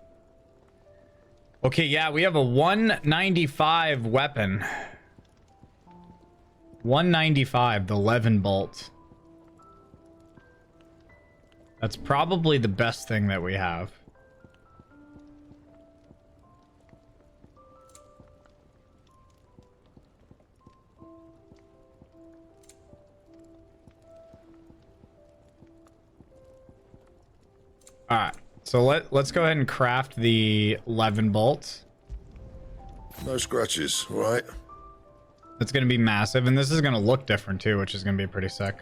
Okay, yeah, we have a 195 weapon. 195, the 11 bolt. That's probably the best thing that we have. All right. So let's go ahead and craft the 11 bolts. No scratches, right? It's going to be massive, and this is going to look different too, which is going to be pretty sick.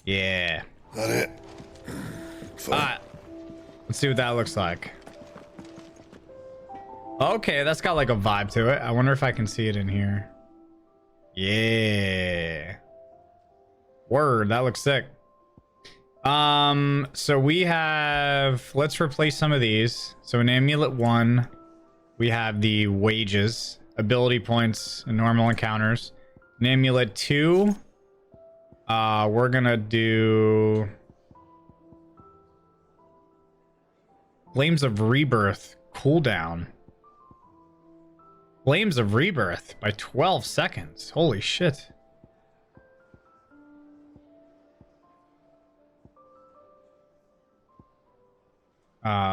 Yeah. That it? Alright. Let's see what that looks like. Okay, that's got like a vibe to it. I wonder if I can see it in here. Yeah. Word, that looks sick. So we have, let's replace some of these. So in Amulet 1, we have the wages, ability points, and normal encounters. In Amulet 2, we're gonna do Flames of Rebirth cooldown. Flames of Rebirth by 12 seconds. Holy shit.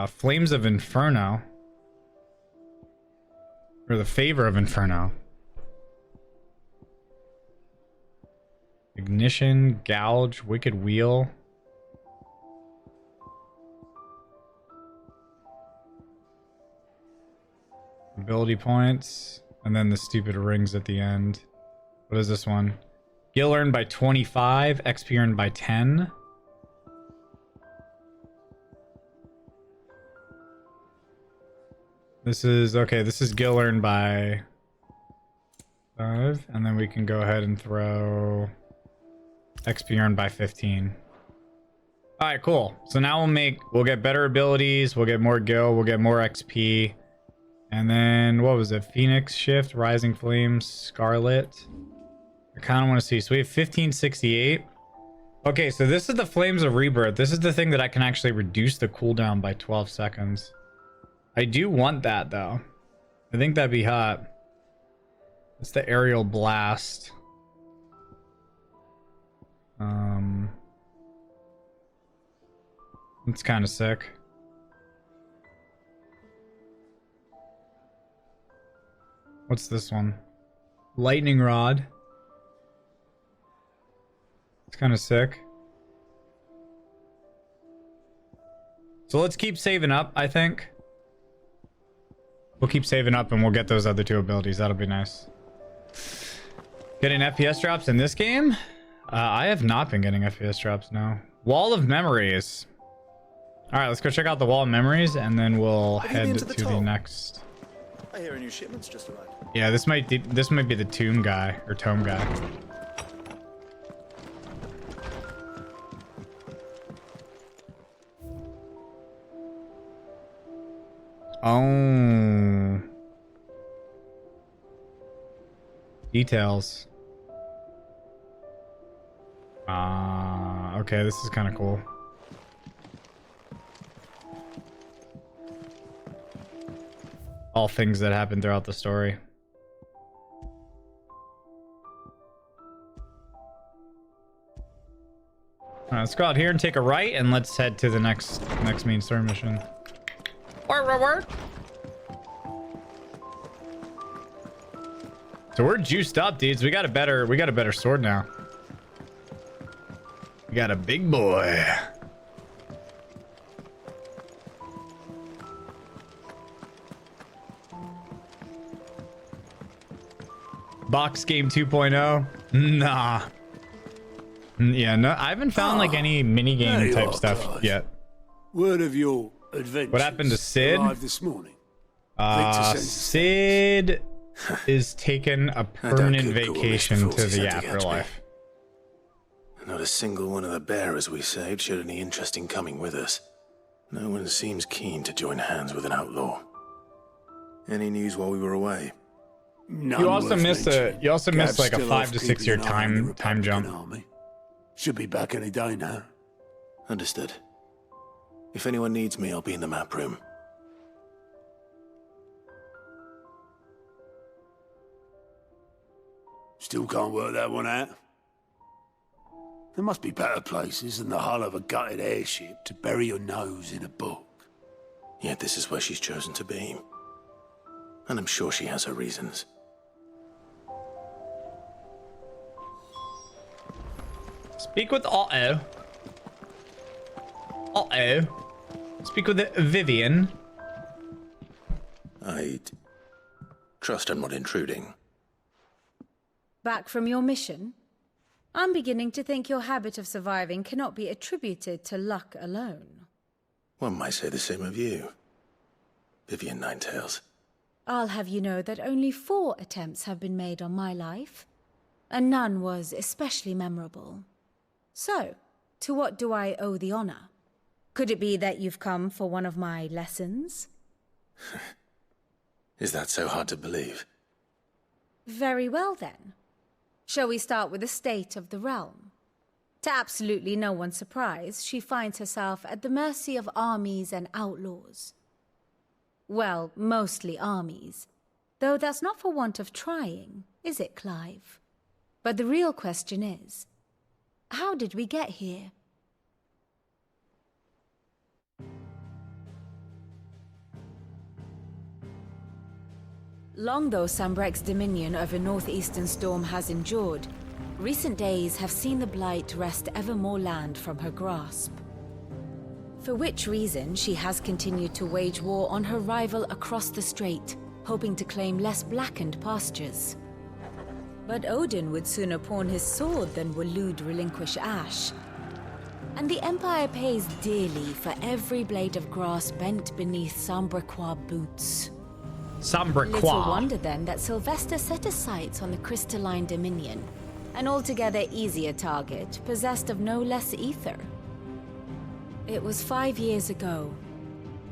Flames of Inferno. Or the Favor of Inferno. Ignition, Gouge, Wicked Wheel. Ability points. And then the stupid rings at the end. What is this one? Gil earned by 25. XP earned by 10. This is, okay, this is Gil earned by 5. And then we can go ahead and throw XP earned by 15. Alright, cool. So now we'll get better abilities, we'll get more Gil, we'll get more XP. And then, what was it? Phoenix Shift, Rising Flames, Scarlet. I kind of want to see. So we have 1568. Okay, so this is the Flames of Rebirth. This is the thing that I can actually reduce the cooldown by 12 seconds. I do want that, though. I think that'd be hot. It's the Aerial Blast. It's kind of sick. What's this one? Lightning Rod. It's kind of sick. So let's keep saving up, I think. We'll keep saving up and we'll get those other two abilities. That'll be nice. Getting FPS drops in this game? I have not been getting FPS drops, no. Wall of Memories. Alright, let's go check out the Wall of Memories and then we'll head to the next. I hear a new shipment's just arrived. Yeah, this might be the tomb guy or tome guy. Oh. Details. Okay, this is kind of cool. All things that happen throughout the story. Alright, let's go out here and take a right, and let's head to the next main story mission. Word. So we're juiced up, dudes. We got a better sword now. We got a big boy. Box game 2.0? Nah. Yeah, no, I haven't found like any minigame type stuff yet. Word of your adventures. What happened to Sid? Arrived this morning. Sid is taking a permanent vacation to the afterlife. Not a single one of the bearers we saved showed any interest in coming with us. No one seems keen to join hands with an outlaw. Any news while we were away? You also missed like a 5 to 6 year time jump. Army. Should be back any day now. Understood. If anyone needs me, I'll be in the map room. Still can't work that one out. There must be better places than the hull of a gutted airship to bury your nose in a book. Yet this is where she's chosen to be. And I'm sure she has her reasons. Speak with Otto. Otto. Speak with Vivian. I'd trust I'm not intruding. Back from your mission? I'm beginning to think your habit of surviving cannot be attributed to luck alone. One might say the same of you, Vivian Ninetails. I'll have you know that only 4 attempts have been made on my life, and none was especially memorable. So, to what do I owe the honor? Could it be that you've come for one of my lessons? Is that so hard to believe? Very well then. Shall we start with the state of the realm? To absolutely no one's surprise, she finds herself at the mercy of armies and outlaws. Well, mostly armies. Though that's not for want of trying, is it, Clive? But the real question is, how did we get here? Long though Sambrek's dominion over northeastern Storm has endured, recent days have seen the Blight wrest ever more land from her grasp. For which reason she has continued to wage war on her rival across the strait, hoping to claim less blackened pastures. But Odin would sooner pawn his sword than Waloed relinquish Ash. And the Empire pays dearly for every blade of grass bent beneath Sambrequois boots. Little wonder then that Sylvester set his sights on the crystalline dominion, an altogether easier target, possessed of no less ether. It was 5 years ago,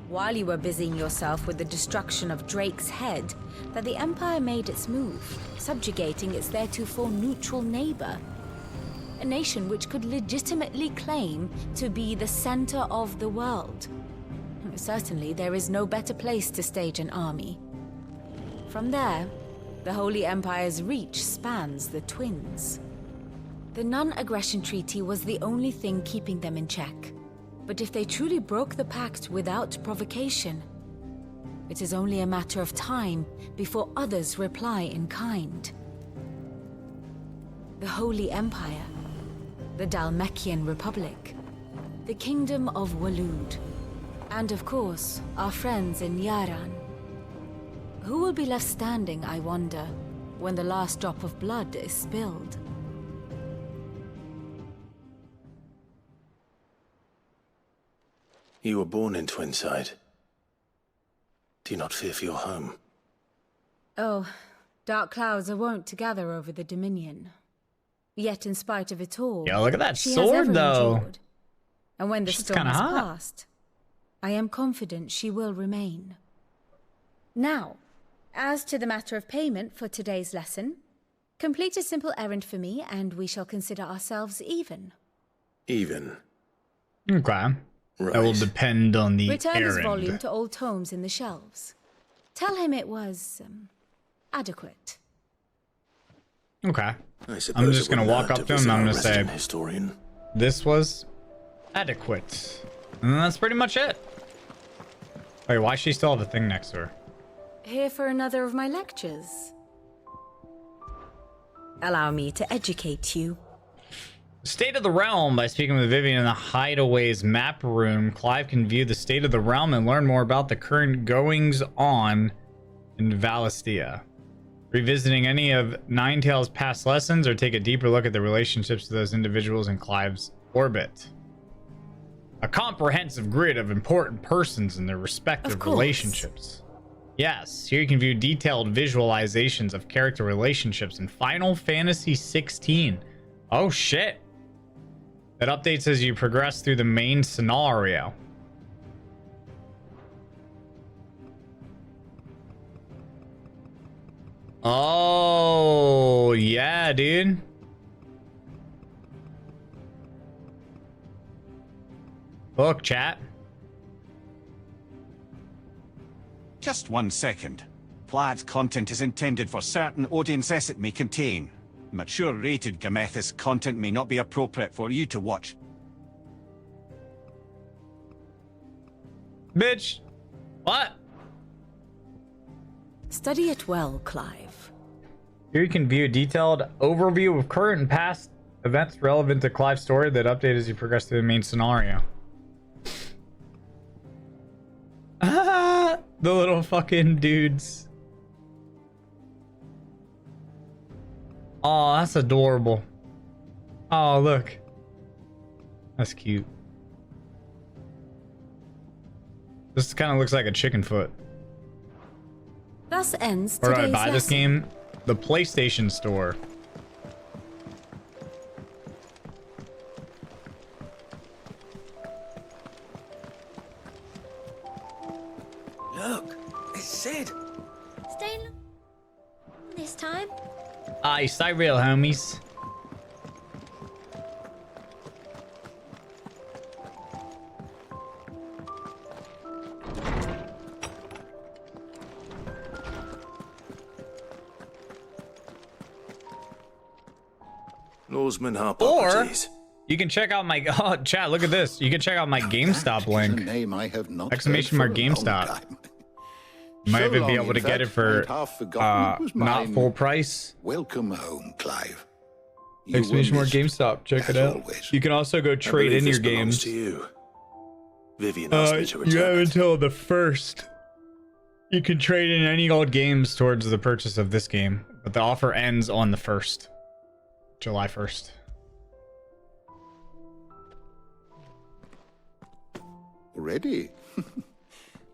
while you were busying yourself with the destruction of Drake's head, that the Empire made its move, subjugating its theretofore neutral neighbor. A nation which could legitimately claim to be the center of the world. Certainly, there is no better place to stage an army. From there, the Holy Empire's reach spans the Twins. The non-aggression treaty was the only thing keeping them in check. But if they truly broke the pact without provocation, it is only a matter of time before others reply in kind. The Holy Empire, the Dhalmekian Republic, the Kingdom of Waloed, and of course, our friends in Yaran. Who will be left standing, I wonder, when the last drop of blood is spilled? You were born in Twinside. Do you not fear for your home? Oh, dark clouds are wont to gather over the Dominion. Yet in spite of it all, Yo, look at that she sword, has ever though. endured. And when the She's storm kinda has hot. passed, I am confident she will remain. Now, as to the matter of payment for today's lesson, complete a simple errand for me and we shall consider ourselves even. Even. Okay. Right. That will depend on the Return his errand. volume to old tomes in the shelves. Tell him it was, adequate. Okay. I suppose I'm it just gonna wouldn't walk hurt up to to him visit and I'm our gonna say, resident historian. this was adequate. And that's pretty much it. Wait, why does she still have a thing next to her? Here for another of my lectures. Allow me to educate you. State of the Realm. By speaking with Vivian in the Hideaway's map room, Clive can view the state of the realm and learn more about the current goings-on in Valistia. Revisiting any of Ninetail's past lessons or take a deeper look at the relationships to those individuals in Clive's orbit. A comprehensive grid of important persons and their respective relationships. Yes, here you can view detailed visualizations of character relationships in Final Fantasy XVI. Oh shit. That updates as you progress through the main scenario. Oh, yeah, dude. Look, chat. Just 1 second. Plaid's content is intended for certain audiences it may contain. Mature rated Gamethis content may not be appropriate for you to watch. Bitch. What? Study it well, Clive. Here you can view a detailed overview of current and past events relevant to Clive's story that update as you progress through the main scenario. Ah, the little fucking dudes. Oh, that's adorable. Oh, look. That's cute. This kind of looks like a chicken foot. Thus ends Where do I today's buy this lesson. game? The PlayStation Store. Look, it's Sid. Staying this time? Aye, stay real, homies. Lawsman Harper Or properties. you can check out my chat. Look at this. You can check out my GameStop link. Name I have not Exclamation heard mark for a long GameStop. time. You might So even long, be able in to get fact, it for I'd half forgotten it was not mine. full price. Welcome home, Clive. You Exclamation were mark missed, GameStop. Check it as out. always. You can also go I trade believe in this your belongs games. to you. Vivian asked me to return You have it. until the 1st. You can trade in any old games towards the purchase of this game, but the offer ends on the 1st, July 1st. Already?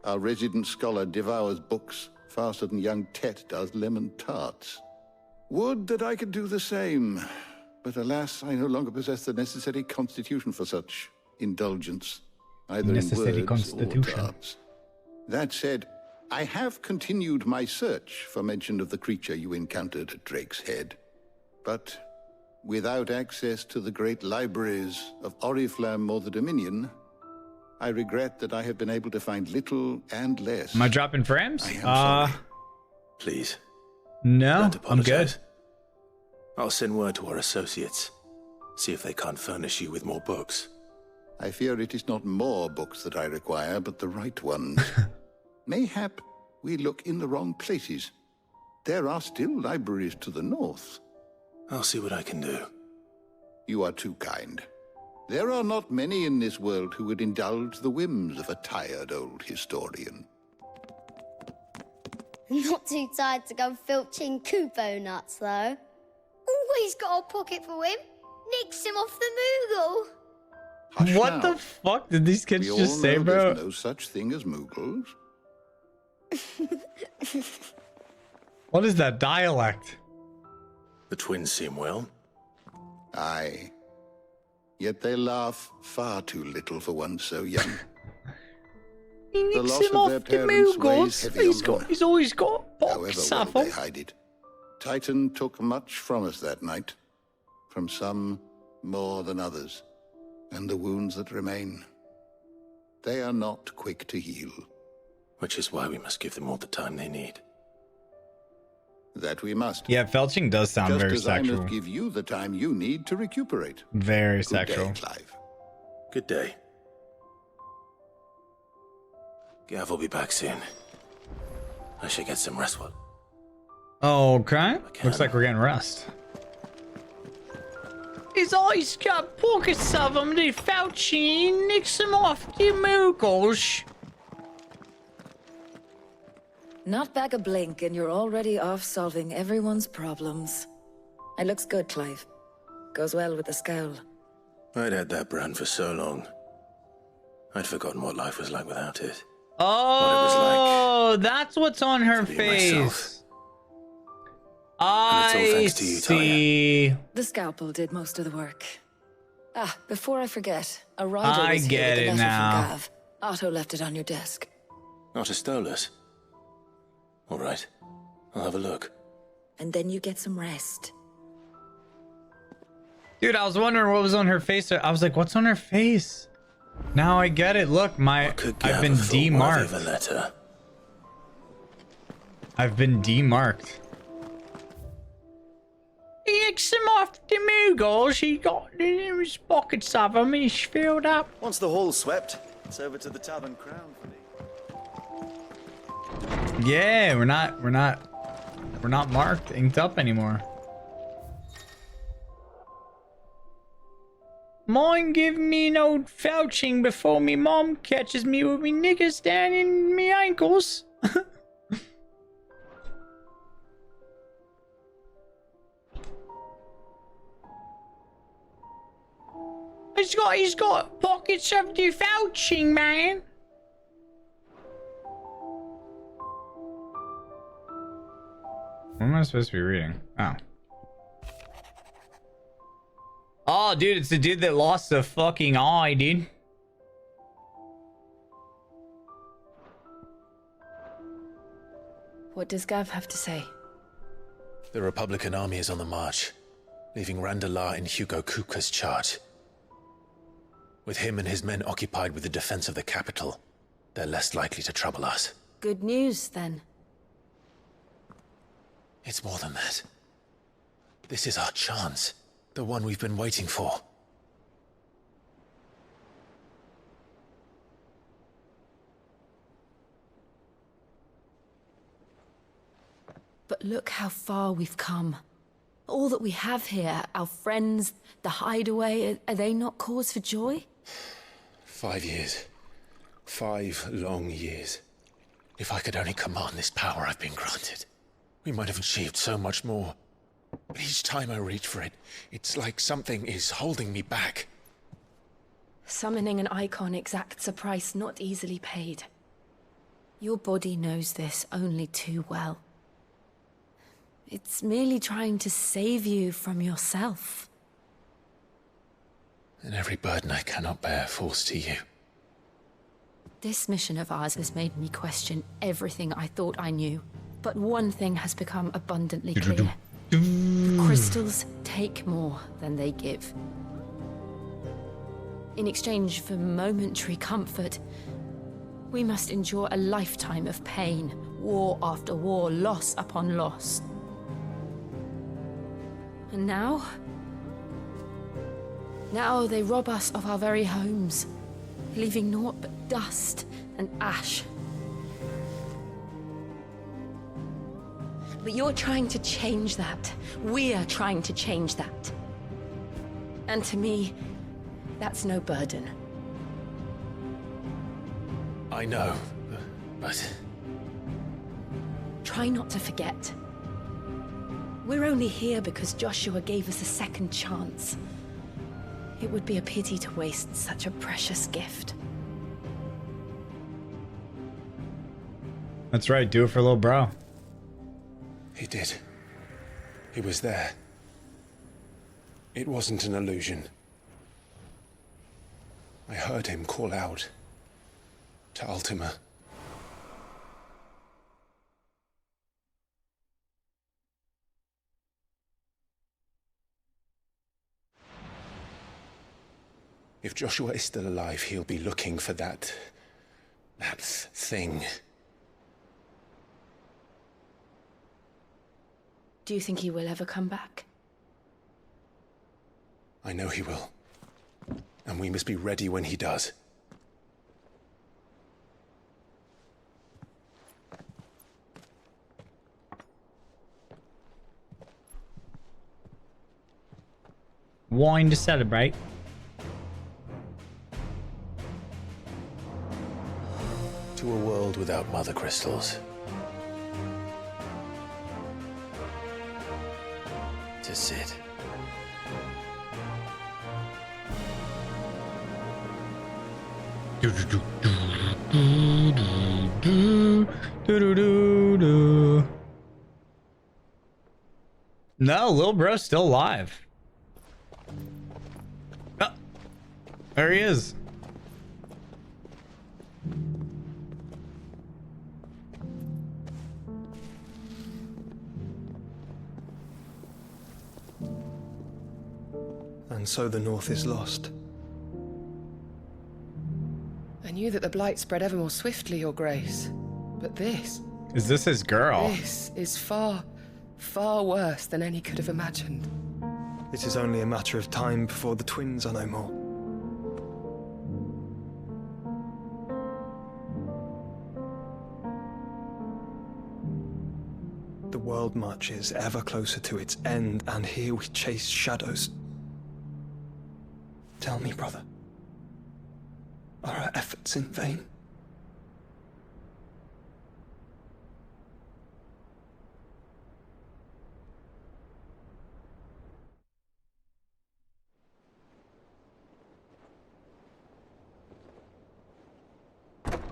Our resident scholar devours books faster than young Tet does lemon tarts. Would that I could do the same. But alas, I no longer possess the necessary constitution for such indulgence, either Necessary in words constitution. or tarts. That said, I have continued my search for mention of the creature you encountered at Drake's Head. But without access to the great libraries of Oriflamme or the Dominion, I regret that I have been able to find little and less. Am I dropping frames? I am sorry. Please. No, Don't I'm good. apologize. I'll send word to our associates. See if they can't furnish you with more books. I fear it is not more books that I require, but the right ones. Mayhap we look in the wrong places. There are still libraries to the north. I'll see what I can do. You are too kind. There are not many in this world who would indulge the whims of a tired old historian. Not too tired to go filching Kupo nuts, though. Always got a pocket for him. Nicks him off the Moogle. Hush What now. the fuck did these kids We all just say, know bro? there's no such thing as Moogles. What is that dialect? The twins seem well. Aye. Yet they laugh far too little for one so young. He The nicks loss him of off their the parents weighs Moogles. heavy on them. He's always got However box well of they them. hide it. Titan took much from us that night. From some more than others. And the wounds that remain, they are not quick to heal. Which is why we must give them all the time they need. That we must. Yeah, felching does sound Just very as I sexual. must give you the time you need to recuperate. Very Good sexual. day, Clive. Good day. Gav will be back soon. I should get some rest. What? Okay. Looks like we're getting rest. He's always got pockets of them, the Fauci nicks him off the Moogles. Not back a blink and you're already off solving everyone's problems. It looks good, Clive. Goes well with the scowl. I'd had that brand for so long. I'd forgotten what life was like without it. Oh, that's what's on her be face. myself. I it's all thanks to you, see. The scalpel did most of the work. Ah, before I forget, a rider I was here get with a it letter now. from Gav. Otto left it on your desk. Not a Stolas. All right. I'll have a look. And then you get some rest. Dude, I was wondering what was on her face. I was like, what's on her face? Now I get it. Look, I've been demarked. A letter. I've been demarked. He nicks him after the Mughals. He got his pockets of them. He's filled up. Once the hall's swept, it's over to the Tavern Crown for me. Yeah, we're not marked, inked up anymore. Mind giving me an old felching before me mom catches me with me knickers down in me ankles. He's got pockets of the felching, man. What am I supposed to be reading? Oh. Oh, dude, it's the dude that lost a fucking eye, dude. What does Gav have to say? The Republican army is on the march, leaving Randalar in Hugo Kuka's charge. With him and his men occupied with the defense of the capital, they're less likely to trouble us. Good news, then. It's more than that. This is our chance. The one we've been waiting for. But look how far we've come. All that we have here, our friends, the hideaway, are they not cause for joy? 5 years. 5 long years. If I could only command this power I've been granted, we might have achieved so much more. But each time I reach for it, it's like something is holding me back. Summoning an icon exacts a price not easily paid. Your body knows this only too well. It's merely trying to save you from yourself. And every burden I cannot bear falls to you. This mission of ours has made me question everything I thought I knew. But one thing has become abundantly clear. The crystals take more than they give. In exchange for momentary comfort, we must endure a lifetime of pain, war after war, loss upon loss. And now they rob us of our very homes, leaving naught but dust and ash. But you're trying to change that. We're trying to change that. And to me, that's no burden. I know, but... Try not to forget. We're only here because Joshua gave us a second chance. It would be a pity to waste such a precious gift. That's right, do it for little bro. He did. He was there. It wasn't an illusion. I heard him call out to Ultima. If Joshua is still alive, he'll be looking for that thing. Do you think he will ever come back? I know he will. And we must be ready when he does. Wine to celebrate. To a world without mother crystals. To Sid. No, little bro's still alive. Oh, there he is. And so the North is lost. I knew that the Blight spread ever more swiftly, Your Grace. But this... Is this his girl? This is far, far worse than any could have imagined. It is only a matter of time before the twins are no more. The world marches ever closer to its end, and here we chase shadows. Tell me, brother, are our efforts in vain?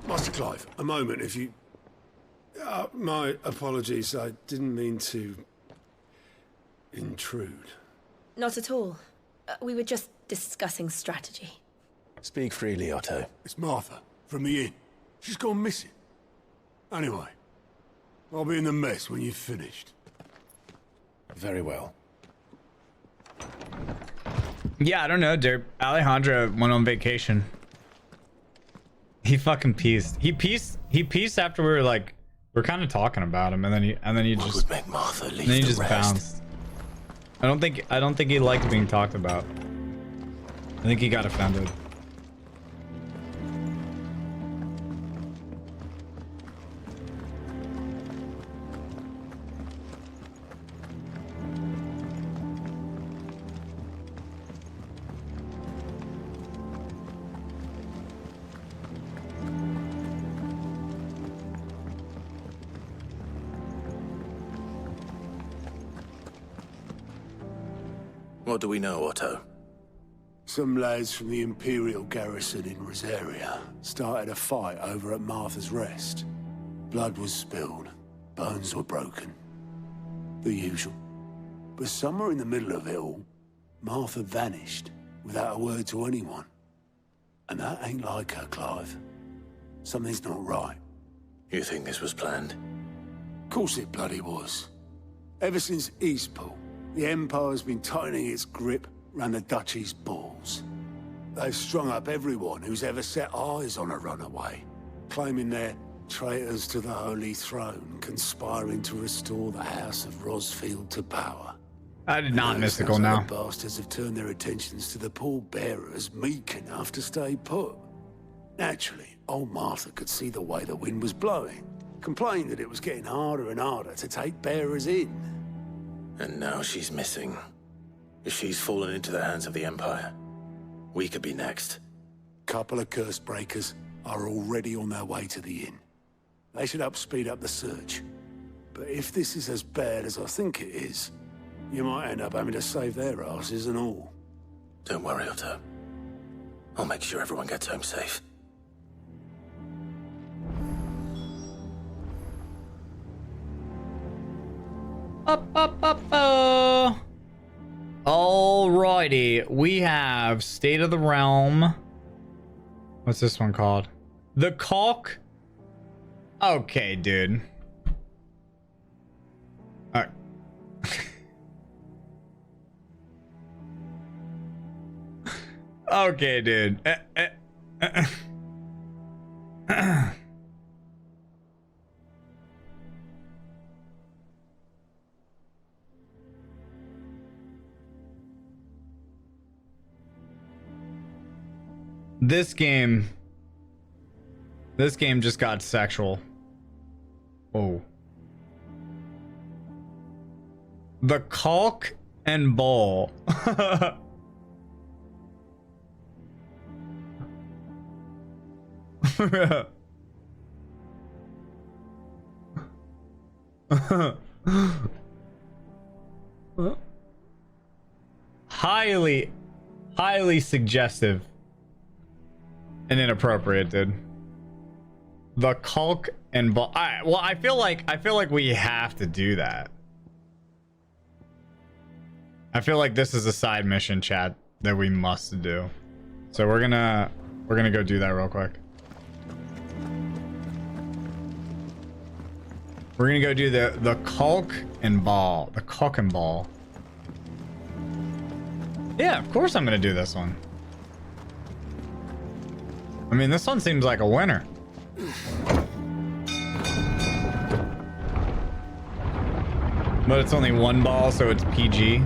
Master Clive, a moment, if you... my apologies, I didn't mean to... intrude. Not at all. We were just discussing strategy. Speak freely, Otto. It's Martha, from the inn. She's gone missing. Anyway, I'll be in the mess when you've finished. Very well. Yeah, I don't know, dude. Alejandro went on vacation. He fucking pieced. He pieced after we were like, we're kind of talking about him, and then he What just would make Martha leave then he the just rest? bounced. I don't think he liked being talked about. I think he got offended. What do we know, Otto? Some lads from the Imperial garrison in Rosaria started a fight over at Martha's Rest. Blood was spilled, bones were broken. The usual. But somewhere in the middle of it all, Martha vanished without a word to anyone. And that ain't like her, Clive. Something's not right. You think this was planned? Of course it bloody was. Ever since Eastpool, the Empire's been tightening its grip round the Duchy's balls. They've strung up everyone who's ever set eyes on a runaway, claiming they're traitors to the Holy Throne, conspiring to restore the House of Rosfield to power. I did not mystical Sounds now. like the bastards have turned their attentions to the pallbearers meek enough to stay put. Naturally, old Martha could see the way the wind was blowing, complained that it was getting harder and harder to take bearers in. And now she's missing. If she's fallen into the hands of the Empire, we could be next. Couple of curse breakers are already on their way to the inn. They should speed up the search. But if this is as bad as I think it is, you might end up having to save their asses and all. Don't worry, Otto. I'll make sure everyone gets home safe. Alrighty, we have State of the Realm. What's this one called? The Caulk. Okay, dude. Alright. Okay, dude. This game just got sexual. Oh. The Caulk and Ball. highly suggestive and inappropriate, dude. The Caulk and Ball. Well, I feel like we have to do that. I feel like this is a side mission, chat, that we must do. So we're gonna go do that real quick. We're gonna go do the Caulk and Ball. The Caulk and Ball. Yeah, of course I'm gonna do this one. I mean, this one seems like a winner. But it's only one ball, so it's PG.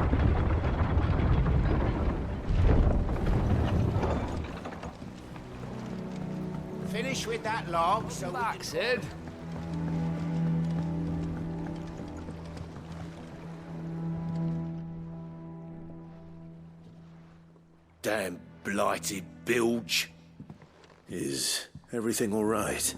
finish with that log, so back, Sid. Damn blighted bilge. Is everything all right?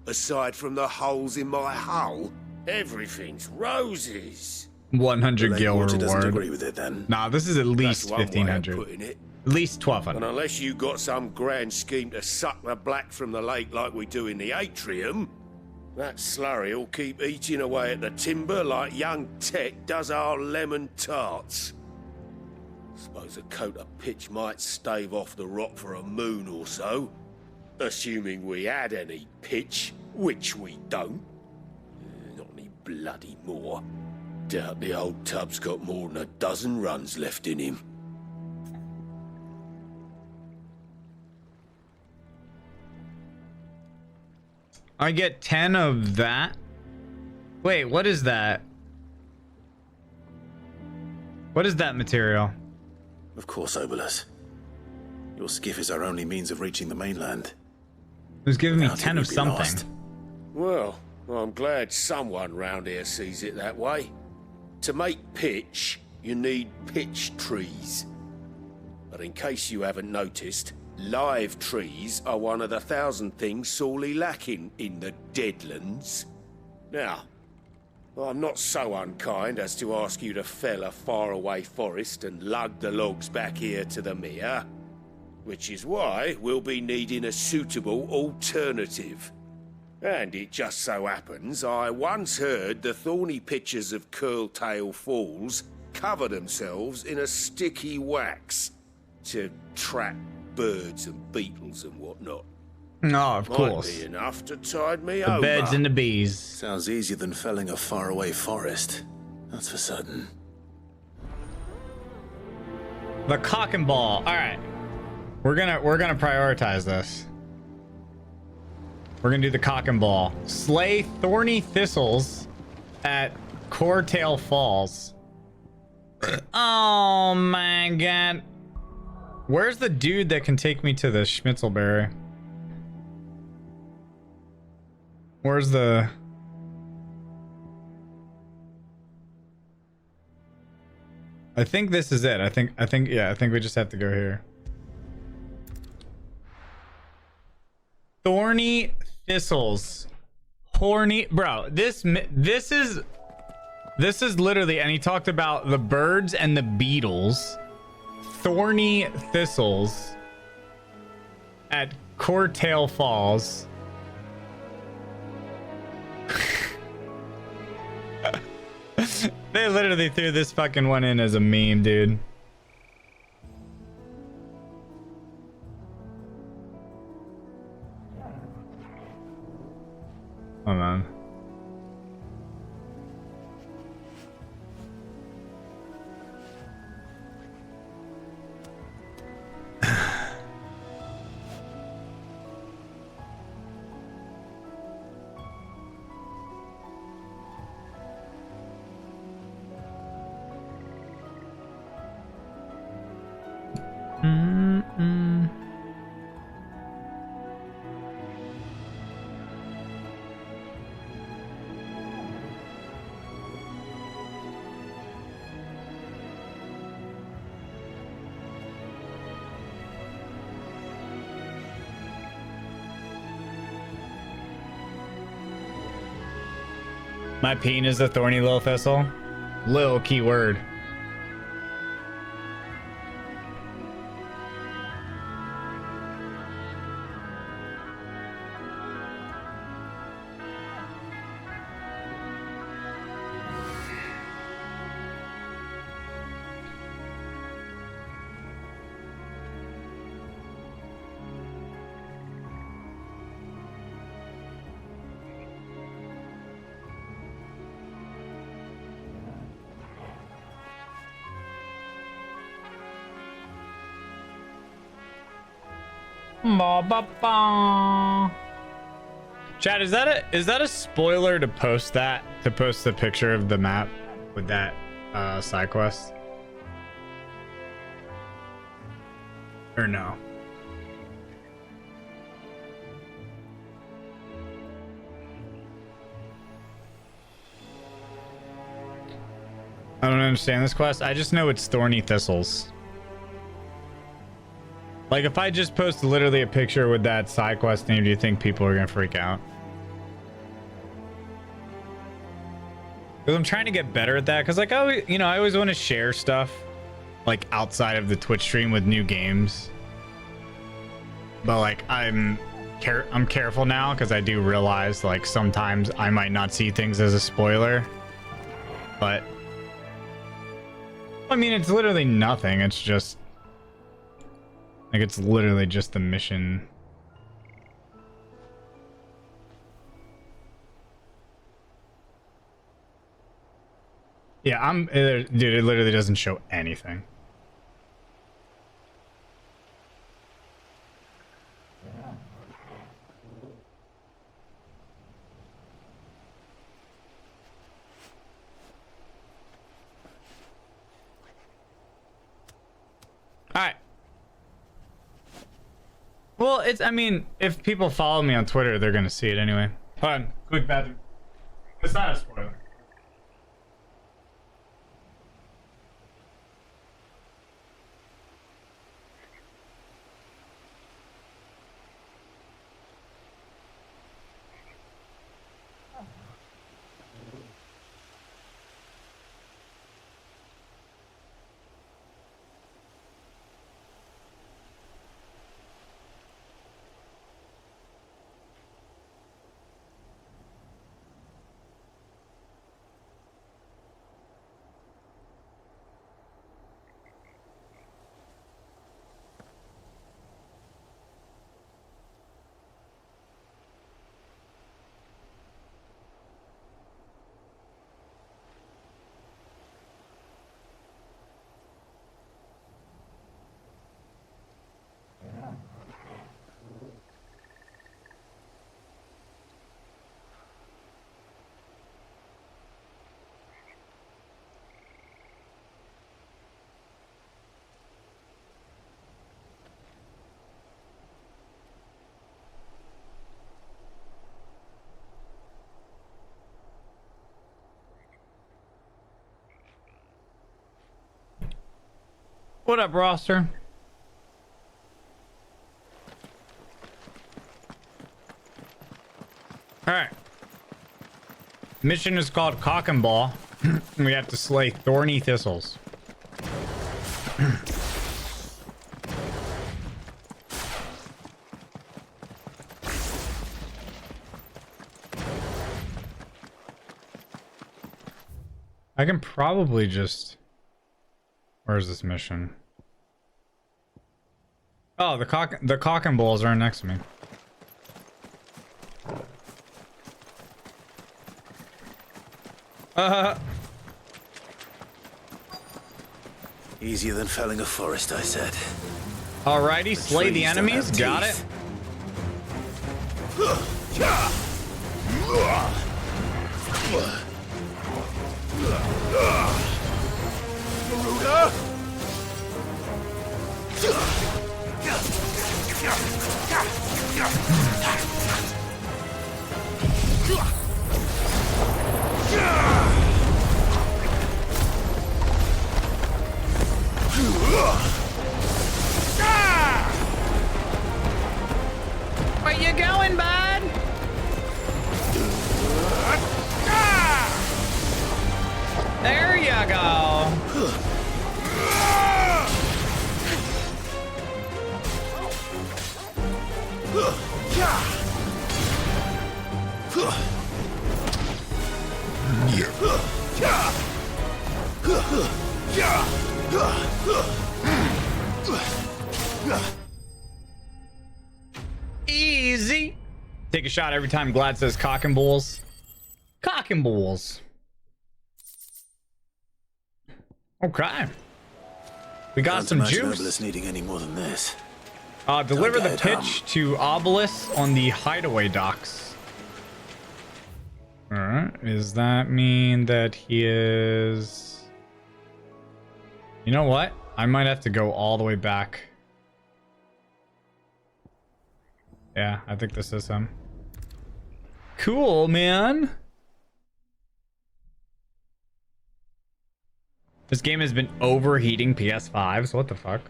Aside from the holes in my hull, everything's roses. 100 gil Lakewater doesn't reward. agree with it then. Nah, this is at least That's one way of 1500. putting it. At least 1200. And unless you got some grand scheme to suck the black from the lake like we do in the atrium, that slurry'll keep eating away at the timber like young Tech does our lemon tarts. Suppose a coat of pitch might stave off the rot for a moon or so, assuming we had any pitch, which we don't. Not any bloody more. Doubt the old tub's got more than a dozen runs left in him. I get 10 of that. Wait, what is that? What is that material? Of course, Obolus. Your skiff is our only means of reaching the mainland. It was giving me Without it, 10 of we'd be something. lost. Well, I'm glad someone round here sees it that way. To make pitch, you need pitch trees. But in case you haven't noticed, live trees are one of the 1,000 things sorely lacking in the Deadlands. Now, I'm not so unkind as to ask you to fell a faraway forest and lug the logs back here to the mere, which is why we'll be needing a suitable alternative. And it just so happens I once heard the thorny pitchers of Curltail Falls cover themselves in a sticky wax to trap birds and beetles and whatnot. Oh, of Might course. be enough to tide me The over. beds and the bees. Sounds easier than felling a faraway forest. That's for certain. The cock and ball. All right. We're gonna prioritize this. We're gonna do the cock and ball. Slay thorny thistles at Coretail Falls. Oh my god. Where's the dude that can take me to the Schmitzelberry? Where's the... I think this is it. I think we just have to go here. Thorny thistles. Horny, bro. This is literally, and he talked about the birds and the beetles. Thorny thistles at Coretail Falls. They literally threw this fucking one in as a meme, dude. Hold on. My peen is a thorny little thistle. Little keyword. Chad, is that a spoiler to post the picture of the map with that side quest? Or no? understand this quest. I just know it's thorny thistles. Like, if I just post literally a picture with that side quest name, do you think people are gonna freak out? Because I'm trying to get better at that. Because, like, I always want to share stuff, like, outside of the Twitch stream with new games. But, like, I'm careful now because I do realize, like, sometimes I might not see things as a spoiler. But, I mean, it's literally nothing. It's just, like, it's literally just the mission. Yeah, dude, it literally doesn't show anything. Alright. Well, I mean, if people follow me on Twitter, they're gonna see it anyway. Hold on, quick bathroom. It's not a spoiler. What up, roster? Alright. Mission is called Cock and Ball. We have to slay thorny thistles. I can probably just... Where's this mission? Oh, the cock and balls are next to me. Easier than felling a forest, I said. Alrighty, slay the enemies. Got it. Where you going, bud? There you go. Easy. Take a shot every time Glad says cock and bulls. Cock and bulls. Okay. We got some juice. Obelisk needing any more than this. Deliver the pitch to Obelisk on the hideaway docks. Alright. Does that mean that he is... You know what? I might have to go all the way back. Yeah, I think this is him. Cool, man. This game has been overheating PS5s. What the fuck?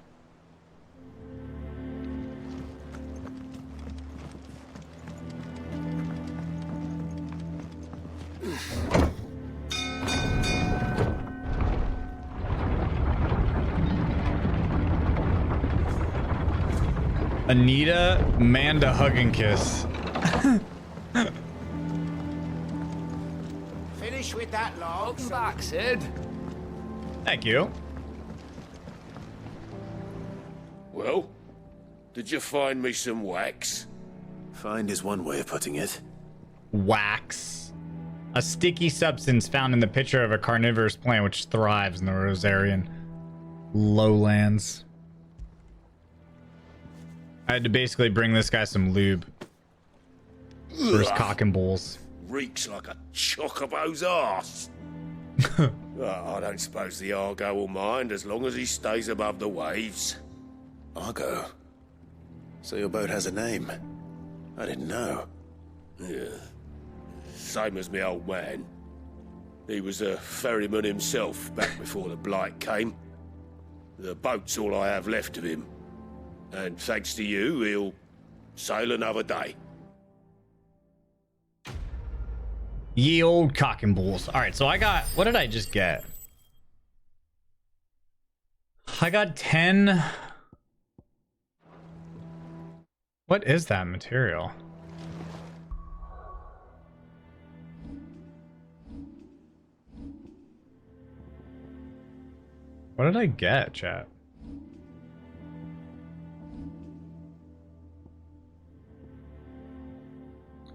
Anita, Manda, hug and kiss. Finish with that log. Welcome back, Sid. Thank you. Well, did you find me some wax? Find is one way of putting it. Wax. A sticky substance found in the pitcher of a carnivorous plant which thrives in the Rosarian lowlands. I had to basically bring this guy some lube for his cock and balls. Reeks like a chocobo's arse. I don't suppose the Argo will mind as long as he stays above the waves. Argo? So your boat has a name? I didn't know. Yeah. Same as me old man. He was a ferryman himself back before the Blight came. The boat's all I have left of him. And thanks to you, he'll sail another day. Ye old cock and balls. All right, so I got, what did I just get? I got 10. What is that material? What did I get, chat?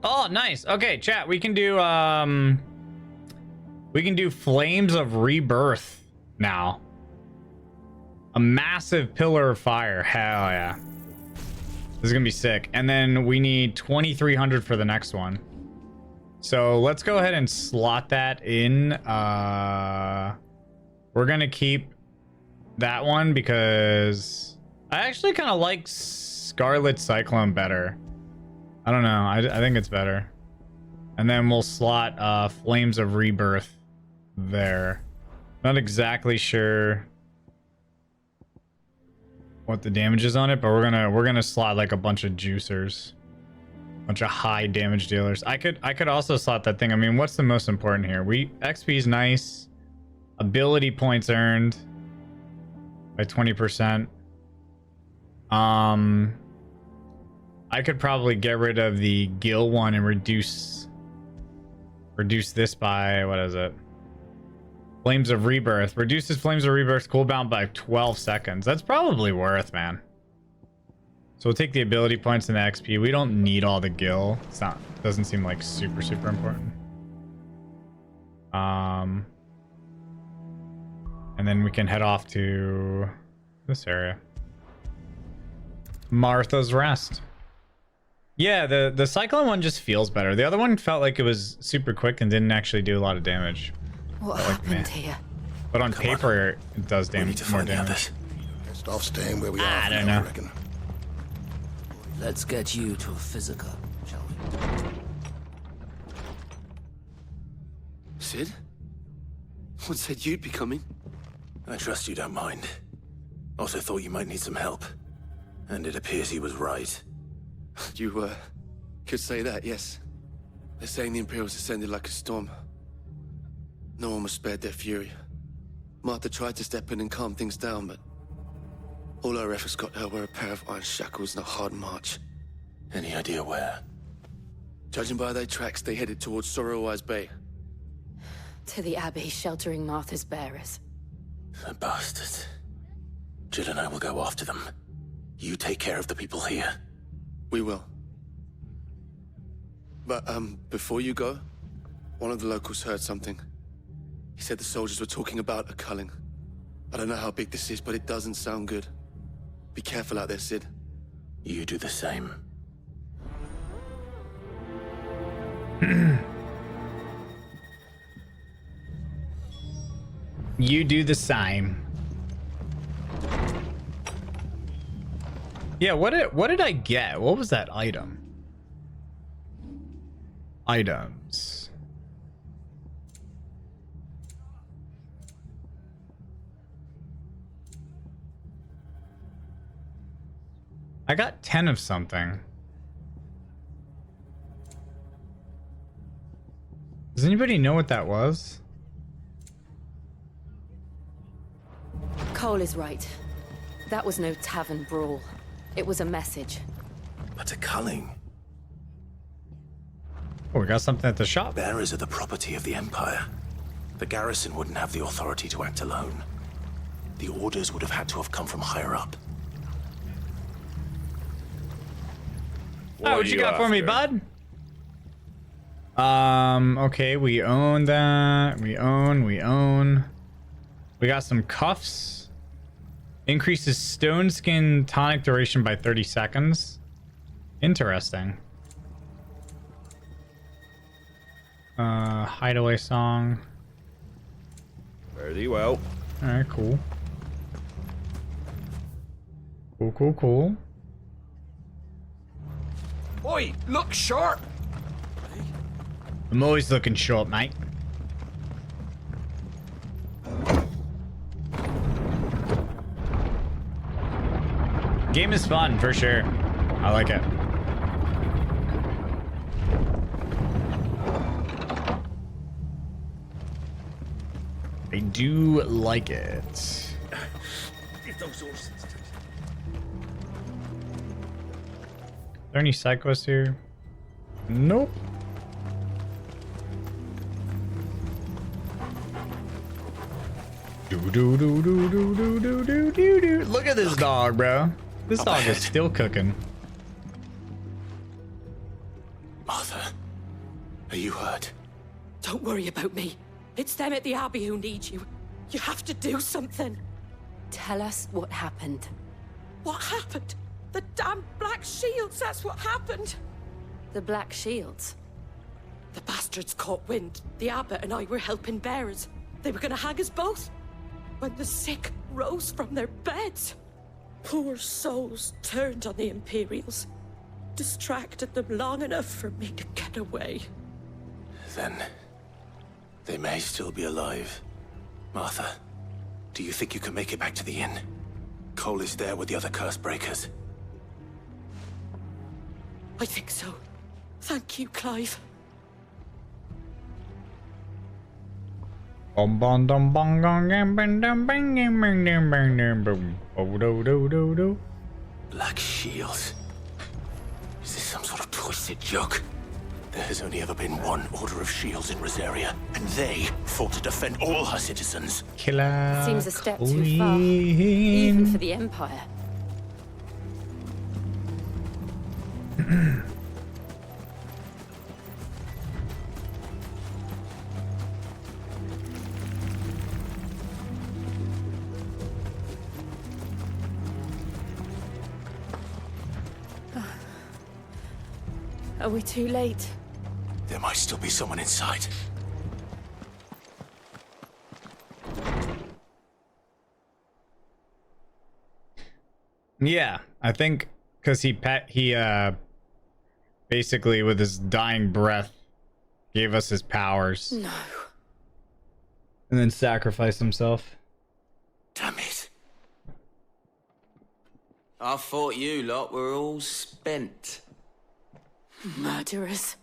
Oh, nice. Okay, chat, we can do Flames of Rebirth now. A massive pillar of fire. Hell yeah. This is gonna be sick. And then we need 2,300 for the next one. So let's go ahead and slot that in. We're gonna keep that one because I actually kind of like Scarlet Cyclone better. I don't know. I think it's better. And then we'll slot Flames of Rebirth there. Not exactly sure what the damage is on it, but we're gonna slot like a bunch of juicers, bunch of high damage dealers. I could also slot that thing. I mean, what's the most important here? XP is nice. Ability points earned by 20%. I could probably get rid of the Gil one and reduce this by, what is it? Flames of Rebirth. Reduces Flames of Rebirth cooldown by 12 seconds. That's probably worth, man. So we'll take the ability points and the XP. We don't need all the Gil. Doesn't seem like super important. And then we can head off to this area. Martha's Rest. Yeah, the Cyclone one just feels better. The other one felt like it was super quick and didn't actually do a lot of damage. What happened here? But on paper, it does more damage. Best off staying where we are. I don't know. Let's get you to a physical, shall we? Sid? What said you'd be coming? I trust you don't mind. Also thought you might need some help. And it appears he was right. You, could say that, yes. They're saying the Imperials ascended like a storm. No one was spared their fury. Martha tried to step in and calm things down, but all our efforts got her were a pair of iron shackles and a hard march. Any idea where? Judging by their tracks, they headed towards Sorrowwise Bay. To the Abbey sheltering Martha's bearers. The bastards. Jill and I will go after them. You take care of the people here. We will. But, before you go, one of the locals heard something. He said the soldiers were talking about a culling. I don't know how big this is, but it doesn't sound good. Be careful out there, Sid. You do the same. You do the same. Yeah, what did I get? What was that item? Items. I got 10 of something. Does anybody know what that was? Cole is right. That was no tavern brawl. It was a message. But a culling. Oh, we got something at the shop. Bearers are the property of the Empire. The garrison wouldn't have the authority to act alone. The orders would have had to have come from higher up. What you got for me, bud? Okay, we own that. We own. We got some cuffs. Increases stone skin tonic duration by 30 seconds. Interesting. Hideaway song. Very well. Alright, cool. Cool. Oi, look sharp! I'm always looking sharp, mate. Game is fun, for sure. I like it. I do like it. Give those horses. Are there any side quests here? Nope. Do. Look at this dog, bro. This dog is still cooking. Martha, are you hurt? Don't worry about me. It's them at the Abbey who need you. You have to do something. Tell us what happened. What happened? The damn Black Shields, that's what happened. The Black Shields? The bastards caught wind. The abbot and I were helping bearers. They were gonna hang us both. When the sick rose from their beds, poor souls turned on the Imperials. Distracted them long enough for me to get away. Then they may still be alive. Martha, do you think you can make it back to the inn? Cole is there with the other curse breakers. I think so. Thank you, Clive. Black Shields. Is this some sort of twisted joke? There has only ever been one Order of Shields in Rosaria, and they fought to defend all her citizens. Killer. Seems a step too far, even for the Empire. Are we too late? There might still be someone inside. Yeah, I think because he basically with his dying breath gave us his powers. No. And then sacrificed himself. Damn it. I thought you lot were all spent. Murderers.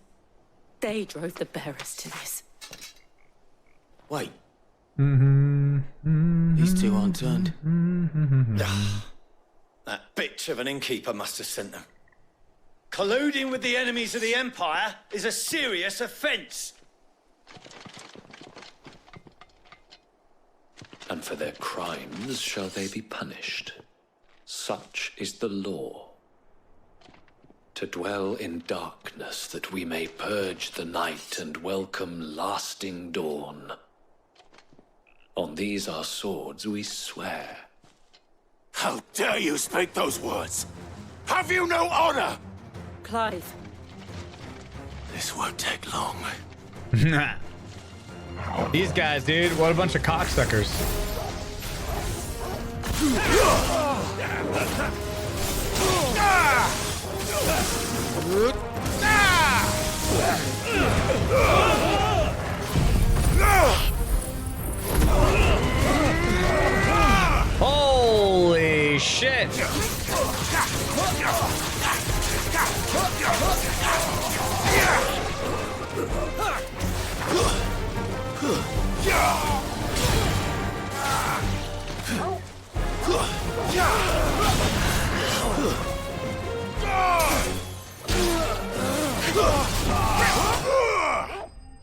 They drove the bearers to this. Wait, Mm-hmm. these two aren't turned. That bitch of an innkeeper must have sent them. Colluding with the enemies of the Empire is a serious offense. And for their crimes shall they be punished. Such is the law. To dwell in darkness that we may purge the night and welcome lasting dawn. On these our swords we swear. How dare you speak those words? Have you no honor? Clive. This won't take long. These guys, dude, what a bunch of cocksuckers. Holy shit.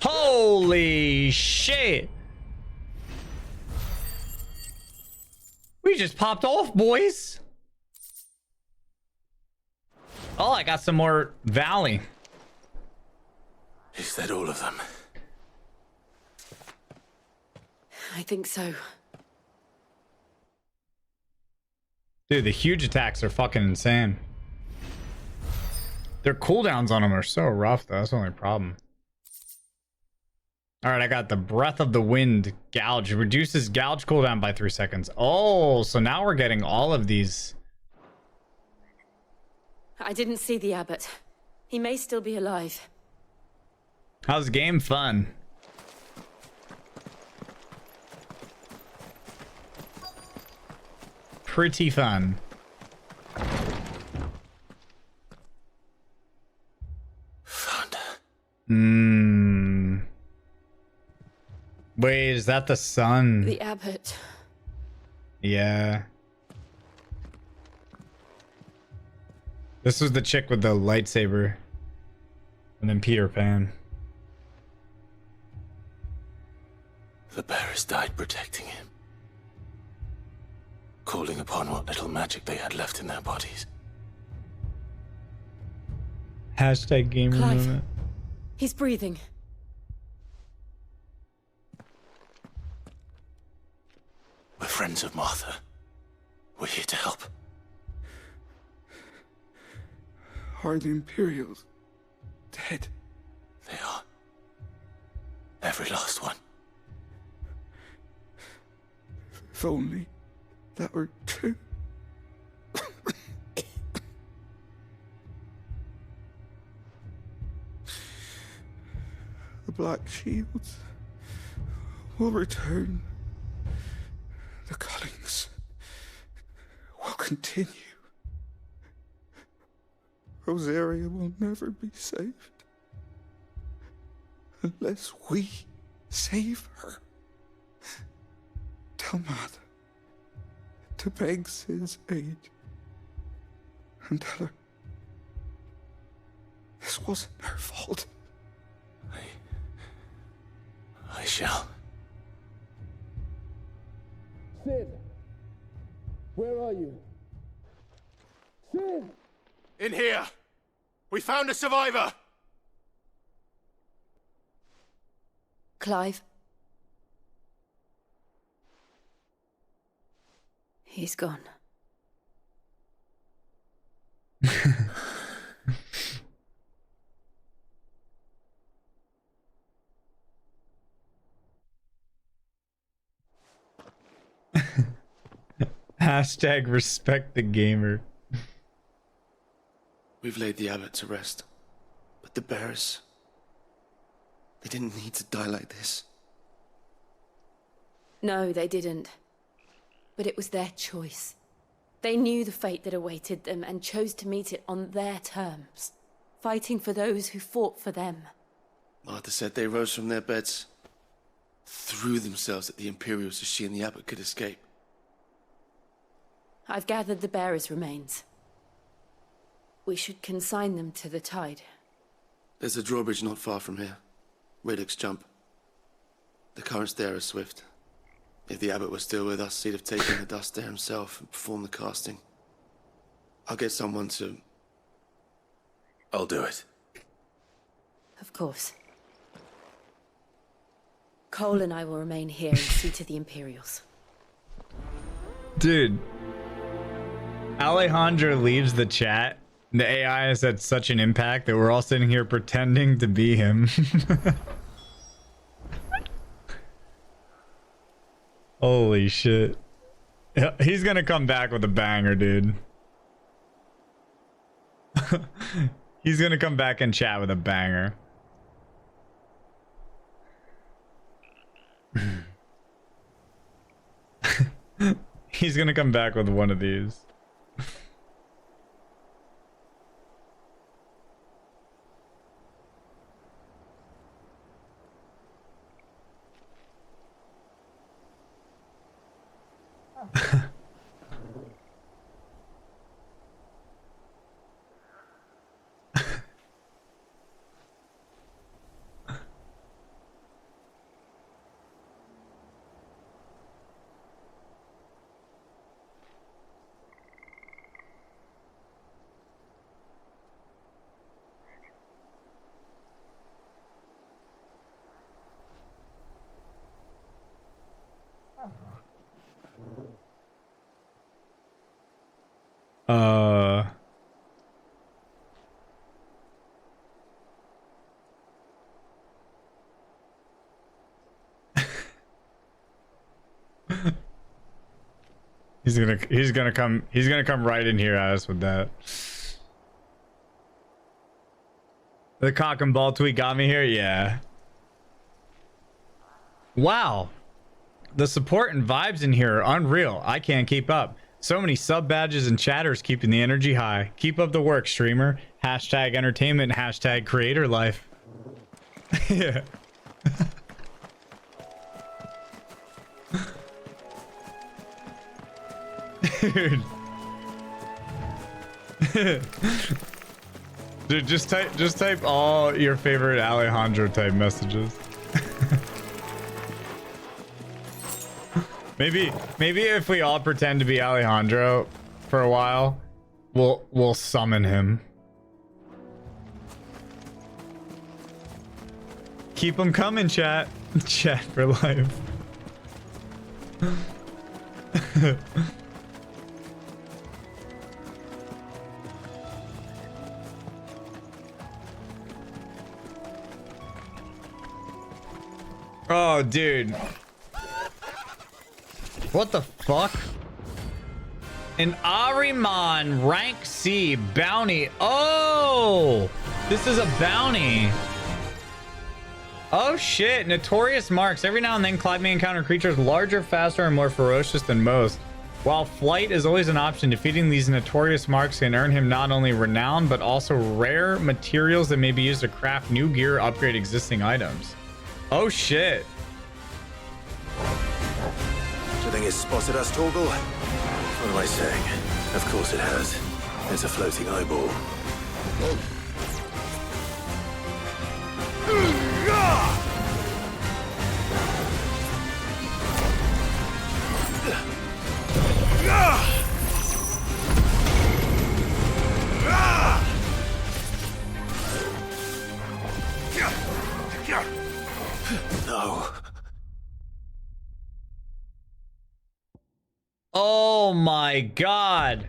Holy shit! We just popped off, boys. Oh, I got some more Valley. Is that all of them? I think so. Dude, the huge attacks are fucking insane. Their cooldowns on them are so rough, though. That's the only problem. All right, I got the Breath of the Wind Gouge. Reduces Gouge cooldown by 3 seconds. Oh, so now we're getting all of these. I didn't see the abbot. He may still be alive. How's the game? Fun. Pretty fun. Fun. Wait, is that the sun? The abbot. Yeah. This was the chick with the lightsaber. And then Peter Pan. The bearers died protecting him. Calling upon what little magic they had left in their bodies. Hashtag gamer Clive. moment. He's breathing. We're friends of Martha. We're here to help. Are the Imperials dead? They are. Every last one. If only that were true. The Black Shields will return. The Cullings will continue. Rosaria will never be saved unless we save her. Tell Mother to beg Sid's aid and tell her this wasn't her fault. I shall. Sid! Where are you? Sid! In here! We found a survivor! Clive. He's gone. Hashtag respect the gamer. We've laid the abbot to rest. But the bearers... they didn't need to die like this. No, they didn't. But it was their choice. They knew the fate that awaited them and chose to meet it on their terms, fighting for those who fought for them. Martha said they rose from their beds, threw themselves at the Imperials so she and the abbot could escape. I've gathered the bearers' remains. We should consign them to the tide. There's a drawbridge not far from here. Riddick's Jump. The currents there are swift. If the abbot was still with us, he'd have taken the dust there himself and performed the casting. I'll get someone to... I'll do it. Of course. Cole and I will remain here and see to the Imperials. Dude. Alejandro leaves the chat. The AI has had such an impact that we're all sitting here pretending to be him. Holy shit. He's gonna come back with a banger, dude. He's gonna come back and chat with a banger. He's gonna come back with one of these. He's gonna come right in here at us with that. The cock and ball tweet got me here, yeah. Wow. The support and vibes in here are unreal. I can't keep up. So many sub badges and chatters keeping the energy high. Keep up the work, streamer. Hashtag entertainment, hashtag creator life. Yeah. Dude. Dude, just type all your favorite Alejandro type messages. Maybe if we all pretend to be Alejandro for a while, we'll summon him. Keep them coming, chat. Chat for life. Oh, dude. What the fuck? An Ahriman rank C bounty. Oh, this is a bounty. Oh shit, notorious marks. Every now and then Clive may encounter creatures larger, faster, and more ferocious than most. While flight is always an option, defeating these notorious marks can earn him not only renown, but also rare materials that may be used to craft new gear or upgrade existing items. Oh shit. Do you think it's spotted us, Torgal? What am I saying? Of course it has. It's a floating eyeball. No. Oh my god.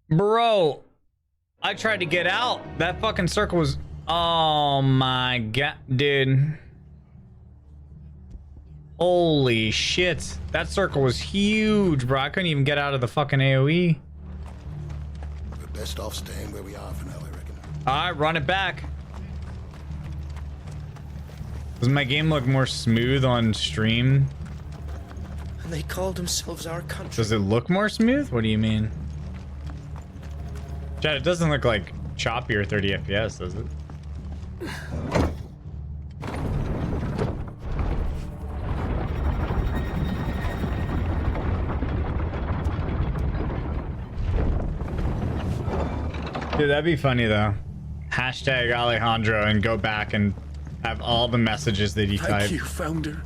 Bro, I tried to get out. That fucking circle was... Oh my god, dude. Holy shit. That circle was huge, bro. I couldn't even get out of the fucking AoE. We're best off staying where we are for now, I reckon. Alright, run it back. Does my game look more smooth on stream? And they called themselves our country. Does it look more smooth? What do you mean? Chad, it doesn't look like choppier 30 FPS, does it? Dude, that'd be funny though. Hashtag Alejandro and go back and have all the messages that he typed. Thank you, Founder.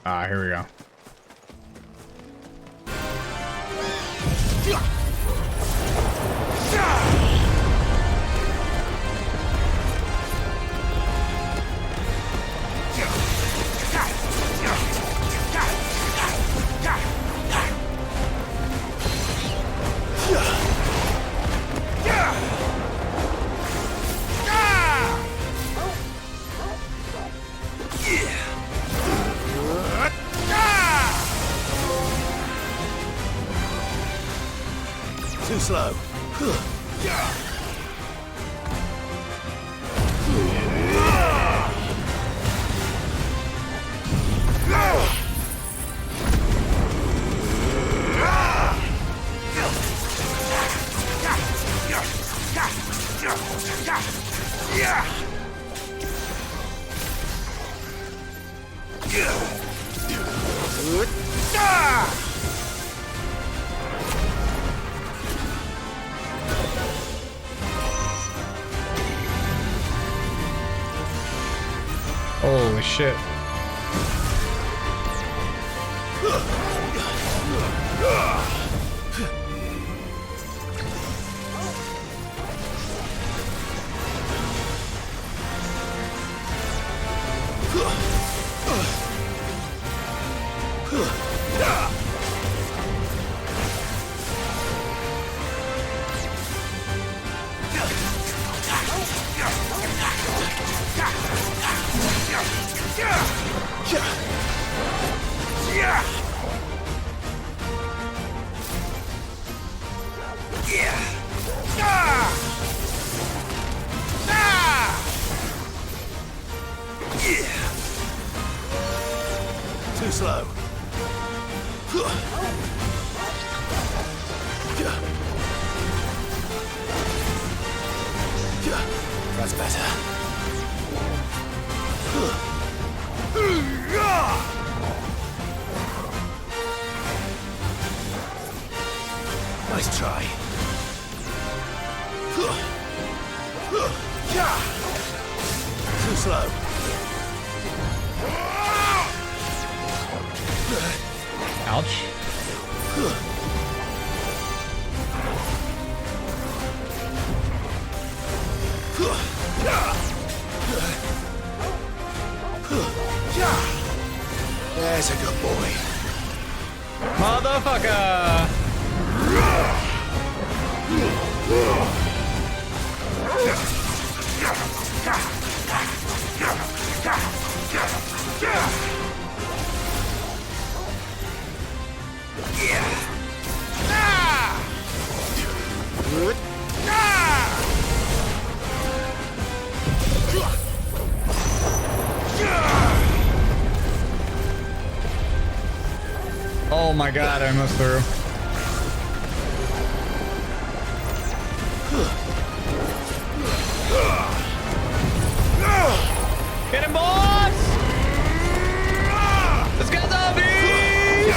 Ah, here we go. Too slow. Holy shit. Too slow. That's better. Nice try. Too slow. Ouch. There's a good boy. Motherfucker! Oh my god, I almost threw. Get him, boys! Let's go, zombies!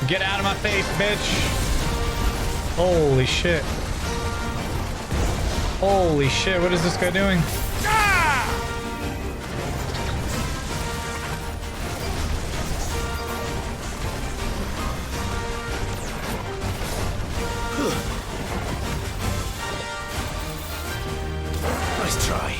Get out of my face, bitch. Holy shit. Holy shit, what is this guy doing? Nice try.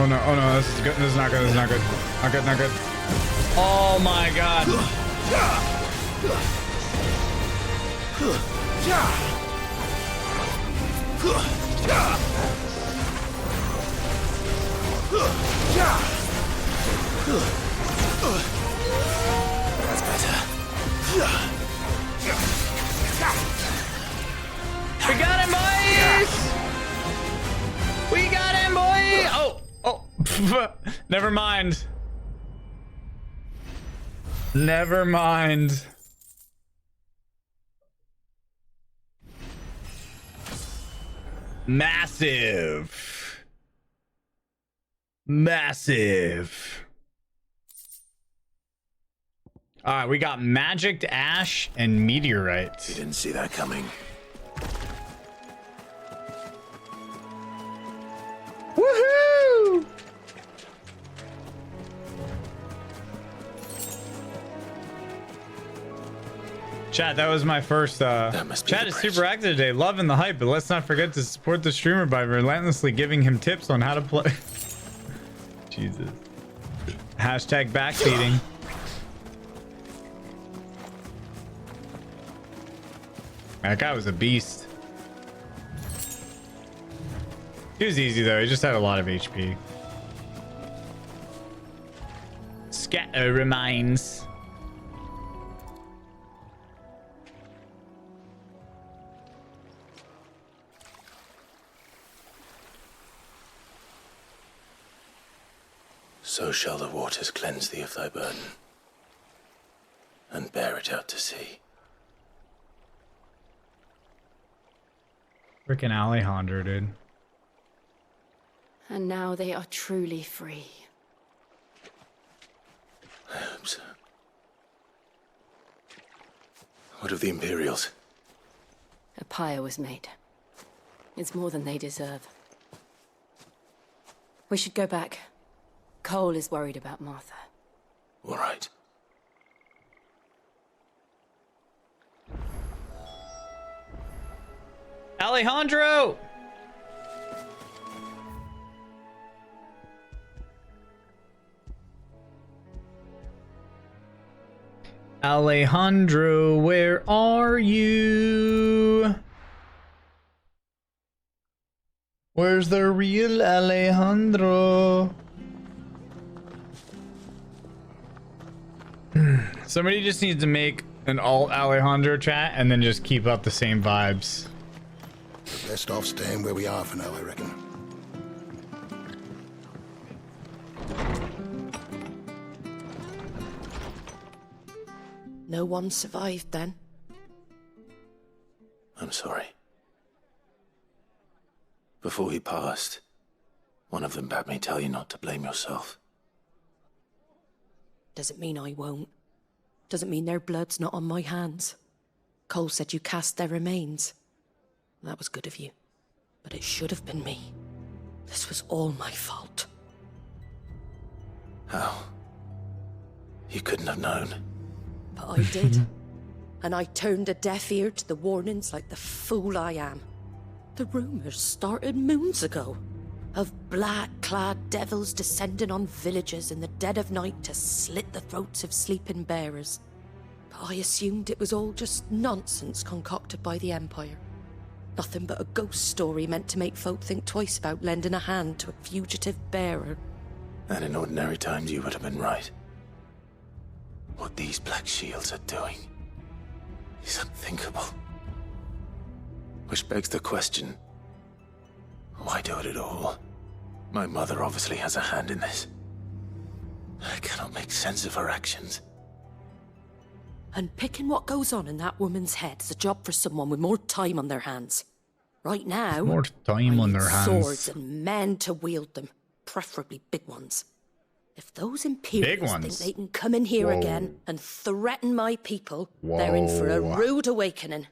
Oh no, this is good. This is not good. This is not good. Not good, not good. Oh my god. That's better. We got him, boys! We got him, boy! Oh. Never mind. Never mind. Massive. Massive. All right, we got Magic Ash and Meteorite. You didn't see that coming. Woohoo! Chat, that was my first chat is super active today, loving the hype, but let's not forget to support the streamer by relentlessly giving him tips on how to play. Jesus. Hashtag backseating. That guy was a beast. He was easy though. He just had a lot of HP. Scatter remains. So shall the waters cleanse thee of thy burden, and bear it out to sea. Freaking Alejandro, dude. And now they are truly free. I hope so. What of the Imperials? A pyre was made. It's more than they deserve. We should go back. Cole is worried about Martha. All right. Alejandro! Alejandro, where are you? Where's the real Alejandro? Somebody just needs to make an alt Alejandro chat and then just keep up the same vibes. Best off staying where we are for now, I reckon. No one survived then? I'm sorry. Before he passed, one of them bade me tell you not to blame yourself. Doesn't mean I won't. Doesn't mean their blood's not on my hands. Cole said you cast their remains. That was good of you. But it should have been me. This was all my fault. How? You couldn't have known. But I did. And I turned a deaf ear to the warnings like the fool I am. The rumors started moons ago. Of black-clad devils descending on villages in the dead of night to slit the throats of sleeping bearers. But I assumed it was all just nonsense concocted by the Empire. Nothing but a ghost story meant to make folk think twice about lending a hand to a fugitive bearer. And in ordinary times you would have been right. What these Black Shields are doing is unthinkable. Which begs the question, why do it at all? My mother obviously has a hand in this. I cannot make sense of her actions. And picking what goes on in that woman's head is a job for someone with more time on their hands. Right now, More time on their hands. swords and men to wield them, preferably big ones. If those Imperials think they can come in here again and threaten my people, they're in for a rude awakening.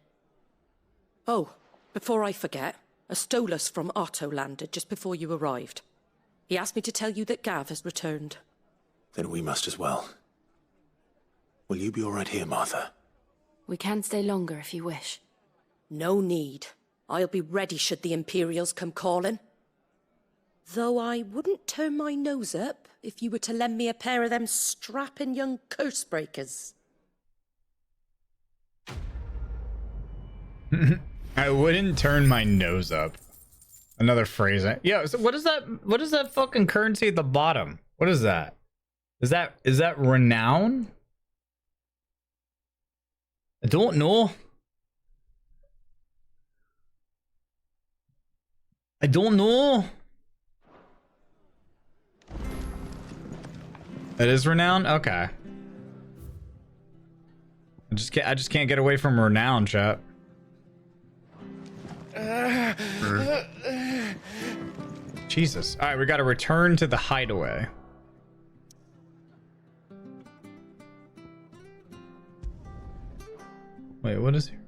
Oh, before I forget, a Stolas from Otto landed just before you arrived. He asked me to tell you that Gav has returned. Then we must as well. Will you be all right here, Martha? We can stay longer if you wish. No need. I'll be ready should the Imperials come calling. Though I wouldn't turn my nose up if you were to lend me a pair of them strapping young curse breakers. I wouldn't turn my nose up. Another phrase. Yeah, so what is that? What is that fucking currency at the bottom? What is that? Is that renown? I don't know. I don't know. It is renown? Okay. I just can't get away from renown, chat. Jesus. All right, we got to return to the hideaway. Wait, what is here?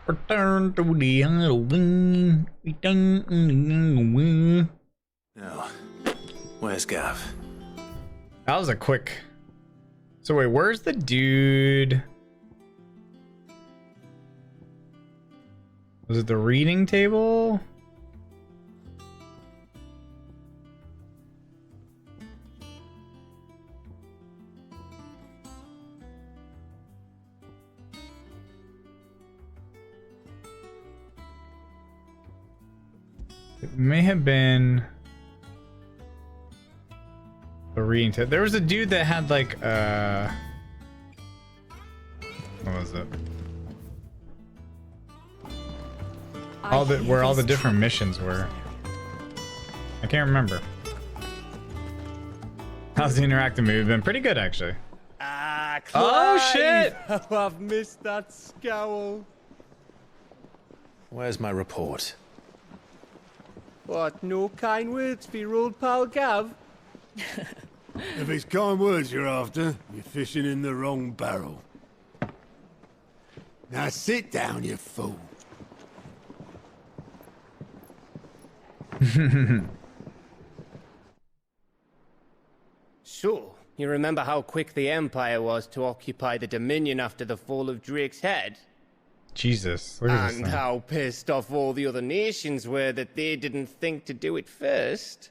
Return to the hideaway. Now, where's Gav? That was a quick. So wait, where's the dude? Was it the reading table? It may have been a reading test. There was a dude that had like what was it? Where all the different missions were. I can't remember. How's the interactive movie been? Pretty good, actually. Ah, Clive! Oh shit! Oh, I've missed that scowl. Where's my report? What, no kind words for your old pal Gav? If it's kind words you're after, you're fishing in the wrong barrel. Now sit down, you fool. So, you remember how quick the Empire was to occupy the Dominion after the fall of Drake's head? Jesus, look at this And thing. how pissed off all the other nations were that they didn't think to do it first?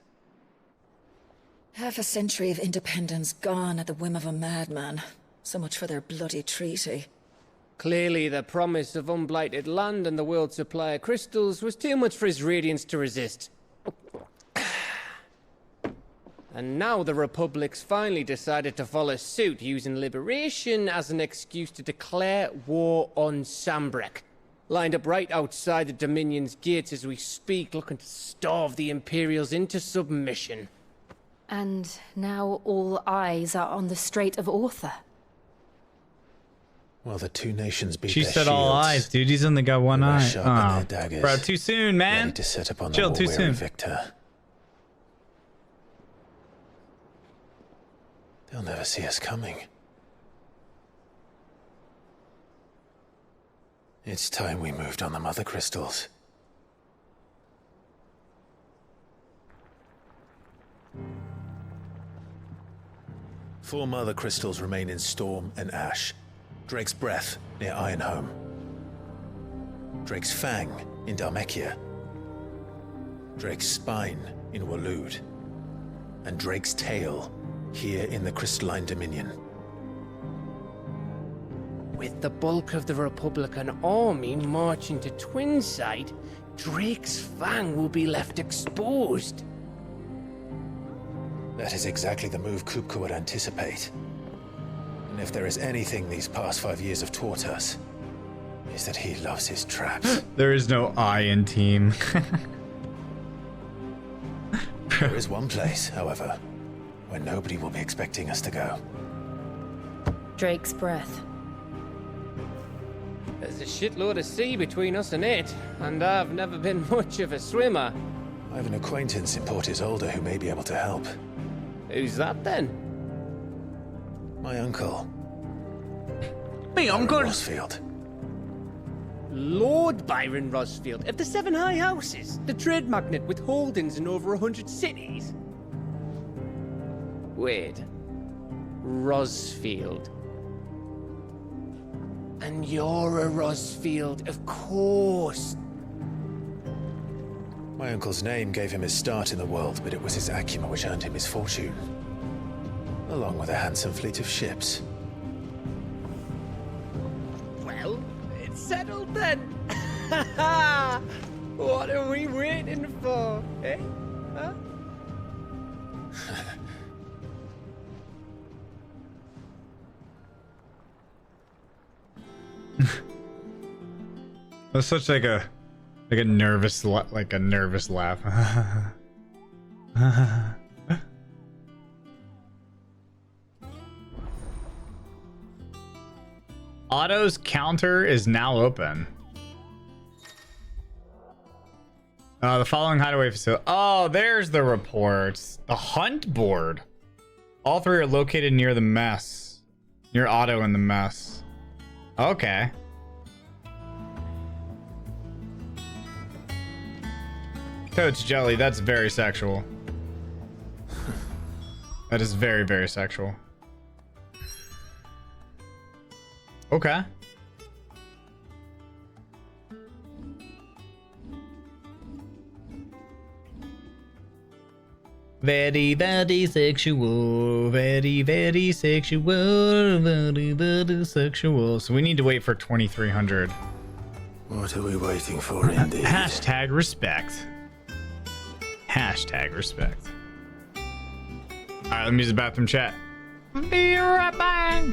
Half a century of independence gone at the whim of a madman. So much for their bloody treaty. Clearly, the promise of unblighted land and the world's supply of crystals was too much for his radiance to resist. And now the Republic's finally decided to follow suit, using liberation as an excuse to declare war on Sambrek. Lined up right outside the Dominion's gates as we speak, looking to starve the Imperials into submission. And now all eyes are on the Strait of Author. Well, the two nations beat She their said all shields. eyes, dude. He's only got one They eye. sharpened their daggers, Bro, too soon, man. ready to set upon the Chill, too war-weary soon. victor. They'll never see us coming. It's time we moved on the mother crystals. Four mother crystals remain in Storm and Ash. Drake's Breath near Ironhome. Drake's Fang in Dhalmekia. Drake's Spine in Waloed. And Drake's Tail here in the Crystalline Dominion. With the bulk of the Republican army marching to Twinside, Drake's Fang will be left exposed. That is exactly the move Kupka would anticipate. And if there is anything these past 5 years have taught us, is that he loves his traps. There is no I in team. There is one place, however, where nobody will be expecting us to go. Drake's Breath. There's a shitload of sea between us and it, and I've never been much of a swimmer. I have an acquaintance in Port Isolde who may be able to help. Who's that then? My uncle. My uncle? Rosfield. Lord Byron Rosfield of the Seven High Houses, the trade magnate with holdings in over 100 cities. Wait. Rosfield. And you're a Rosfield, of course. My uncle's name gave him his start in the world, but it was his acumen which earned him his fortune. Along with a handsome fleet of ships. Well, it's settled then. What are we waiting for, eh? Huh? That's such like a nervous laugh. Otto's counter is now open. The following hideaway facility. Oh, there's the reports. The hunt board. All three are located near the mess. Near Otto and the mess. Okay. Toad's jelly, that's very sexual. That is very, very sexual. Okay. Very, very sexual. Very, very sexual. Very, very sexual. So we need to wait for 2300. What are we waiting for, indeed? Hashtag respect. Hashtag respect. Alright, let me use the bathroom chat. Be right back.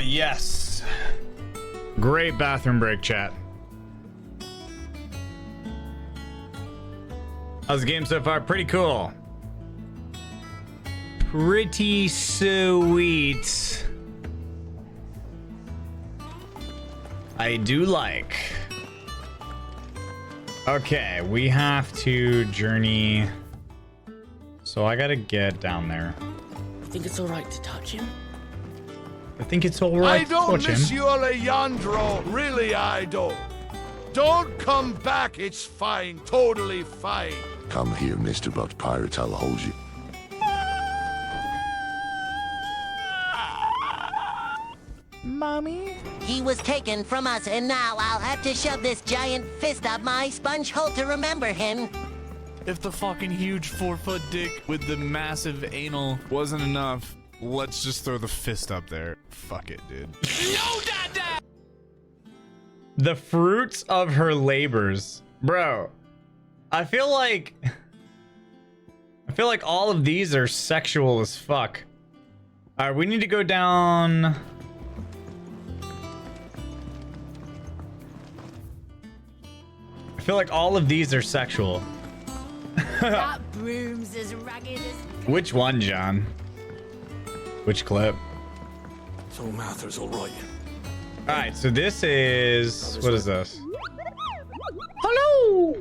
yes. Great bathroom break, chat. How's the game so far? Pretty cool. Pretty sweet. I do like. Okay, we have to journey. So I gotta get down there. I think it's alright to touch him. I think it's alright I to don't touch him. miss you, Alejandro. Really, I don't. Don't come back. It's fine. Totally fine. Come here, Mr. Buck Pirate. I'll hold you. Mommy? He was taken from us, and now I'll have to shove this giant fist up my sponge hole to remember him. If the fucking huge 4-foot dick with the massive anal wasn't enough, let's just throw the fist up there. Fuck it, dude. No, Dada! The fruits of her labors. Bro, I feel like all of these are sexual as fuck. Alright, we need to go down. I feel like all of these are sexual. That broom's as ragged as... Which one, John? Which clip? So Martha's alright. Alright, so this is... What is this? Hello!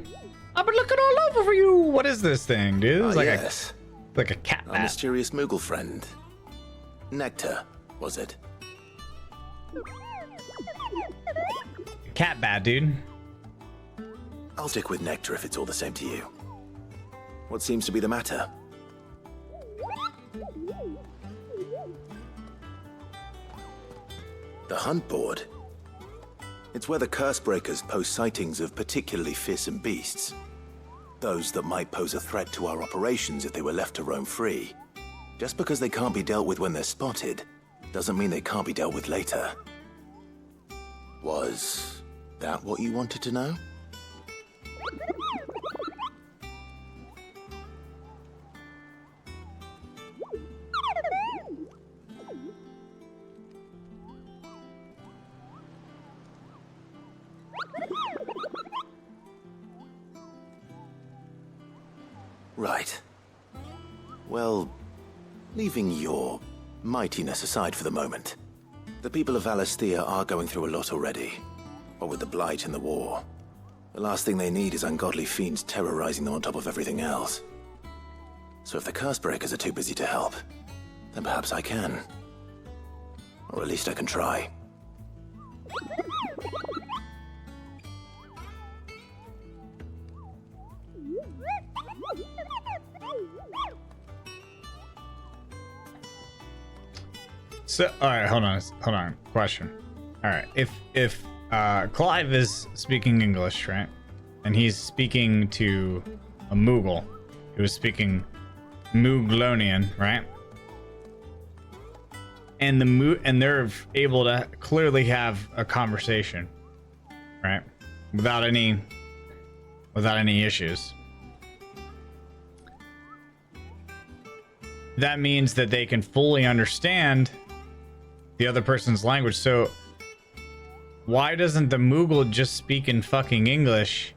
I've been looking all over for you! What is this thing, dude? It's like yes. like a cat Our bat. mysterious Moogle friend. Nectar, was it? Cat bat, dude. I'll stick with Nectar if it's all the same to you. What seems to be the matter? The hunt board. It's where the curse breakers post sightings of particularly fearsome beasts. Those that might pose a threat to our operations if they were left to roam free. Just because they can't be dealt with when they're spotted, doesn't mean they can't be dealt with later. Was that what you wanted to know? Right. Well, leaving your mightiness aside for the moment, the people of Valisthea are going through a lot already. What with the Blight and the war. The last thing they need is ungodly fiends terrorizing them on top of everything else. So if the Cursebreakers are too busy to help, then perhaps I can. Or at least I can try. So, all right, hold on. Question. All right, if Clive is speaking English, right, and he's speaking to a Moogle who is speaking Mooglonian, right, and they're able to clearly have a conversation, right, without any issues. That means that they can fully understand the other person's language. So why doesn't the Moogle just speak in fucking English?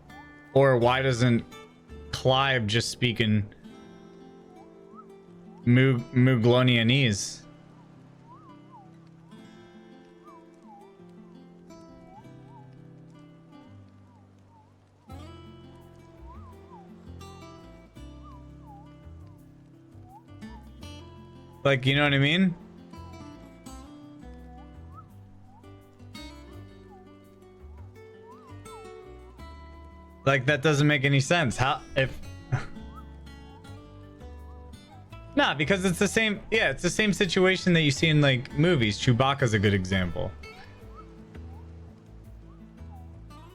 Or why doesn't Clive just speak in Mooglonianese? Like, you know what I mean? Like, that doesn't make any sense. How, if... Nah, because it's the same, yeah, it's the same situation that you see in, like, movies. Chewbacca's a good example.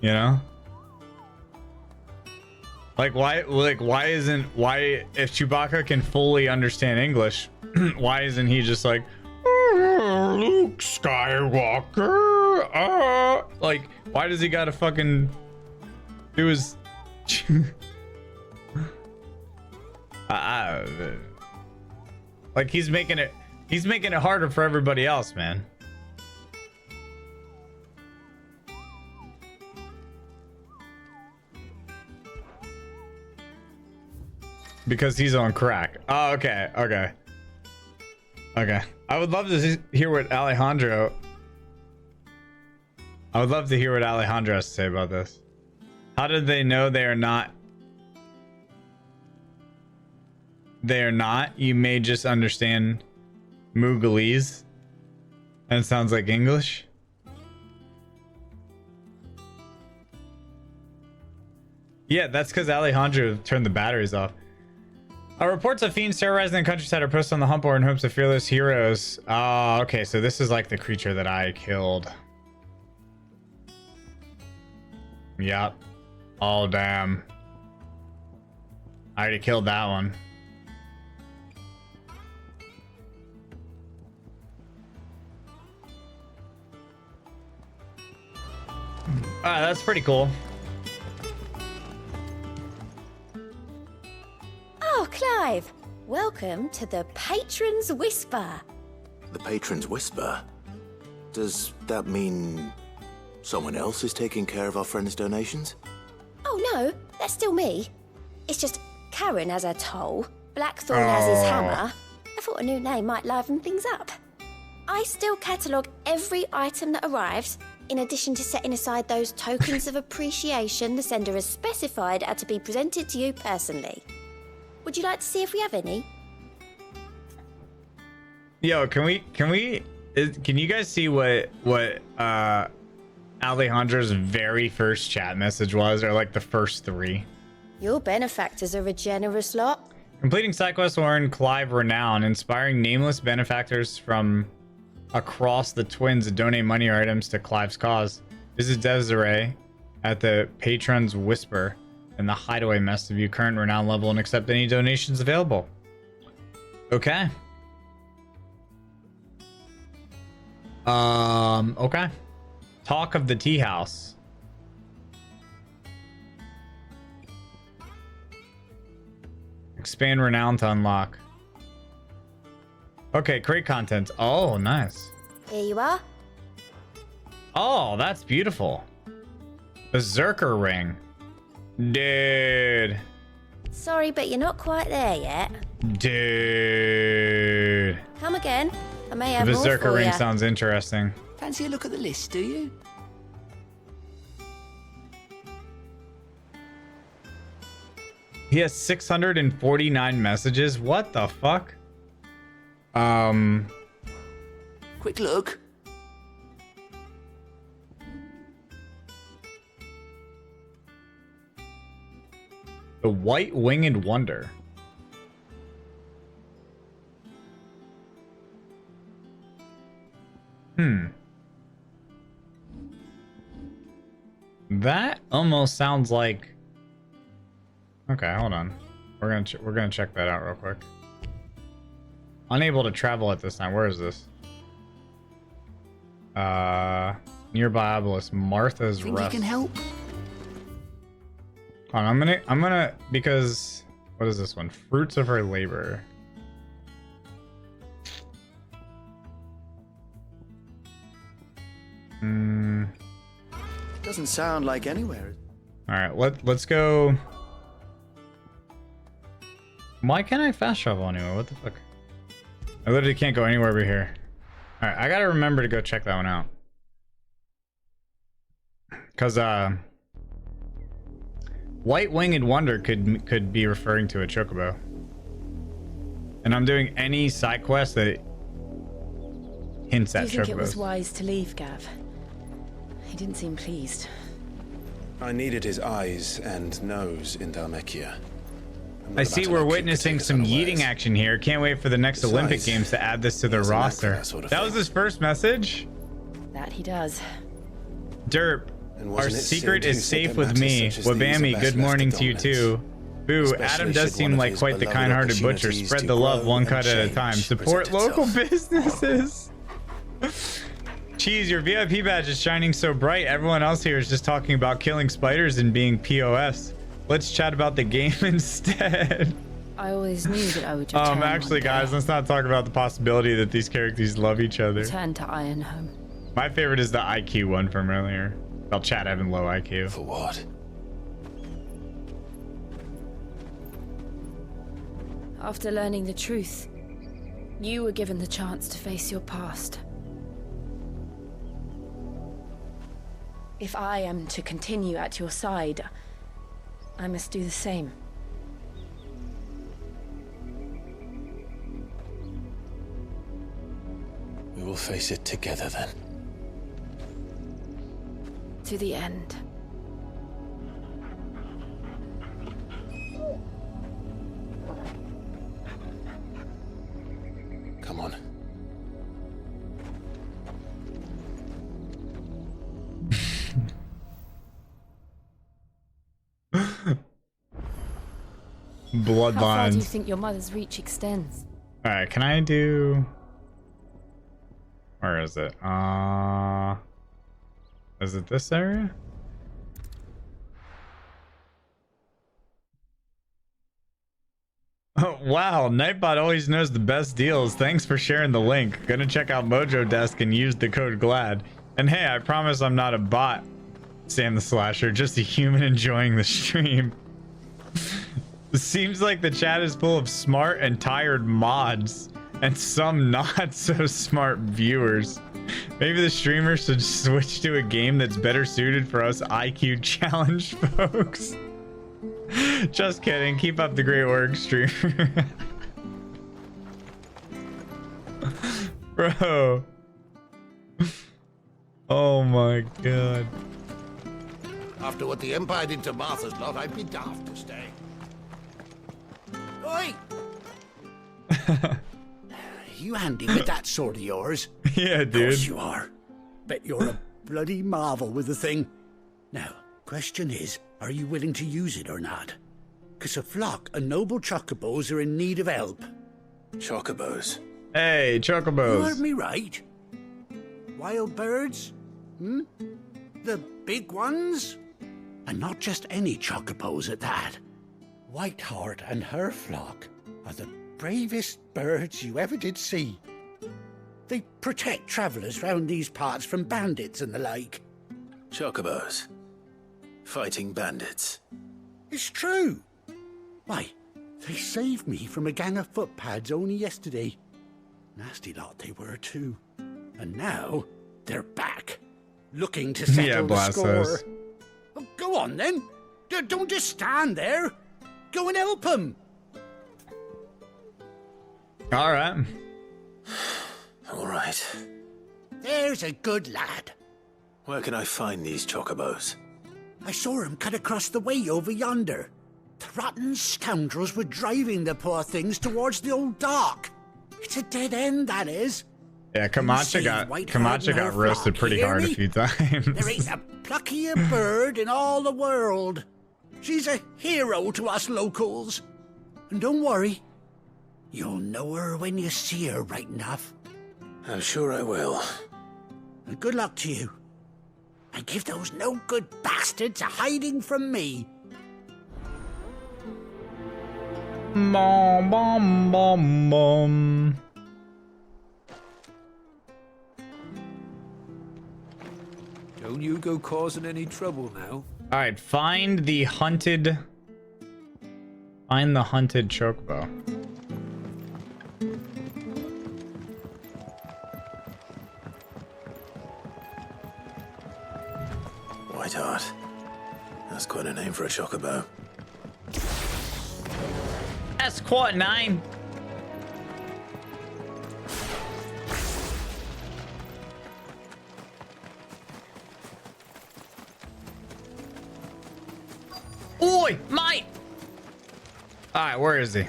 You know? Like, why if Chewbacca can fully understand English, why isn't he just like, Luke Skywalker, like, why does he gotta fucking do his like, he's making it harder for everybody else, man. Because he's on crack. Oh, okay. I would love to hear what Alejandro has to say about this. How did they know they are not? They are not. You may just understand Mughалese. And it sounds like English. Yeah, that's because Alejandro turned the batteries off. Reports of fiends terrorizing the countryside are posted on the hunt board in hopes of fearless heroes. Oh, okay, so this is like the creature that I killed. Yep. Oh, damn. I already killed that one. That's pretty cool. Oh, Clive. Welcome to the Patron's Whisper. The Patron's Whisper? Does that mean someone else is taking care of our friend's donations? Oh, no. That's still me. It's just Karen has her toll, Blackthorn has his hammer. I thought a new name might liven things up. I still catalogue every item that arrives, in addition to setting aside those tokens of appreciation the sender has specified are to be presented to you personally. Would you like to see if we have any? Yo, can you guys see what Alejandro's very first chat message was, or like the first three? Your benefactors are a generous lot. Completing side quests will earn Clive renown, inspiring nameless benefactors from across the twins to donate money or items to Clive's cause. Visit Desiree at the Patron's Whisper in the Hideaway Mess to view current renown level and accept any donations available. Okay. Okay. Talk of the Tea House. Expand renown to unlock. Okay, create content. Oh, nice. Here you are. Oh, that's beautiful. Berserker ring. Dude. Sorry, but you're not quite there yet. Dude. Come again. I may have The more Berserker for ring ya. sounds interesting. Fancy a look at the list, do you? He has 649 messages. What the fuck? Quick look. The White Winged Wonder. That almost sounds like. Okay, hold on. We're gonna check that out real quick. Unable to travel at this time. Where is this? Nearby obelisk. Martha's Think Rest. you can help? Hold on, I'm gonna because what is this one? Fruits of her labor. Doesn't sound like anywhere. All right, let's go. Why can't I fast travel anywhere? What the fuck? I literally can't go anywhere over here. All right, I gotta remember to go check that one out. Cause White Winged Wonder could be referring to a chocobo. And I'm doing any side quest that hints at Do you think chocobos. it was wise to leave, Gav? He didn't seem pleased. I needed his eyes and nose in Dhalmekia. I see we're witnessing some yeeting action here. Can't wait for the next Olympic Games to add this to their roster. That was his first message? That he does. Derp, our wasn't it secret Sid is who said safe that with matters me. such as these are Wabami, best good left morning to to you dominance? too. Boo, Especially Adam does should seem one of like his quite the beloved kind-hearted butcher. opportunities Spread to the love grow one and cut at a change time. present Support local itself. businesses. Cheese, your VIP badge is shining so bright. Everyone else here is just talking about killing spiders and being POS. Let's chat about the game instead. I always knew that I would return. Actually, guys, let's not talk about the possibility that these characters love each other. Return to Ironhome. My favorite is the IQ one from earlier. About Chad having low IQ. For what? After learning the truth, you were given the chance to face your past. If I am to continue at your side, I must do the same. We will face it together then. To the end. Come on. How far do you Bloodlines. think your mother's reach extends? Alright, can I do... Where is it? Is it this area? Oh, wow, Nightbot always knows the best deals. Thanks for sharing the link. Gonna check out Mojo Desk and use the code GLAD. And hey, I promise I'm not a bot, Sam the Slasher, just a human enjoying the stream. Seems like the chat is full of smart and tired mods and some not so smart viewers. Maybe the streamers should switch to a game that's better suited for us IQ challenged folks. Just kidding. Keep up the great work, streamer. Bro. Oh my god. After what the Empire did to Martha's lot, I'd be daft to stay. Oi! You handy with that sword of yours? Yeah, Of dude. course you are. Bet you're a bloody marvel with the thing. Now, question is, are you willing to use it or not? 'Cause a flock of noble chocobos are in need of help. Chocobos? Hey, chocobos. You heard me right. Wild birds? Hmm? The big ones? And not just any chocobos at that. Whiteheart and her flock are the bravest birds you ever did see. They protect travellers round these parts from bandits and the like. Chocobos. Fighting bandits. It's true. Why, they saved me from a gang of footpads only yesterday. Nasty lot they were too. And now they're back, looking to settle Yeah, the blast score. those. Oh, go on then. Don't just stand there. Go and help them. All right. All right. There's a good lad. Where can I find these chocobos? I saw him cut across the way over yonder. The rotten scoundrels were driving the poor things towards the old dock. It's a dead end, that is. Yeah, Camacha got roasted pretty hard a few times. There ain't a pluckier bird in all the world. She's a hero to us locals. And don't worry, you'll know her when you see her right enough. I'm sure I will. And good luck to you. And give those no-good bastards a hiding from me. Bom, bom, bom, bom. Don't you go causing any trouble now. All right, find the hunted chocobo. Whiteheart. That's quite a name for a chocobo. That's quite a name. Oi, mate! Alright, where is he?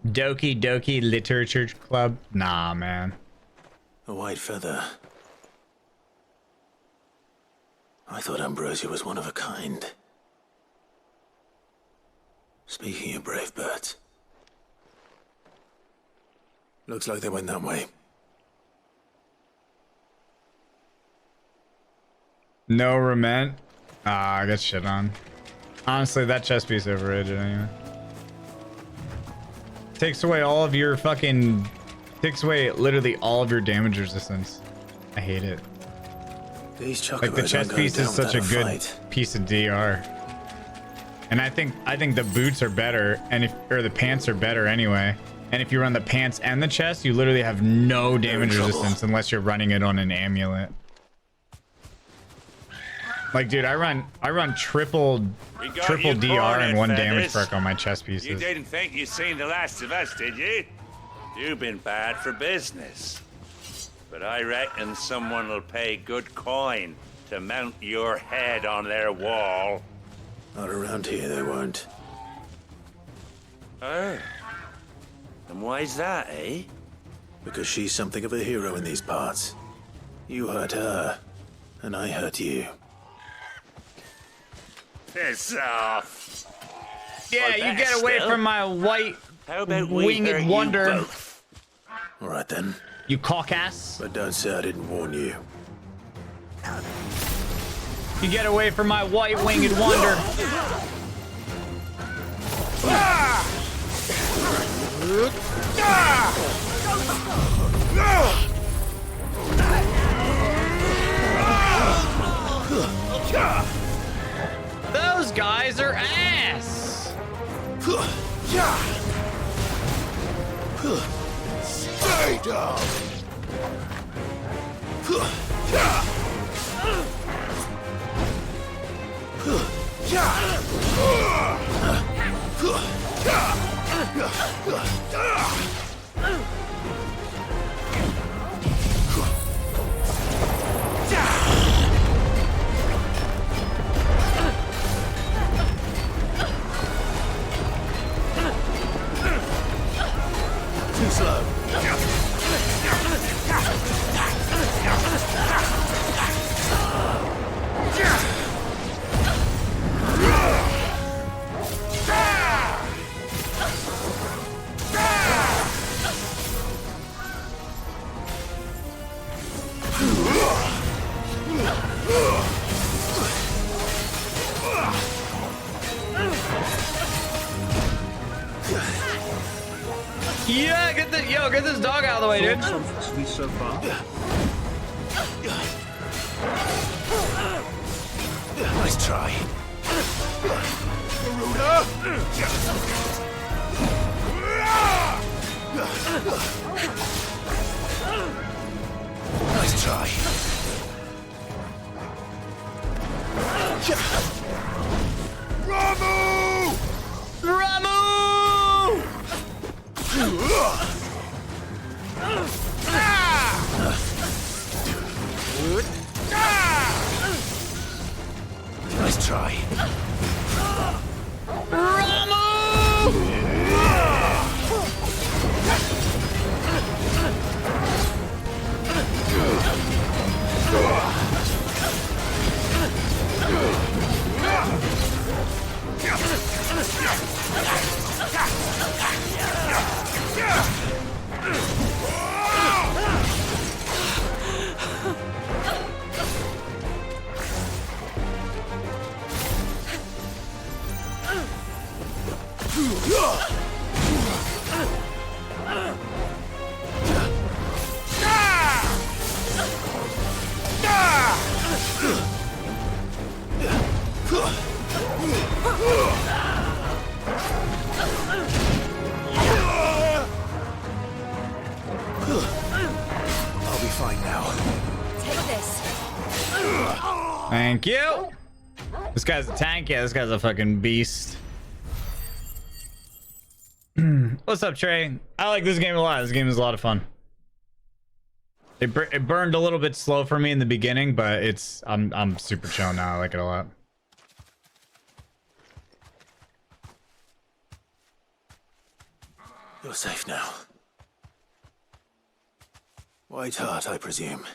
Doki Doki Literature Club? Nah, man. A white feather. I thought Ambrosia was one of a kind. Speaking of brave birds. Looks like they went that way. No Rement? Ah, I got shit on. Honestly, that chest piece overrated anyway. Takes away all of your fucking... Takes away literally all of your damage resistance. I hate it. These chocobos Like, the chest piece is such a good fight. piece of DR. And I think the boots are better, and the pants are better anyway. And if you run the pants and the chest, you literally have no damage resistance unless you're running it on an amulet. Like, dude, I run triple DR and 1 damage perk on my chest pieces. You didn't think you'd seen the last of us, did you? You've been bad for business. But I reckon someone will pay good coin to mount your head on their wall. Not around here, they won't. Oh. And why's that, eh? Because she's something of a hero in these parts. You hurt her, and I hurt you. Piss off. Yeah, you get away from my white winged wonder. All right then. You cock ass. But don't say I didn't warn you. You get away from my white winged wonder. Those guys are ass. Stay down. Too slow. Yeah, get this dog out of the way, dude. So far. Nice try. Nice try. Ramu! Ramu! Nice try. I'll be fine now. Take this. Thank you. This guy's a tank. Yeah, this guy's a fucking beast. What's up, Trey? I like this game a lot. This game is a lot of fun. It burned a little bit slow for me in the beginning, but I'm super chill now. I like it a lot. You're safe now. White Heart, I presume.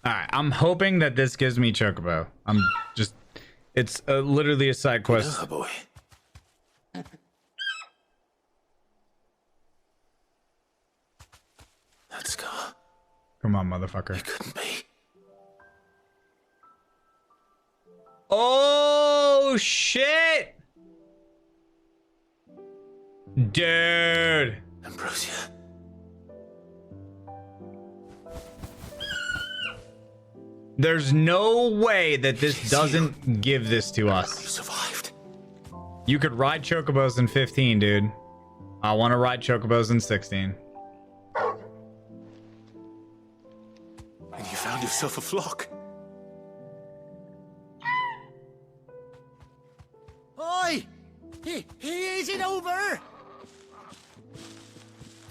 Alright, I'm hoping that this gives me Chocobo. It's literally a side quest. Oh boy. That scar. Come on, motherfucker. It couldn't be. Oh, shit! Dude. There's no way that this doesn't give this to us. You survived. You could ride chocobos in 15, dude. I want to ride chocobos in 16. And you found yourself a flock. Oi! He isn't over!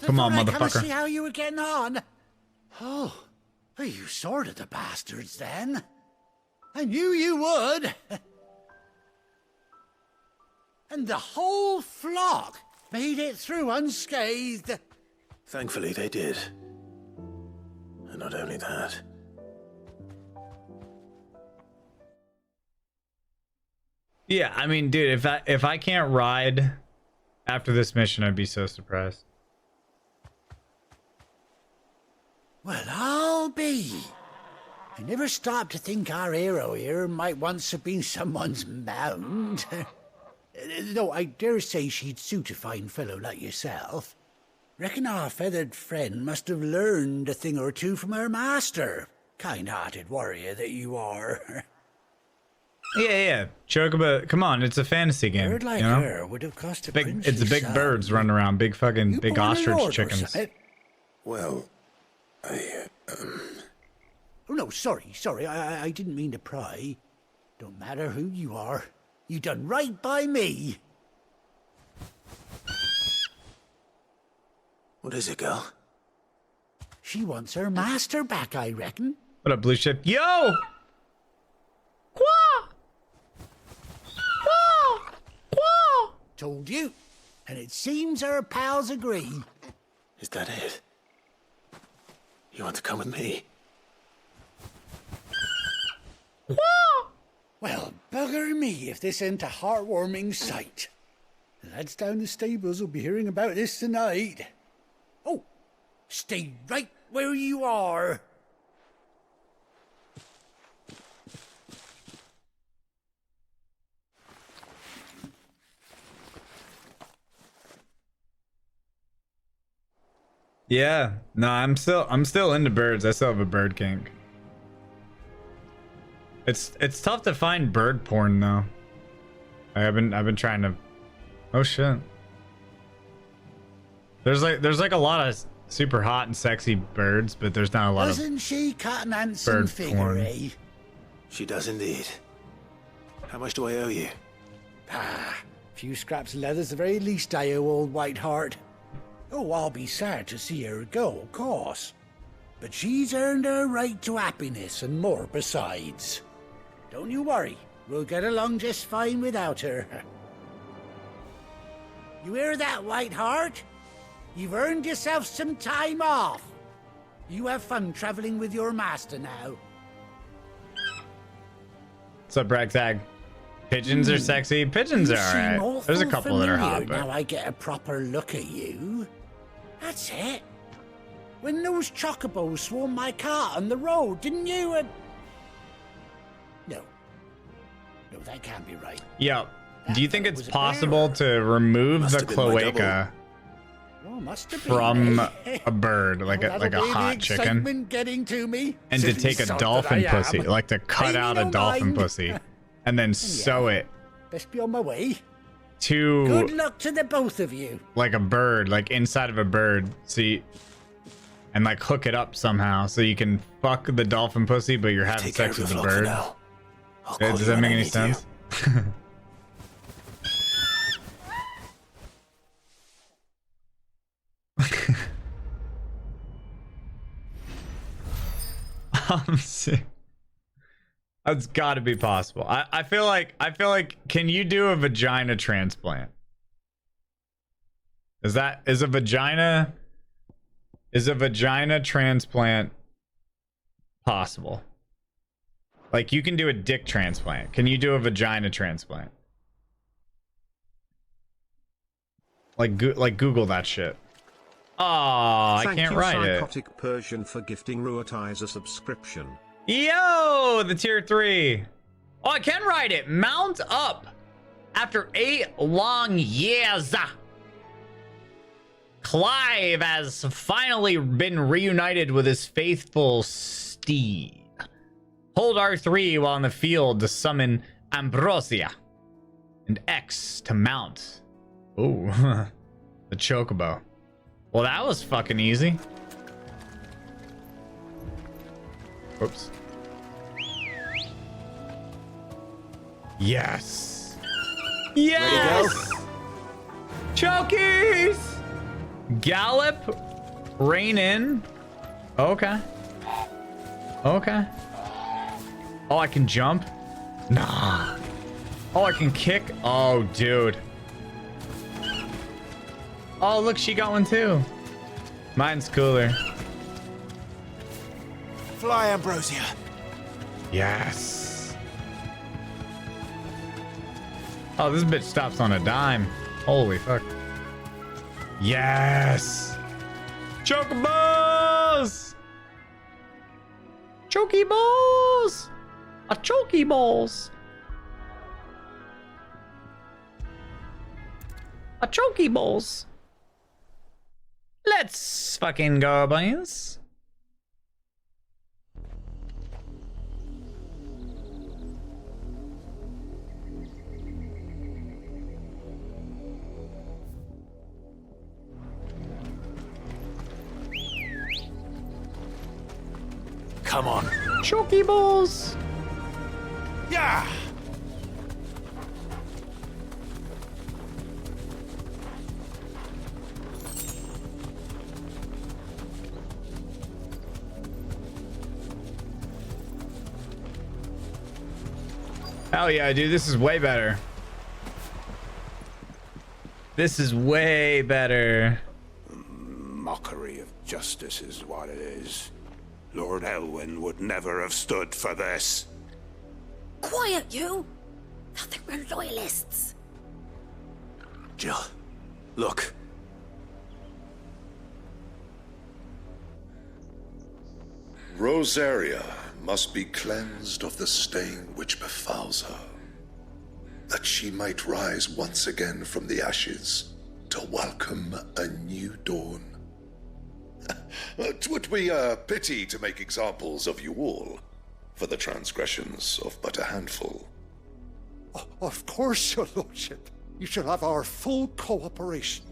Come on, Come and motherfucker. see how you were getting on. Oh, you sorted the bastards then. I knew you would. And the whole flock made it through unscathed. Thankfully, they did. And not only that. Yeah, I mean, dude, if I can't ride after this mission, I'd be so surprised. Well, I'll be. I never stopped to think our hero here might once have been someone's mount. Though I dare say she'd suit a fine fellow like yourself. Reckon our feathered friend must have learned a thing or two from her master. Kind-hearted warrior that you are. Yeah. Chocobo, come on, it's a fantasy game. Bird like you know? her would have cost a It's the big sum. birds running around, big Born a ostrich lord or chickens. something? Well, Oh, no, sorry. I didn't mean to pry. Don't matter who you are. You done right by me. What is it, girl? She wants her master back, I reckon. What up, blue ship? Yo! Qua! Qua! Qua! Told you. And it seems her pals agree. Is that it? You want to come with me? Well, bugger me if this ain't a heartwarming sight. The lads down the stables will be hearing about this tonight. Oh, stay right where you are. Yeah, no, I'm still into birds. I still have a bird kink. It's tough to find bird porn though. I've been trying to. Oh shit. There's like a lot of super hot and sexy birds, but there's not a lot Doesn't she cut an handsome bird figure, porn. eh? She does indeed. How much do I owe you? A few scraps of leather's the very least I owe old Whiteheart. Oh, I'll be sad to see her go, of course. But she's earned her right to happiness and more besides. Don't you worry, we'll get along just fine without her. You hear that, Whiteheart? You've earned yourself some time off. You have fun traveling with your master now. What's up, Ragtag? Pigeons are sexy. Pigeons You are seem alright. There's a awful couple that are familiar hot, but now I get a proper look at you. That's it. When those chocobos swarmed my cart on the road, didn't you? No, that can't be right. yo, do you think it's possible to remove Must the have been my double. cloaca Oh, must have been, from eh? a bird, like That'll a be the hot chicken, excitement getting to me. and to Silly take a sod that dolphin I am. pussy, like to cut Pay me out no a dolphin mind. pussy, and then sew it Best be on my way. to Good luck to the both of you. like a bird, like inside of a bird, and like hook it up somehow so you can fuck the dolphin pussy, but you're having Take care sex of with the your flock for bird. now. I'll call Does you that when make I any need you. sense? I'm sick. That's got to be possible. I feel like can you do a vagina transplant? Is a vagina transplant possible? Like you can do a dick transplant. Can you do a vagina transplant? Like Google that shit. Oh, I Thank can't you, write it. Psychotic Persian, for gifting Ruatize a subscription. Yo, the tier 3. Oh, I can write it. Mount up. After 8 long years, Clive has finally been reunited with his faithful steed. Hold R3 while in the field to summon Ambrosia. And X to mount. Ooh, the chocobo. Well, that was fucking easy. Oops. Yes. Yes. Chokies. Gallop. Rein in. Okay. Okay. Oh, I can jump? Nah. Oh, I can kick? Oh, dude. Oh, look, she got one too. Mine's cooler. Fly, Ambrosia. Yes. Oh, this bitch stops on a dime. Holy fuck. Yes. Chocobos! Chokey balls! A chokey balls! A chokey balls! Let's fucking go, boys. Come on. Chokey balls! Yeah! Hell yeah, dude. This is way better. This is way better. Mockery of justice is what it is. Lord Elwyn would never have stood for this. Quiet, you! I think we're loyalists. Jill, look. Rosaria must be cleansed of the stain which befouls her, that she might rise once again from the ashes to welcome a new dawn. 'Twould be a pity to make examples of you all, for the transgressions of but a handful. Of course, your lordship. You shall have our full cooperation.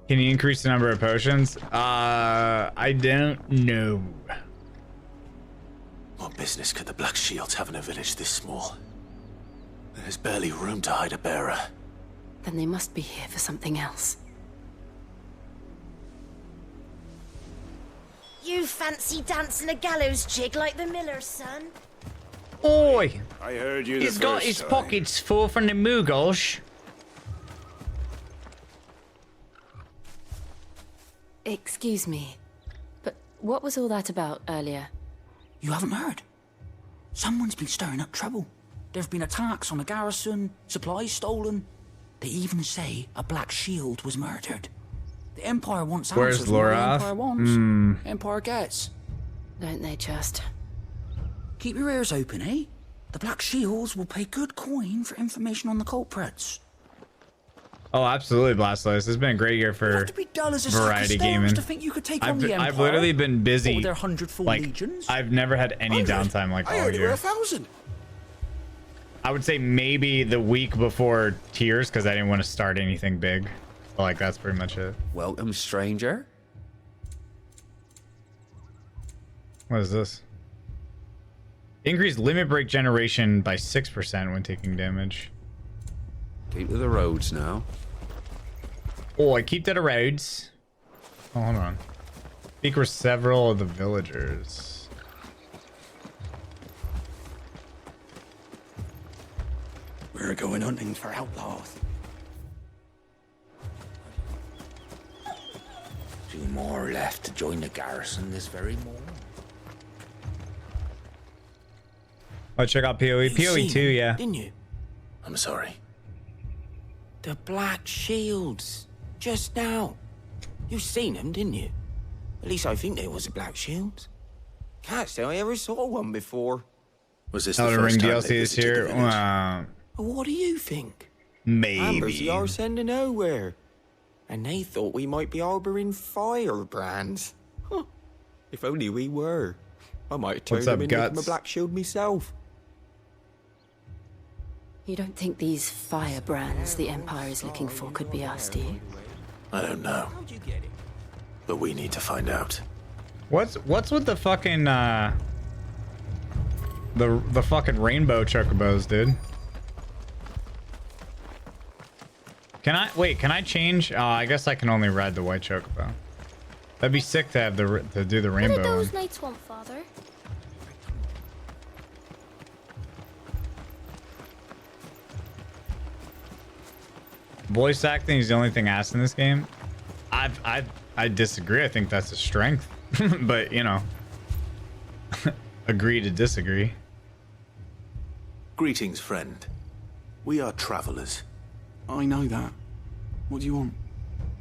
Can you increase the number of potions? I don't know. What business could the Black Shields have in a village this small? There's barely room to hide a bearer. Then they must be here for something else. You fancy dancing a gallows jig like the miller's son? Oi! I heard you. He's got his pockets full from the Mughals. Excuse me, but what was all that about earlier? You haven't heard? Someone's been stirring up trouble. There have been attacks on the garrison, supplies stolen. They even say a Black Shield was murdered. The Empire wants Where's answers. What the Lorath? Empire wants. Hmm. Empire gets. Don't they just? Keep your ears open, eh? The Black Shields will pay good coin for information on the culprits. Oh, absolutely, Blastoise. It's been a great year for variety gaming. To think you could take on the Empire. I've literally been busy. With their 100 full like, legions. I've never had any downtime like all year. 1,000. I would say maybe the week before Tiers because I didn't want to start anything big. So, like, that's pretty much it. Welcome, stranger. What is this? Increase limit break generation by 6% when taking damage. Keep to the roads now. Oh, I keep to the roads. Oh, hold on. Speak with several of the villagers. We're going hunting for outlaws. 2 more left to join the garrison this very morning. Oh, check out PoE. PoE 2, yeah. Didn't you? I'm sorry. The Black Shields. Just now. You seen them, didn't you? At least I think there was a Black Shield. Can't say I ever saw one before. Was this the Elden Ring first time DLC they is visited here? the village? What do you think? Maybe. Ambers are sending nowhere. And they thought we might be harboring firebrands. Huh. If only we were. I might What's turn up, him in with my Guts? black shield myself. You don't think these firebrands the Empire is looking for could be us, do you? I don't know. But we need to find out. What's with the fucking the fucking rainbow chocobos, dude? Can I change? I guess I can only ride the white chocobo. That'd be sick to have to do the rainbow What do those one. knights want, Father? Voice acting is the only thing asked in this game. I disagree. I think that's a strength. But, you know, agree to disagree. Greetings, friend. We are travelers. I know that. What do you want?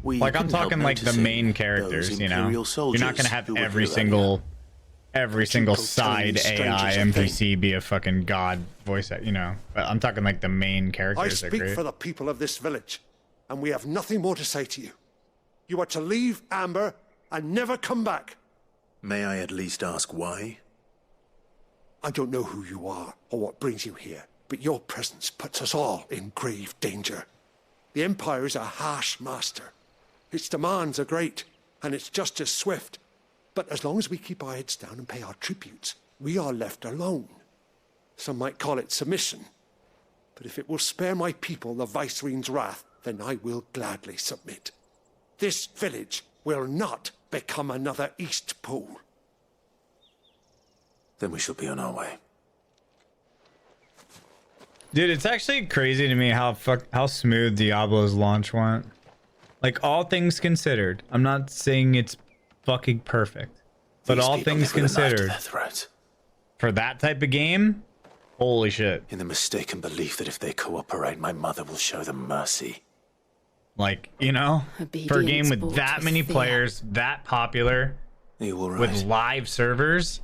Like, I'm talking like the main characters, you know? You're not gonna have every single side AI NPC be a fucking god voice act, you know? But I'm talking like the main I characters. speak for the people of this village, and we have nothing more to say to you. You are to leave Amber and never come back. May I at least ask why? I don't know who you are or what brings you here, but your presence puts us all in grave danger. The Empire is a harsh master. Its demands are great, and its justice swift. But as long as we keep our heads down and pay our tributes, we are left alone. Some might call it submission. But if it will spare my people the Viceroy's wrath, then I will gladly submit. This village will not become another East Pool. Then we shall be on our way. Dude, it's actually crazy to me how smooth Diablo's launch went. Like, all things considered, I'm not saying it's fucking perfect, but These all people things live with a knife to considered, their throat. for that type of game, holy shit. In the mistaken belief that if they cooperate, my mother will show them mercy. Like, you know, for a game Obedience with brought that to many fear. players, that popular, with live servers,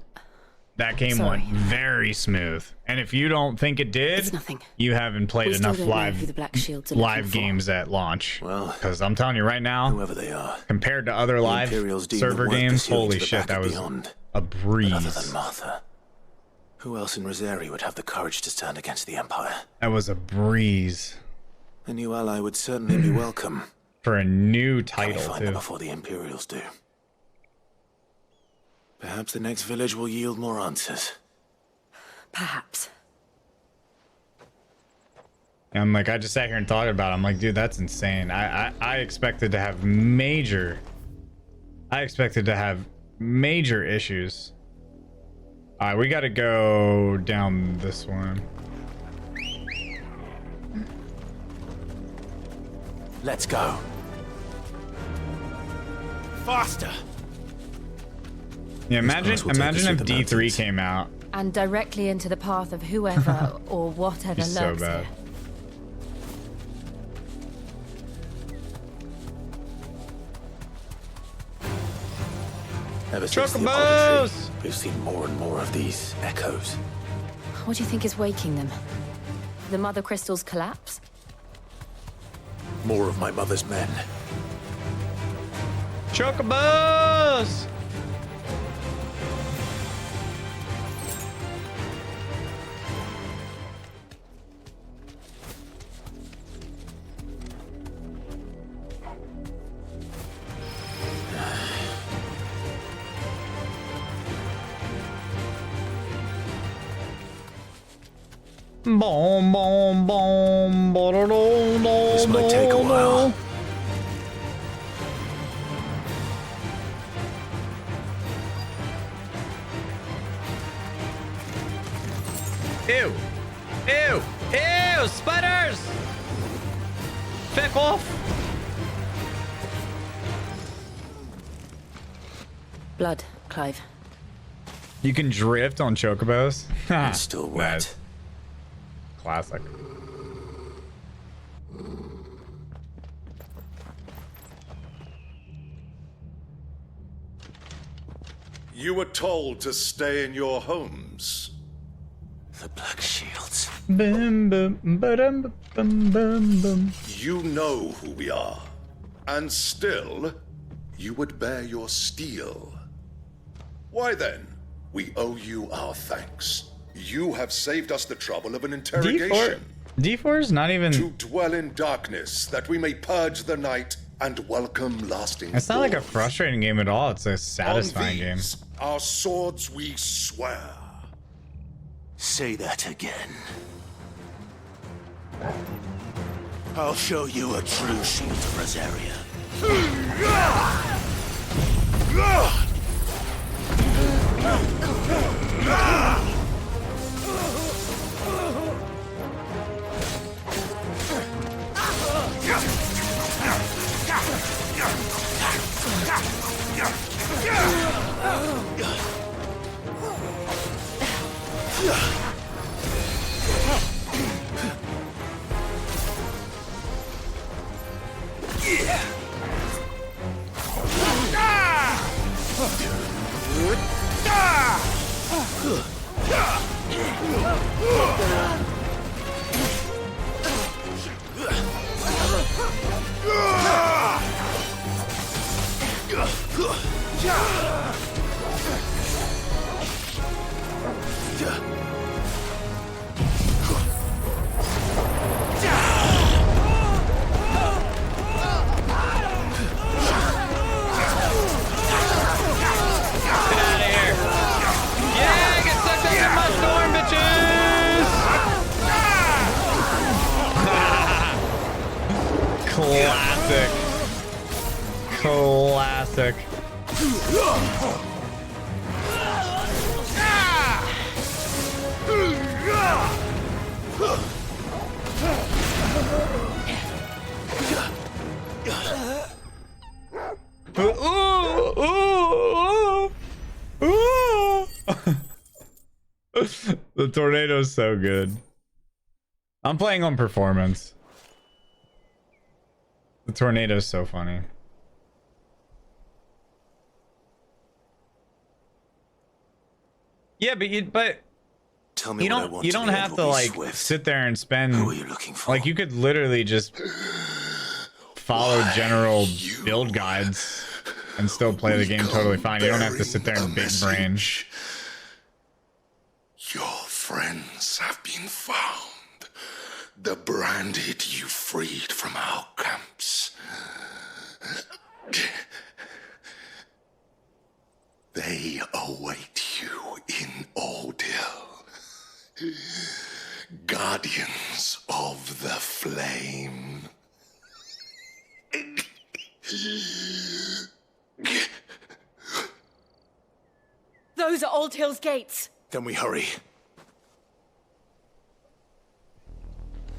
that game Sorry. went very smooth. And if you don't think it did, It's nothing. you haven't played We still enough don't know who the Black Shields are live looking for. games at launch. Well, because I'm telling you right now, whoever they are, compared to other the live Imperials deem server them worth games, pursuing holy to the shit, back that and was beyond. a breeze. But other than Martha, who else in Rosari would have the courage to stand against the Empire? That was a breeze. A new ally would certainly be welcome. For a new Can we title, find too. them before the Imperials do? Perhaps the next village will yield more answers. Perhaps. And I'm like, I just sat here and thought about it. I'm like, dude, that's insane. I expected to have major issues. All right, we got to go down this one. Let's go. Faster! Yeah, imagine if D3 came out. And directly into the path of whoever or whatever He's so lurks bad. here. Ever since the Chocobos! apology, we've seen more and more of these echoes. What do you think is waking them? The Mother Crystal's collapse? More of my mother's men. Chocobos! Boom, boom, boom, This might take a while. Ew! Ew! Ew! Spiders! Feck off! Blood, Clive. You can drift on chocobos. It's still wet. Classic. You were told to stay in your homes. The Black Shields. Boom, boom, ba-dum, bum, bum, bum. You know who we are. And still, you would bear your steel. Why then? We owe you our thanks. You have saved us the trouble of an interrogation. D4 is not even... To dwell in darkness, that we may purge the night and welcome lasting It's not like a glory. frustrating game at all. It's a satisfying game. Our swords we swear. Say that again. I'll show you a true shield of Rosaria. Classic. Classic. The tornado's so good. I'm playing on performance. The tornado's so funny. Yeah, but Tell me you what I don't want you to don't be have able to be like swift. sit there and spend. Who are you looking for? Like you could literally just follow general build guides and still play the game totally fine. You don't have to sit there and big brain. Your friends have been found. The branded you freed from our camps. They await you in Odil. Guardians of the Flame. Those are Old Hill's gates. Then we hurry.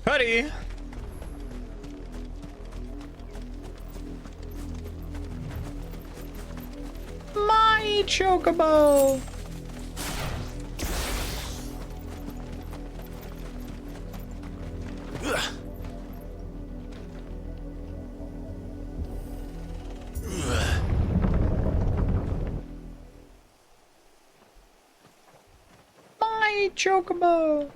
Hurry! My chocobo! My chocobo!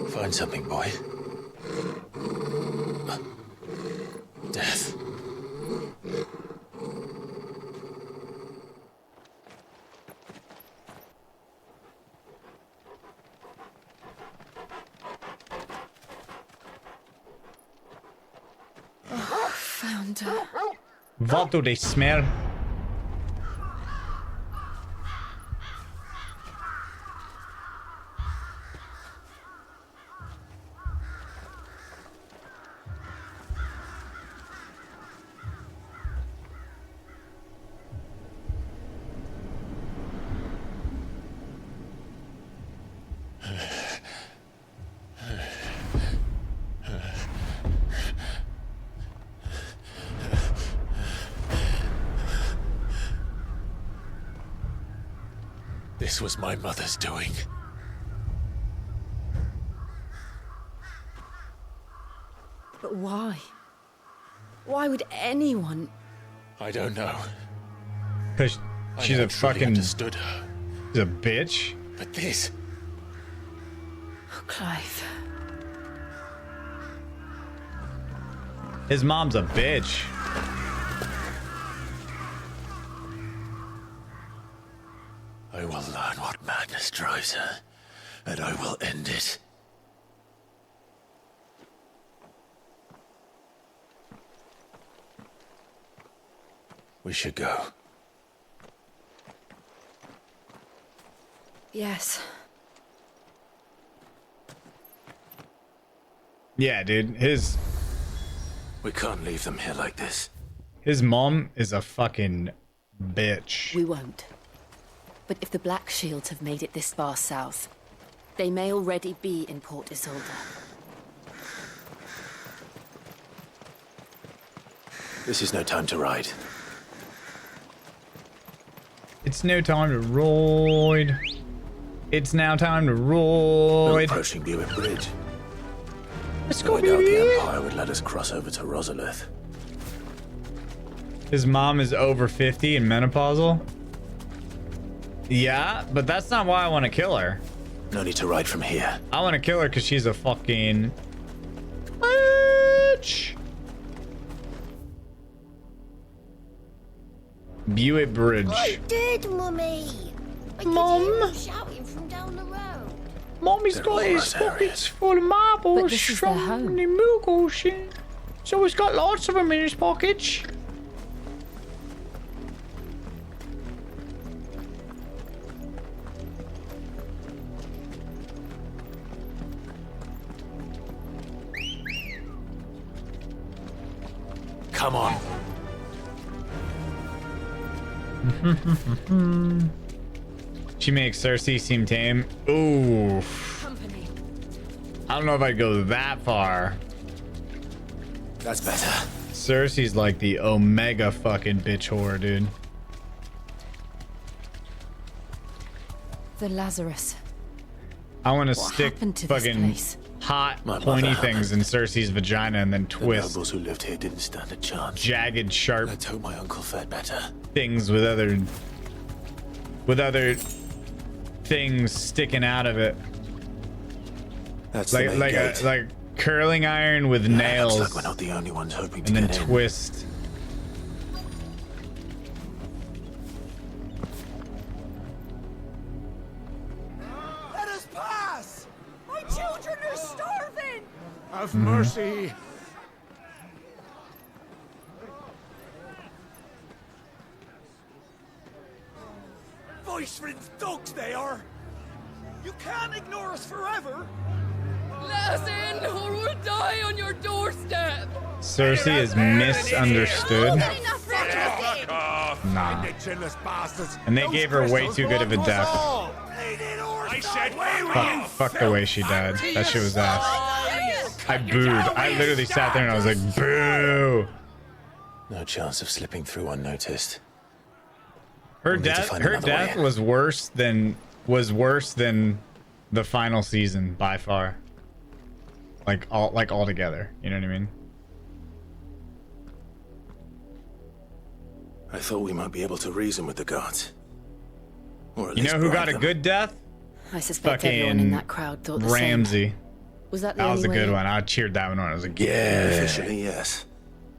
Find something, boy. Death. Oh, found her. What do they smell? This was my mother's doing. But why? Why would anyone? I don't know. Because I she's never a truly fucking... understood her. She's a bitch. But this... Oh, Clive. His mom's a bitch. madness drives her, and I will end it. We should go. Yes. Yeah, dude. We can't leave them here like this. His mom is a fucking bitch. We won't. But if the Black Shields have made it this far south, they may already be in Port Isolde. This is no time to ride. It's no time to ride. It's now time to ride. We're approaching Buick Bridge. Let's go, go, I doubt the baby. Empire would let us cross over to Rosalith. His mom is over 50 and menopausal. Yeah, but that's not why I want to kill her. No need to ride from here. I want to kill her because she's a fucking bitch. Buick Bridge. I did, Mummy. I could hear them shouting from down the road. Mommy's got his pockets full of marbles from the Moogle shit. So he's got lots of them in his pockets. Come on. She makes Cersei seem tame. Ooh. I don't know if I'd go that far. That's better. Cersei's like the omega fucking bitch whore, dude. The Lazarus. I want to What stick happened to this fucking place? hot, My pointy mother things in Cersei's vagina and then The twist nobles who lived here didn't stand a chance. jagged, sharp Let's hope my uncle fared better. things with other things sticking out of it. That's like the main gate. like curling iron with Looks nails like we're not the only ones hoping to and then get in. twist. Let us pass! My children are starving! Have mercy. Viceland's dogs they are! You can't ignore us forever! Let us in or we'll die on your doorstep! Cersei is misunderstood. Nah. And they gave her way too good of a death. I said, Fuck the way she died. That shit was ass. I booed. I literally sat there and I was like, boo. No chance of slipping through unnoticed. Her We'll need to death find her another death way. was worse than the final season by far. Like all together. You know what I mean? I thought we might be able to reason with the guards. Or at You least know who bribe got a them. good death? I suspect everyone in that crowd thought the same. Ramsay. Was that the That was a only good way? one. I cheered that one on. I was like, yeah. Officially, yes.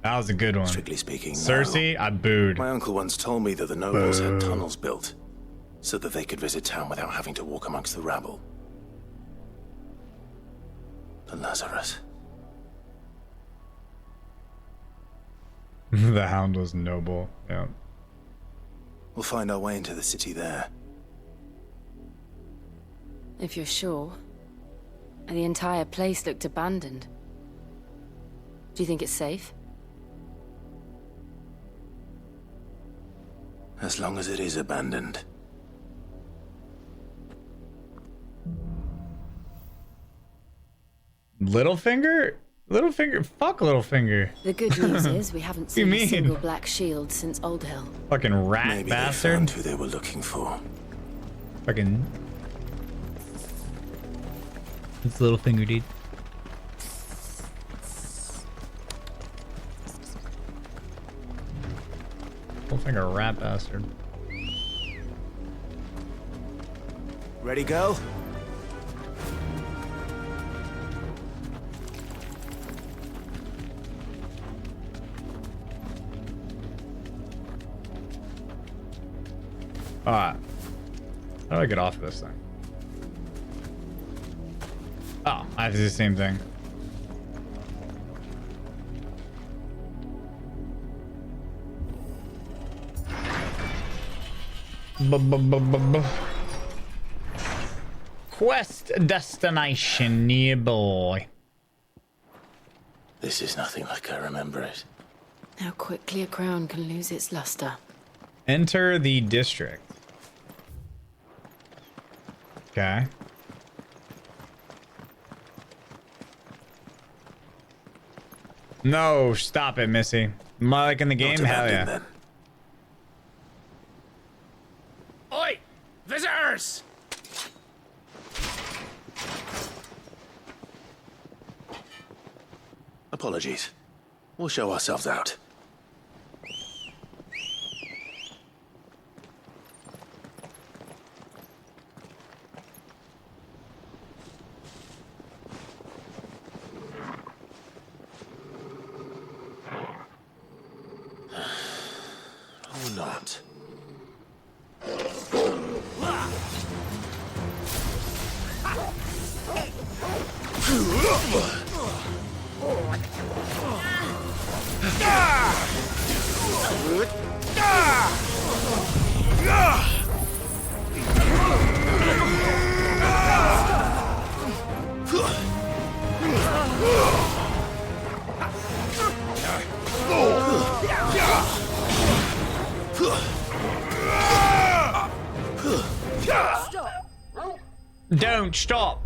That was a good one. Strictly speaking, no. Cersei, I booed. My uncle once told me that the nobles had tunnels built so that they could visit town without having to walk amongst the rabble. The Lazarus. The Hound was noble. Yeah. We'll find our way into the city there. If you're sure. And the entire place looked abandoned. Do you think it's safe? As long as it is abandoned. Littlefinger? Littlefinger? Fuck Littlefinger. The good news is we haven't What do you seen a mean? single black shield since Old Hill. Fucking rat Maybe bastard. they found who they were looking for. Fucking. It's Littlefinger, dude. Littlefinger rat bastard. Ready, go? Alright. How do I get off of this thing? Oh, I have to do the same thing. Quest destination nearby. This is nothing like I remember it. How quickly a crown can lose its luster. Enter the district. Okay. No, stop it, Missy. Am I like in the game? Hell yeah. Then. Oi! Visitors! Apologies. We'll show ourselves out. Or not. Don't stop.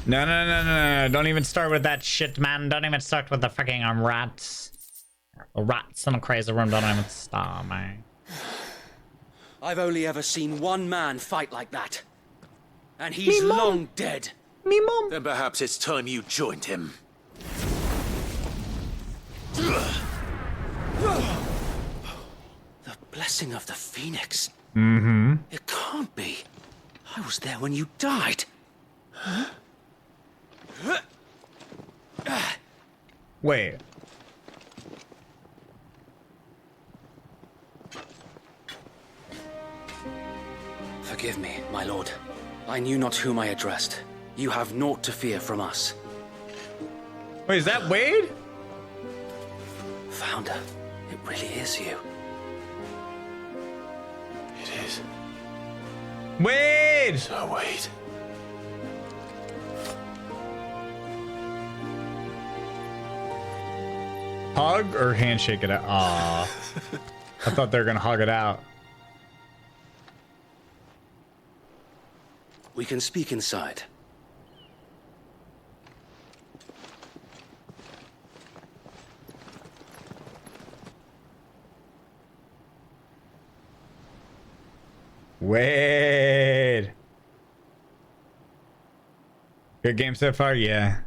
No, no, no, no, no. Don't even start with that shit, man. Don't even start with the freaking rats. The rats in the crazy room. Don't even start, man. I've only ever seen one man fight like that. And he's long dead. Me mom. Then perhaps it's time you joined him. The blessing of the Phoenix. Mm-hmm. It can't be. I was there when you died. Wait. Forgive me, my lord. I knew not whom I addressed. You have naught to fear from us. Wait, is that Wade? Founder, it really is you. It is. Wade! So Wade. Hug or handshake it out? Aw. I thought they were gonna hug it out. We can speak inside. Wade. Good game so far? Yeah.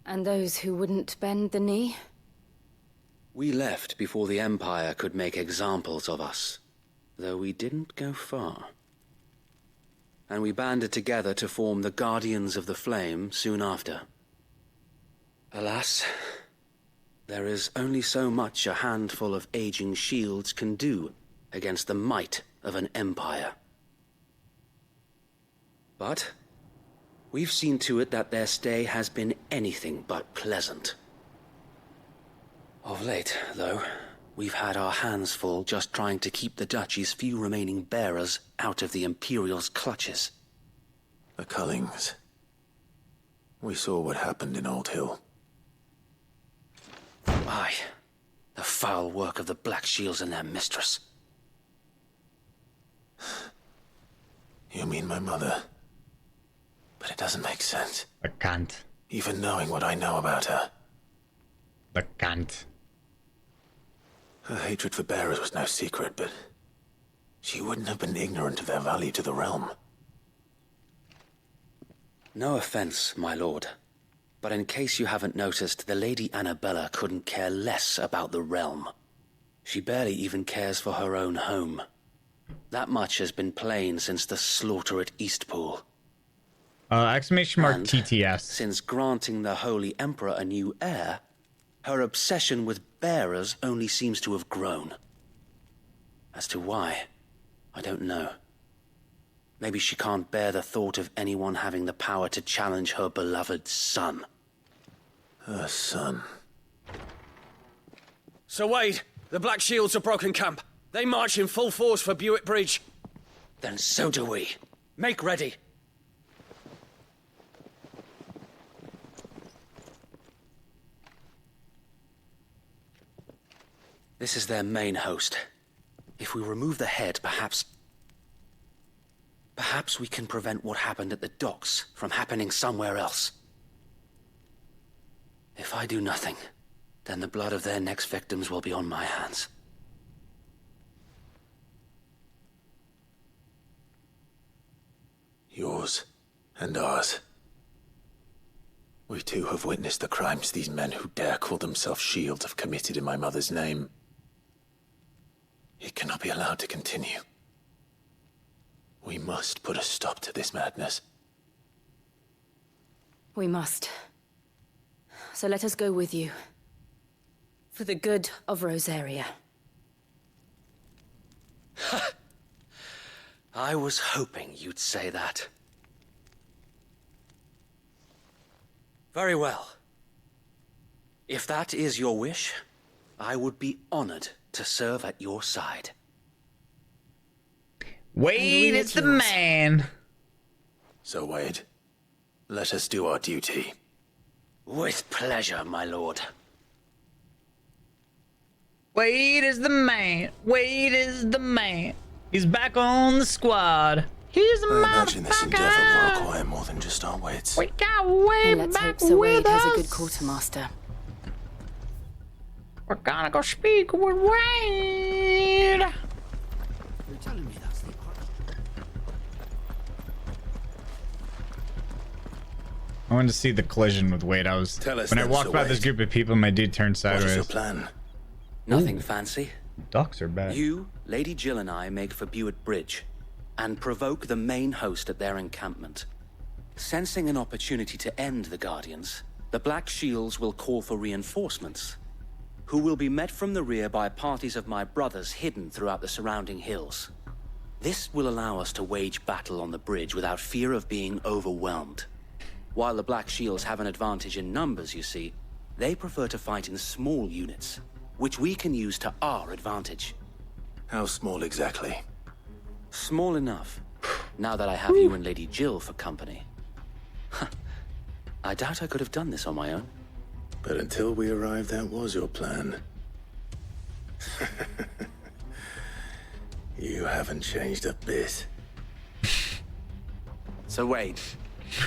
And those who wouldn't bend the knee? We left before the Empire could make examples of us, though we didn't go far. And we banded together to form the Guardians of the Flame soon after. Alas, there is only so much a handful of aging shields can do against the might of an empire. But we've seen to it that their stay has been anything but pleasant. Of late, though, we've had our hands full just trying to keep the Duchy's few remaining bearers out of the Imperial's clutches. The Cullings. We saw what happened in Old Hill. Aye, the foul work of the Black Shields and their mistress. You mean my mother? But it doesn't make sense. The cunt. Even knowing what I know about her. The cunt. Her hatred for bearers was no secret, but she wouldn't have been ignorant of their value to the realm. No offense, my lord, but in case you haven't noticed, the Lady Annabella couldn't care less about the realm. She barely even cares for her own home. That much has been plain since the slaughter at Eastpool. Exclamation mark And TTS. since granting the Holy Emperor a new heir, her obsession with bearers only seems to have grown. As to why, I don't know. Maybe she can't bear the thought of anyone having the power to challenge her beloved son. Her son. Sir Wade, the Black Shields have broken camp. They march in full force for Buick Bridge. Then so do we. Make ready. This is their main host. If we remove the head, perhaps we can prevent what happened at the docks from happening somewhere else. If I do nothing, then the blood of their next victims will be on my hands. Yours and ours. We too have witnessed the crimes these men who dare call themselves shields have committed in my mother's name. It cannot be allowed to continue. We must put a stop to this madness. We must. So let us go with you. For the good of Rosaria. I was hoping you'd say that. Very well. If that is your wish, I would be honored to serve at your side. Wade is the man. So, Wade, let us do our duty. With pleasure, my lord. Wade is the man. Wade is the man. He's back on the squad. He's a I imagine this endeavor will require more than just our wits. We got Wade Let's back hope Sir with Wade us. has a good quartermaster. We're gonna go speak with Wade. You're telling me that's the I wanted to see the collision with Wade. When I walked by this group of people, my dude turned sideways. What is your plan? Nothing fancy. Ducks are bad. You, Lady Jill, and I make for Buick Bridge and provoke the main host at their encampment. Sensing an opportunity to end the Guardians, the Black Shields will call for reinforcements, who will be met from the rear by parties of my brothers hidden throughout the surrounding hills. This will allow us to wage battle on the bridge without fear of being overwhelmed. While the Black Shields have an advantage in numbers, you see, they prefer to fight in small units, which we can use to our advantage. How small exactly? Small enough, now that I have you and Lady Jill for company. I doubt I could have done this on my own. But until we arrived, that was your plan. You haven't changed a bit. So Wade.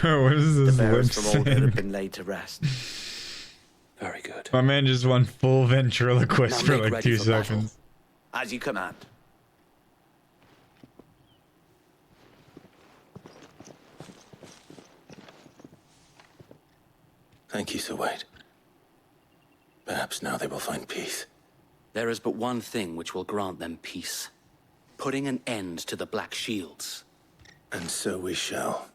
What is this The bearers lip from all that have sync? been laid to rest. Very good. My man just went full ventriloquist Now for make like ready 2 for battle. seconds. As you command. Thank you, Sir Wade. Perhaps now they will find peace. There is but one thing which will grant them peace. Putting an end to the Black Shields. And so we shall.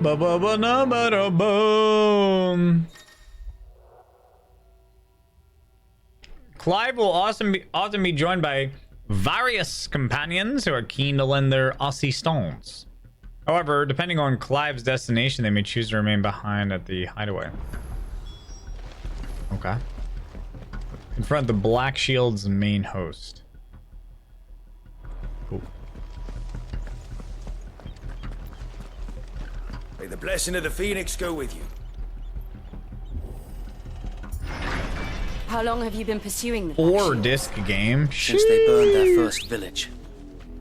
Ba-ba-ba-na-ba-da-boom. Clive will often be joined by various companions who are keen to lend their assistance. However, depending on Clive's destination, they may choose to remain behind at the hideaway. Okay. Confront the Black Shield's main host. Cool. May the blessing of the Phoenix go with you. How long have you been pursuing the 4-disc game? Since they burned their first village.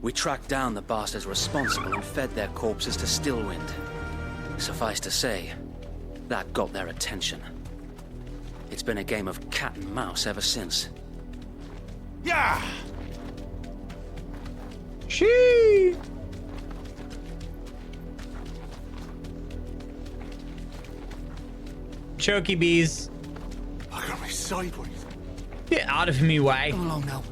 We tracked down the bastards responsible and fed their corpses to Stillwind. Suffice to say, that got their attention. It's been a game of cat and mouse ever since. Yeah! She. Chokey bees. I got me sideways. Get out of me way. Come along now.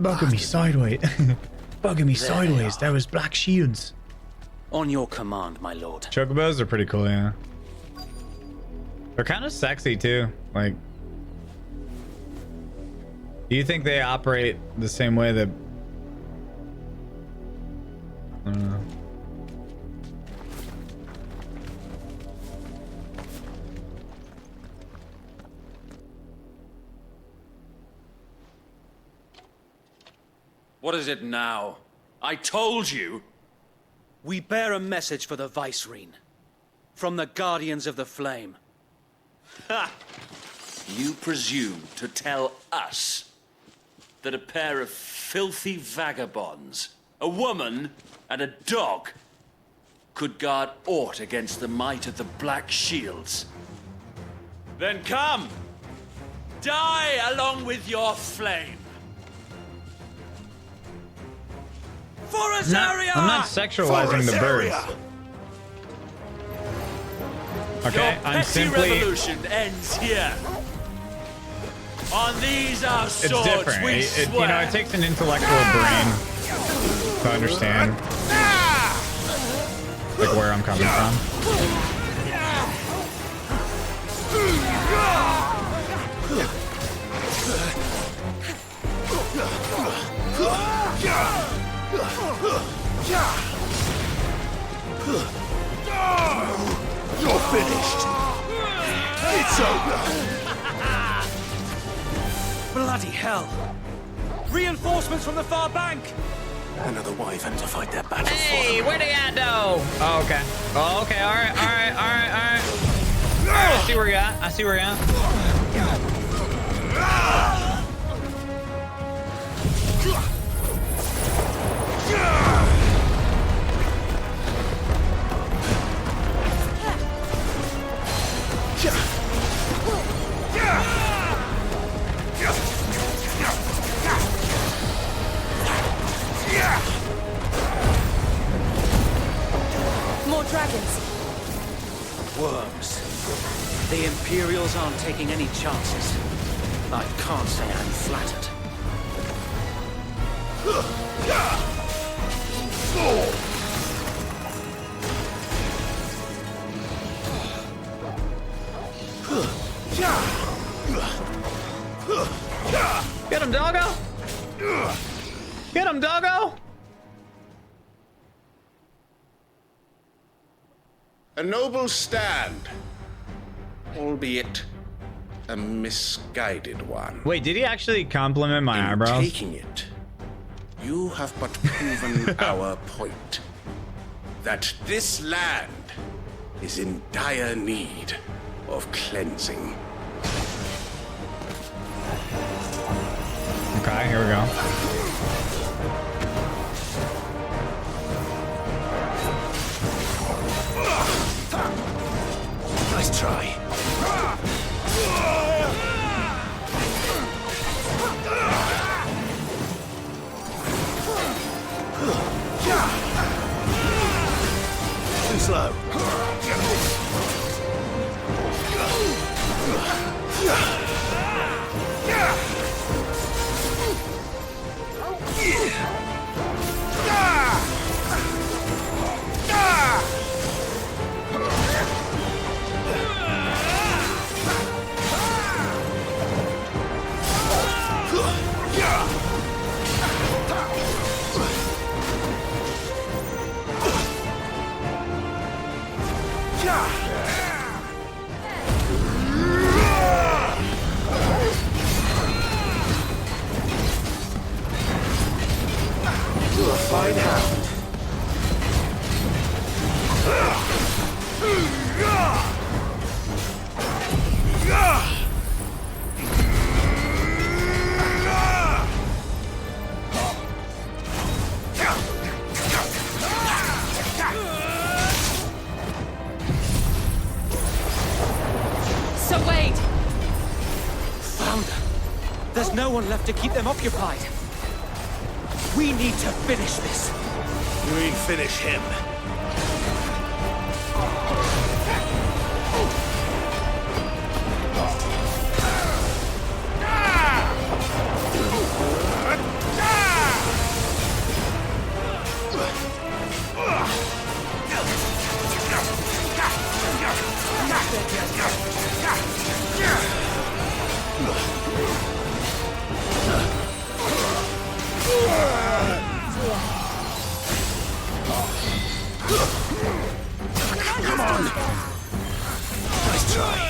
Bugging me sideways. Bugging me There sideways. they That was Black Shields. On your command, my lord. Chocobos are pretty cool, yeah. They're kind of sexy too. Like, Do you think they operate the same way that... I don't know. What is it now? I told you! We bear a message for the Vicereine. From the Guardians of the Flame. Ha! You presume to tell us that a pair of filthy vagabonds, a woman and a dog, could guard aught against the might of the Black Shields? Then come! Die along with your flame! For Azaria! I'm not sexualizing the birds. Okay, Your I'm petty simply... revolution ends here. On these our It's swords different. we You know, it takes an intellectual brain to understand like where I'm coming from. You're finished. It's over. Bloody hell! Reinforcements from the far bank! Another wyvern to fight that battle. Hey, where they at though? Oh, okay. Oh, okay. All right. I see where you're at. I see where you're at. More dragons! Worms. The Imperials aren't taking any chances. I can't say I'm flattered. Get him, doggo! Get him, doggo! A noble stand, albeit a misguided one. Wait, did he actually compliment my In eyebrows? taking it, you have but proven our point. That this land is in dire need of cleansing. Okay, here we go. Nice try. Too slow. Fine hound. So wait! Found her. There's no one left to keep them occupied. We need to finish this. You mean finish him? Come on! Nice try.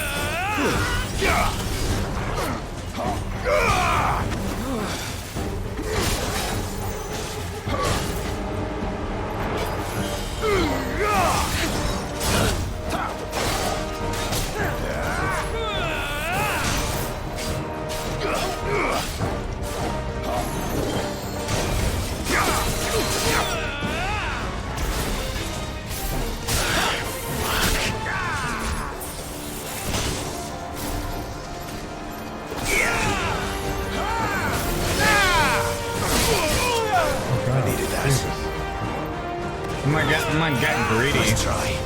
I'm not getting greedy. Nice try.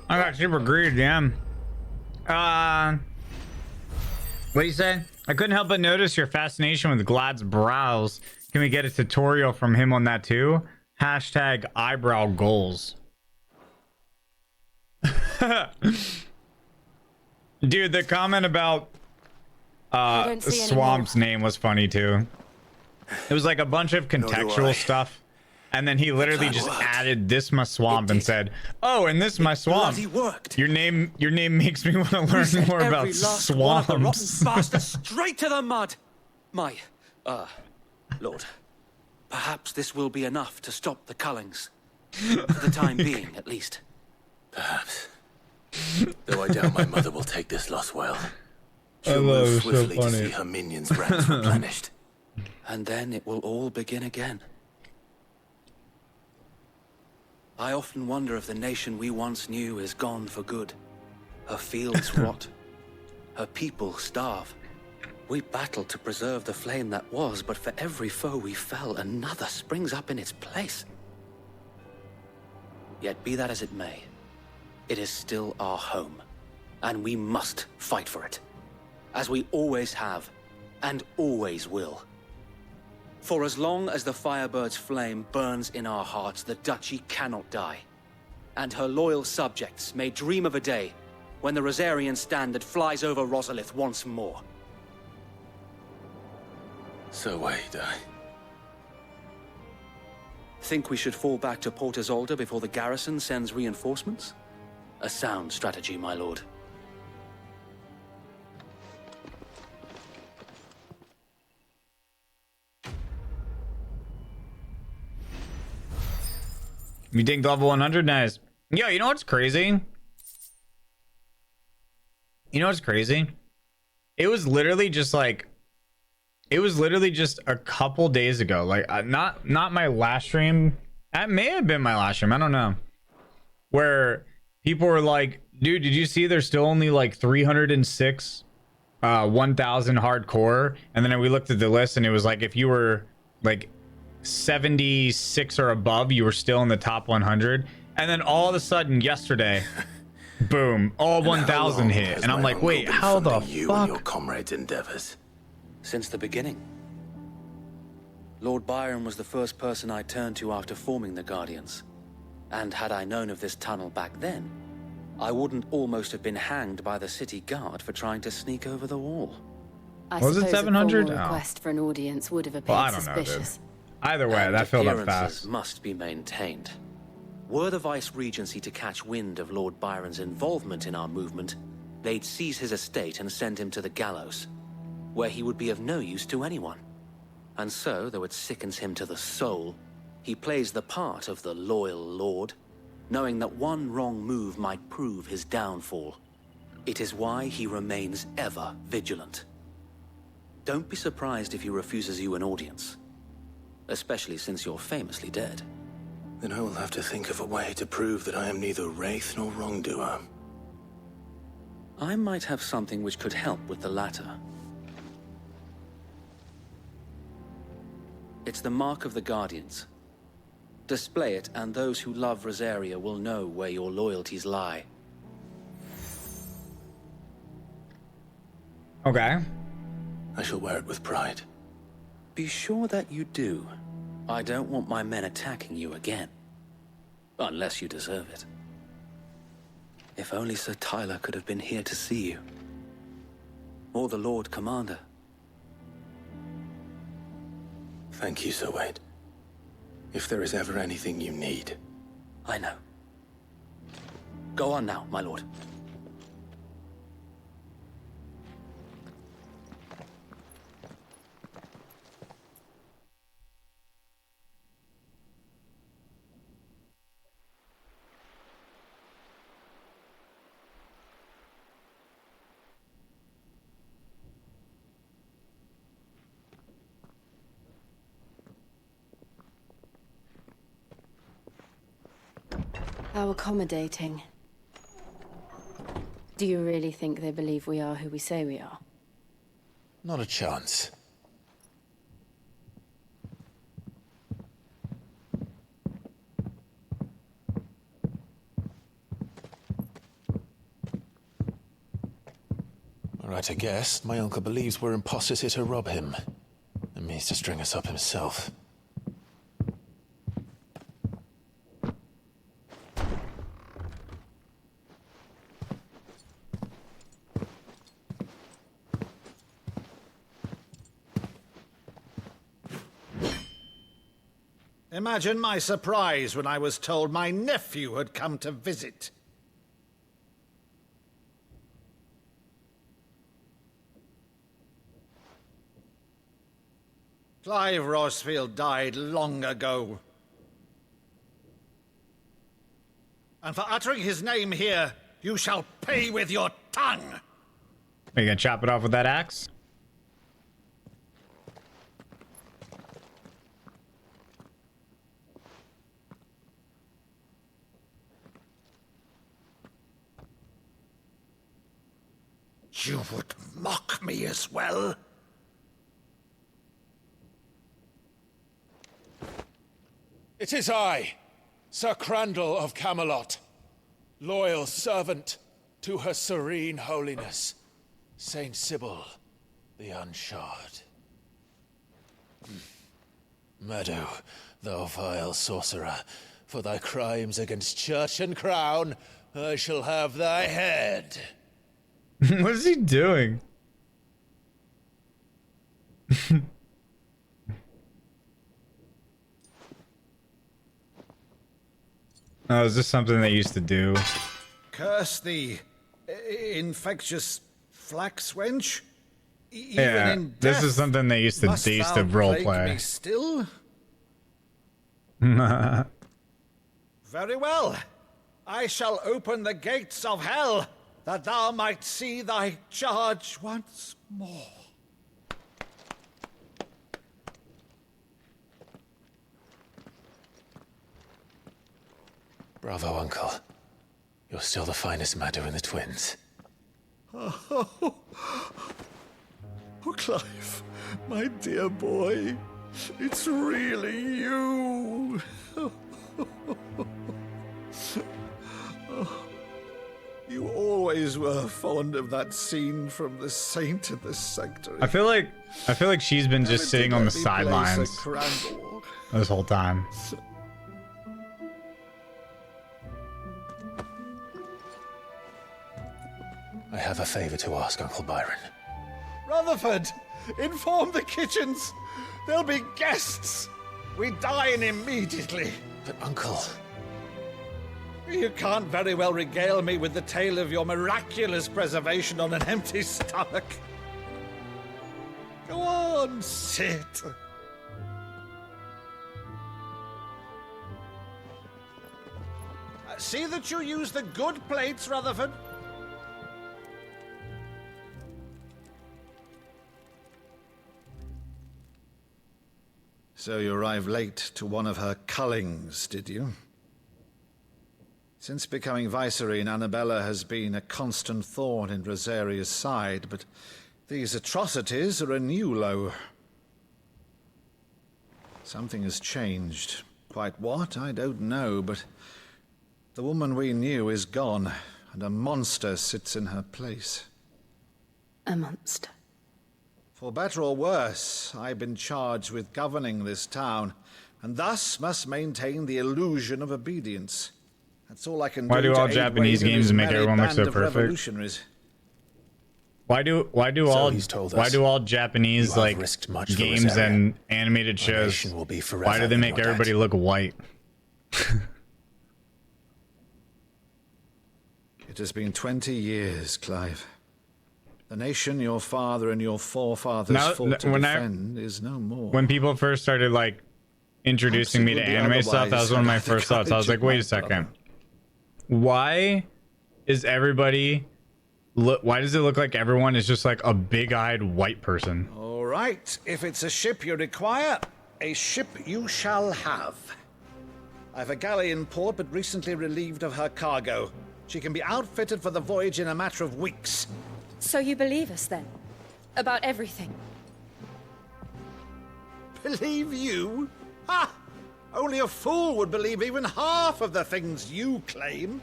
I got super greedy, damn. What do you say? I couldn't help but notice your fascination with Glad's brows. Can we get a tutorial from him on that too? Hashtag eyebrow goals. Dude, the comment about Swamp's name was funny too. It was like a bunch of contextual stuff, and then he literally just added "this my swamp" and said, "Oh, and this my swamp." Your name makes me want to learn more about swamps. Bastard straight to the mud. My, Lord, perhaps this will be enough to stop the Cullings, for the time being, at least. Perhaps. Though I doubt my mother will take this loss well. She'll move swiftly to see her minions' ranks replenished. And then it will all begin again. I often wonder if the nation we once knew is gone for good. Her fields rot. Her people starve. We battled to preserve the flame that was, but for every foe we fell, another springs up in its place. Yet be that as it may, it is still our home, and we must fight for it, as we always have, and always will. For as long as the Firebird's flame burns in our hearts, the Duchy cannot die. And her loyal subjects may dream of a day when the Rosarian standard flies over Rosalith once more. So wait, Think we should fall back to Port Isolde before the garrison sends reinforcements? A sound strategy, my lord. You think level 100? Nice. Yo, you know what's crazy? You know what's crazy? It was literally just like, it was literally just a couple days ago. Like, not my last stream. That may have been my last stream. I don't know. Where people were like, dude, did you see there's still only like 306 1000 hardcore? And then we looked at the list and it was like, if you were like 76 or above, you were still in the top 100. And then all of a sudden yesterday, boom, all 1000 hit. And I'm like, wait, how the you fuck? And your comrades' endeavors. Since the beginning. Lord Byron was the first person I turned to after forming the Guardians. And had I known of this tunnel back then, I wouldn't almost have been hanged by the city guard for trying to sneak over the wall. I Was it suppose 700? a formal request for an audience would have appeared Well, I don't know, dude. suspicious. Either way, And that filled up appearances fast. must be maintained. Were the Vice-Regency to catch wind of Lord Byron's involvement in our movement, they'd seize his estate and send him to the gallows, where he would be of no use to anyone. And so, though it sickens him to the soul, he plays the part of the loyal lord, knowing that one wrong move might prove his downfall. It is why he remains ever vigilant. Don't be surprised if he refuses you an audience, especially since you're famously dead. Then I will have to think of a way to prove that I am neither wraith nor wrongdoer. I might have something which could help with the latter. It's the mark of the Guardians. Display it, and those who love Rosaria will know where your loyalties lie. Okay. I shall wear it with pride. Be sure that you do. I don't want my men attacking you again. Unless you deserve it. If only Sir Tyler could have been here to see you. Or the Lord Commander. Thank you, Sir Wade. If there is ever anything you need. I know. Go on now, my lord. How accommodating. Do you really think they believe we are who we say we are? Not a chance. All right, I guess. My uncle believes we're imposters here to rob him. And means to string us up himself. Imagine my surprise when I was told my nephew had come to visit. Clive Rosfield died long ago. And for uttering his name here, you shall pay with your tongue. Are you gonna chop it off with that axe? You would mock me as well? It is I, Sir Crandall of Camelot, loyal servant to her serene holiness, Saint Sybil the Unshod. Meadow, thou vile sorcerer, for thy crimes against church and crown, I shall have thy head. What is he doing? Oh, is this something they used to do? Curse thee, infectious flax wench. Even Yeah, in this death, is something they used to must thou roleplay. plague me still? Very well. I shall open the gates of hell, that thou might see thy charge once more. Bravo, Uncle. You're still the finest Meadow in the twins. Oh, Clive, my dear boy, it's really you. You always were fond of that scene from The Saint and the Sanctuary. I feel like she's been just sitting on the sidelines this whole time. I have a favor to ask, Uncle Byron. Rutherford, inform the kitchens. There'll be guests. We dine immediately. But, Uncle... You can't very well regale me with the tale of your miraculous preservation on an empty stomach. Go on, sit. See that you use the good plates, Rutherford. So you arrived late to one of her cullings, did you? Since becoming Vicereine, Annabella has been a constant thorn in Rosaria's side, but these atrocities are a new low. Something has changed. Quite what, I don't know, but the woman we knew is gone, and a monster sits in her place. A monster? For better or worse, I've been charged with governing this town, and thus must maintain the illusion of obedience. That's all I can do. Why do all to aid Japanese Wade and games his make merry everyone look band so of perfect? revolutionaries. all Japanese like games and animated shows? Why do they make everybody look white? It has been 20 years, Clive. The nation your father and your forefathers fought to defend is no more. When people first started like introducing me to anime stuff, that was one of my first thoughts. I was like, wait a second. Why is everybody why does it look like everyone is just like a big-eyed white person? All right, if it's a ship you require, a ship you shall have. I've a galley in port, but recently relieved of her cargo. She can be outfitted for the voyage in a matter of weeks. So you believe us then? About everything? Believe you? Ha! Only a fool would believe even half of the things you claim.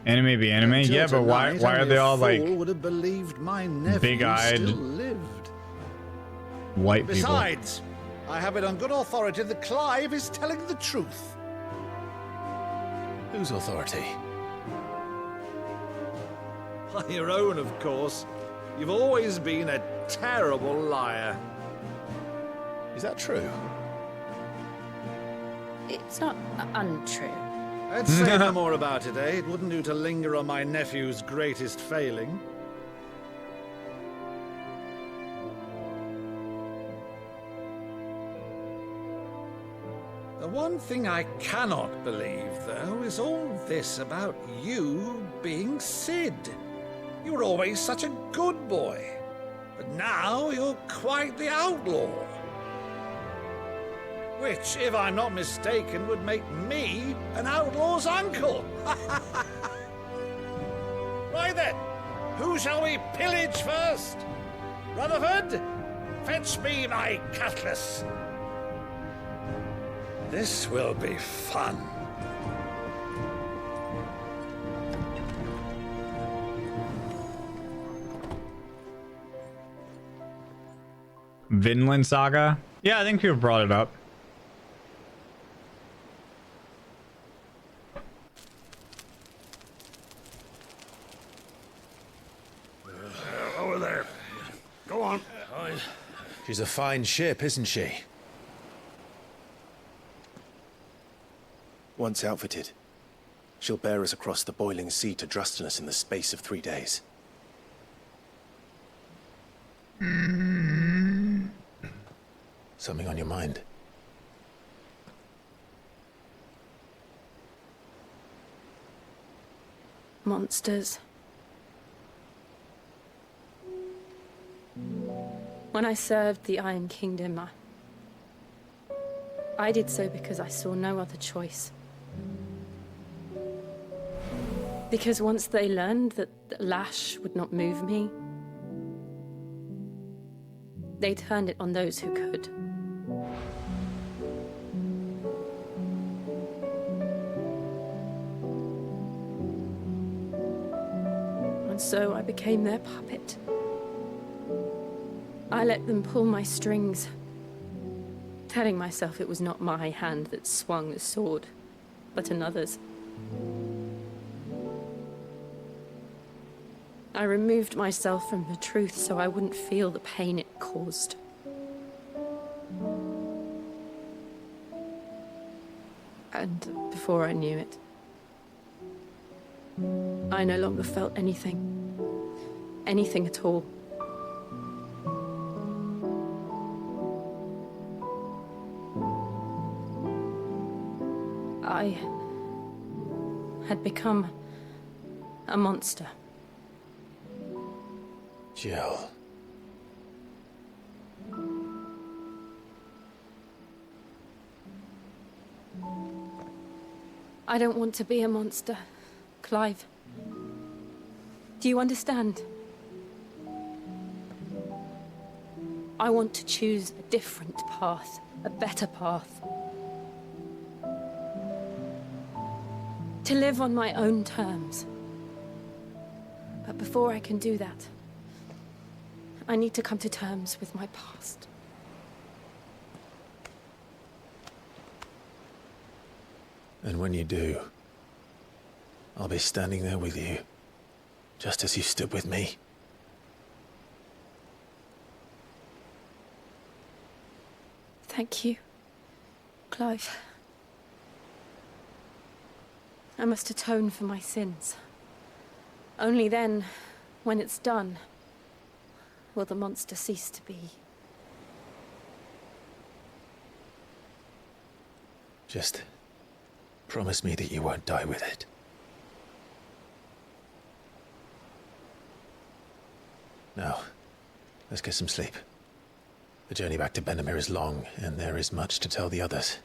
Anime be anime? Until yeah, but why are they all like would have believed my nephew big-eyed still lived. white Besides, I have it on good authority that Clive is telling the truth. Whose authority? By your own, of course. You've always been a terrible liar. Is that true? It's not untrue. Let's say no more about it, eh? It wouldn't do to linger on my nephew's greatest failing. The one thing I cannot believe, though, is all this about you being Sid. You were always such a good boy, but now you're quite the outlaw. Which, if I'm not mistaken, would make me an outlaw's uncle. Right then, who shall we pillage first? Rutherford, fetch me my cutlass. This will be fun. Vinland Saga? Yeah, I think people brought it up. Over there. Go on. She's a fine ship, isn't she? Once outfitted, she'll bear us across the boiling sea to Drustenus in the space of 3 days. Something on your mind? Monsters. When I served the Iron Kingdom, I did so because I saw no other choice. Because once they learned that the lash would not move me, they turned it on those who could. And so I became their puppet. I let them pull my strings, telling myself it was not my hand that swung the sword, but another's. I removed myself from the truth so I wouldn't feel the pain it caused. And before I knew it, I no longer felt anything. Anything at all. I had become a monster. Jill. I don't want to be a monster, Clive. Do you understand? I want to choose a different path, a better path. To live on my own terms. But before I can do that, I need to come to terms with my past. And when you do, I'll be standing there with you, just as you stood with me. Thank you, Clive. I must atone for my sins. Only then, when it's done, will the monster cease to be. Just promise me that you won't die with it. Now, let's get some sleep. The journey back to Benamir is long, and there is much to tell the others.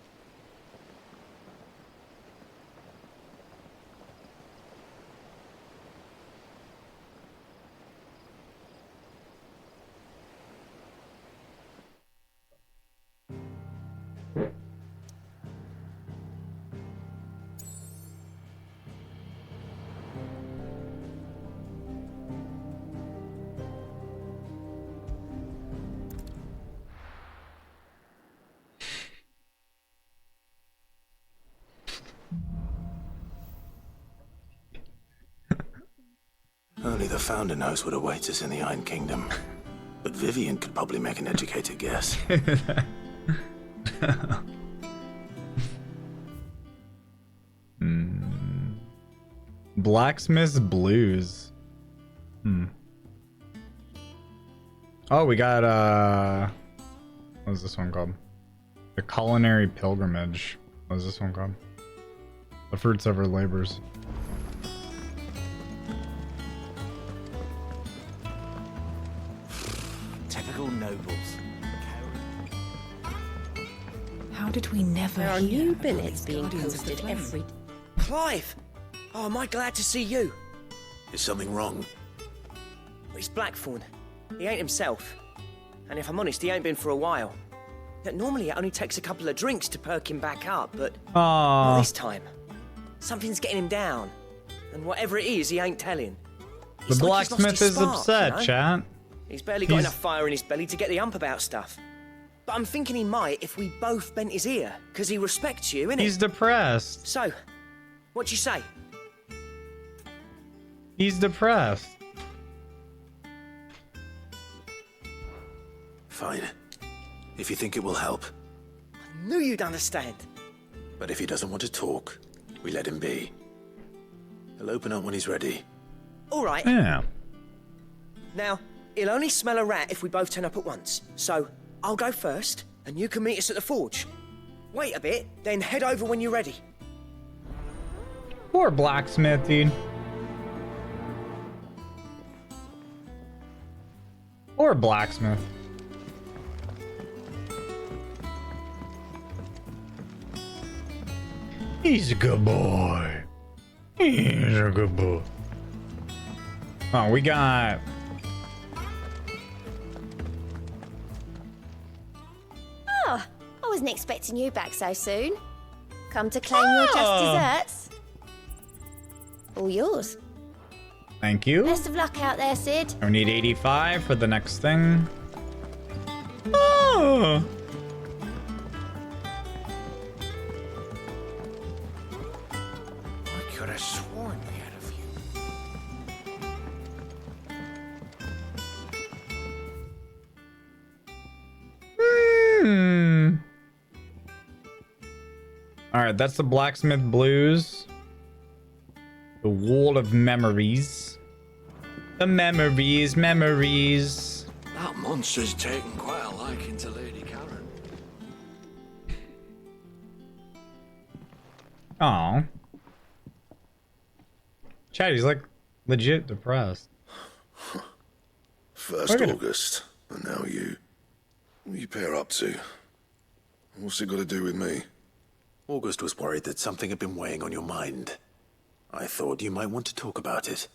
Only the Founder knows what awaits us in the Iron Kingdom. But Vivian could probably make an educated guess. Blacksmith's Blues. Oh, we got what is this one called? The Culinary Pilgrimage. What is this one called? The Fruits of Our Labors. Typical nobles. How did we never There are hear new of billets these being Guardians of the posted Flame? every... Clive! Oh, am I glad to see you? Is something wrong? It's Blackthorn. He ain't himself. And if I'm honest, he ain't been for a while. Yet normally it only takes a couple of drinks to perk him back up, but not this time. Something's getting him down. And whatever it is, he ain't telling. The It's like he's lost blacksmith his is spark, upset, you know? chat. He's barely got enough fire in his belly to get the ump about stuff. But I'm thinking he might if we both bent his ear, because he respects you, innit? He's depressed. So, what'd you say? He's depressed. Fine. If you think it will help. I knew you'd understand. But if he doesn't want to talk, we let him be. He'll open up when he's ready. All right. Yeah. Now, he'll only smell a rat if we both turn up at once. So, I'll go first, and you can meet us at the forge. Wait a bit, then head over when you're ready. Poor blacksmith, dude. Poor blacksmith. He's a good boy. He's a good boy. Oh, we got... Oh, I wasn't expecting you back so soon. Come to claim your just desserts? All yours. Thank you. Best of luck out there, Sid. I need 85 for the next thing. Oh! I could have sworn we had a few. Alright, that's the Blacksmith Blues. The Wall of Memories. The memories. That monster's taken quite a liking to Lady Karen. Aw. Chad, he's like legit depressed. First August, and now you. What are you pair up to? What's it got to do with me? August was worried that something had been weighing on your mind. I thought you might want to talk about it.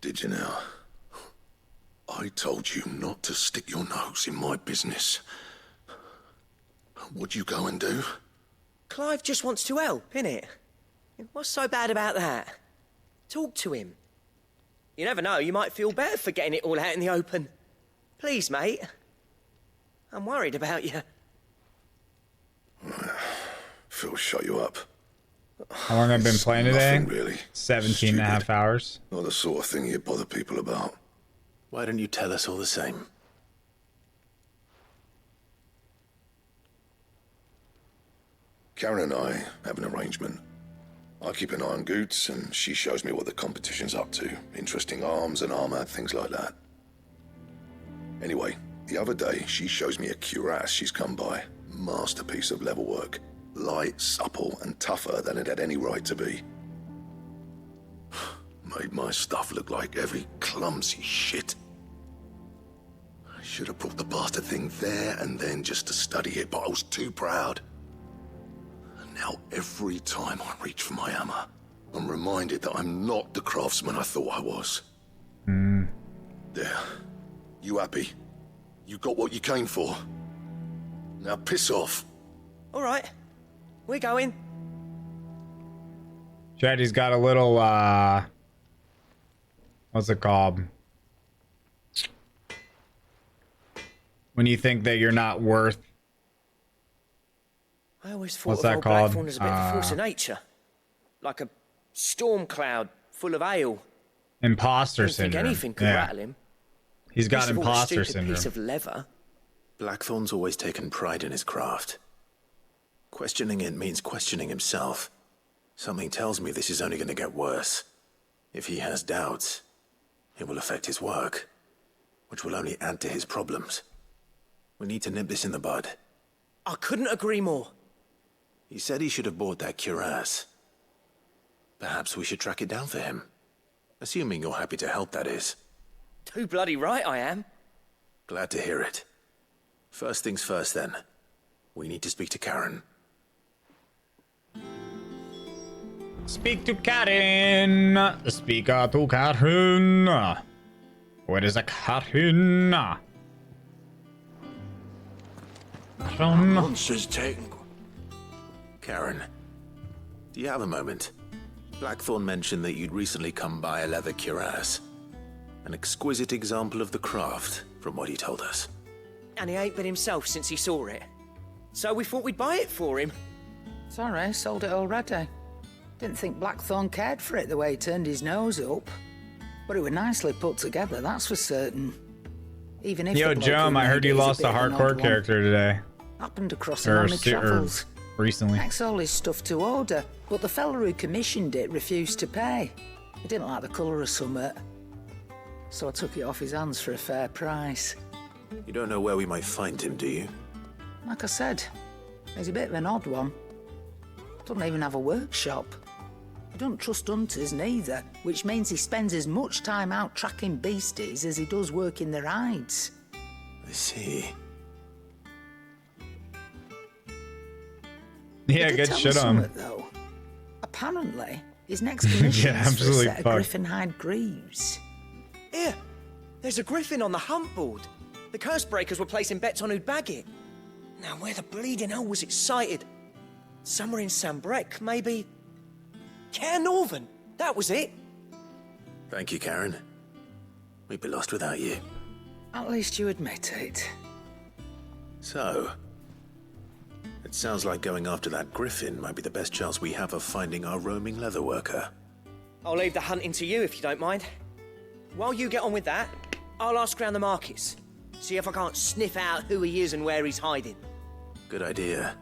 Did you now? I told you not to stick your nose in my business. What'd you go and do? Clive just wants to help, innit? What's so bad about that? Talk to him. You never know, you might feel better for getting it all out in the open. Please, mate. I'm worried about you. Phil shut you up. How long have I been playing today? Nothing really. 17 and a half hours. Not the sort of thing you bother people about. Why don't you tell us all the same? Karen and I have an arrangement. I keep an eye on Goots, and she shows me what the competition's up to. Interesting arms and armor, things like that. Anyway, the other day, she shows me a cuirass she's come by. Masterpiece of level work. Light, supple, and tougher than it had any right to be. Made my stuff look like heavy, clumsy shit. I should have brought the bastard thing there and then just to study it, but I was too proud. And now every time I reach for my hammer, I'm reminded that I'm not the craftsman I thought I was. There. You happy? You got what you came for. Now piss off. All right. We're going. Shaddy's got a little, what's it called? When you think that you're not worth... I always thought What's of that old called? Blackthorn as a bit of a force of nature. Like a storm cloud full of ale. Imposter I don't think syndrome. anything could rattle him. He's got Least of all a imposter stupid syndrome. piece of leather. Blackthorn's always taken pride in his craft. Questioning it means questioning himself. Something tells me this is only going to get worse. If he has doubts, it will affect his work, which will only add to his problems. We need to nip this in the bud. I couldn't agree more. He said he should have bought that cuirass. Perhaps we should track it down for him. Assuming you're happy to help, that is. Too bloody right I am. Glad to hear it. First things first, then. We need to speak to Karen. Speak to Karen. Speak to Karen. Where is a Karen? Karen. Monsters taken. Karen, do you have a moment? Blackthorn mentioned that you'd recently come by a leather cuirass. An exquisite example of the craft, from what he told us. And he ain't been himself since he saw it. So we thought we'd buy it for him. Sorry, sold it already. Didn't think Blackthorn cared for it the way he turned his nose up. But it was nicely put together, that's for certain. Even if Yo, the bloke Jum, who I heard made you it is a lost bit a of an hardcore odd one. character today. Happened across him on my travels. Recently. Makes all his stuff to order, but the fella who commissioned it refused to pay. He didn't like the colour of summit. So I took it off his hands for a fair price. You don't know where we might find him, do you? Like I said, he's a bit of an odd one. Doesn't even have a workshop. He don't trust hunters neither, which means he spends as much time out tracking beasties as he does working their hides. I see. Yeah, He did good tell shit me on him. something, though. Apparently, his next commission Yeah, is for a absolutely set of fucked. griffin hide greaves. Here, there's a griffin on the hunt board. The curse breakers were placing bets on who'd bag it. Now, where the bleeding hell was it sighted? Somewhere in Sambrec, maybe. Care Northern, that was it. Thank you, Karen. We'd be lost without you. At least you admit it. So, it sounds like going after that griffin might be the best chance we have of finding our roaming leatherworker. I'll leave the hunting to you if you don't mind. While you get on with that, I'll ask around the markets. See if I can't sniff out who he is and where he's hiding. Good idea.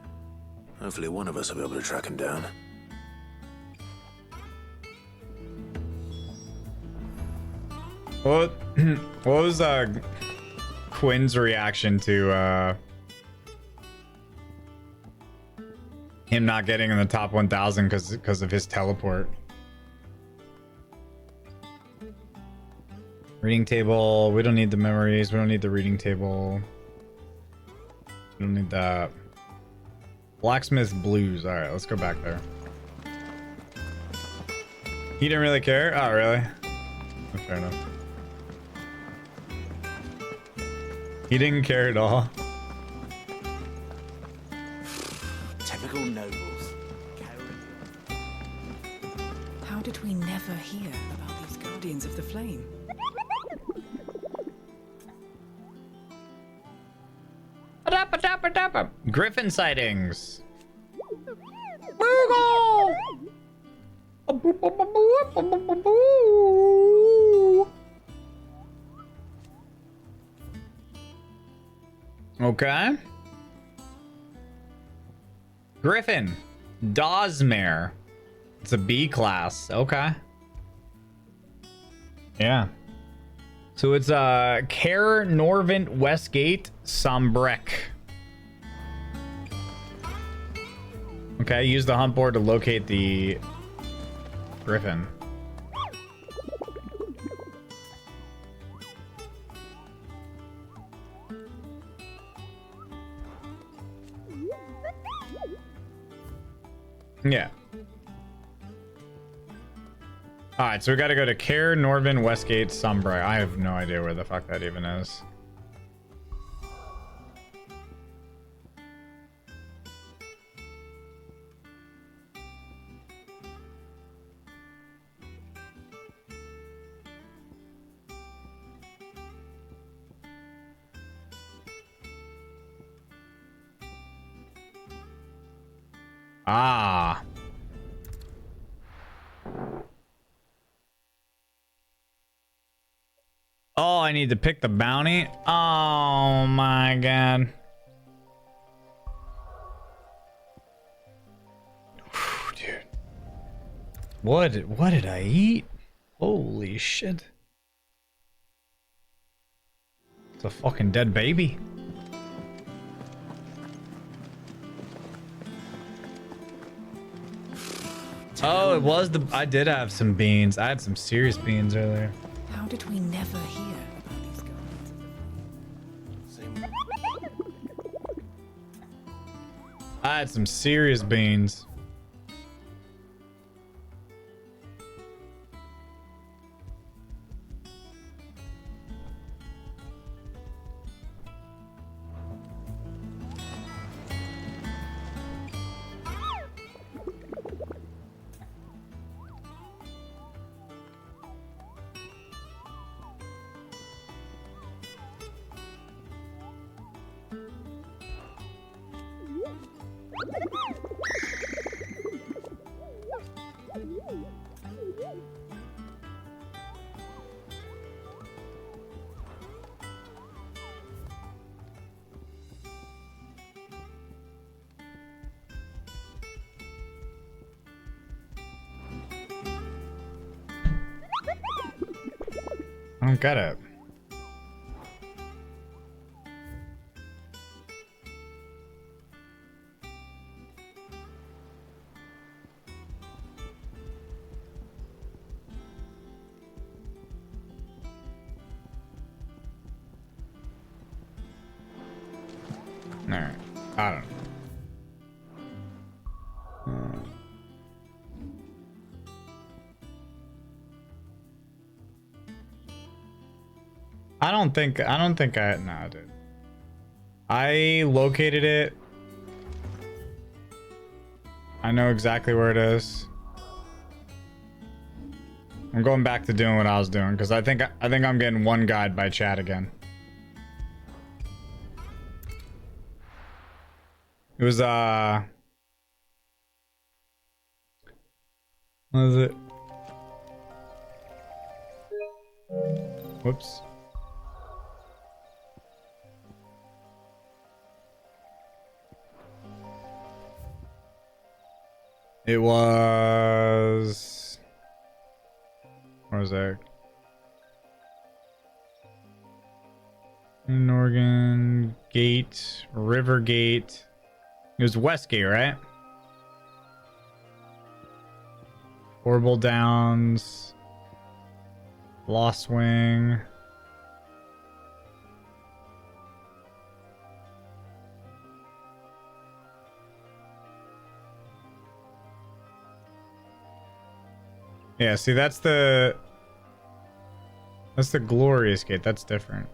Hopefully one of us will be able to track him down. What was Quinn's reaction to him not getting in the top 1,000 because of his teleport? Reading table. We don't need the memories. We don't need the reading table. We don't need that. Blacksmith blues. All right, let's go back there. He didn't really care. Oh, really? Fair enough. He didn't care at all. Typical nobles. How did we never hear about these Guardians of the Flame? Griffin sightings. Google! Okay. Griffin. Dawsmare. It's a B class. Okay. Yeah. So it's Care Norvent Westgate Sombrek. Okay, use the hunt board to locate the Griffin. Yeah. Alright, so we gotta go to Care Norvin Westgate Sombrek. I have no idea where the fuck that even is. Ah. Oh, I need to pick the bounty. Oh my god. Dude. What did I eat? Holy shit. It's a fucking dead baby. Oh, it was the... I did have some beans. I had some serious beans earlier. How did we never hear about these guardians? I had some serious beans. I don't get it. Alright. I don't know. I don't think I, no, dude. I located it. I know exactly where it is. I'm going back to doing what I was doing because I think I'm getting one guide by chat again. It was what was it? Whoops. It was... Where was that? Norgan Gate, River Gate. It was Westgate, right? Horrible Downs, Lost Wing. Yeah, see, that's the Glorious Gate. That's different.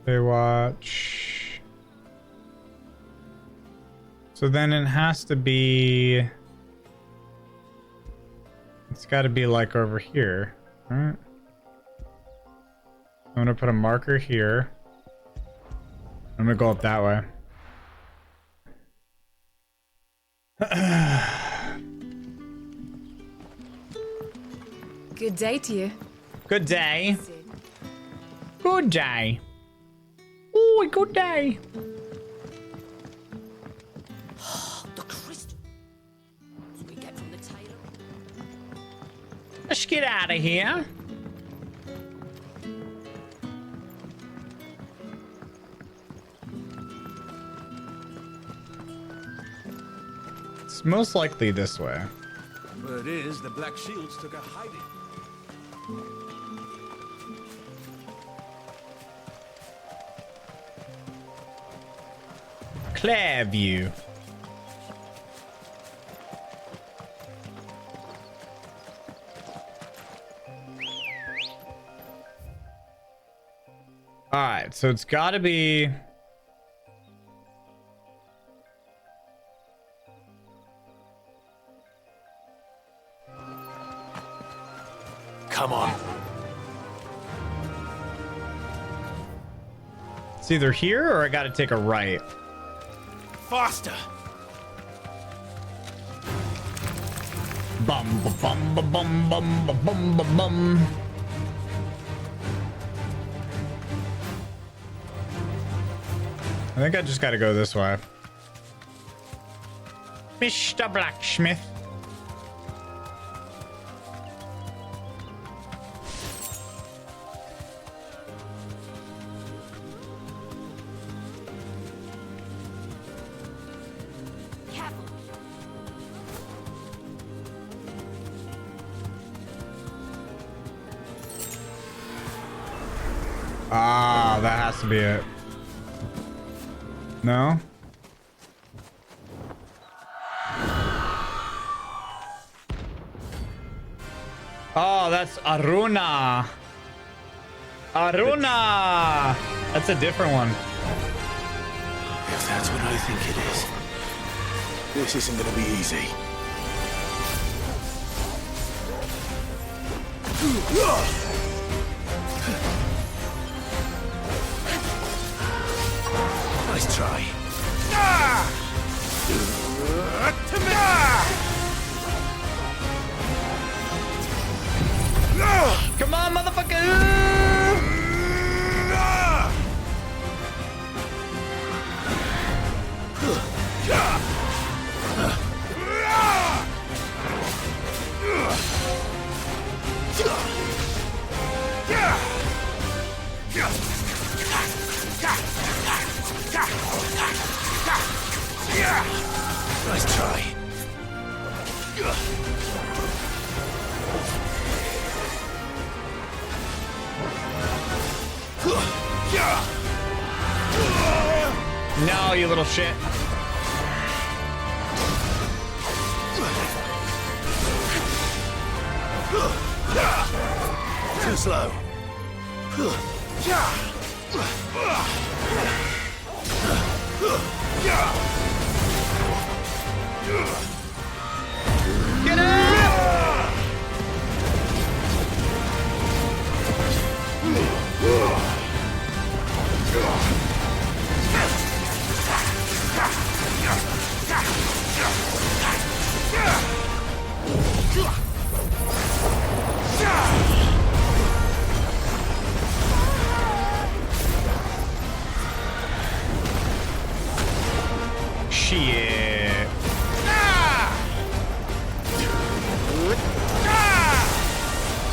Baywatch. So then it has to be It's got to be like over here. All right. I'm gonna put a marker here. I'm gonna go up that way. Good day to you. Good day. Good day. Oh, good day. The crystal. What do we get from the tailor? Let's get out of here. It's most likely this way. Word is, the Black Shields took a hiding. Clear view. All right, so it's got to be. Come on. It's either here or I got to take a right. Faster. Bum bum bum bum bum bum bum bum. I think I just got to go this way. Mr. Blacksmith. Ah, that has to be it. No? Oh, that's Aruna. Aruna! That's a different one. If that's what I think it is, this isn't gonna be easy. Nice try. Come on, motherfucker! Nice try. No, you little shit. Too slow. Get up! Shit.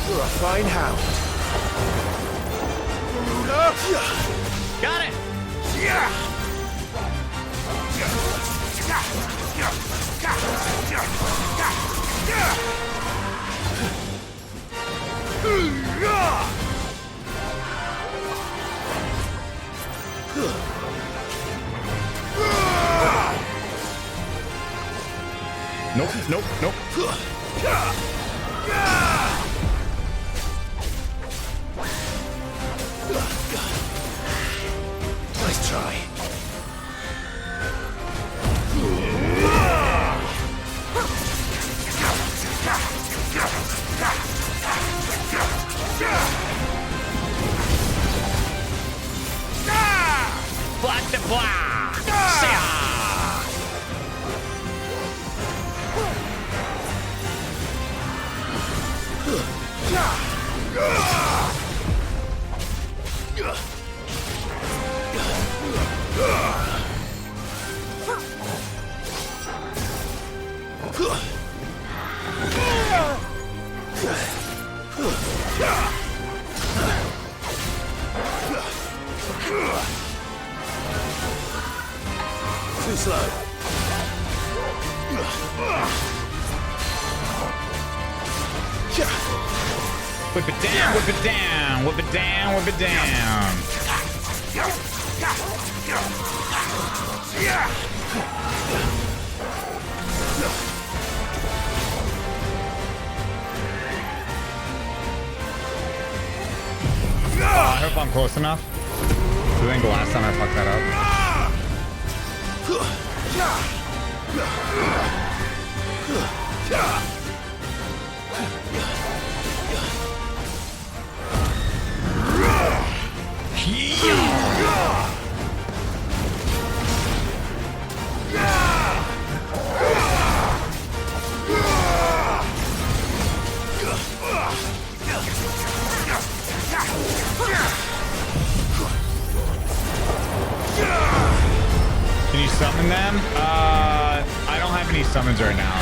You're a fine hound. Got it. Nope, nope, nope. Nice try. Too slow. Whip it down, whip it down, whip it down, whip it down. I hope I'm close enough. I think the last time I fucked that up. Can you summon them? I don't have any summons right now.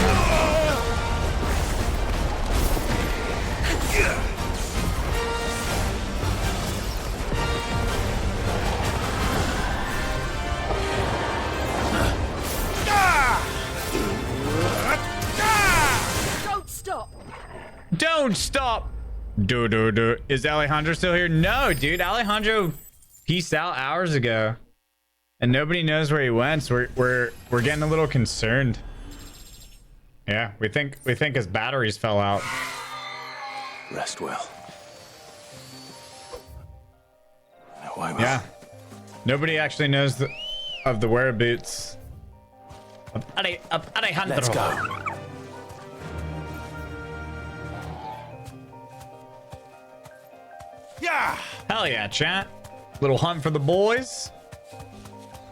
Don't stop! Don't stop! Do. Is Alejandro still here? No, dude. Alejandro peaced out hours ago. And nobody knows where he went, so we're getting a little concerned. Yeah, we think his batteries fell out. Rest well. No, I will. Yeah. Nobody actually knows of the whereabouts of Alejandro. Let's go. Yeah. Hell yeah, chat. Little hunt for the boys.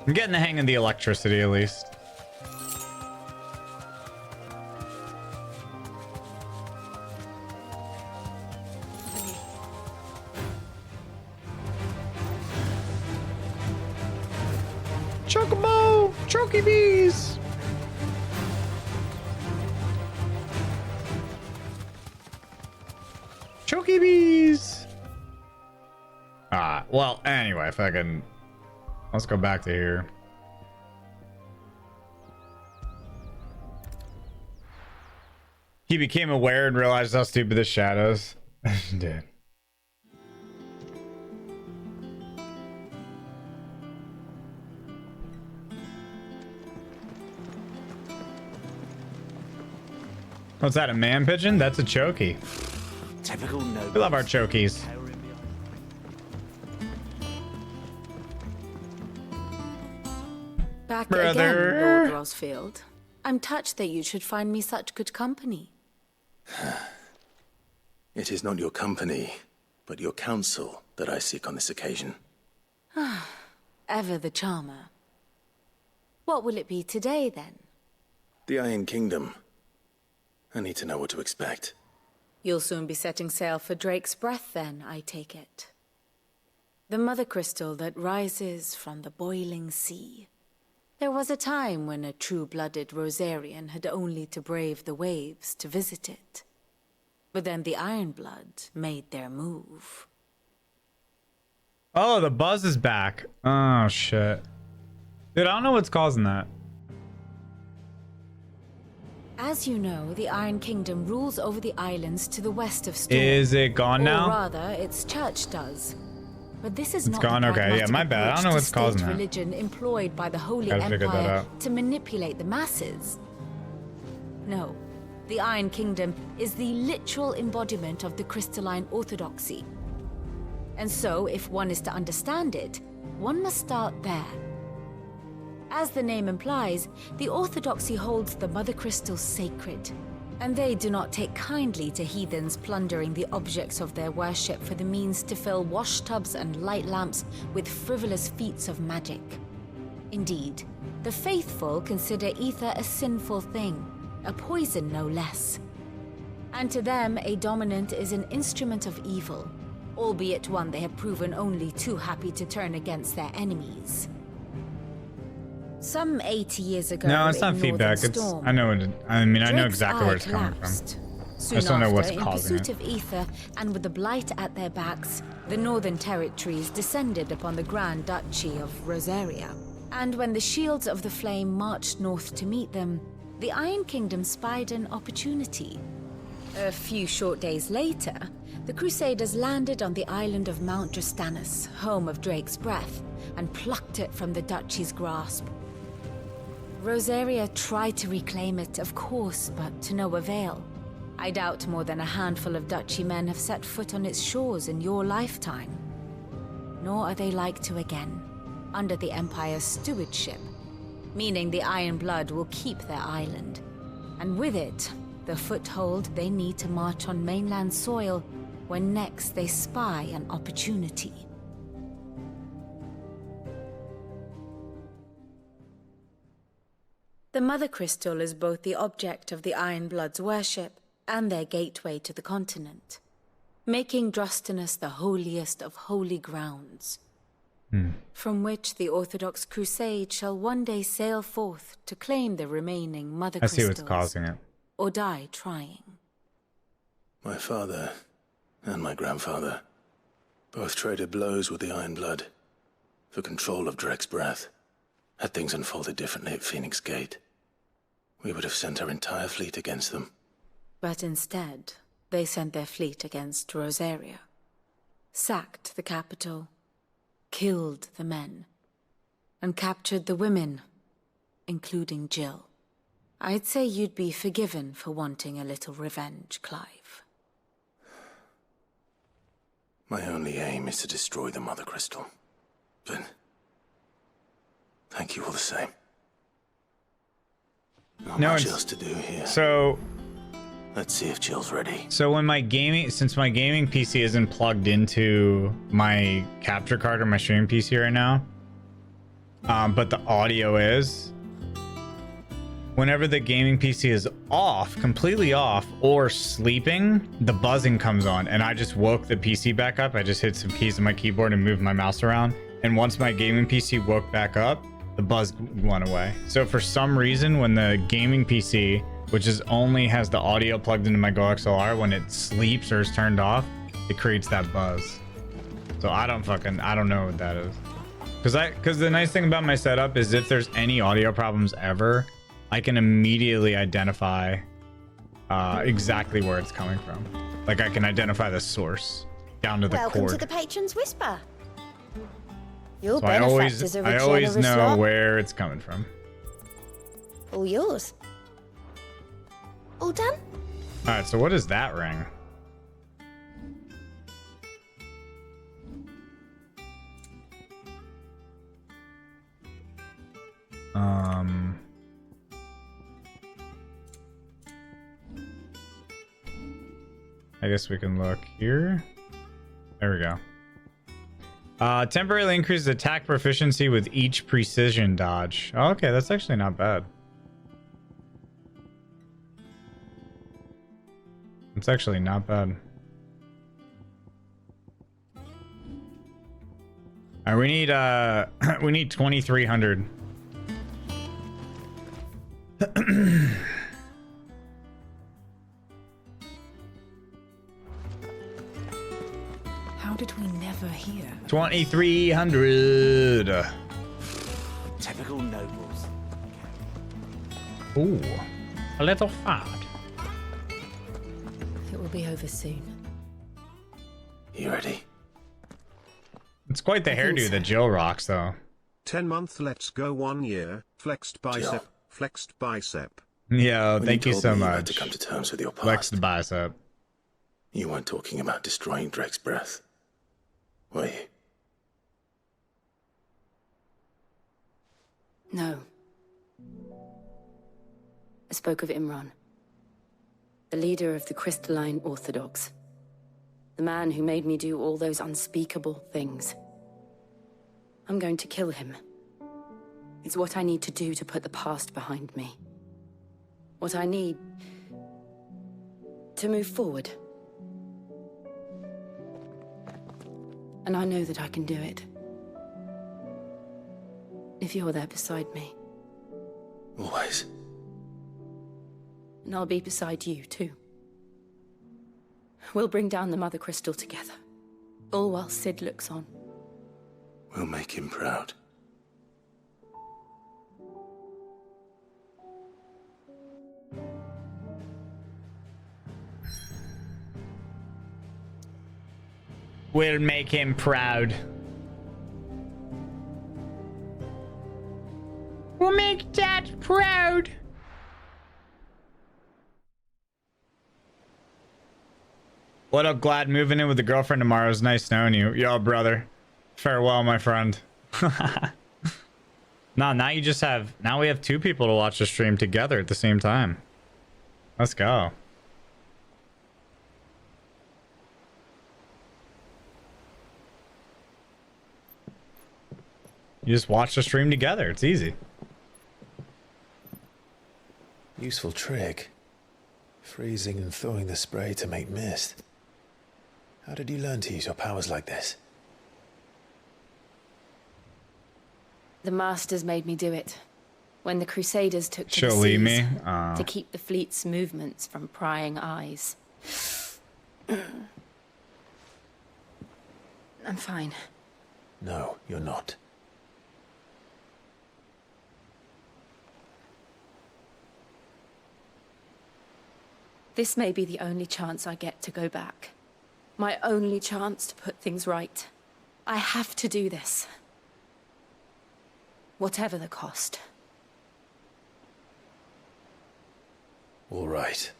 I'm getting the hang of the electricity at least. Chocobo! Choky bees! Choky bees! Well, anyway, if I can... Let's go back to here. He became aware and realized how stupid the shadows. Dude. What's that, a man pigeon? That's a choky. Typical no. We love our chokies. Back Brother. again, Lord Rosfield. I'm touched that you should find me such good company. It is not your company, but your counsel that I seek on this occasion. Ever the charmer. What will it be today, then? The Iron Kingdom. I need to know what to expect. You'll soon be setting sail for Drake's Breath, then, I take it. The mother crystal that rises from the boiling sea. There was a time when a true-blooded Rosarian had only to brave the waves to visit it. But then the Ironblood made their move. Oh, the buzz is back. Oh, shit. Dude, I don't know what's causing that. As you know, the Iron Kingdom rules over the islands to the west of Storm. Is it gone now? Or rather, its church does. But this is It's not gone? the Okay, yeah, my bad. I don't know what's causing that. religion employed by the Holy Gotta figure that Empire out. to manipulate the masses. No, the Iron Kingdom is the literal embodiment of the crystalline orthodoxy. And so, if one is to understand it, one must start there. As the name implies, the orthodoxy holds the Mother Crystals sacred, and they do not take kindly to heathens plundering the objects of their worship for the means to fill washtubs and light lamps with frivolous feats of magic. Indeed, the faithful consider ether a sinful thing, a poison no less. And to them, a dominant is an instrument of evil, albeit one they have proven only too happy to turn against their enemies. Some 80 years ago, No, it's not in feedback. Northern It's Storm, I know it. I mean, I know Drake's exactly eye where it's coming from. collapsed. I Soon just don't know what's after, in causing pursuit it. of ether, and with the Blight at their backs, the Northern Territories descended upon the Grand Duchy of Rosaria. And when the Shields of the Flame marched north to meet them, the Iron Kingdom spied an opportunity. A few short days later, the Crusaders landed on the island of Mount Drastanus, home of Drake's breath, and plucked it from the Duchy's grasp. Rosaria tried to reclaim it, of course, but to no avail. I doubt more than a handful of Duchy men have set foot on its shores in your lifetime. Nor are they like to again, under the Empire's stewardship, meaning the Iron Blood will keep their island, and with it, the foothold they need to march on mainland soil when next they spy an opportunity. The Mother Crystal is both the object of the Iron Blood's worship and their gateway to the continent, making Drastanus the holiest of holy grounds, from which the Orthodox Crusade shall one day sail forth to claim the remaining Mother I see Crystals, what's causing it. or die trying. My father and my grandfather both traded blows with the Iron Blood for control of Drake's breath. Had things unfolded differently at Phoenix Gate, we would have sent our entire fleet against them. But instead, they sent their fleet against Rosaria, sacked the capital, killed the men, and captured the women, including Jill. I'd say you'd be forgiven for wanting a little revenge, Clive. My only aim is to destroy the Mother Crystal. But thank you all the same. Not No, much it's- else to do here. So Let's see if Jill's ready. So when since my gaming PC isn't plugged into my capture card or my streaming PC right now, but the audio is, whenever the gaming PC is off, completely off, or sleeping, the buzzing comes on, and I just woke the PC back up. I just hit some keys on my keyboard and moved my mouse around, and once my gaming PC woke back up, the buzz went away. So for some reason, when the gaming PC, which is only has the audio plugged into my Go XLR, when it sleeps or is turned off, it creates that buzz. So I don't know what that is. Because the nice thing about my setup is if there's any audio problems ever, I can immediately identify exactly where it's coming from. Like I can identify the source down to the Welcome cord. to the Patron's Whisper. Your So I always benefactors are a know generous lot. where it's coming from. All yours. All done? All right, so what is that ring? I guess we can look here. There we go. Temporarily increases attack proficiency with each precision dodge. Oh, okay, that's actually not bad. It's actually not bad. All right, we need 2,300. How did we never hear? 2,300. Typical nobles. Ooh, a little fad. It will be over soon. You ready? It's quite the hairdo that Jill rocks, though. 10-month let's go 1 year, flexed bicep, flexed bicep. Yeah, When thank you told so me much. had to come to terms with your past. Flex the bicep. You weren't talking about destroying Drake's breath, were you? No. I spoke of Imran, the leader of the Crystalline Orthodox. The man who made me do all those unspeakable things. I'm going to kill him. It's what I need to do to put the past behind me. What I need to move forward. And I know that I can do it. If you're there beside me. Always. And I'll be beside you, too. We'll bring down the Mother Crystal together. All while Sid looks on. We'll make him proud. We'll make him proud. We'll make Dad proud. What up, Glad? Moving in with the girlfriend tomorrow. It's nice knowing you. Yo, brother. Farewell, my friend. No, now you just have... Now we have two people to watch the stream together at the same time. Let's go. You just watch the stream together. It's easy. Useful trick. Freezing and thawing the spray to make mist. How did you learn to use your powers like this? The Masters made me do it. When the Crusaders took to She'll the leave seas, me? to keep the fleet's movements from prying eyes. I'm fine. No, you're not. This may be the only chance I get to go back. My only chance to put things right. I have to do this. Whatever the cost. All right.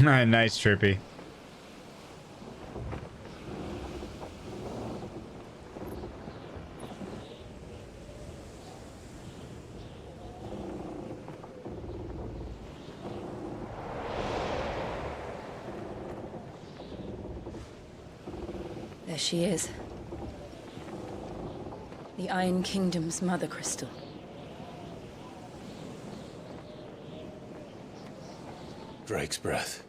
Nice, Trippy. There she is. The Iron Kingdom's Mother Crystal. Drake's breath.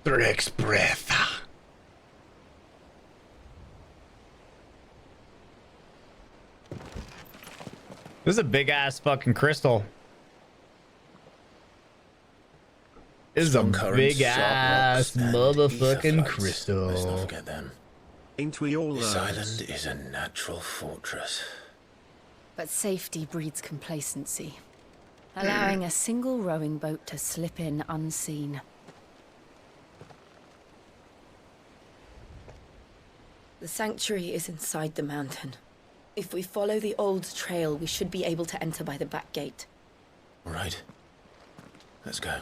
Drake's breath. This is a big ass fucking crystal. This is a big ass motherfucking crystal. Let's not forget them. Ain't we all This learners? island is a natural fortress. But safety breeds complacency, allowing a single rowing boat to slip in unseen. The sanctuary is inside the mountain. If we follow the old trail, we should be able to enter by the back gate. All right. Let's go.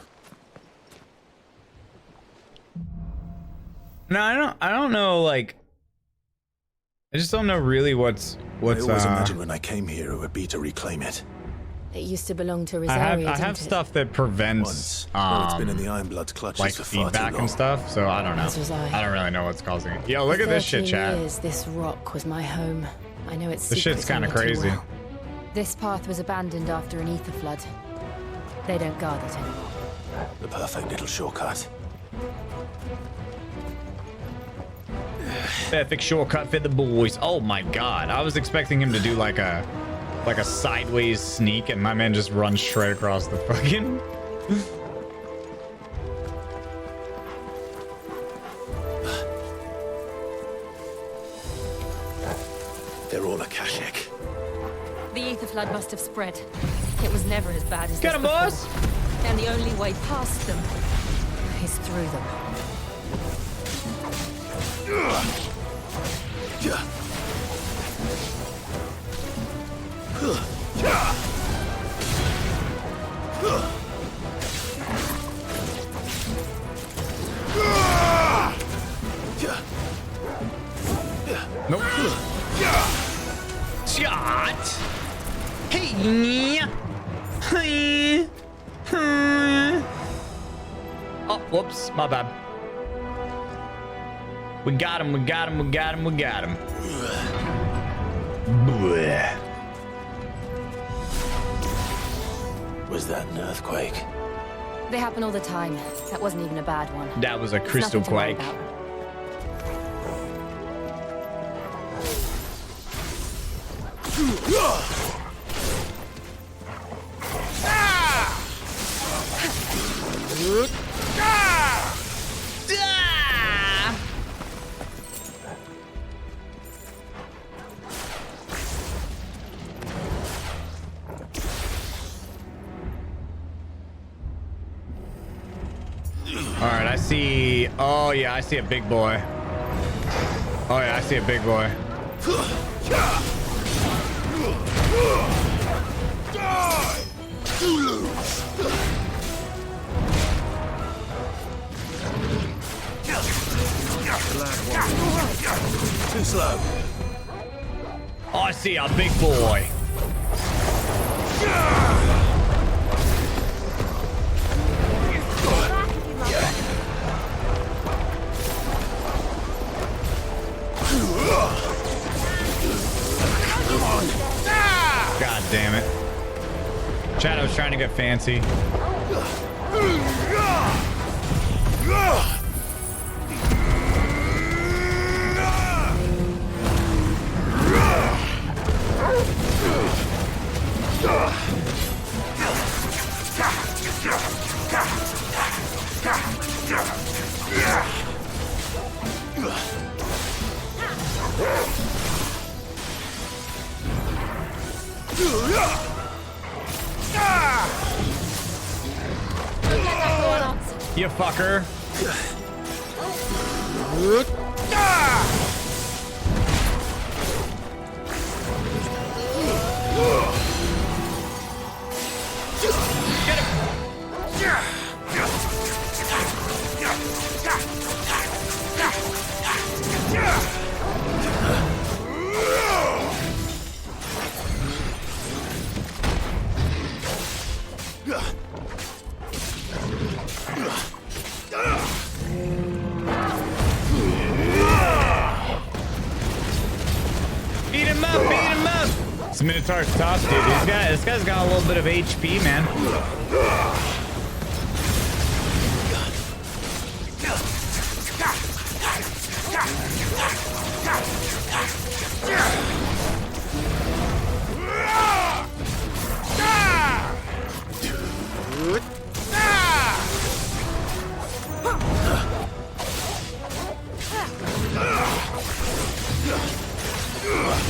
No, I don't know, like, I just don't know really what's I always imagined when I came here it would be to reclaim it. It used to belong to I Rosaria, have didn't it? stuff that prevents it's been in the Ironblood's clutches like for far too feedback long. and stuff, so I don't know. As was I. I don't really know what's causing it. Yo, look For at this shit, 13 chat. years, this rock was my home. I know it's This shit's kind of crazy. This path was abandoned after an ether flood. They don't guard it anymore. The perfect little shortcut. Perfect shortcut for the boys. Oh my god. I was expecting him to do like a sideways sneak, and my man just runs straight across the fucking... They're all Akashic. The ether flood must have spread. It was never as bad as Get this 'em, before. boss! And the only way past them is through them. Nope. Shot. Hey. Hey. Oh, whoops. My bad. We got him. We got him. We got him. We got him. Bleh. Was that an earthquake? They happen all the time. That wasn't even a bad one. That was a It's crystal nothing to worry quake. about. All right, I see. Oh yeah, I see a big boy. Oh yeah, I see a big boy. Too slow. Oh, I see a big boy. God damn it. Chad, I was trying to get fancy. You fucker. Beat him up, beat him up. This Minotaur's tough, dude. This guy's got a little bit of HP, man.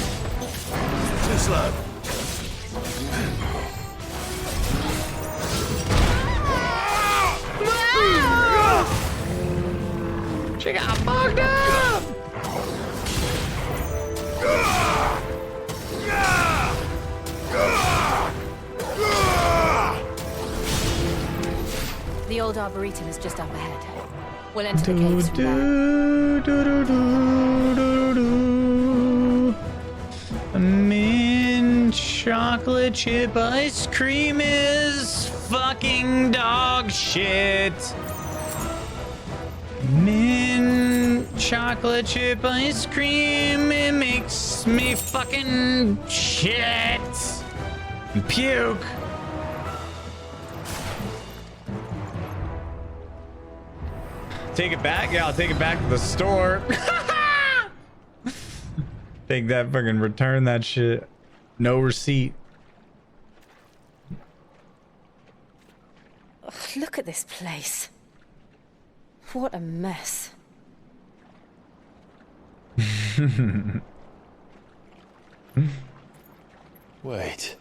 Too slow. She got fucked up. The old Arboretum is just up ahead. We'll enter the caves from there. Mint chocolate chip ice cream is fucking dog shit. Mint chocolate chip ice cream, it makes me fucking shit. Puke. Take it back? Yeah, I'll take it back to the store. Take that, fucking return that shit. No receipt. Ugh, look at this place. What a mess. Wait.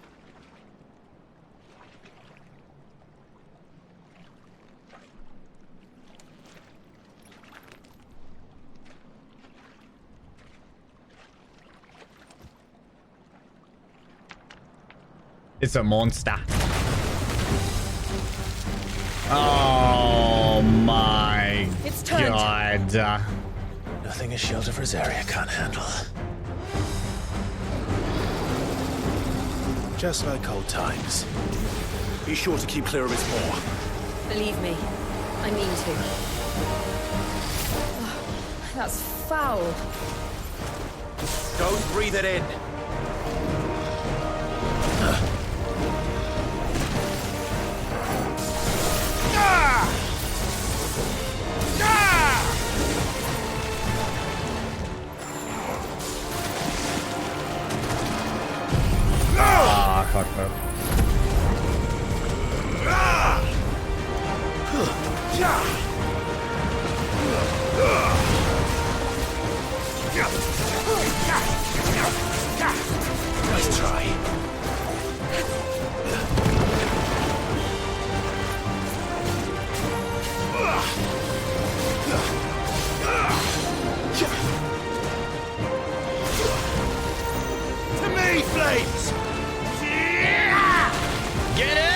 It's a monster. Oh my It's turned. god. Nothing a shelter for Zarya can't handle. Just like old times. Be sure to keep clear of its maw. Believe me, I mean to. Oh, that's foul. Don't breathe it in. Nice try. To me, Flames! Get in!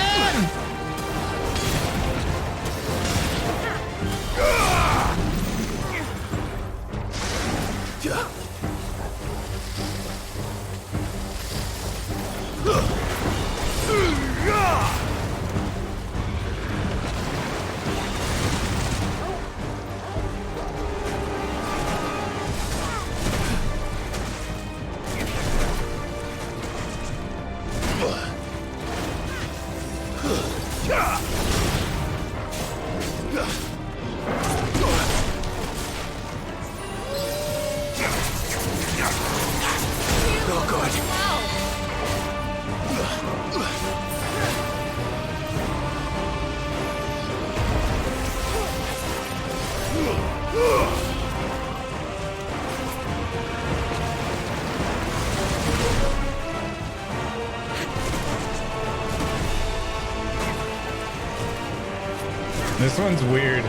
This one's weird.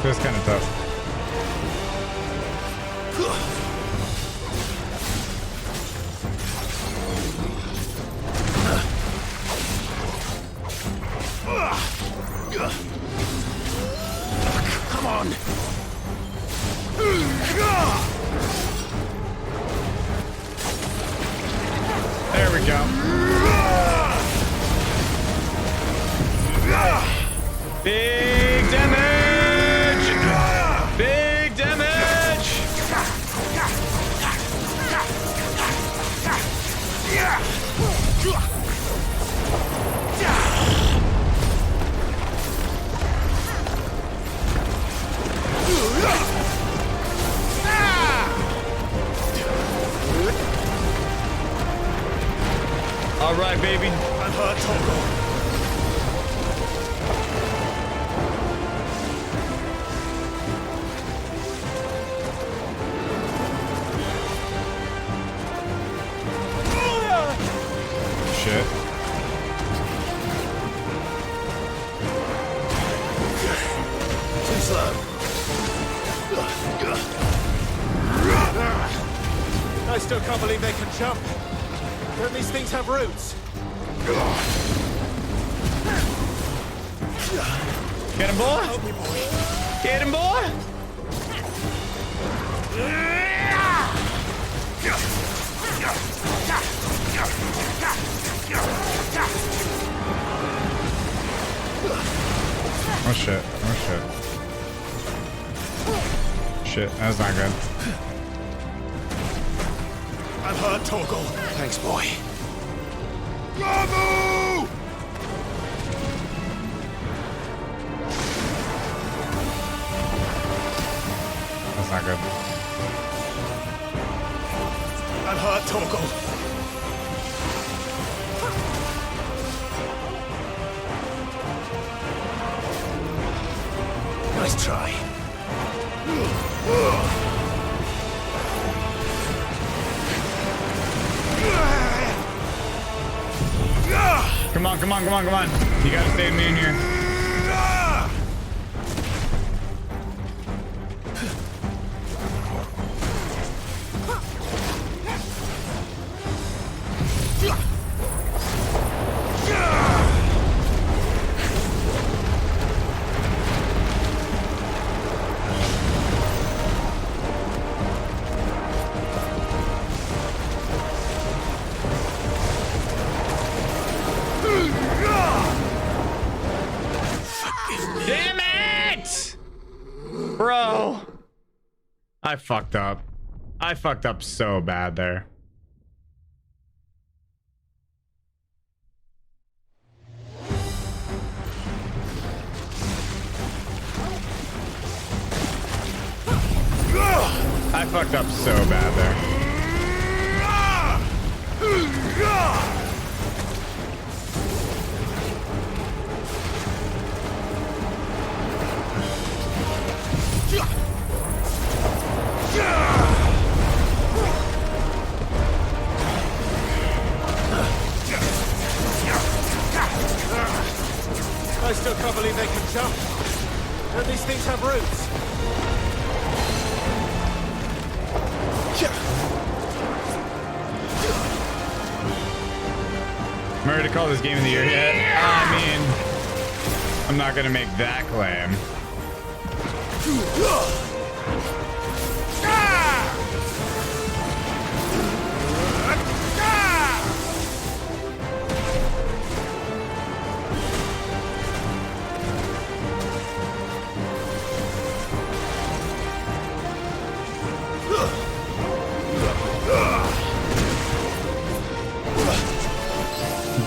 This is kind of tough. Come on! There we go. Big damage! Big damage! All right, baby. I'm hurt, Torgal. Shit. Too slow. I still can't believe they can jump. Don't these things have roots? Get him, boy! Get him, boy! Oh shit, oh shit. Shit, that's not good. I'm hurt, Torgal. Thanks, boy. Bravo! That's not good. I'm hurt, Torgal. Nice try. Come on, come on, come on, come on. You gotta stay me in here. Damn it! Bro. I fucked up. I fucked up so bad there. I fucked up so bad there. Don't these things have roots? I'm ready to call this game of the year yet? I mean, I'm not gonna make that claim.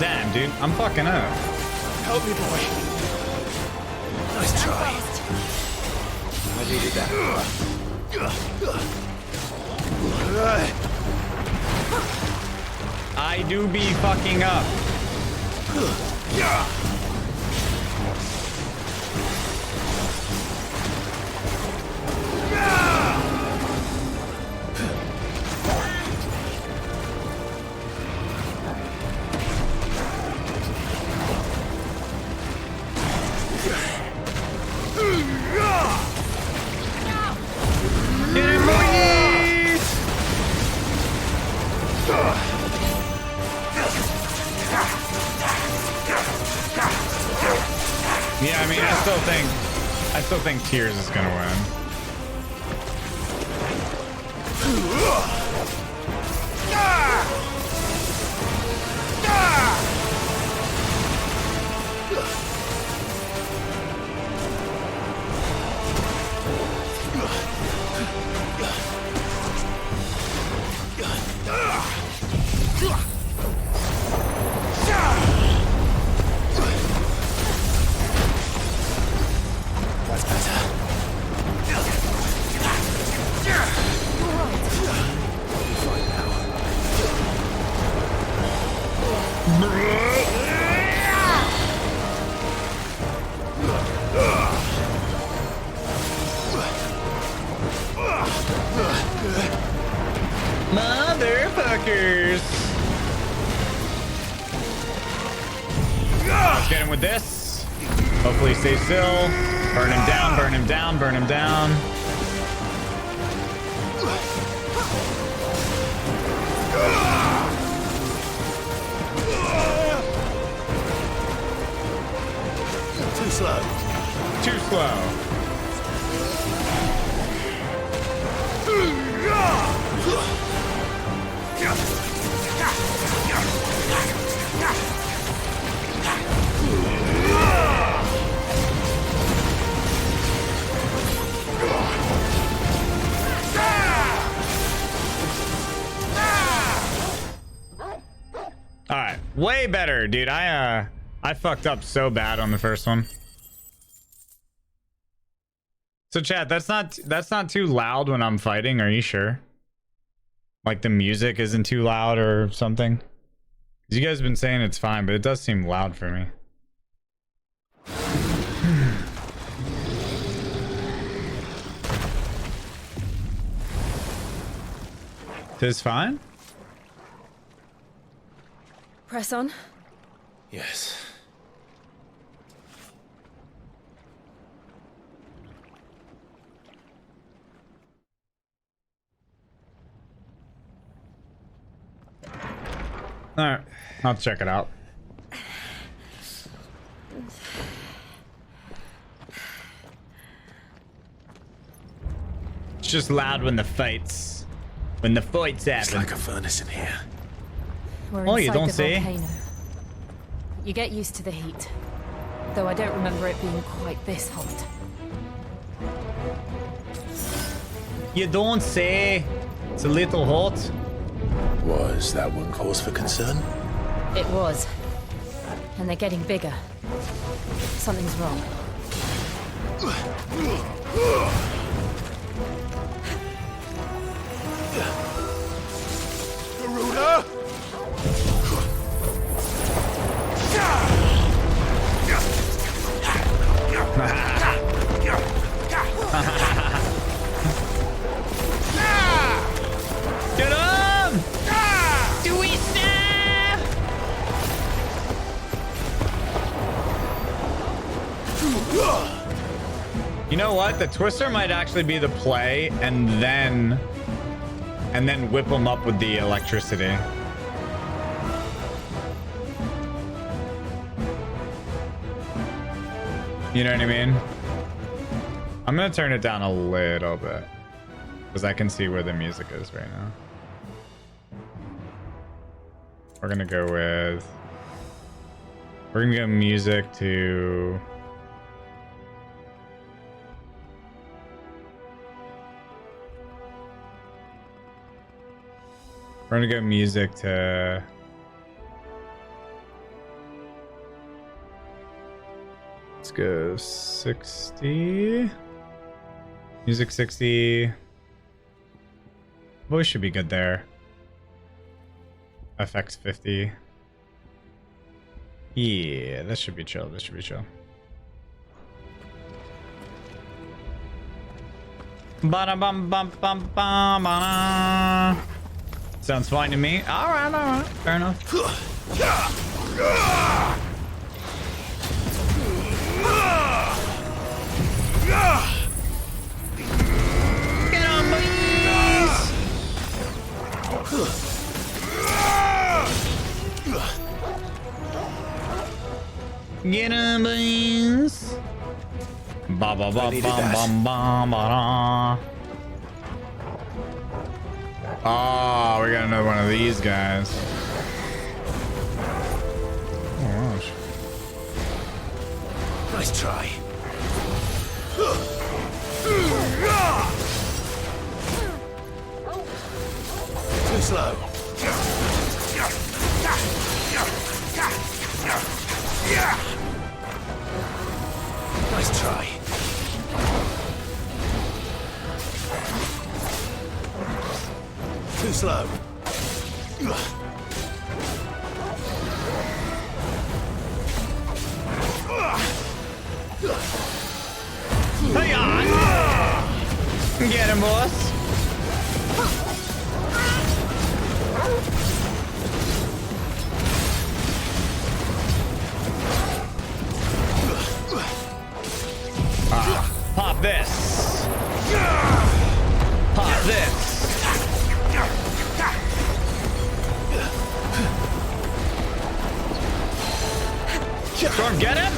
Damn, dude, I'm fucking up. Help me, boy. Nice try. I needed that. I do be fucking up. Yeah, I mean, I still think Tears is gonna win. That's better. Motherfuckers! Let's get him with this. Hopefully stay still. Burn him down, burn him down, burn him down. Too slow. Too slow. All right, way better, dude. I fucked up so bad on the first one. So chat, that's not too loud when I'm fighting, are you sure? Like the music isn't too loud or something? You guys have been saying it's fine, but it does seem loud for me. Tis fine? Press on. Yes. All right, I'll check it out. It's just loud when the fights happen. It's like a furnace in here. We're Oh, you inside don't the say? volcano. You get used to the heat, though I don't remember it being quite this hot. You don't say. It's a little hot. Was that one cause for concern? It was. And they're getting bigger. Something's wrong. Garuda! Get him! Do we stab? You know what? The twister might actually be the play, and then whip them up with the electricity. You know what I mean? I'm gonna turn it down a little bit because I can see where the music is right now. We're gonna go music to let's go 60. Music 60. Voice should be good there. FX 50. Yeah, this should be chill. This should be chill. Ba-da-bum-bum-bum-bum-ba-da. Sounds fine to me. All right. Fair enough. Get on, boys! Get on, boys! Ba ba ba ba ba ba ba. Oh, we got another one of these guys. Oh, gosh. Nice try. Too slow. Nice try. Too slow. Hey on! Get him, boss. Pop this. Pop this. Storm, get him.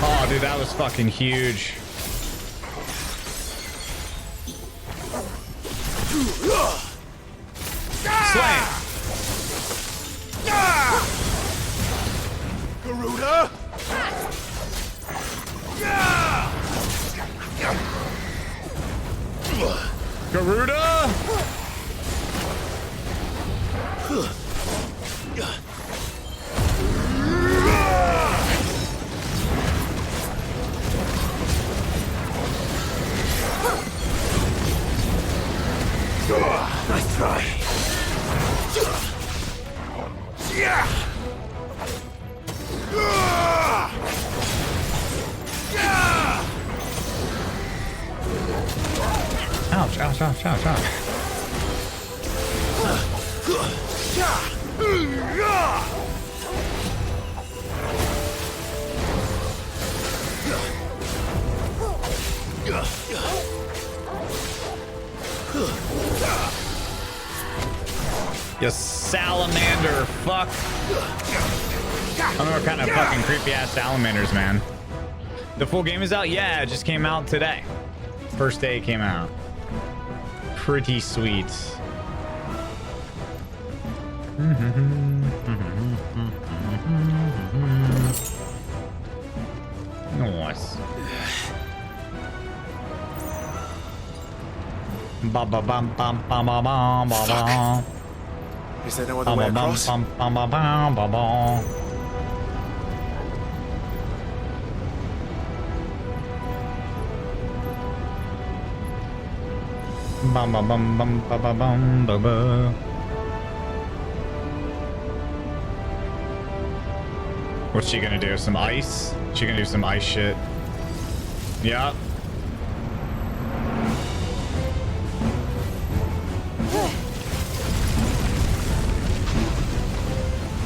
Oh, dude, that was fucking huge. Slam. Garuda! Garuda! Nice try. Ouch, ouch, ouch, ouch, ouch. You salamander fuck. I don't know what kind of fucking creepy ass salamanders, man. The full game is out? Yeah, it just came out today. First day it came out. Pretty sweet. Nice. Ba ba bum bum bum bum bum bum. Is there no other way across? Bum bum bum bum bum bum. Bum bum bum bum bum bum bum bum bum. What's she gonna do? Some ice? She gonna do some ice shit. Yup.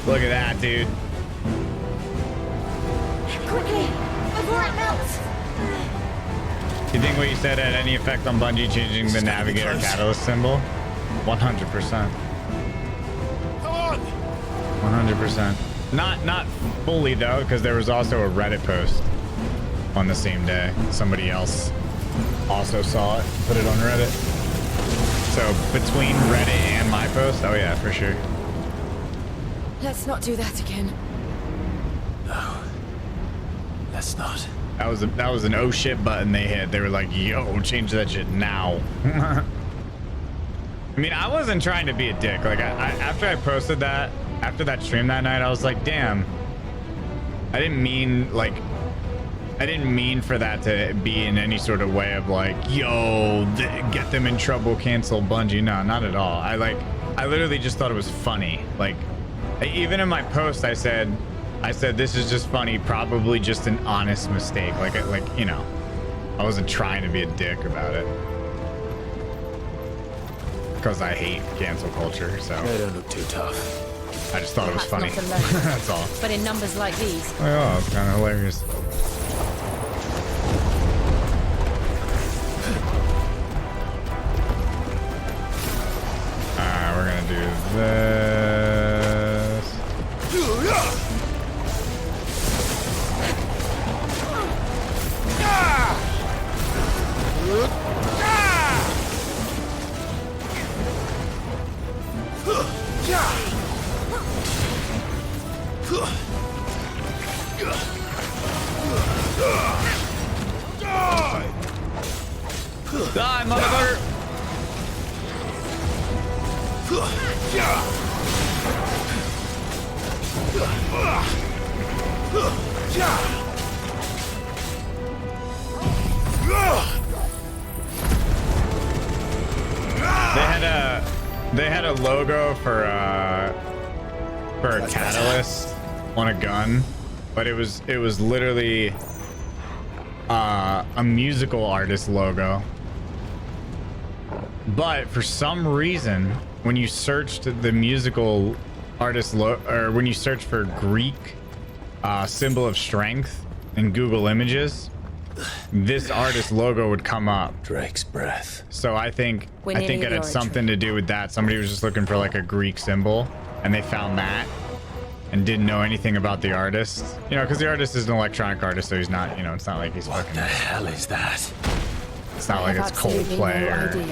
Look at that, dude. Quickly, before it melts. Do you think what you said had any effect on Bungie changing the Navigator Catalyst symbol? 100%. 100%. Not fully though, because there was also a Reddit post on the same day. Somebody else also saw it, put it on Reddit. So between Reddit and my post, oh yeah, for sure. Let's not do that again. No. Let's not. That was an oh shit button they hit. They were like, yo, change that shit now. I mean, I wasn't trying to be a dick. Like after I posted that, after that stream that night, I was like, damn. I didn't mean for that to be in any sort of way of like, yo, get them in trouble, cancel Bungie. No, not at all. I literally just thought it was funny. Like, even in my post, I said this is just funny, probably just an honest mistake. Like you know, I wasn't trying to be a dick about it because I hate cancel culture. So they don't look too tough. I just thought it was funny. That's all. But in numbers like these. Oh, it's kind of hilarious. We're gonna do this. Die, motherfucker! They had a logo for a catalyst on a gun, but it was literally a musical artist logo. But for some reason, when you searched the musical artist or when you search for Greek symbol of strength in Google Images, this artist logo would come up. Drake's breath. So I think it had something to do with that. Somebody was just looking for like a Greek symbol, and they found that and didn't know anything about the artist. You know, because the artist is an electronic artist, so he's not. You know, it's not like he's What fucking. the hell is that? It's not like it's Coldplay or. You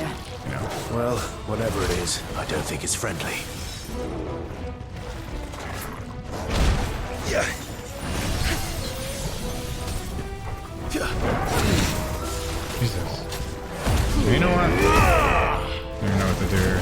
know. Well, whatever it is, I don't think it's friendly. Yeah. Jesus. You know what? I don't even know what to do here.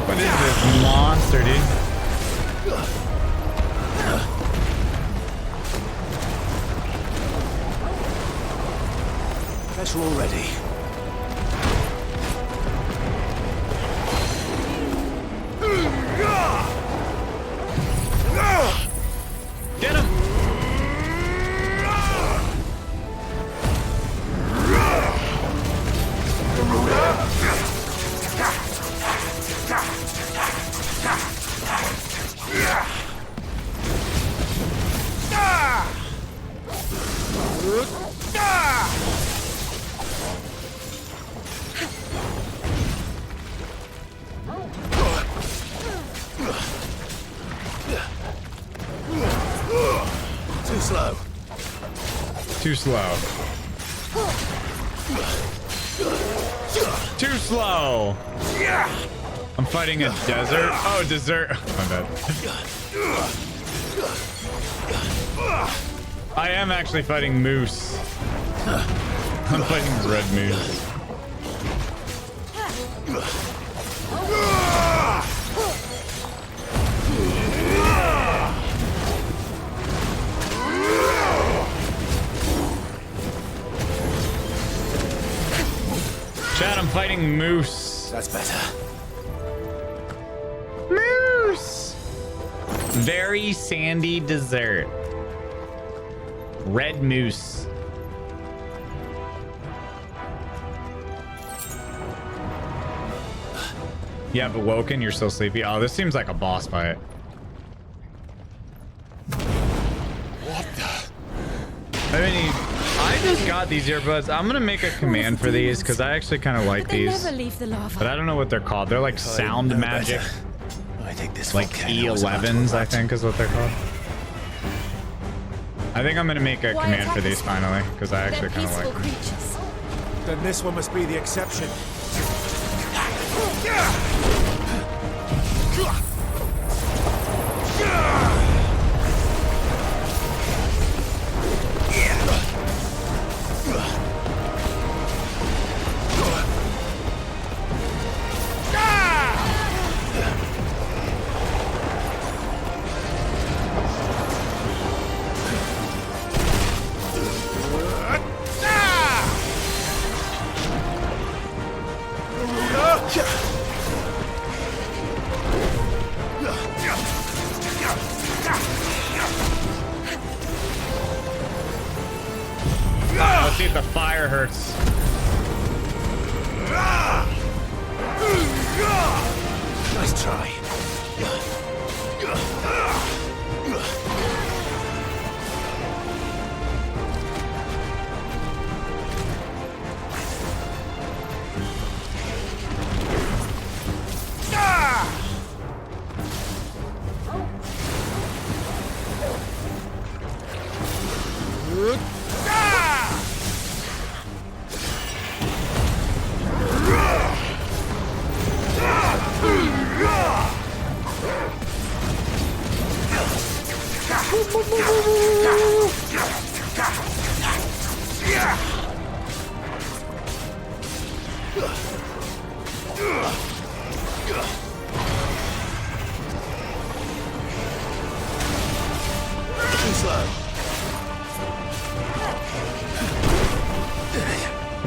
What is this monster, dude? Guess we're all ready. Get him! Too slow. Too slow. Too slow. I'm fighting a desert. Oh, desert. My bad. I am actually fighting moose. I'm fighting red moose. Chad, I'm fighting Moose. That's better. Moose! Very sandy desert. Red Moose. You have awoken, you're still sleepy. Oh, this seems like a boss fight. What the? I mean, I just got these earbuds. I'm gonna make a command for these because I actually kind of like They these. never leave the lava. But I don't know what they're called. They're like sound magic. I think this Like E11s, I think is what they're called. I think I'm gonna make a command for these finally because I actually kind of like them. Then this one must be the exception. Let's see if the fire hurts. Nice try.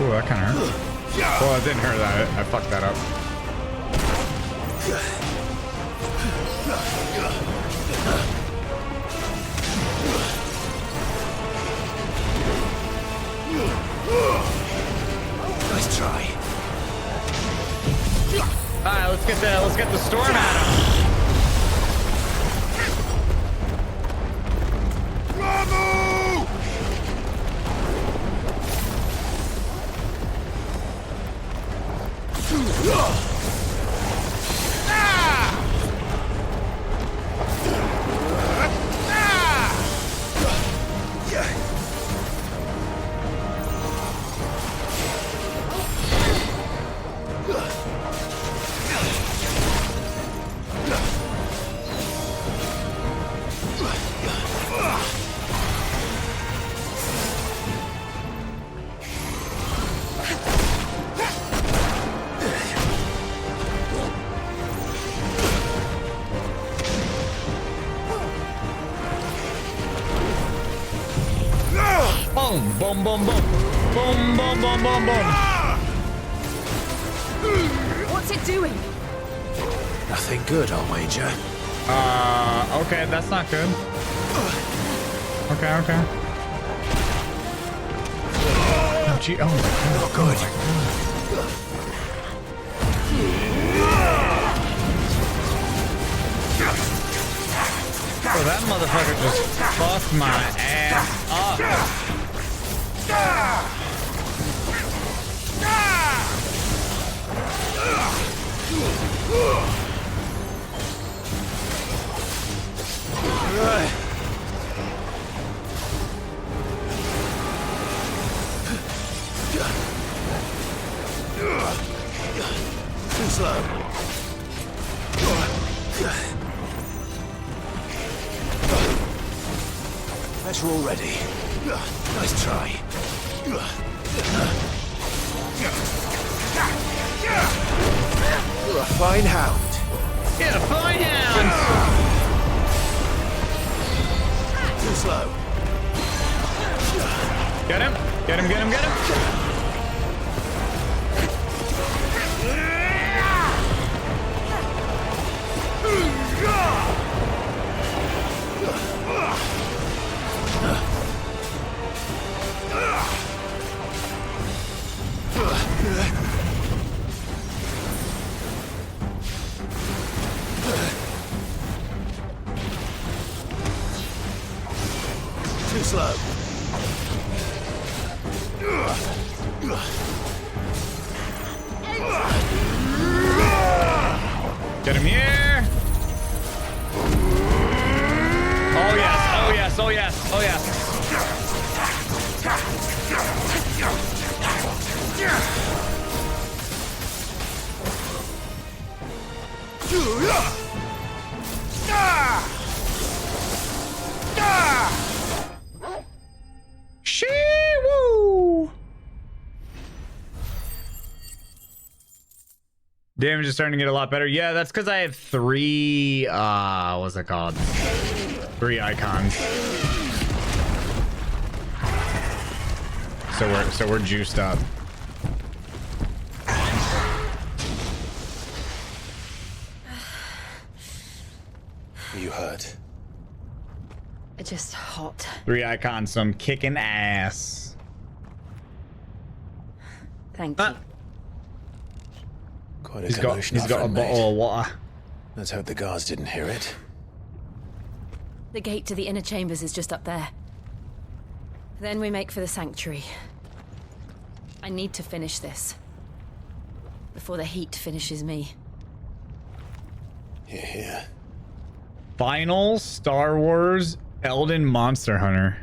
Ooh, that kind of hurt. Well, it didn't hurt that. I fucked that up. Nice try. All right, let's get the storm at him. Boom, boom, boom. Boom, boom, boom, boom, boom. What's it doing? Nothing good, I'll wager. Okay, that's not good. Okay, okay. Oh, gee, oh my god. Not good. Oh, that motherfucker just fucked my ass up. Too slow. Bet you're all ready. Nice try. You're a fine hound. Get a fine hound! Too slow. Get him! Get him, get him, get him! Too slow. Get him here! Oh yes, oh yes, oh yes, oh yes. Shee-woo! Damage is starting to get a lot better. Yeah, that's because I have three, what's it called? 3 icons. So we're juiced up. You hurt? Just hot. 3 icons, so I'm kicking ass. Thank you. Quite a He's commotion got a our friend made. bottle of water. Let's hope the guards didn't hear it. The gate to the inner chambers is just up there. Then we make for the sanctuary. I need to finish this. Before the heat finishes me. Here, here. Final Star Wars Elden Monster Hunter.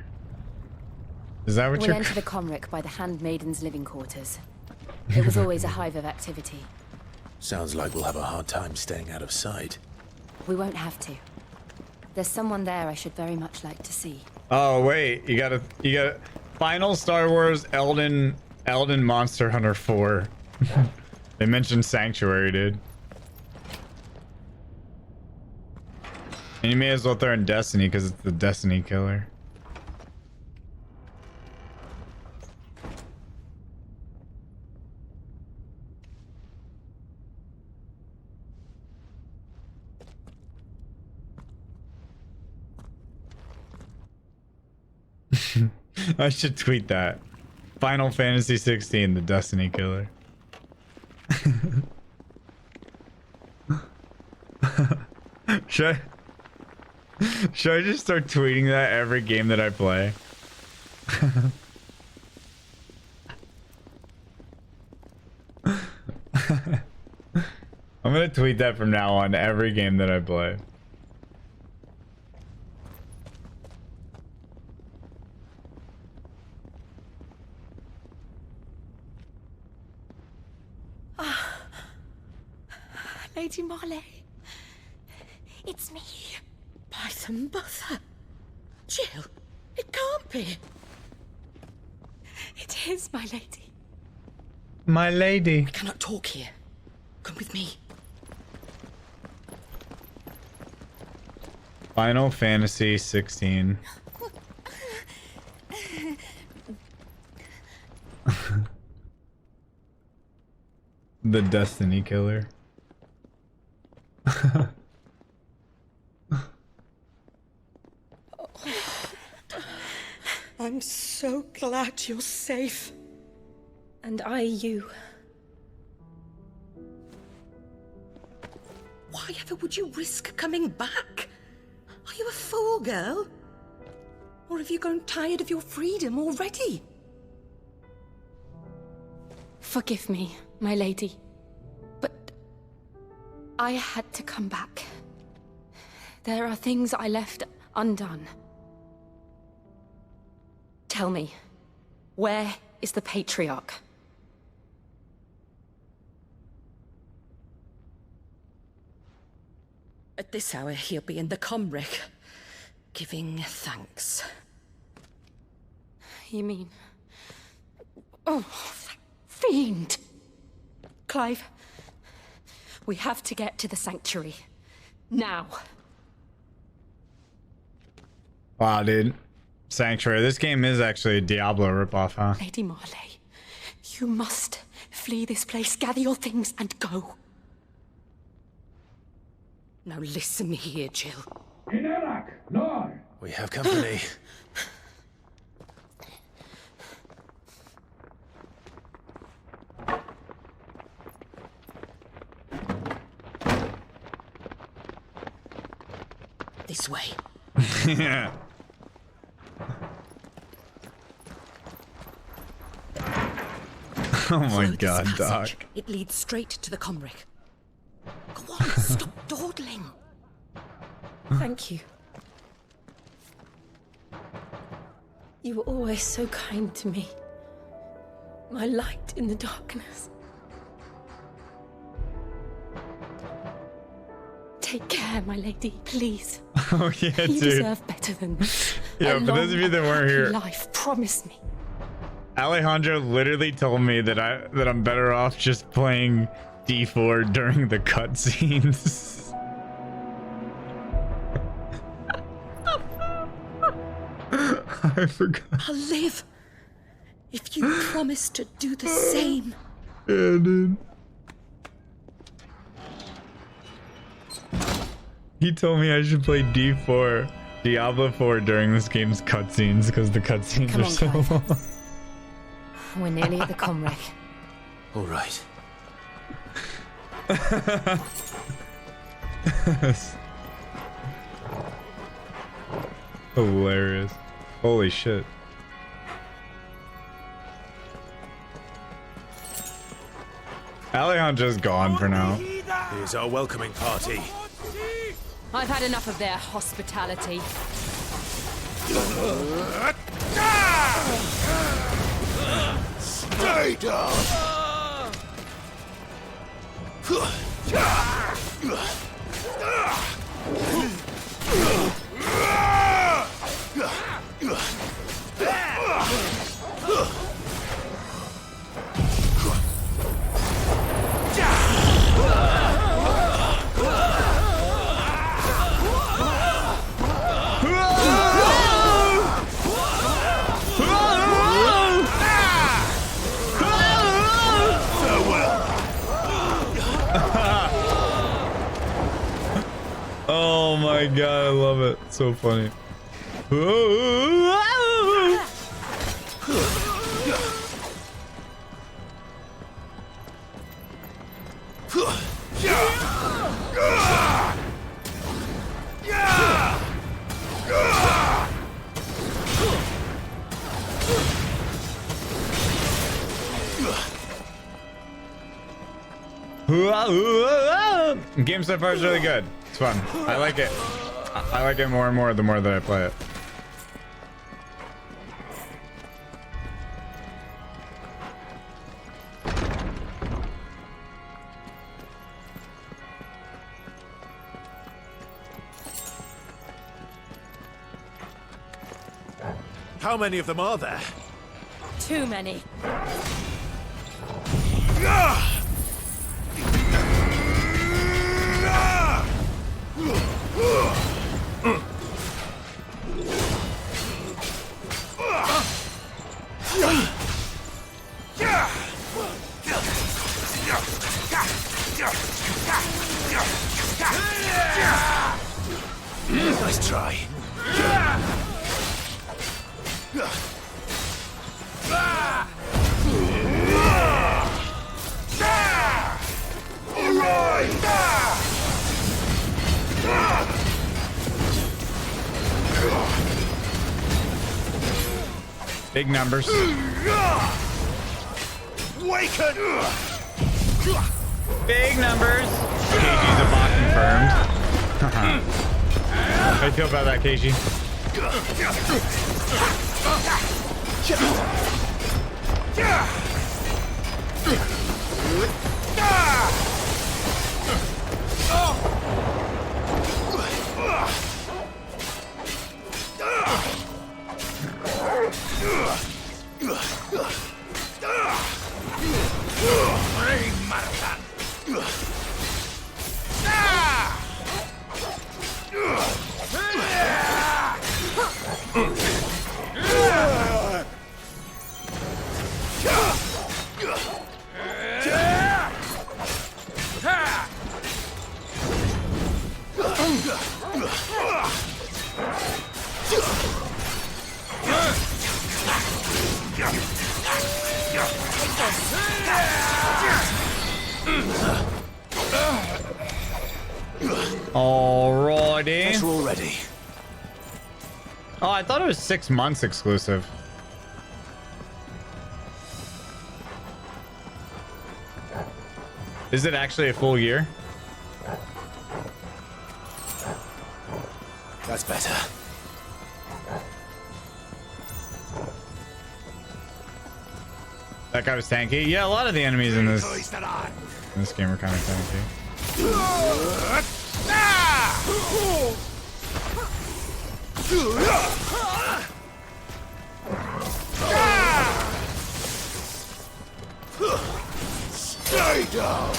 Is that what We'll you're... enter the Comric by the Handmaiden's living quarters. It was always a hive of activity. Sounds like we'll have a hard time staying out of sight. We won't have to. There's someone there I should very much like to see. Oh wait, you gotta Final Star Wars Elden Monster Hunter 4. They mentioned Sanctuary, dude. And you may as well throw in Destiny because it's the Destiny killer. I should tweet that. Final Fantasy XVI, the Destiny killer. Should I just start tweeting that every game that I play? I'm gonna tweet that from now on every game that I play. Lady Marley, it's me. By the mother. Jill, it can't be. It is, my lady. My lady. I cannot talk here. Come with me. Final Fantasy 16. The Destiny killer. I'm so glad you're safe. And I you. Why ever would you risk coming back? Are you a fool, girl? Or have you grown tired of your freedom already? Forgive me, my lady. But I had to come back. There are things I left undone. Tell me, where is the Patriarch? At this hour, he'll be in the Comric, giving thanks. You mean... Oh, that fiend! Clive, We have to get to the sanctuary. Now. Wow, dude. Sanctuary. This game is actually a Diablo ripoff, huh? Lady Marley, you must flee this place. Gather your things and go. Now listen here, Jill. We have company. This way. Yeah. Oh my god, Doc. It leads straight to the Comric. Go on, stop dawdling. Thank you. You were always so kind to me. My light in the darkness. Take care, my lady, please. Oh yeah, dude. You deserve better than this. Yeah, for those of you that weren't here, life, promise me. Alejandro literally told me that I'm better off just playing D4 during the cutscenes. I forgot. I'll live if you promise to do the same. Yeah, dude. He told me I should play D4, Diablo 4 during this game's cutscenes because the cutscenes Come are on, so Clive. long. We're nearly at the Comric. All right. Hilarious. Holy shit. Alejandro's gone for now. Here's our welcoming party. I've had enough of their hospitality. Stay down! Oh my god, I love it. So funny. Game so far is really good. It's fun. I like it. I like it more and more the more that I play it. How many of them are there? Too many. Nice try. Big numbers. Waken! Big numbers. KG's a bot confirmed. How do you feel about that, KG? Alrighty. Guess we're all ready. Oh, I thought it was 6 months exclusive. Is it actually a full year? That's better. That guy was tanky. Yeah, a lot of the enemies in this game are kind of tanky. Stay down.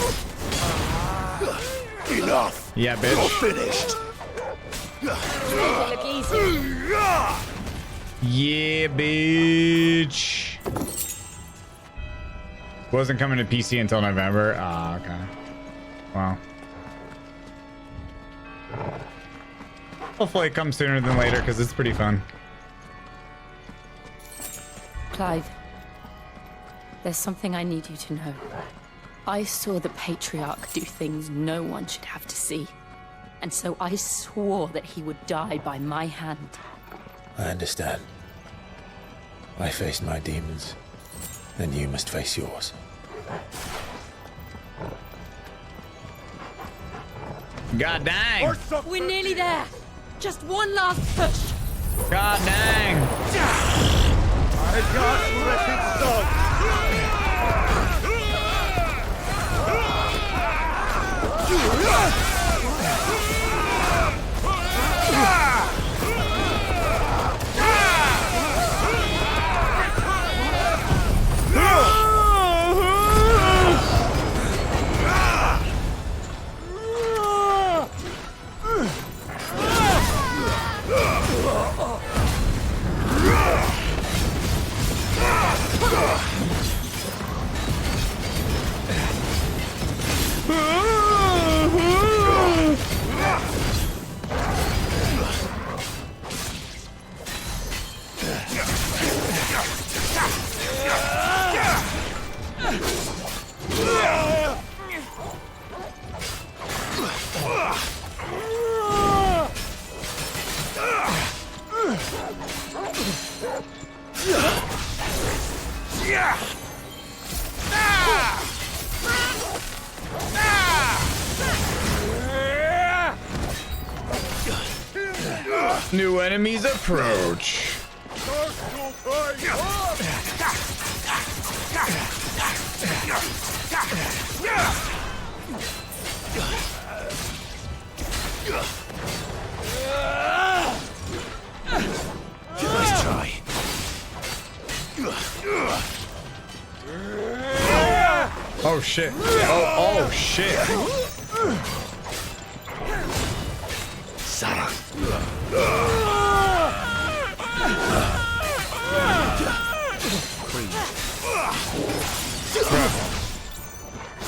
Enough. Yeah, bitch. You're finished. Yeah, bitch. Wasn't coming to PC until November. Ah, okay. Wow. Hopefully it comes sooner than later because it's pretty fun. Clive, there's something I need you to know. I saw the Patriarch do things no one should have to see. And so I swore that he would die by my hand. I understand. I faced my demons. Then you must face yours. God dang. We're nearly there. Just one last push. God dang. I got wretched son. New enemies approach. Nice try. Oh shit. Oh shit. Sarah.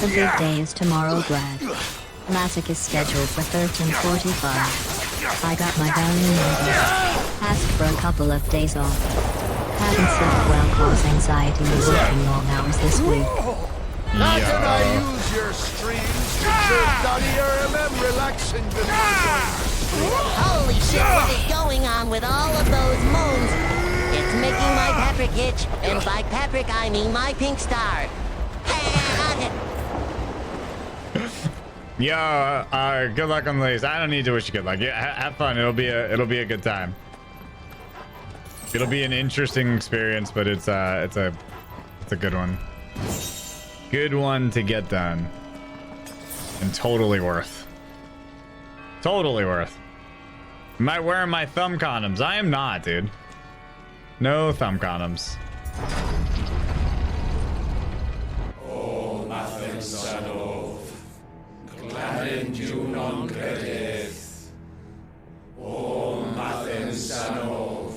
The big day is tomorrow, Brad. Massic is scheduled for 13:45. I got my value number. Asked for a couple of days off. Haven't slept well cause anxiety and working long hours this week. How can I use your streams to study your relaxing Holy shit, what is going on with all of those moons? It's making my Patrick itch, and by Patrick I mean my pink star. Yo, good luck on the race. I don't need to wish you good luck. Yeah, have fun. It'll be a good time. It'll be an interesting experience, but it's a good one. Good one to get done. And totally worth. Totally worth. Am I wearing my thumb condoms? I am not, dude. No thumb condoms. O mathen sanov, gladden you non credith. O mathen sanov,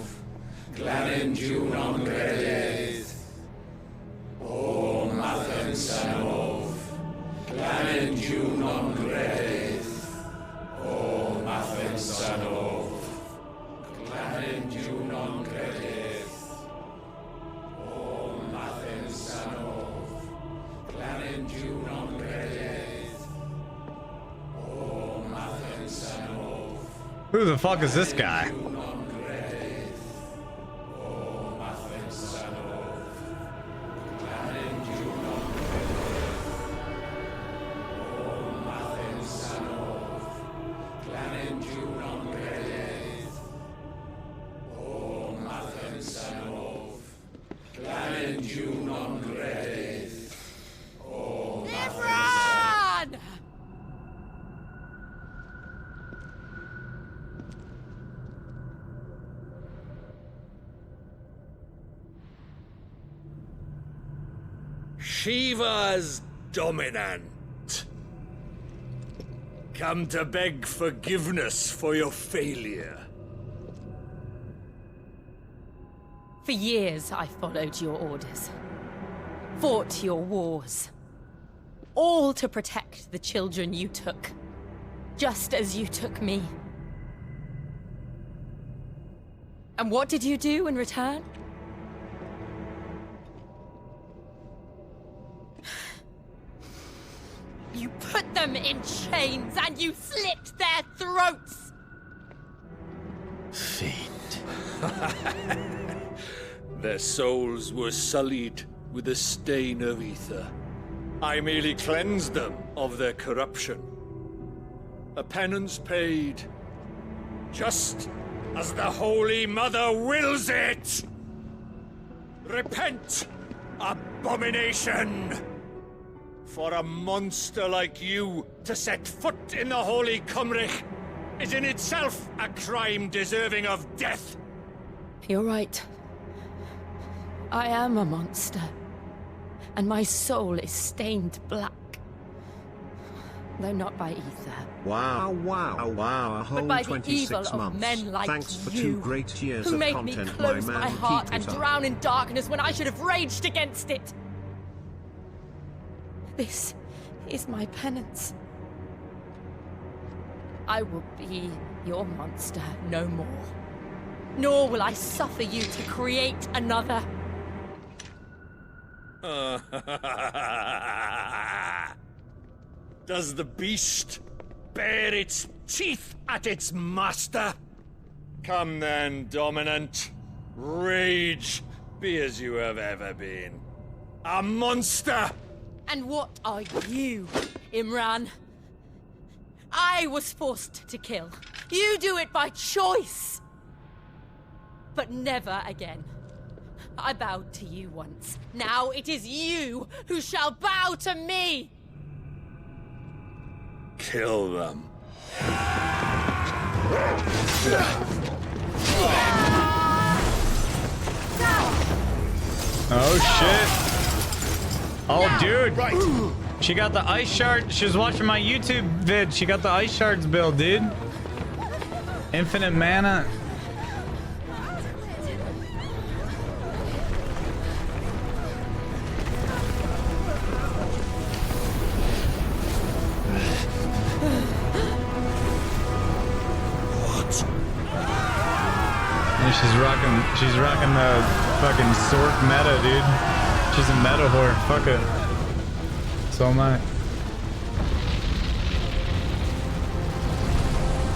Who the fuck is this guy? Shiva's dominant. Come to beg forgiveness for your failure. For years, I followed your orders. Fought your wars. All to protect the children you took. Just as you took me. And what did you do in return? You put them in chains and you slit their throats! Fiend. Their souls were sullied with the stain of ether. I merely cleansed them of their corruption. A penance paid, just as the Holy Mother wills it! Repent, abomination! For a monster like you to set foot in the Holy Cymric is in itself a crime deserving of death. You're right. I am a monster. And my soul is stained black. Though not by ether. Wow, a whole But by the 26 evil of months. men like Thanks for you, 2 great years who of made me content, close my my man. heart Keep and it up. drown in darkness when I should have raged against it. This is my penance. I will be your monster no more. Nor will I suffer you to create another. Does the beast bare its teeth at its master? Come then, dominant. Rage, be as you have ever been. A monster! And what are you, Imran? I was forced to kill. You do it by choice. But never again. I bowed to you once. Now it is you who shall bow to me! Kill them. Oh shit. Oh dude. She got the ice shard. She was watching my YouTube vid. She got the ice shards build, dude. Infinite mana. And she's rocking the fucking Sork meta, dude. She's a meta whore. Fuck it. So am I.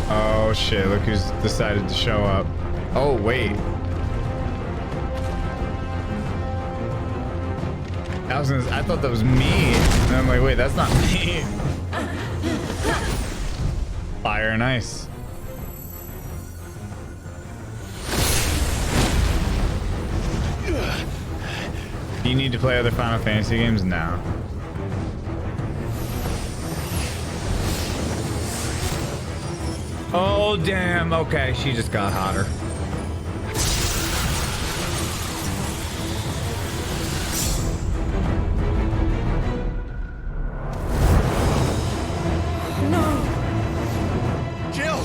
Oh shit, look who's decided to show up. Oh wait. I thought that was me. And I'm like, wait, that's not me. Fire and ice. Do you need to play other Final Fantasy games? No. Oh, damn. Okay, she just got hotter. No! Jill!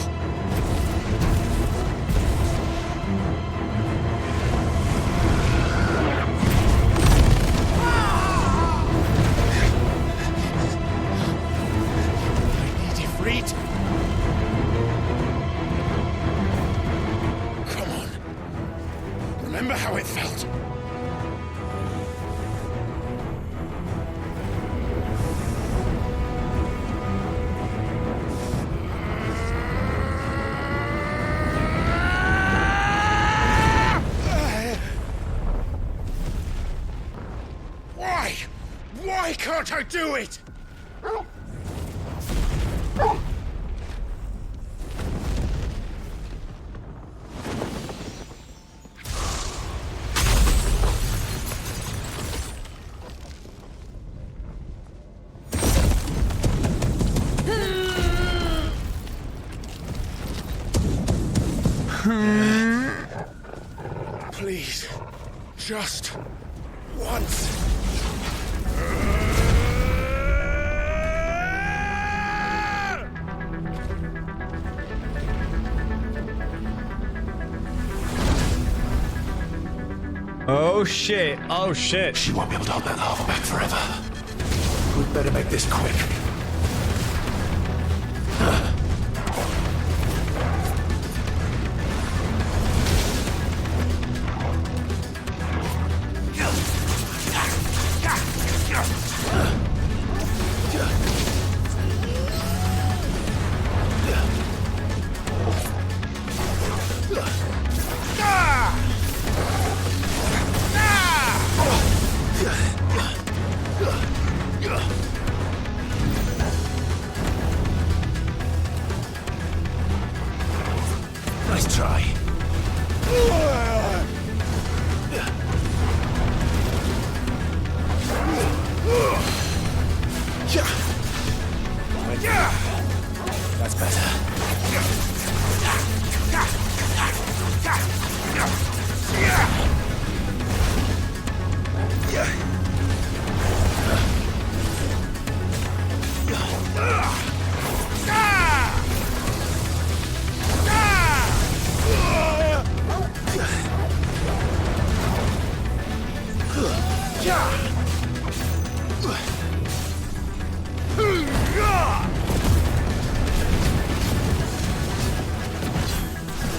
I need you freed. Come on. Remember how it felt. not I do it? Please, just once. Oh shit. Oh shit. She won't be able to hold that lava back forever. We'd better make this quick. Nice try. That's better.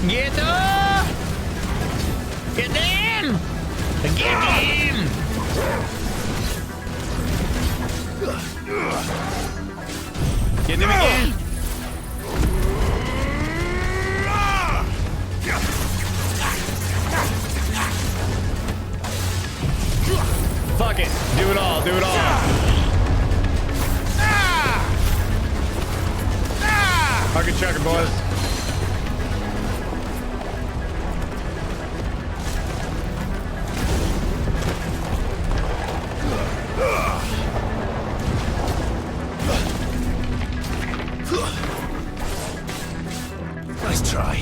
Get up! Get him! Get him! Get him again! Fuck it! Do it all! Do it all! Fucking chuck it, boys! Nice try.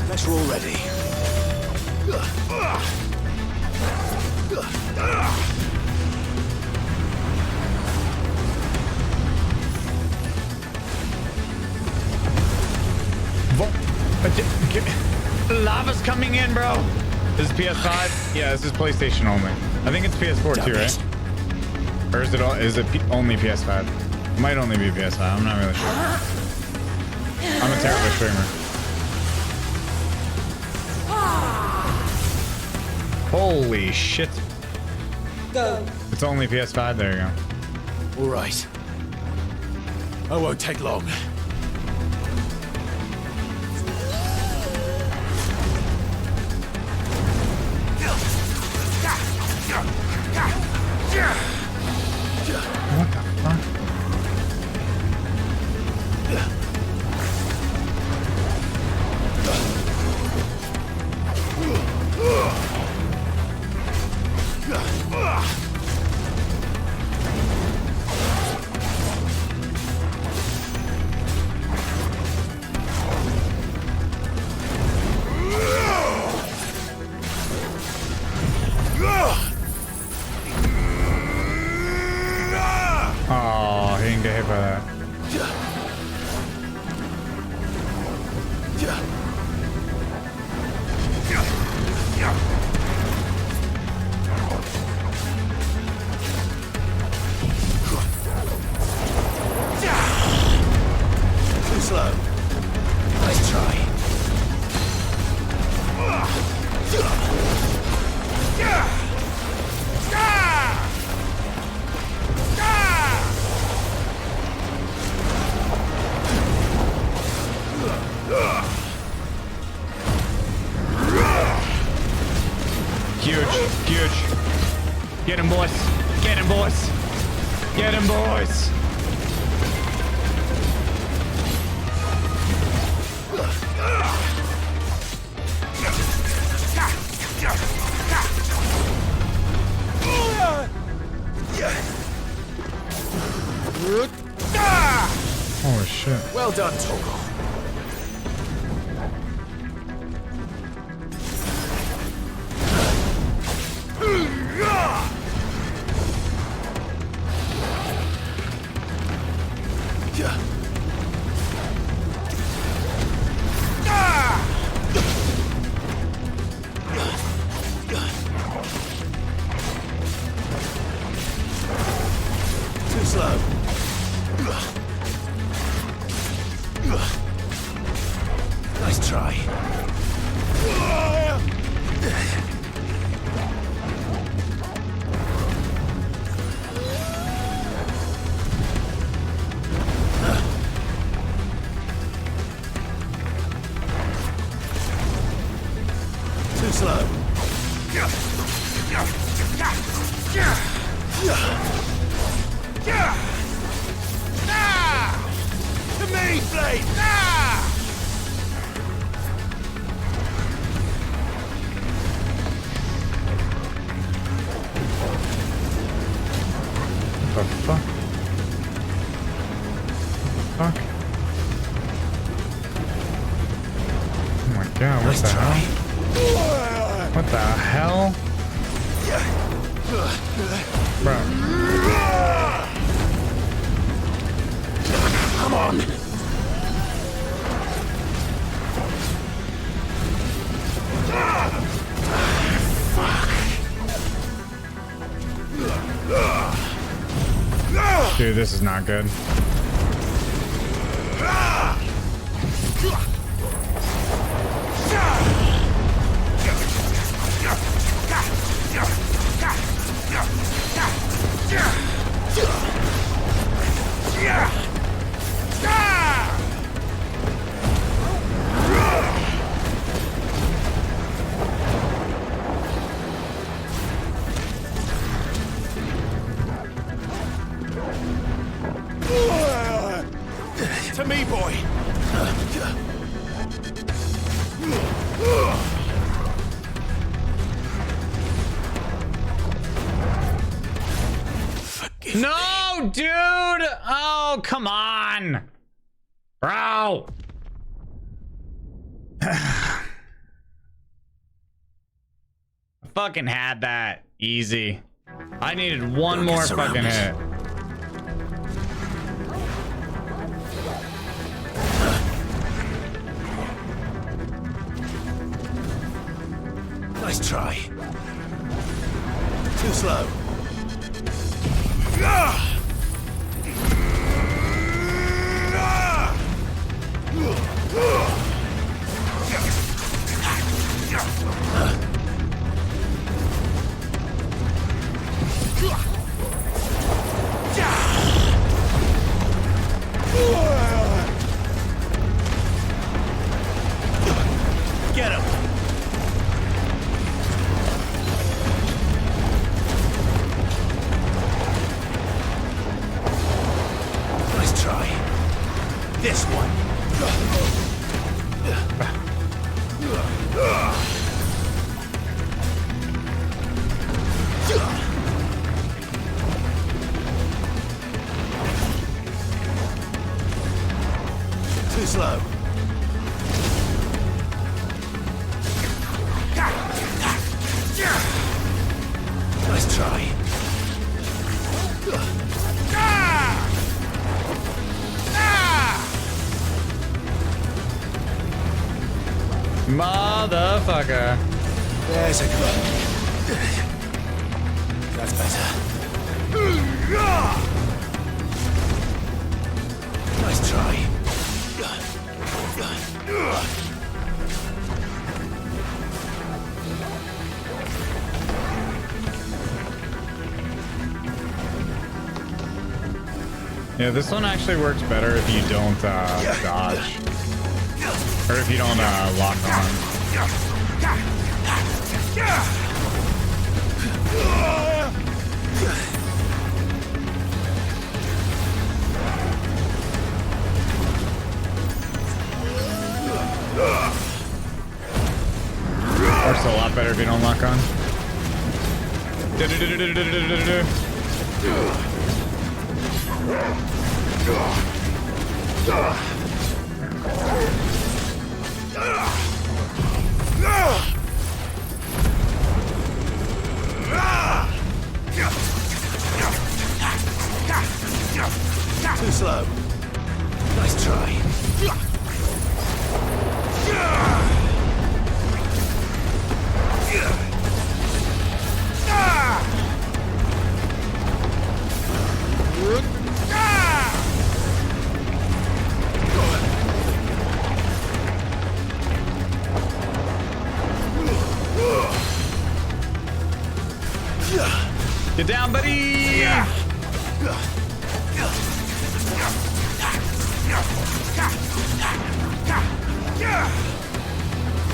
Guess we're all ready. Lava's coming in, bro. This is PS5. Yeah, this is PlayStation only. I think it's PS4 too, right? Or is it only PS5? It might only be PS5. I'm not really sure. I'm a terrible streamer. Holy shit. Go. It's only PS5. There you go. All right. I won't take long. What the fuck? Oh, he didn't get hit by that. Too slow. Nice try. Get him, boys! Oh shit. Well done, Togo. Too slow. Nice try. Too slow. To me, Blade! What the fuck? Fuck. Oh my god, what the hell? What the hell? Bro. Come on! Dude, this is not good. To me, boy! No, dude! Oh, come on! Bro! I fucking had that. Easy. I needed one more fucking hit. Nice try. Too slow. Get him! Nice try. This one. Too slow. Nice try. Motherfucker. There's a good. That's better. Nice try. Yeah, this one actually works better if you don't dodge. Or if you don't lock on. therapy don't lock on. Too slow. Nice try. Get down, buddy!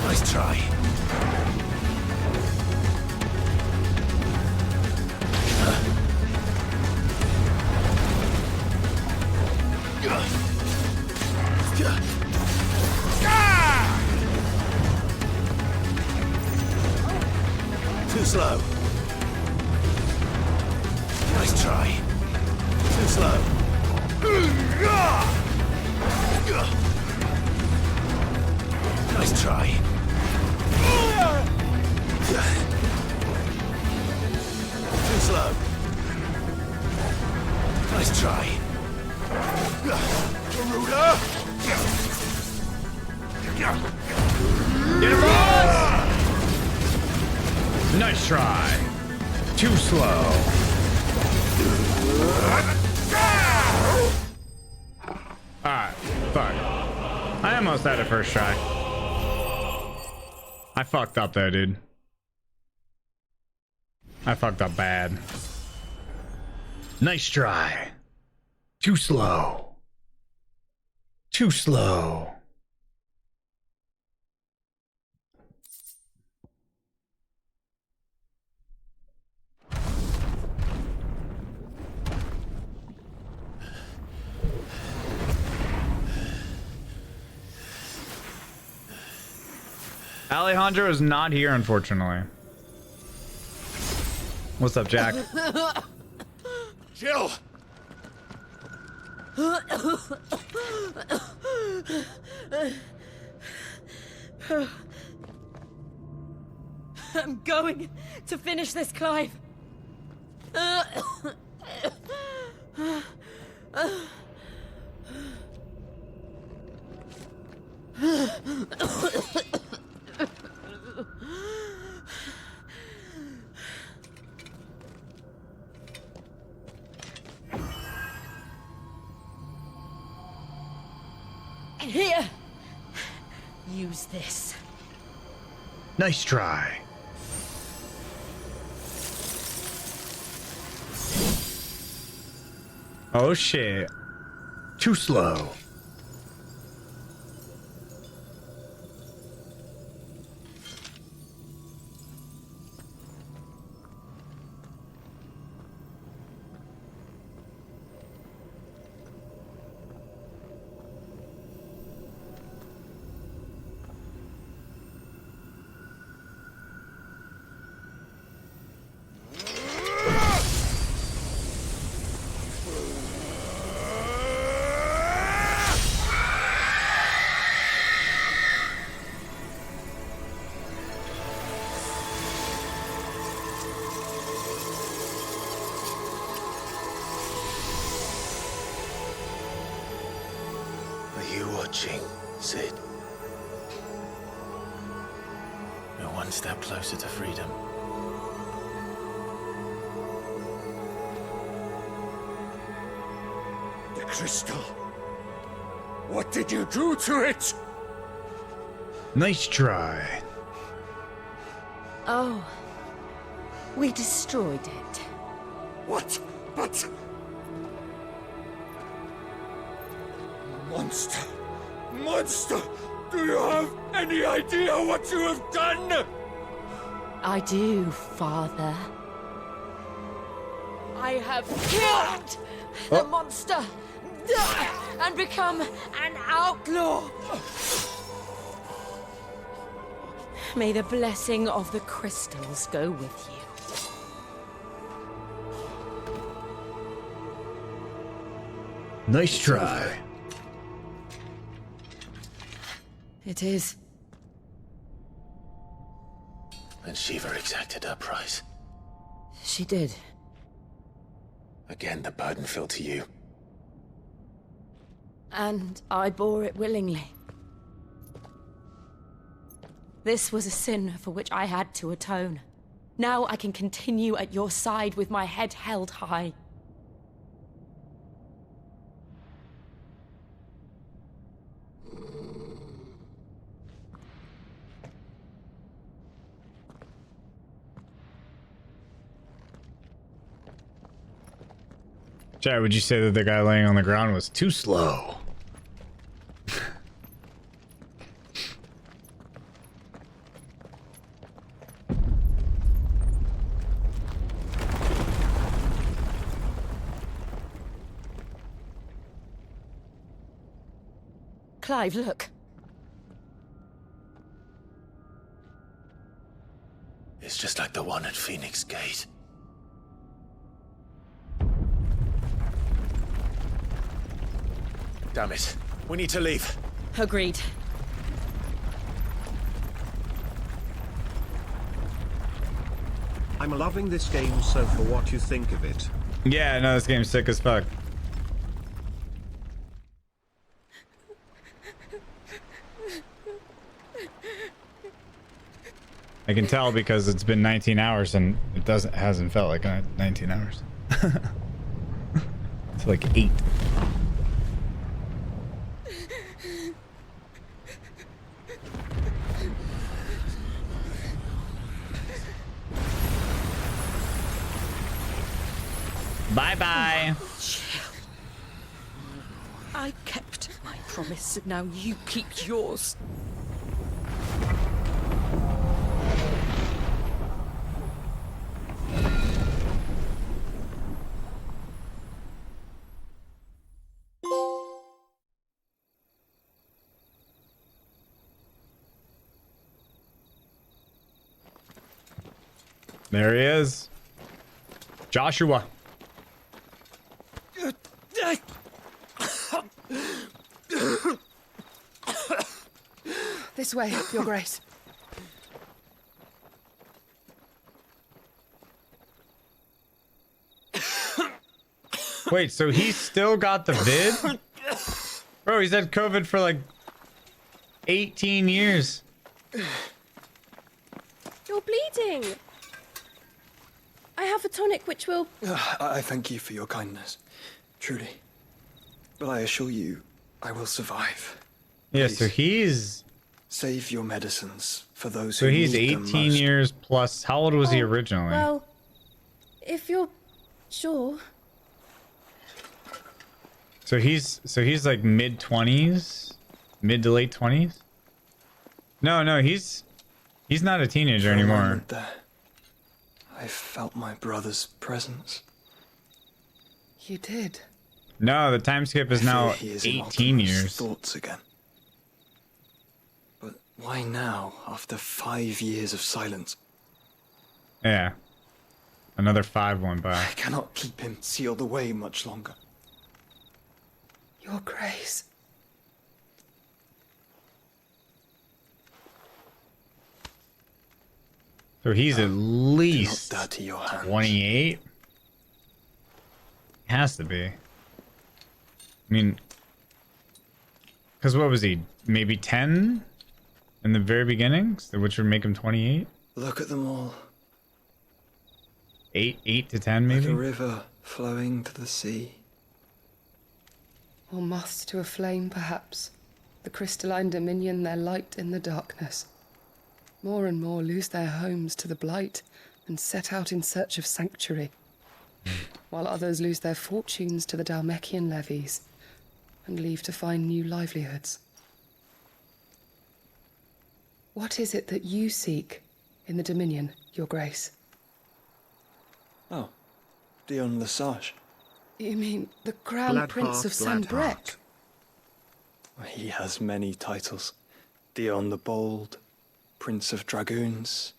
Nice try. Too slow. Nice try. Too slow. Nice try. Too slow. Nice try. Garuda! Get him, boss! Nice try. Too slow. Alright, fuck. I almost had it first try. I fucked up there, dude. I fucked up bad. Nice try. Too slow. Too slow. Alejandro is not here, unfortunately. What's up, Jack? Jill! I'm going to finish this, Clive. Here. Use this. Nice try. Oh shit. Too slow. Sid. We're one step closer to freedom. The crystal. What did you do to it? Nice try. Oh. We destroyed it. What? But... Monster! Monster! Do you have any idea what you have done? I do, Father. I have killed the monster and become an outlaw. May the blessing of the crystals go with you. Nice try. It is. And Shiva exacted her price. She did. Again, the burden fell to you. And I bore it willingly. This was a sin for which I had to atone. Now I can continue at your side with my head held high. Chad, would you say that the guy laying on the ground was too slow? Clive, look. It's just like the one at Phoenix Gate. Damn it. We need to leave. Agreed. I'm loving this game, so for what you think of it. Yeah, no, this game's sick as fuck. I can tell because it's been 19 hours and it hasn't felt like 19 hours. It's like 8. Bye-bye. I kept my promise, and now you keep yours. There he is. Joshua. This way, Your Grace. Wait, so he's still got the vid? Bro, he's had COVID for like 18 years. You're bleeding. I have a tonic which will... I thank you for your kindness, truly. But I assure you, I will survive. Yeah, Please, so he's... save your medicines for those So who he's need them 18 most. years plus. How old was he originally? Well, if you're sure. So he's like mid 20s, mid to late 20s. No, he's not a teenager For a anymore. moment there, I felt my brother's presence. You did. No, the time skip is now He is in 18 Ultima's years. thoughts again. But why now, after 5 years of silence? Yeah, another 5 went by. I cannot keep him sealed away much longer. Your Grace. So he's at least dirty your hands. 28. Has to be. I mean, because what was he? Maybe 10 in the very beginning, which would make him 28. Look at them all. 8 to 10 Like maybe. a river flowing to the sea. Or moths to a flame, perhaps. The crystalline dominion, their light in the darkness. More and more lose their homes to the blight and set out in search of sanctuary, while others lose their fortunes to the Dalmekian levies and leave to find new livelihoods. What is it that you seek in the Dominion, Your Grace? Oh, Dion Lesage. You mean the Crown Prince of Sanbreque? He has many titles. Dion the Bold, Prince of Dragoons,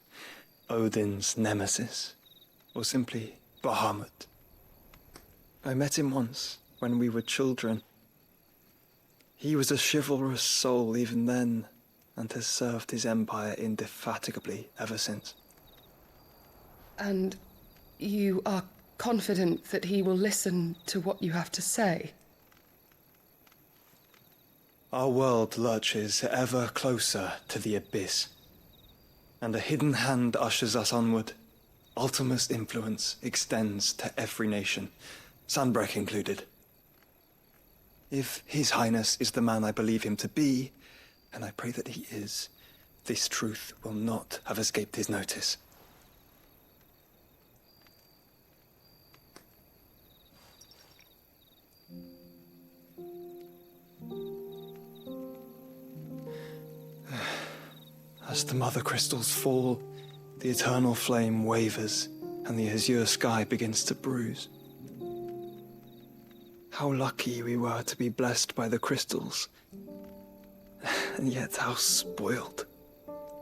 Odin's nemesis, or simply Bahamut. I met him once when we were children. He was a chivalrous soul even then, and has served his empire indefatigably ever since. And you are confident that he will listen to what you have to say? Our world lurches ever closer to the abyss, and a hidden hand ushers us onward. Ultima's influence extends to every nation, Sanbreque included. If His Highness is the man I believe him to be, and I pray that he is, this truth will not have escaped his notice. As the mother crystals fall, the eternal flame wavers, and the azure sky begins to bruise. How lucky we were to be blessed by the crystals, and yet how spoiled.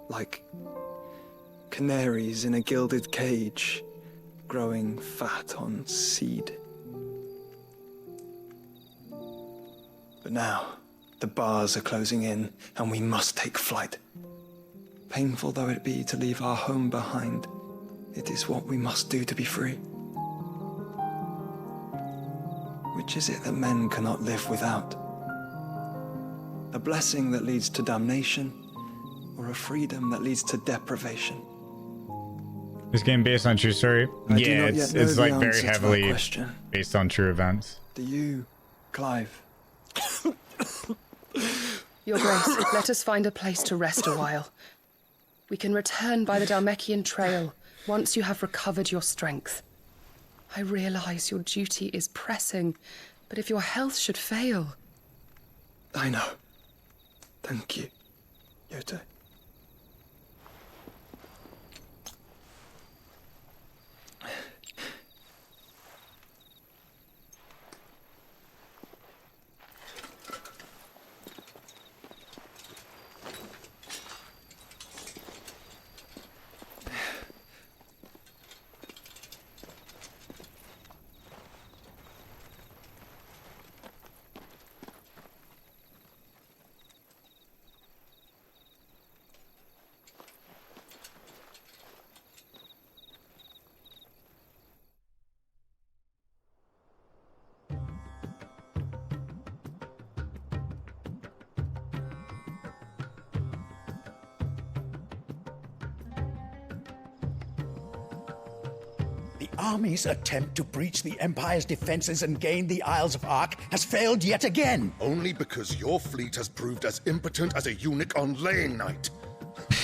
Like canaries in a gilded cage, growing fat on seed. But now, the bars are closing in, and we must take flight. Painful though it be to leave our home behind, it is what we must do to be free. Which is it that men cannot live without? A blessing that leads to damnation, or a freedom that leads to deprivation? This game based on true story? Yeah, it's like very heavily based on true events. Do you, Clive? Your Grace, let us find a place to rest a while. We can return by the Dalmekian Trail once you have recovered your strength. I realize your duty is pressing, but if your health should fail... I know. Thank you, Yote. Army's attempt to breach the Empire's defenses and gain the Isles of Ark has failed yet again. Only because your fleet has proved as impotent as a eunuch on laying night.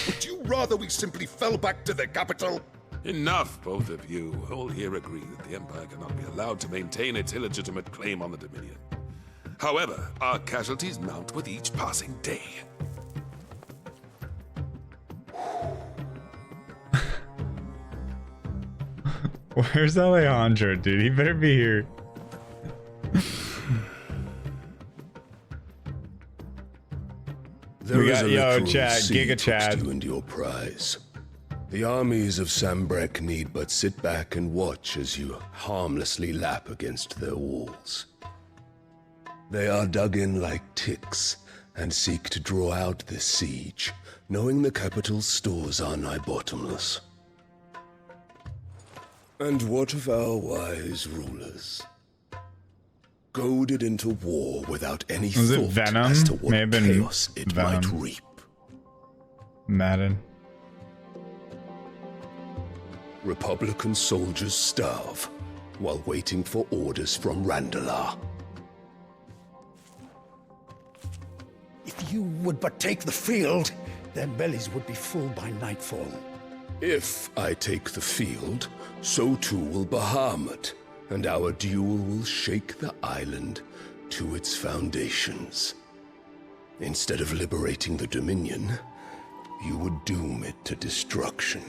Would you rather we simply fell back to the capital? Enough, both of you. All here agree that the Empire cannot be allowed to maintain its illegitimate claim on the Dominion. However, our casualties mount with each passing day. Where's Alejandro, dude? He better be here. There is a literal Chad, sea Giga Chad. twixt you and your prize. The armies of Sanbreque need but sit back and watch as you harmlessly lap against their walls. They are dug in like ticks and seek to draw out this siege, knowing the capital's stores are nigh bottomless. And what of our wise rulers? Goaded into war without any thought as to what chaos it might reap. Madden. Republican soldiers starve while waiting for orders from Randalar. If you would but take the field, their bellies would be full by nightfall. If I take the field, so too will Bahamut, and our duel will shake the island to its foundations. Instead of liberating the Dominion, you would doom it to destruction.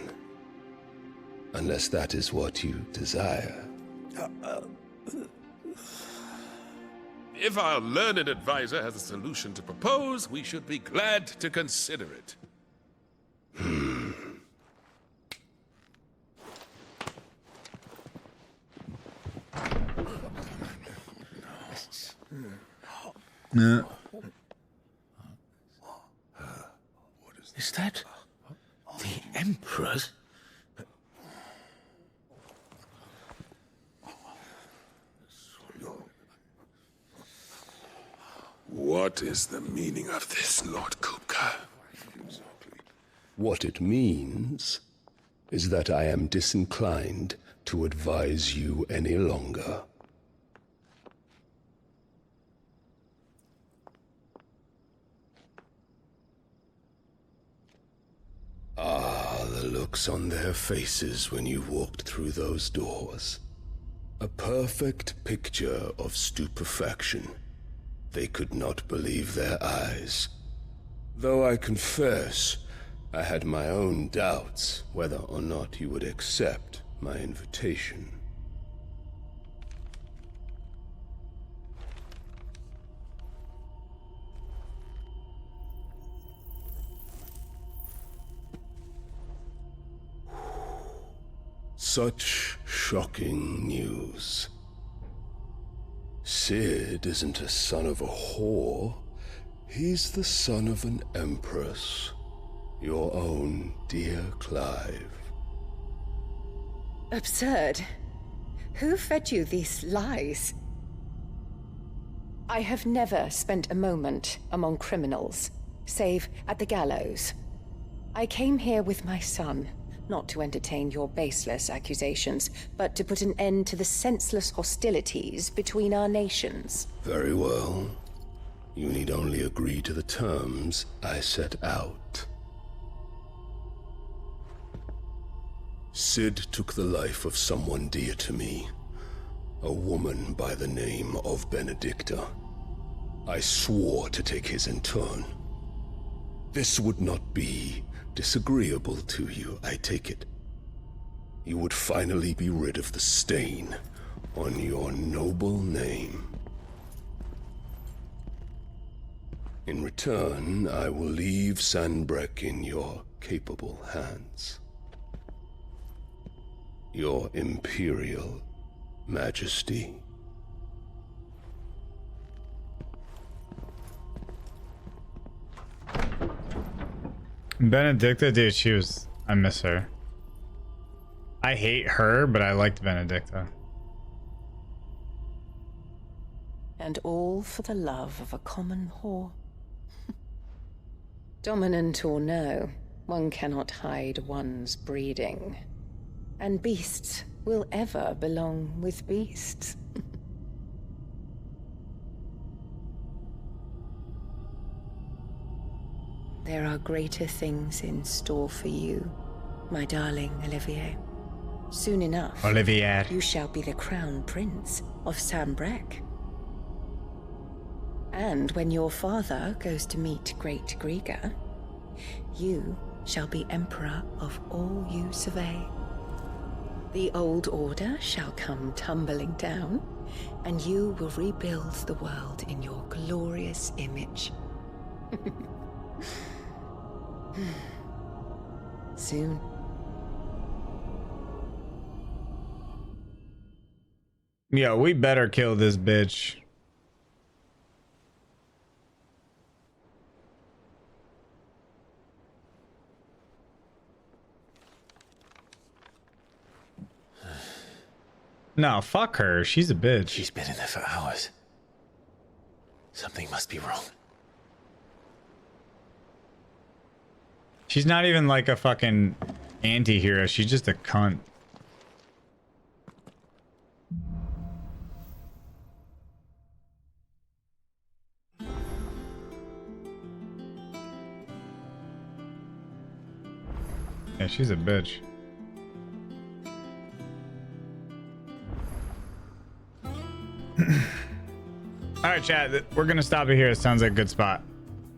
Unless that is what you desire. If our learned advisor has a solution to propose, we should be glad to consider it. No. Is that the Emperor's? What is the meaning of this, Lord Kupka? What it means is that I am disinclined to advise you any longer. Ah, the looks on their faces when you walked through those doors. A perfect picture of stupefaction. They could not believe their eyes. Though I confess, I had my own doubts whether or not you would accept my invitation. Such shocking news. Sid isn't a son of a whore. He's the son of an empress. Your own dear Clive. Absurd. Who fed you these lies? I have never spent a moment among criminals, save at the gallows. I came here with my son, not to entertain your baseless accusations, but to put an end to the senseless hostilities between our nations. Very well. You need only agree to the terms I set out. Sid took the life of someone dear to me, a woman by the name of Benedicta. I swore to take his in turn. This would not be disagreeable to you, I take it. You would finally be rid of the stain on your noble name. In return, I will leave Sanbreque in your capable hands. Your Imperial Majesty. Benedicta, dude, I miss her. I hate her, but I liked Benedicta. And all for the love of a common whore. Dominant or no, one cannot hide one's breeding. And beasts will ever belong with beasts. There are greater things in store for you, my darling Olivier. Soon enough, Olivier, you shall be the crown prince of Sanbreque. And when your father goes to meet Great Griga, you shall be emperor of all you survey. The old order shall come tumbling down, and you will rebuild the world in your glorious image. Soon. Yeah, we better kill this bitch. No, fuck her. She's a bitch. She's been in there for hours. Something must be wrong. She's not even like a fucking anti-hero. She's just a cunt. Yeah, she's a bitch. Alright, chat. We're gonna stop it here. It sounds like a good spot.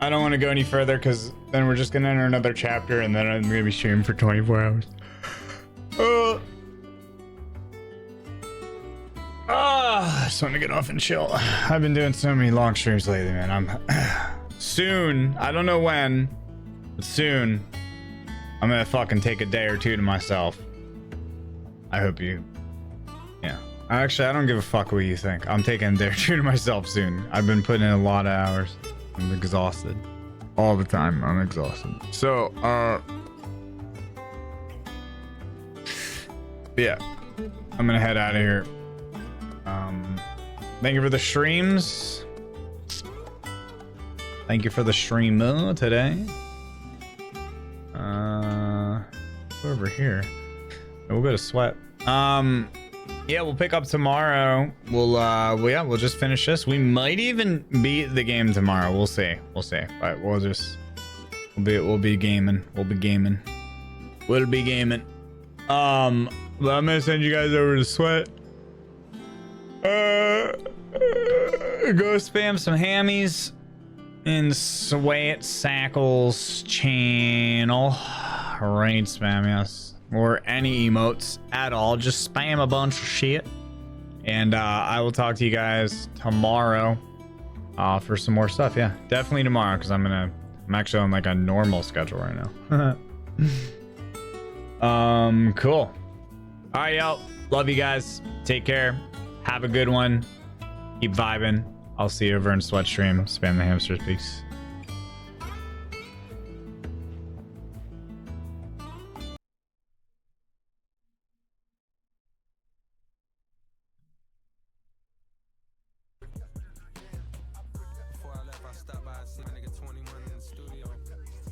I don't want to go any further because then we're just gonna enter another chapter and then I'm gonna be streaming for 24 hours. I just want to get off and chill. I've been doing so many long streams lately, man. I'm soon, I don't know when, but soon I'm gonna fucking take a day or two to myself. I hope you, yeah, Actually, I don't give a fuck what you think. I'm taking Dare 2 to myself soon. I've been putting in a lot of hours. I'm exhausted. All the time, I'm exhausted. So, yeah. I'm gonna head out of here. Thank you for the streams. Thank you for the stream today. Over here. We'll go to Sweat. Yeah, we'll pick up tomorrow. We'll just finish this. We might even beat the game tomorrow. We'll see. But we'll be gaming. We'll be gaming. But I'm gonna send you guys over to Sweat. Go spam some hammies in Sweat Sackles channel. Raid spam, yes. Or any emotes at all. Just spam a bunch of shit. And I will talk to you guys tomorrow for some more stuff. Yeah, definitely tomorrow, because I'm actually on like a normal schedule right now. Cool. All right, y'all. Love you guys. Take care. Have a good one. Keep vibing. I'll see you over in Sweatstream. Spam the hamsters. Peace.